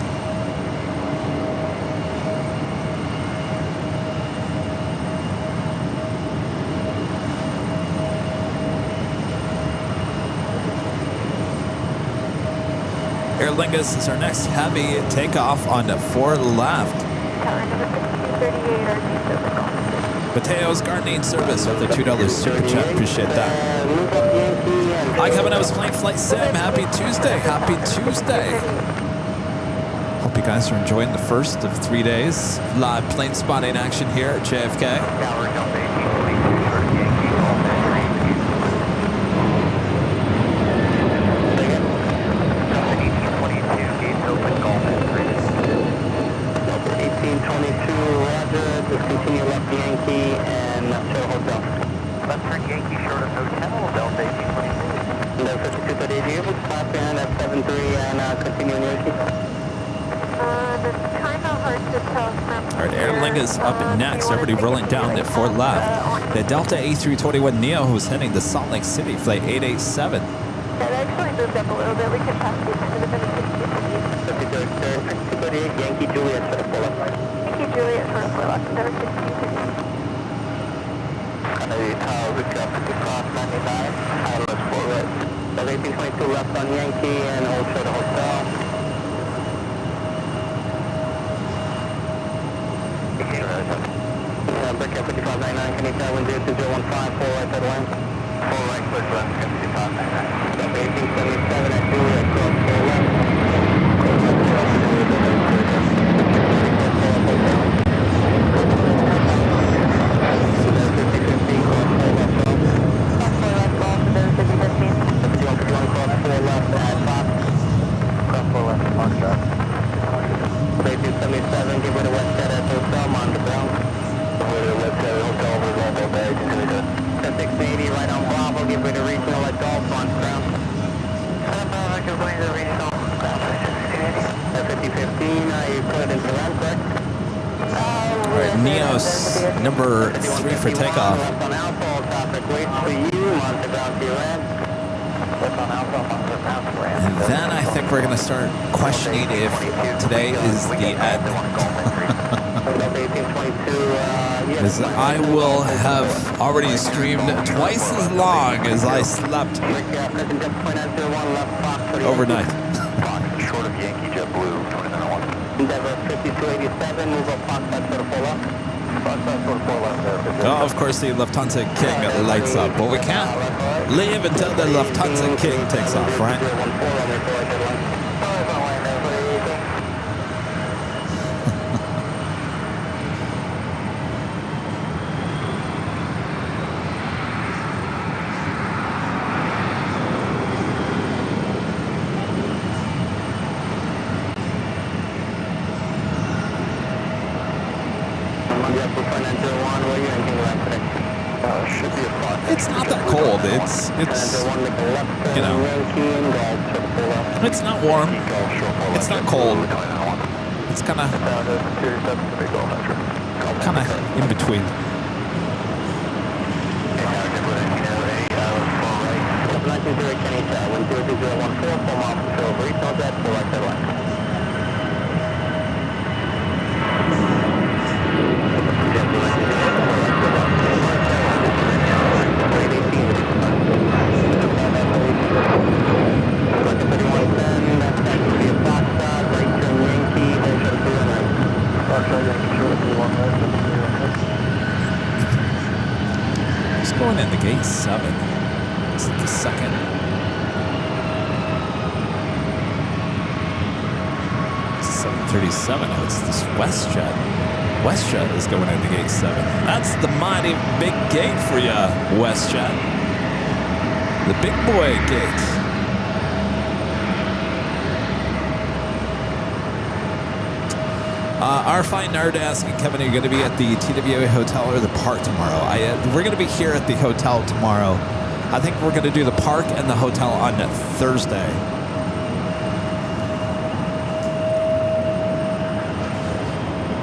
Speaker 2: Aer Lingus is our next heavy takeoff on 4 left.
Speaker 3: Tower number 6238, RG service.
Speaker 2: Mateo's gardening service with the $2 super chat. Appreciate that. Hi, Kevin. I was playing Flight Sim. Happy Tuesday. Happy Tuesday. Hope you guys are enjoying the first of 3 days. Live plane spotting action here at JFK.
Speaker 1: Tower number 1822, short of Yankee, Golf Delta 1822, gates open, Golf
Speaker 5: Delta 1822, roger. Just continue left Yankee and Hotel Hotel.
Speaker 1: Left turn Yankee, short of Hotel, Delta 1822.
Speaker 5: Delta 5238, able to stop in at 73 and continue in Yankee.
Speaker 3: The time of hard to tell from.
Speaker 2: All right, Aer Lingus up next. Everybody rolling down at 4 left. The Delta A321 Neo who's heading to Salt Lake City, flight 887.
Speaker 3: That actually moved up a little bit. We can pass the end of the
Speaker 5: 5238, Yankee Juliet, short of 4 left.
Speaker 3: Yankee Juliet, short of 4 left. Number 6238.
Speaker 5: Kennedy Tower, good job, 50 cross 99, ILS 4 right. Delta 1822 left on Yankee and hold short of Hotel. Breakout 5599, can you tell when 0215, 4 right side line? 4 right, push left, 5599. Delta 1877 at Juliet, cross 4 left. Cross left, cross Juliet, Delta 5015, cross 4 left,
Speaker 3: Cross 4 left, golf, there's 5015.
Speaker 5: 51, cross 4 left at Fox.
Speaker 1: Cross 4 left, Mark Drive.
Speaker 5: 1877, give way to West Jet at Hotel, on the ground. Give way to West Jet at Hotel, over Bravo Bay, continue to 680, right on Bravo, give way to Regional at Golf, on ground.
Speaker 1: Give way to the regional, ground 680.
Speaker 5: At 5015, you put it into land, correct?
Speaker 2: All right, Neos number 3 for takeoff.
Speaker 5: Left on Alpha, all traffic waits for you, on the ground to your end.
Speaker 1: Left on Alpha, on the ground to land.
Speaker 2: And then I think we're going to start questioning if today is the end. As I will have already streamed twice as long as I slept overnight.
Speaker 1: Short of Yankee Jet Blue, 2901.
Speaker 5: Endeavor 5287, move up Fox side sort of 4 left.
Speaker 1: Fox side sort of 4 left there.
Speaker 2: Oh, of course, the Lufthansa King lights up, but we can't leave until the Lufthansa King takes off, right? It's not that cold. It's you know, it's not warm. It's not cold. It's kind of in between. Just going into gate 7. This is the second. It's 737. Oh, it's this WestJet. WestJet is going into gate 7. That's the mighty big gate for you, WestJet. The big boy gate. Our fine nerd asking, Kevin, are you going to be at the TWA Hotel or the park tomorrow? We're going to be here at the hotel tomorrow. I think we're going to do the park and the hotel on Thursday.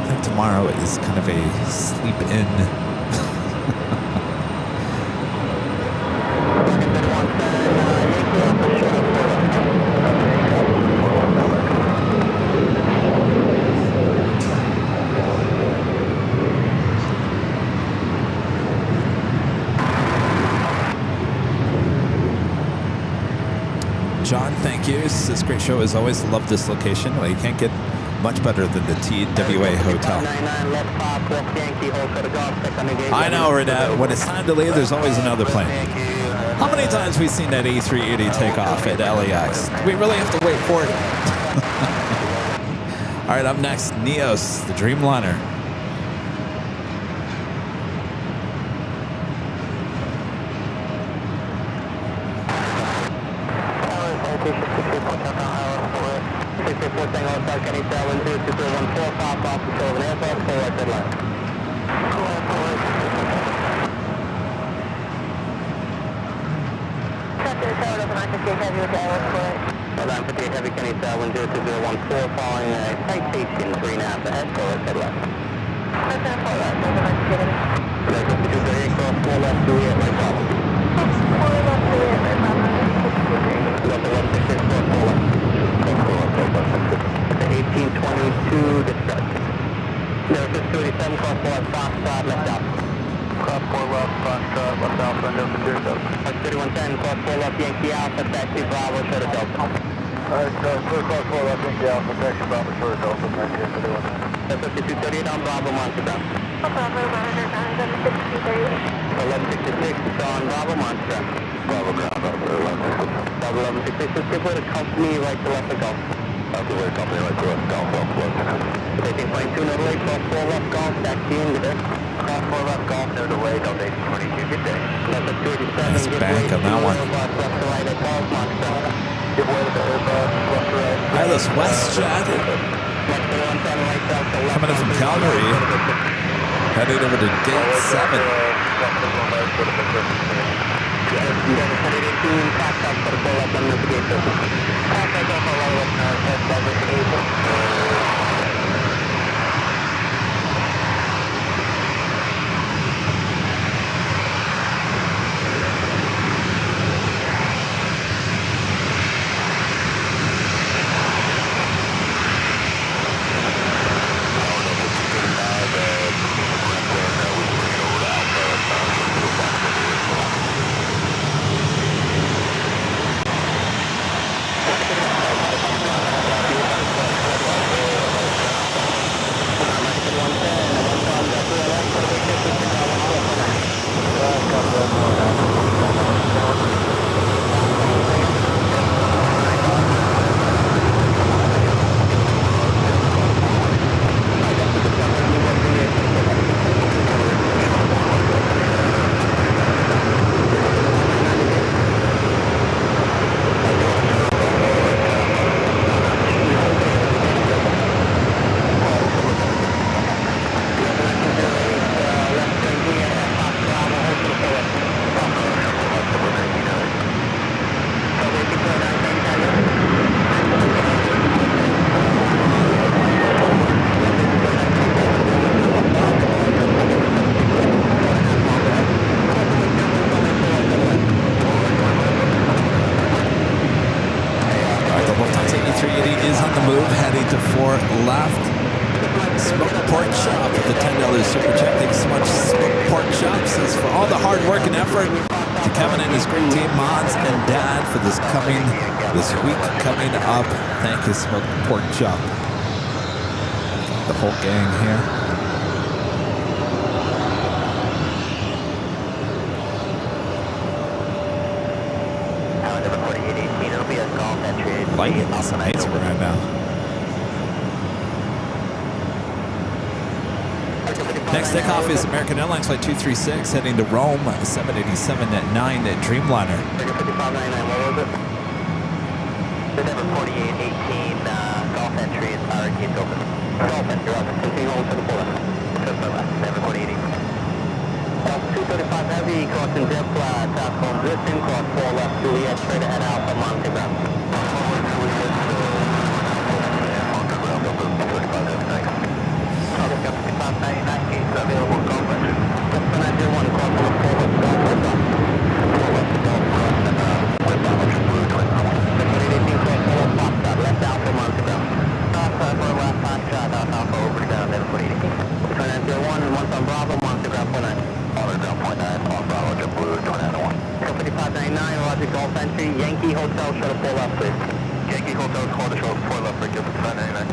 Speaker 2: I think tomorrow is kind of a sleep-in this great show as always. Love this location. Well, you can't get much better than the TWA Hotel. I know, Renette. When it's time to leave, there's always another plane. How many times have we seen that A380 take off at LAX? We really have to wait for it. All right, up next, Neos, the Dreamliner.
Speaker 5: Heavy Kenny 10214 following citation 3.5 ahead, forward to left. There's a 238 cross 4 left, 38 right top. 4 left, 38 right top. Level 166 cross 4 left. Cross 4 left, 1822 discharge. There's a 287 cross 4 left, Foxtrot, left out. Cross 4 left, Foxtrot, left out, window for 3110, cross 4 left, Yankee Alpha, taxi Bravo, short of Delta. Alright, cross 4 left, Yankee Alpha, taxi Bravo, short of Delta, 5238 on Bravo, Montreal. Bravo, 1166 on Bravo, Montreal. Bravo, Bravo, 1166, give way to company right to left of Gulf. Give way to company right to left of Gulf, taking plane 2, no delay, cross 4 left Gulf, taxi in, good day. Cross 4 left Gulf, no delay, Delta 22, good day.
Speaker 2: Nice bank on that one. Wireless WestJet coming in from Calgary, heading over to gate 7. His smoked pork chop. The whole gang here. Lightning is amazing right now. Next takeoff is American Airlines Flight 236 heading to Rome, 787 at 9 at Dreamliner.
Speaker 5: 4818, Golf entry is our gates open. Golf entry, continue on to the full left. 4818. 235 heavy, crossing Zip, south home Brisbane, cross 4 left Juliet, straight ahead Alpha, Montreal. August 5599, gates available, Golf entry. 101, cross 4 left, Golf, 4 left to Golf, cross and with Bravo, Blue, 18 cross 4 left, Foxtrot, left Alpha, Montreal. Foxtrot, 4 left, Foxtrot, Alpha, over to down, 4818. 2901 and 1 on Bravo, Montreal, 49. Ground point 9, on Bravo, Blue, 2901. 5599, Roger, Golf entry, Yankee Hotel, shuttle 4 left, please. Yankee Hotel, quarter short, 4 left, break up, 999.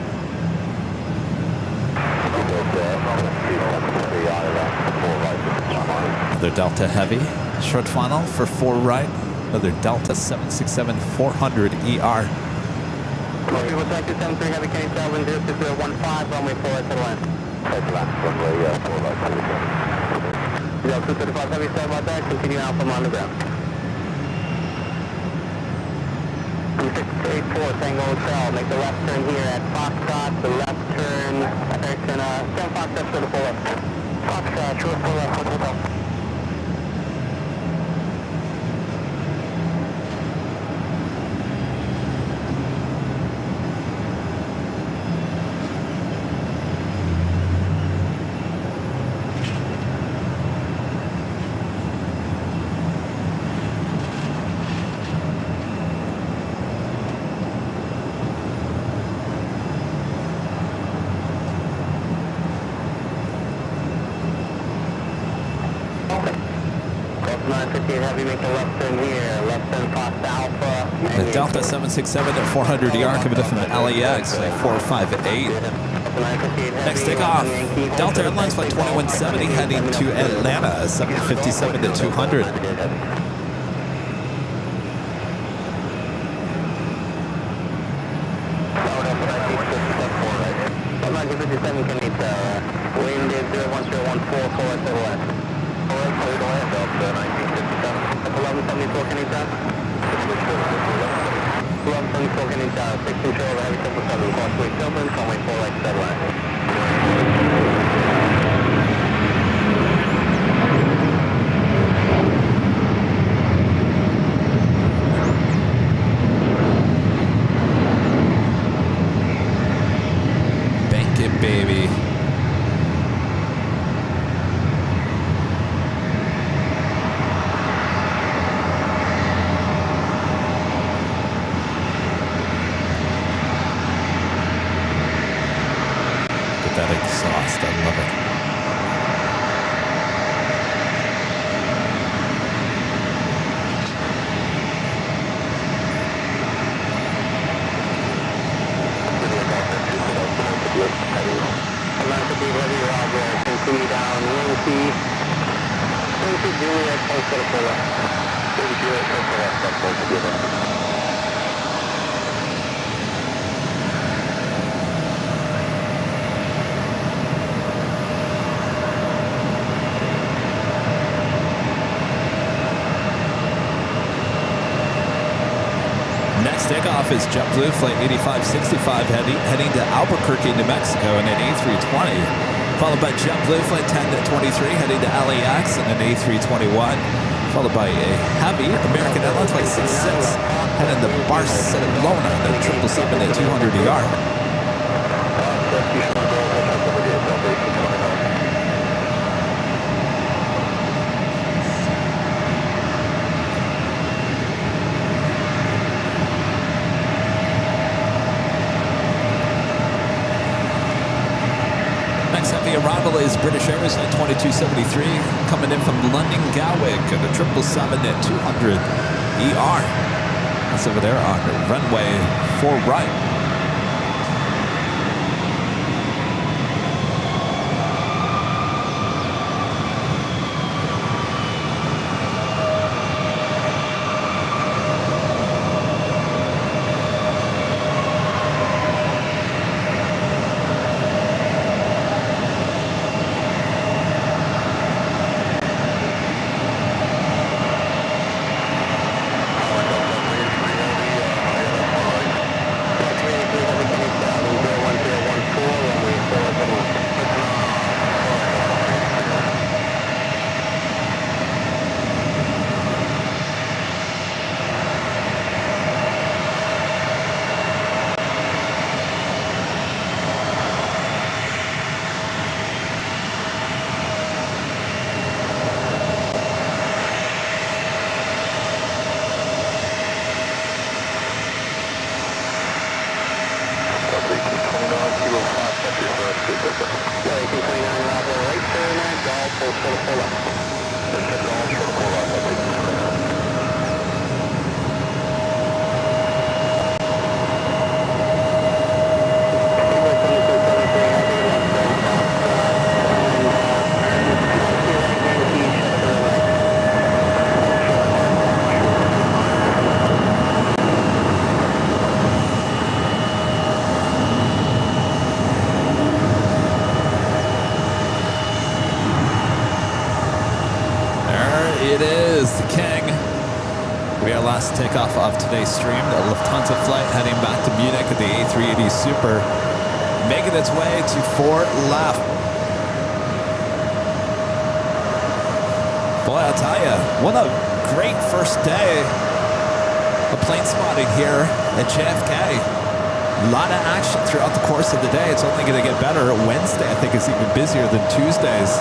Speaker 2: Another Delta Heavy, short final for 4 right. Another Delta 767-400 ER.
Speaker 5: People taxi 73 Heavy, can you tell wind 06015, runway 4 right to the land. Right to land, runway 4 right to the land. 235 Heavy, sorry about that, continue out from on the ground. 2684 Tango Hotel, make the left turn here at Foxtrot, the left turn, direction, 10 Foxtrot, short of 4 left. Foxtrot, short of 4 left, hotel. Heavy, make the left turn here, left turn Fox Alpha.
Speaker 2: The Delta 767-400 ER coming in from the LAX at 458. Next takeoff, Delta Airlines Flight 2170 heading to Atlanta, 757-200.
Speaker 5: Wind is 01014, forward to the left. Alright, clear to land, Delta 1957. 1174, can you tell? 1174, can you tell? 6 control over heavy 777, crossway Tilburn, runway 4 right to the left.
Speaker 2: Bank it, baby. That exhaust, I love it.
Speaker 5: Continue down, Yankee Juliet, close to the full left. Juliet, close to the left, close to the left.
Speaker 2: Next takeoff is JetBlue Flight 8565 heading to Albuquerque, New Mexico in an A320. Followed by JetBlue Flight 1023 heading to LAX in an A321. Followed by a heavy American Airlines Flight 66 heading to Barcelona in a 777-200 ER. Arrival is British Airways at 2273, coming in from London Gatwick at a 777-200 ER. That's over there on runway 4 right. last takeoff of today's stream. The Lufthansa flight heading back to Munich at the A380 Super, making its way to 4 left. Boy, I'll tell you, what a great first day of plane spotting here at JFK. A lot of action throughout the course of the day. It's only going to get better. Wednesday, I think, is even busier than Tuesdays.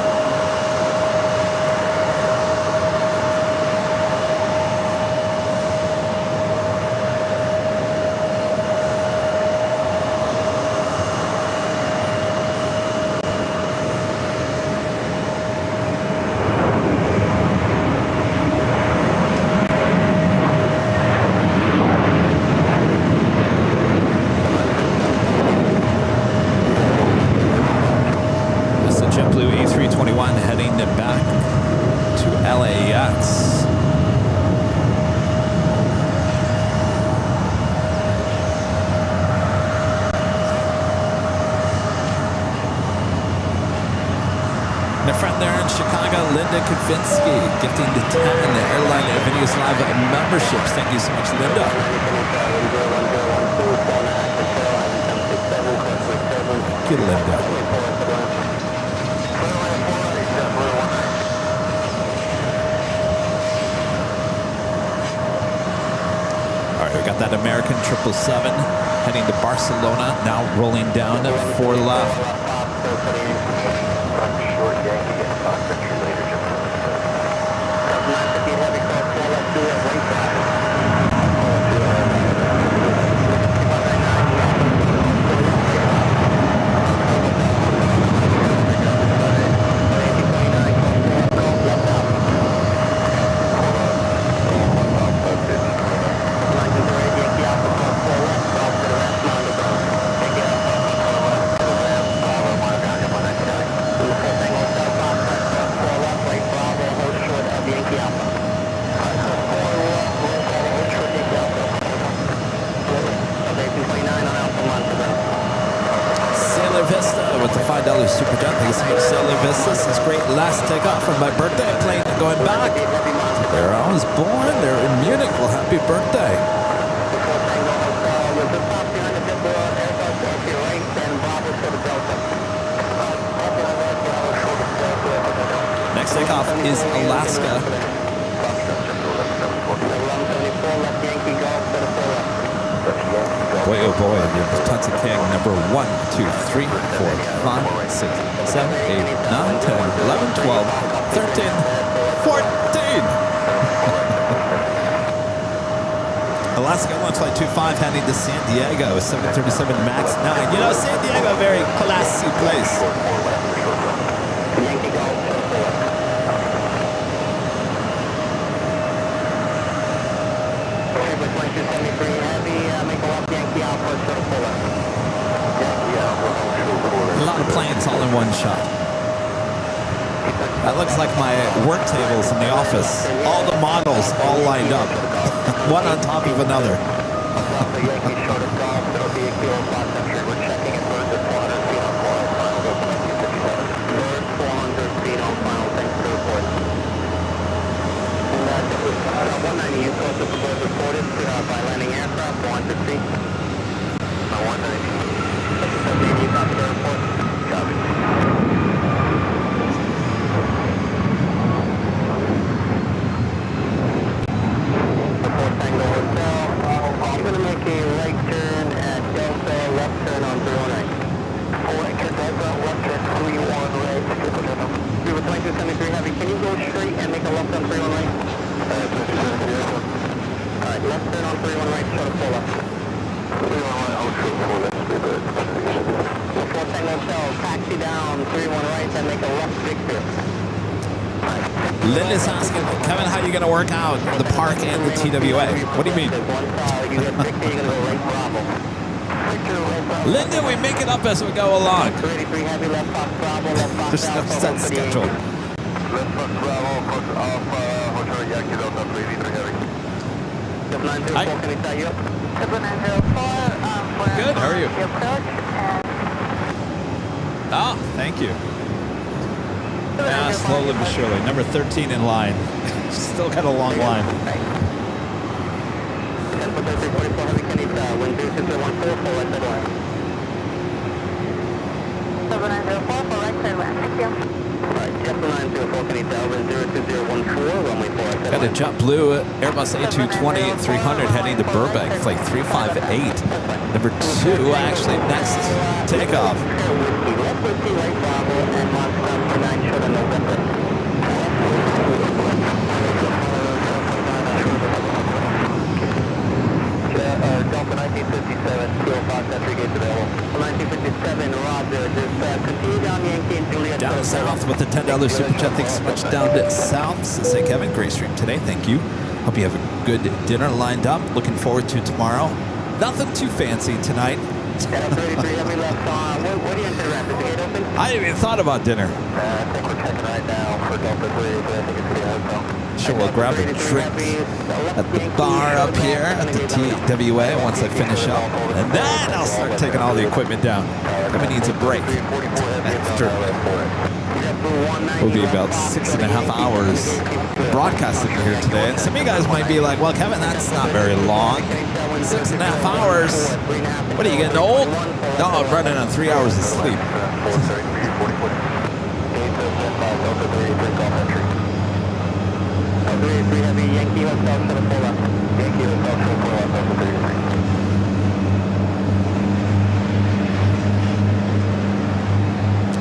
Speaker 2: Gifting the 10 Airline Videos Live memberships. Thank you so much, Linda. Good, Linda. All right, we got that American 777 heading to Barcelona, now rolling down at 4 left. Super Jet, thank you so much, Sailor Vistas. This is great last takeoff from my birthday plane going back to where I was born. They're in Munich. Well, happy birthday. Next takeoff is Alaska. Boy, oh boy, the Lufthansa King, number 1, 2, 3, 4, 5, 6, 7, 8, 9, 10, 11, 12, 13, 14. Alaska launch flight 25 heading to San Diego, 737 MAX 9. You know, San Diego, a very classy place. A lot of planes all in one shot. That looks like my work tables in the office. All the models all lined up, one on top of another. Linda's asking, Kevin, how are you going to work out the park and the TWA? What do you mean? Linda, we make it up as we go along. There's no set schedule. Hi. Good, how are you? Oh, thank you. Yeah, slowly but surely. Number 13 in line. Still got a long line.
Speaker 5: Frankfurt A350 heavy Kenita, wind 02014, full right side line.
Speaker 3: 7904 for right side wind. Thank you.
Speaker 5: Alright, Captain 904 Kenita, wind 02014, runway 4 right side
Speaker 2: Got a
Speaker 5: line.
Speaker 2: jet blue Airbus A220 300 heading to Burbank, flight 358. Number 2 actually next takeoff.
Speaker 5: Left whiskey, right Bravo, and Mark stop for 9 short on November. Delta 1957, Kilo Fox, entry gates available. 1957, roger. Just continue down Yankee and Juliet.
Speaker 2: Down south with the $10 super chat. Thanks so much. Down to south. St. Kevin, great stream today. Thank you. Hope you have a good dinner lined up. Looking forward to tomorrow. Nothing too fancy tonight.
Speaker 5: 33 heavy left on. What do you enter at? Is the gate open?
Speaker 2: I haven't even thought about dinner.
Speaker 5: I think we're checking right now for Delta 3, but I think it's the hotel.
Speaker 2: Sure, we'll grab a drink at the bar up here at the TWA once I finish up. And then I'll start taking all the equipment down. Kevin needs a break. After will be about 6.5 hours broadcasting here today. And some of you guys might be like, well, Kevin, that's not very long. 6.5 hours. What are you, getting old? No, I'm running on 3 hours of sleep.
Speaker 5: Heavy Yankee Hotel 74 left. Yankee Hotel 74 left, Delta 33.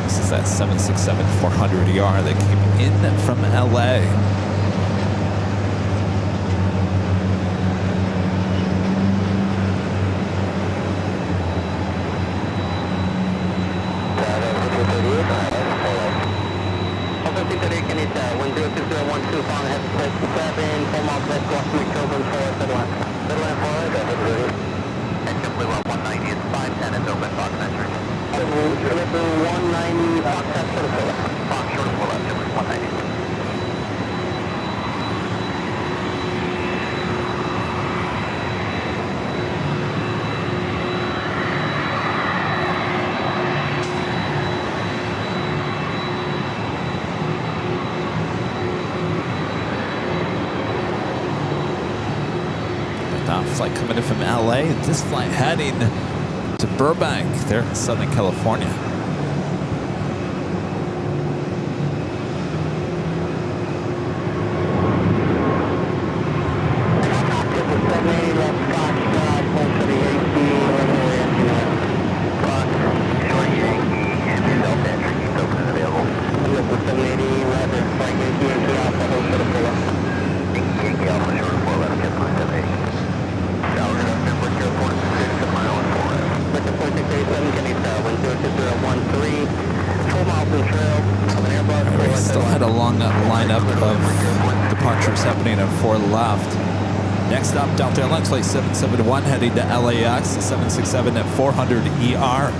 Speaker 2: This is that 767-400ER that came in from LA. Flight coming in from LA. This flight heading to Burbank, there in Southern California. Still had a long lineup of departures happening at 4 left. Next up, Delta Airlines flight 771 heading to LAX, 767 at 400ER.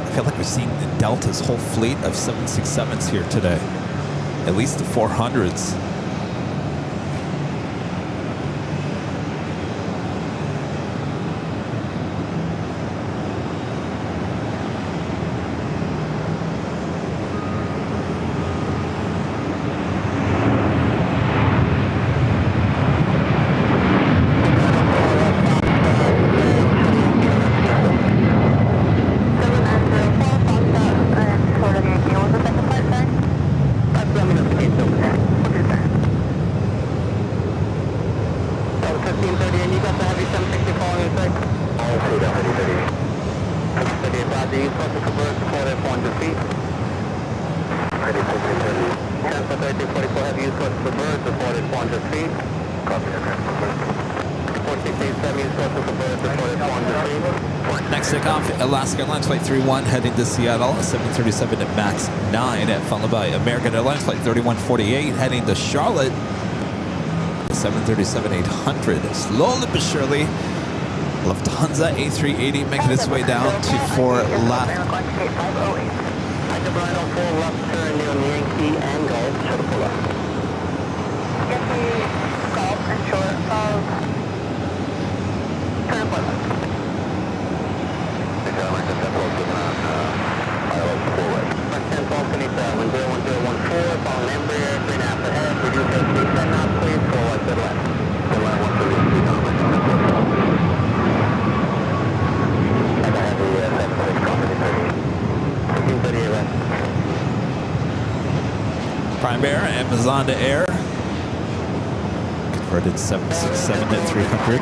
Speaker 2: I feel like we've seen Delta's whole fleet of 767s here today. At least the 400s. Airlines Flight 31 heading to Seattle, 737 at MAX 9, followed by American Airlines Flight 3148 heading to Charlotte, 737-800. Slowly but surely, Lufthansa A380 making its way down to 4 left.
Speaker 3: Golf and short of
Speaker 2: Amazon to air. Converted 767 at 300.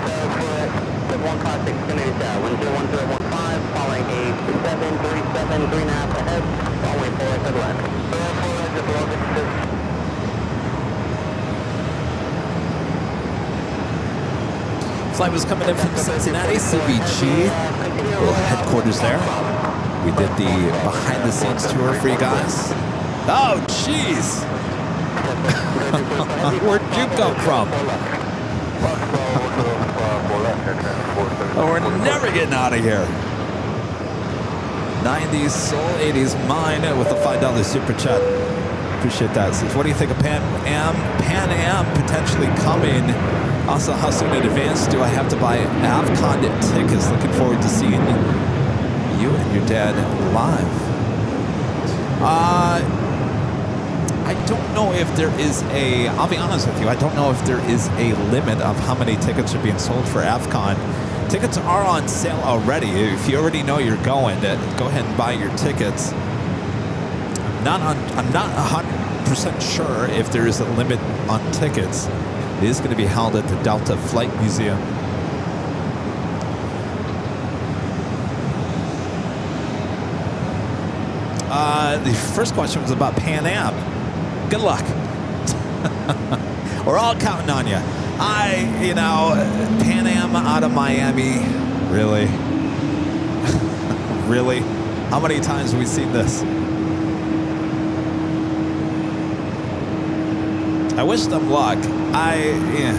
Speaker 5: 156, wind 01015, following a 737, 3.5 ahead, following 4 right to the left. 4 right to the left.
Speaker 2: Flight was coming in from Cincinnati, CVG, little headquarters there. We did the behind-the-scenes tour for you guys. Oh, jeez! Where'd you come from? Oh, we're never getting out of here. 90s, soul 80s, mine with the $5 super chat. Appreciate that. Says, what do you think of PanAm? PanAm potentially coming. Also, how soon in advance do I have to buy AvCon tickets? Looking forward to seeing you and your dad live. I don't know if there is a, I'll be honest with you, I don't know if there is a limit of how many tickets are being sold for AvCon. Tickets are on sale already. If you already know you're going, go ahead and buy your tickets. I'm not 100% sure if there is a limit on tickets. It is going to be held at the Delta Flight Museum. The first question was about PanAm. Good luck. We're all counting on you. PanAm out of Miami. Really? Really? How many times have we seen this? I wish them luck. Yeah.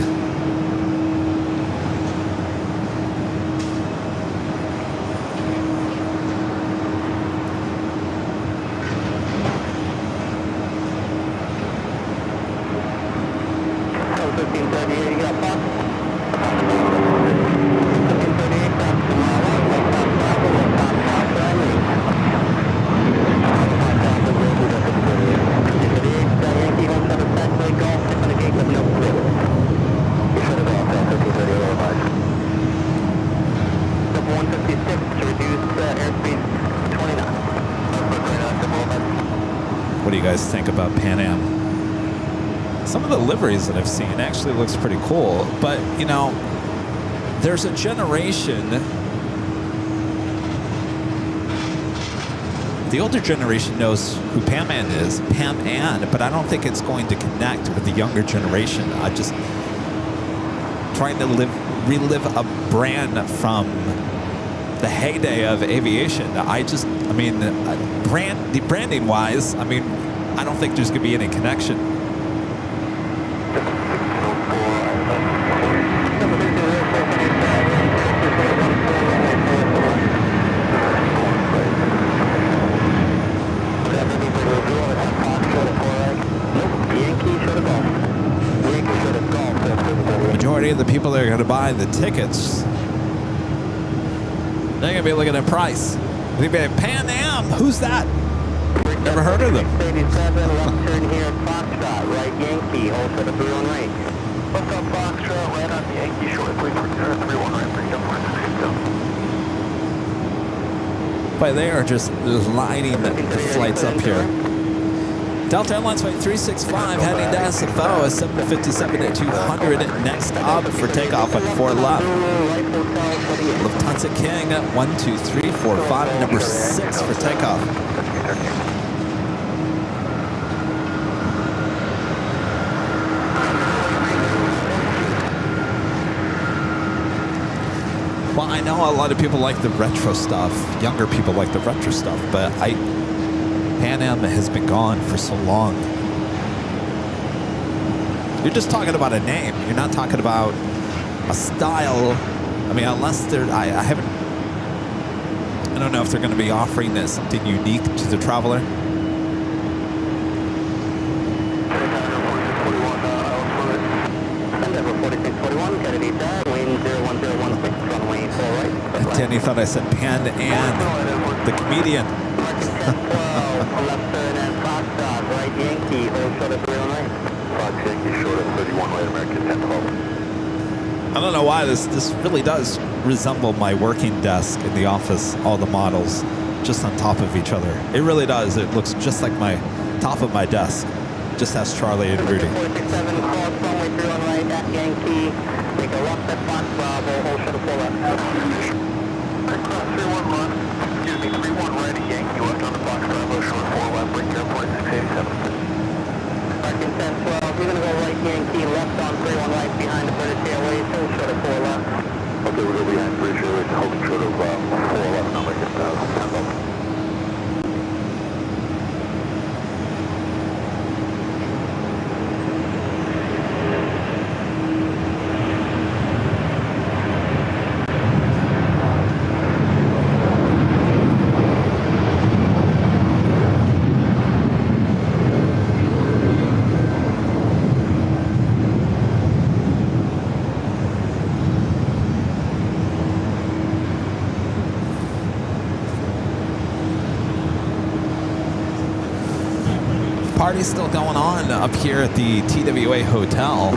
Speaker 2: Think about PanAm. Some of the liveries that I've seen actually looks pretty cool, but there's a generation, the older generation knows who PanAm is, but I don't think it's going to connect with the younger generation. I'm just trying to relive a brand from the heyday of aviation. Branding wise, I don't think there's going to be any connection. Majority of the people that are going to buy the tickets, they're going to be looking at price. They're going to be PanAm. Who's that? Never heard of them.
Speaker 5: 87, left turn here at Foxtrot, right Yankee, hold for the 31 right. What's up, Foxtrot, right on the Yankee short, please, 31 right, bring up 162.
Speaker 2: But they are just lining the flights up here. Delta Airlines Flight 365 heading to SFO, 757 at 200. Next up for takeoff on 4 left. Lufthansa King, 1, 2, 3, 4, 5, number 6 for takeoff. Well, I know a lot of people like the retro stuff. Younger people like the retro stuff, but PanAm has been gone for so long. You're just talking about a name. You're not talking about a style. Unless they're, I don't know if they're going to be offering something unique to the traveler. Danny thought I said PanAm, the comedian. I don't know why this really does resemble my working desk in the office, all the models just on top of each other. It really does. It looks just like my top of my desk. Just ask Charlie and Rudy.
Speaker 3: 467, cross runway 31 right at Yankee. Make a left at Fox Bravo, hold shuttle 4 left.
Speaker 5: Cross 311, excuse me, 31 right at Yankee, left on the Fox Bravo, short 4 left, break airport 687.
Speaker 3: Parking 1012, we're going to go right Yankee, left on 31 right behind the British Airways, hold shuttle 4 left.
Speaker 5: Okay, we're going to be behind British Airways, holding short of 4 left, number 10,000.
Speaker 2: Party's still going on up here at the TWA Hotel.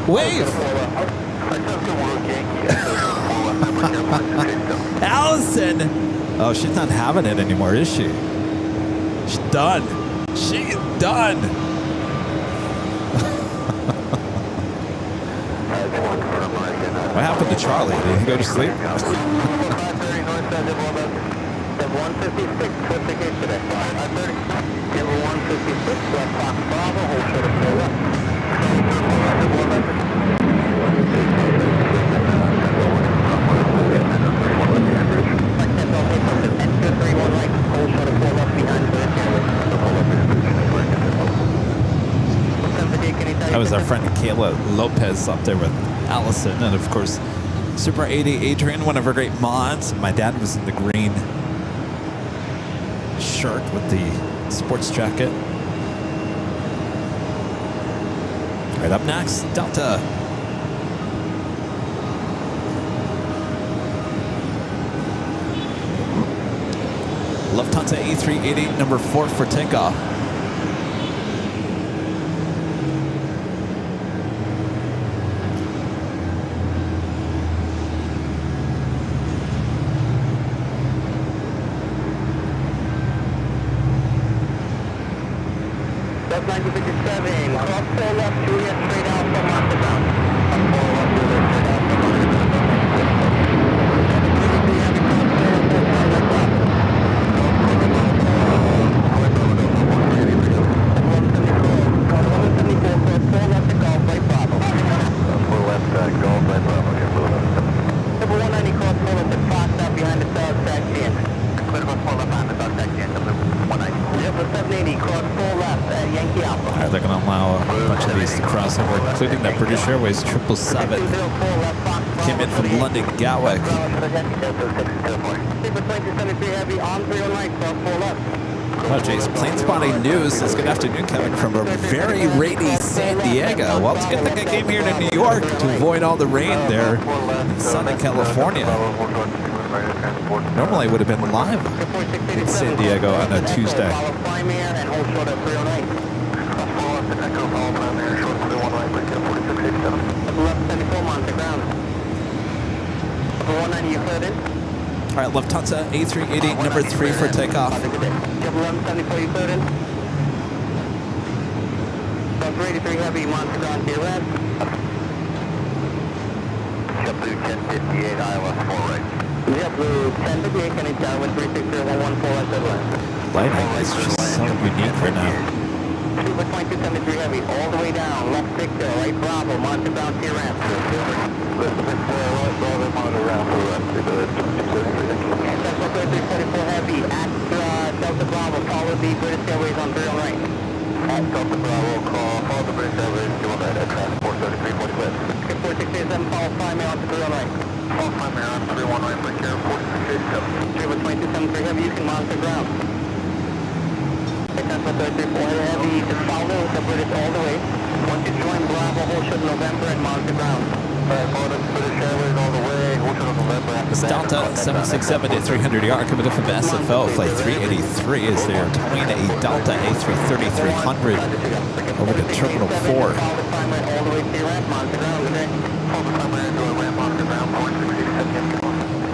Speaker 2: Wave! Allison! Oh, she's not having it anymore, is she? She's done. She's done. What happened to Charlie? Did he go to sleep?
Speaker 3: 156, what's the gate today? 530. Number 156, left Fox Bravo, hold short of 4 left.
Speaker 2: That was our friend Kayla Lopez up there with Allison, and of course, Super 80 Adrian, one of her great mods. My dad was in the green shirt with the sports jacket. Right up next, Delta. Lufthansa A380, number 4 for takeoff. Including that British Airways 777 came in from London Gatwick. Well, Jay's plane spotting news says good afternoon, Kevin, from a very rainy San Diego. Well, it's a good thing I came here to New York to avoid all the rain there in Southern California. Normally, I would have been live in San Diego on a Tuesday. All right, Lufthansa A380, number 3 for takeoff.
Speaker 3: 83 heavy, Monster ground to your left.
Speaker 5: JetBlue 1058, ILS 4 right.
Speaker 3: JetBlue 1058, can you tell with 360-114 at the left.
Speaker 2: Lighting is just so unique right now.
Speaker 3: Super 2273 heavy, all the way down, left Victor, right Bravo, Monster ground to your ramp.
Speaker 5: Left Bravo, monitor ramp to the left.
Speaker 3: Central 3344 heavy, at Delta Bravo, follow the British Airways on 3 on right.
Speaker 5: At Delta Bravo, follow the British Airways, 2 on right, at transport 3345.
Speaker 3: 467, follow 5 mail on 3 on right.
Speaker 5: Follow 5 mail on 3 on right, break airport 687.
Speaker 3: Super 2273 heavy, you can monitor ground. Central 3344 heavy, just follow the British all the way. Once you join Bravo, hold short November and monitor ground.
Speaker 5: Alright, follow the British Airways all the way, hold short November after
Speaker 2: It's Delta 767 at 300 yard, coming in from SFO, flight 383 is there, between a Delta A330-300 over to Terminal 4.
Speaker 3: Follow the primary all the way to your ramp, monitor ground today.
Speaker 5: Follow the primary to a ramp monitor ground, 687.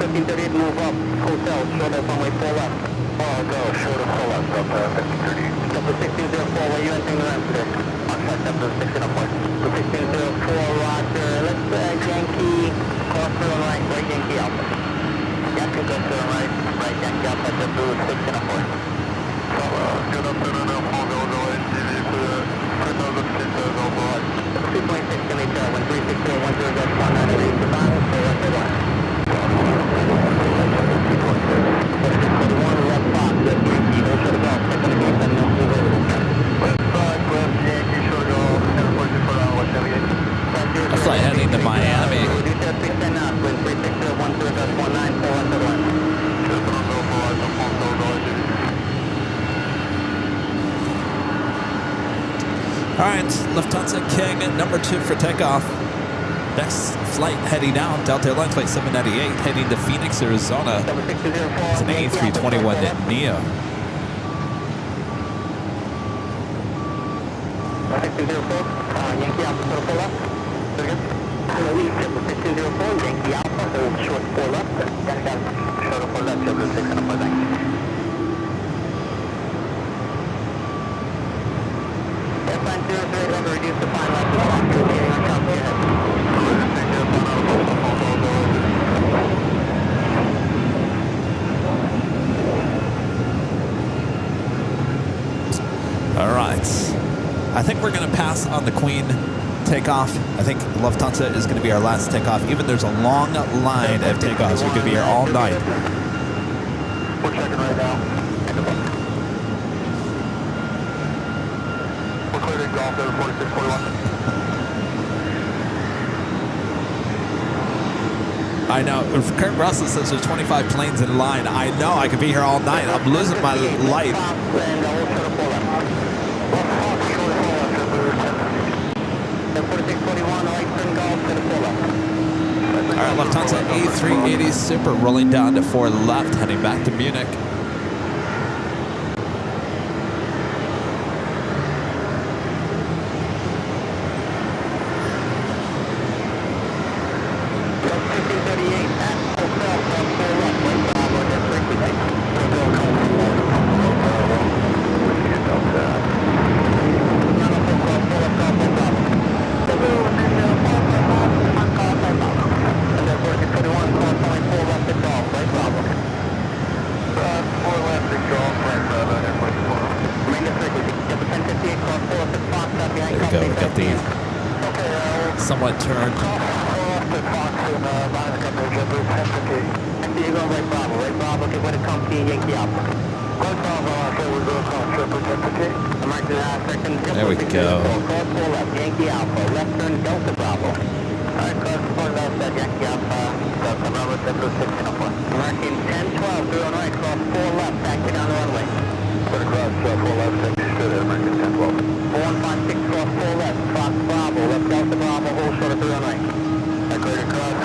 Speaker 3: 1338, move up, hotel, short of runway 4 left.
Speaker 5: Go, short of full up, up 1530. Number 1604, where you entering the ramp today? On track, number 1604. 1604, roger. Let's Yankee, cross to the right Yankee Alpha. Yankee, go to the right Yankee Alpha, the blue 1604. Good afternoon, I'll NTV for 3000 feet, over 2.6 kilometer, 136010.19 to balance, so that's the one. 41 left box, left Yankee, go short of golf, second to gate, and no move over. Left box, left Yankee, short of golf, 7.24 hour, west navigate.
Speaker 2: A flight heading to Miami.
Speaker 5: Reduce your 310 knots, wind 36010.19, so that's the one.
Speaker 2: All right, Lufthansa King, number 2 for takeoff. Next flight heading out, Delta Airlines flight 798, heading to Phoenix, Arizona. It's an A321 Neo.
Speaker 5: 1604, Yankee Alpha, short full up. Louis, 1604, Yankee Alpha, hold short full up. Short full up, 604, thank you. Airline 038, reduce the final left to the heading on top of your head.
Speaker 2: All right. I think we're going to pass on the Queen takeoff. I think Lufthansa is going to be our last takeoff. Even there's a long line of takeoffs. We could be here all night.
Speaker 5: We're checking right now. We're cleared in golf over 4641.
Speaker 2: I know. If Kurt Russell says there's 25 planes in line, I know I could be here all night. I'm losing my life. All right, Lufthansa A380 Super rolling down to 4 left, heading back to Munich. There we go, we got the somewhat turned. There we go.
Speaker 5: Yankee Alpha, left turn Delta Bravo. Alright, cross the point left, Yankee Alpha, Delta Bravo, Delta 1604. American 1012, through on right, cross 4 left, taxi down the runway. Better cross 4 left, taxi straight at American 1012. 4156, cross 4 left, Fox Bravo, left Delta Bravo, hold short of 3 on right. Clear to cross 4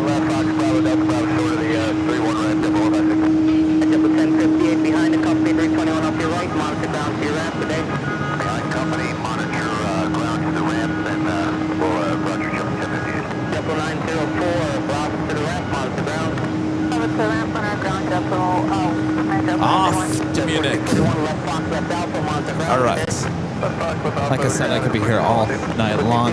Speaker 5: left, Fox Bravo, Delta Bravo, short of the 31 right, double 156. At double 1058, behind the company, 321 off your right, monitor ground to your ramp today. Behind company, monitor ground to the ramp, and we'll roger jump 1058. Double 904, Bravo to the ramp, monitor ground. Over to the ramp, on our ground, double,
Speaker 2: Off to Munich. All right. Like I said, I could be here all night long.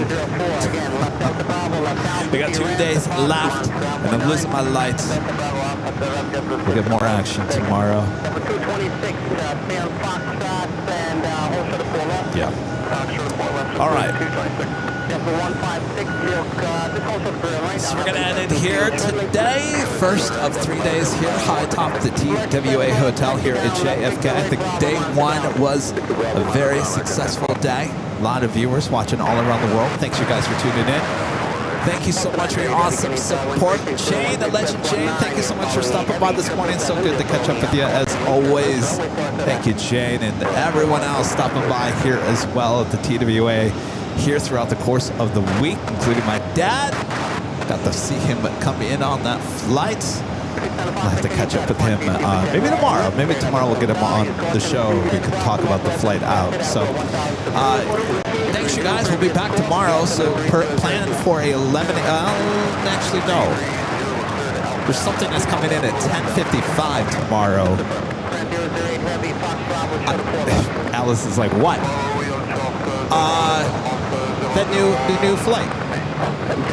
Speaker 2: We got 2 days left, and I'm losing my lights. We'll get more action tomorrow. Yeah. All right. So we're going to end it here today. First of 3 days here, high top the TWA Hotel here at JFK. I think day 1 was a very successful day. A lot of viewers watching all around the world. Thanks you guys for tuning in. Thank you so much for your awesome support. Shane, the legend Shane, thank you so much for stopping by this morning. So good to catch up with you as always. Thank you, Shane, and everyone else stopping by here as well at the TWA here throughout the course of the week, including my dad. Got to see him come in on that flight. I'll have to catch up with him maybe tomorrow. Maybe tomorrow we'll get him on the show. We can talk about the flight out. So thanks, you guys. We'll be back tomorrow. So plan for a 11. Actually, no. There's something that's coming in at 10:55 tomorrow. Alice is like, what? That new flight.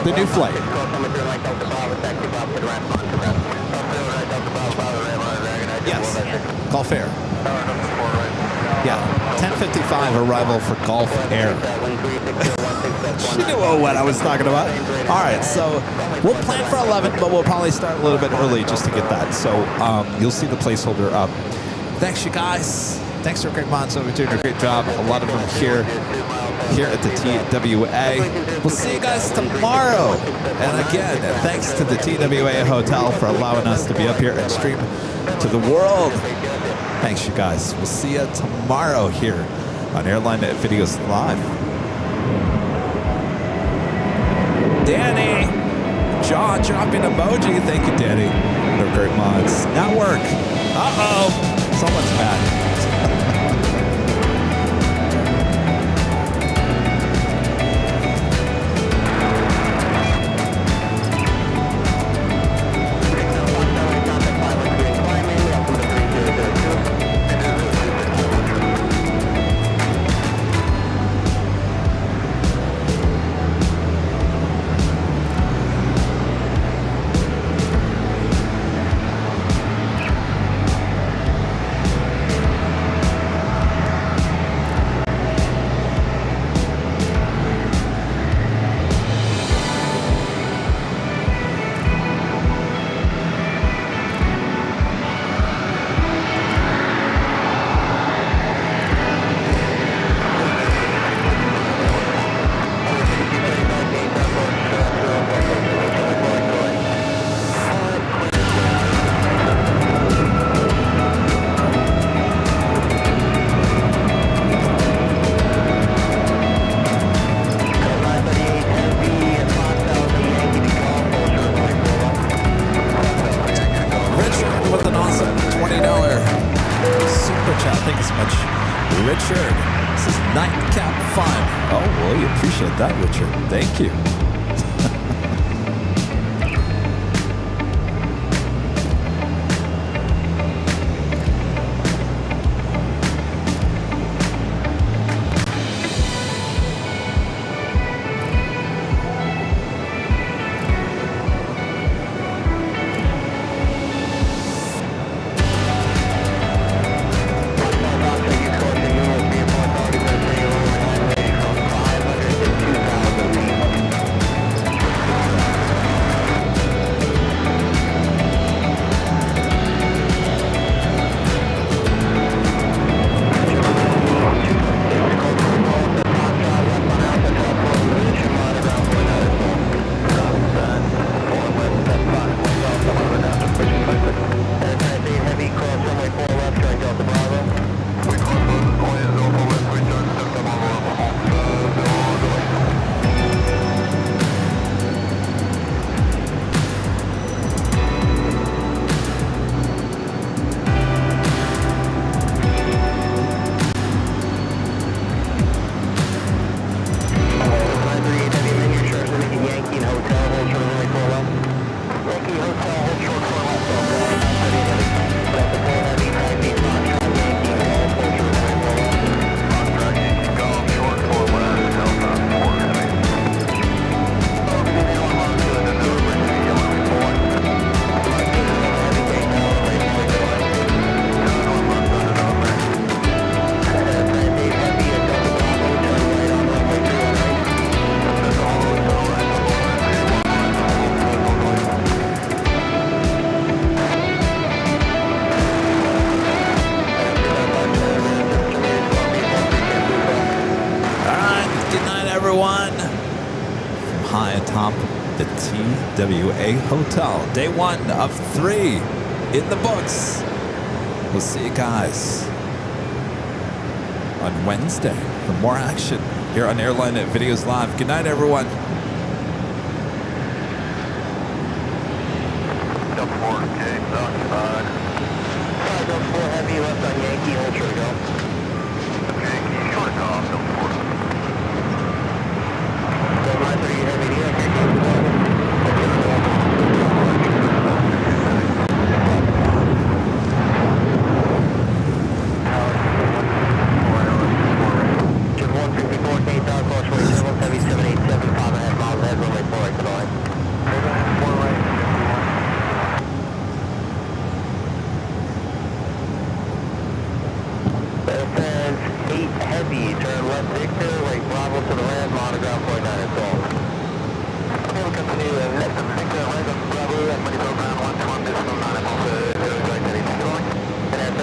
Speaker 2: The new flight. Yes. Gulf Air. Yeah. 10:55 arrival for Gulf Air. She knew what I was talking about. All right, so we'll plan for 11, but we'll probably start a little bit early just to get that. So you'll see the placeholder up. Thanks, you guys. Thanks for Greg Monzo. We're doing a great job. A lot of them here at the TWA. We'll see you guys tomorrow. And again, thanks to the TWA Hotel for allowing us to be up here and stream to the world. Thanks, you guys. We'll see you tomorrow here on Airline Videos Live. Danny, jaw dropping emoji. Thank you, Danny. No great mods. Network. Uh-oh. Someone's mad. That, Richard. Thank you. TWA Hotel. Day 1 of 3 in the books. We'll see you guys on Wednesday for more action here on Airline Videos Live. Good night, everyone.
Speaker 5: Delta 4, okay, outside. 4 heavy left on Yankee, hold short to go. Okay, short to go, Delta 4. Delta 3 heavy, okay, go. to the red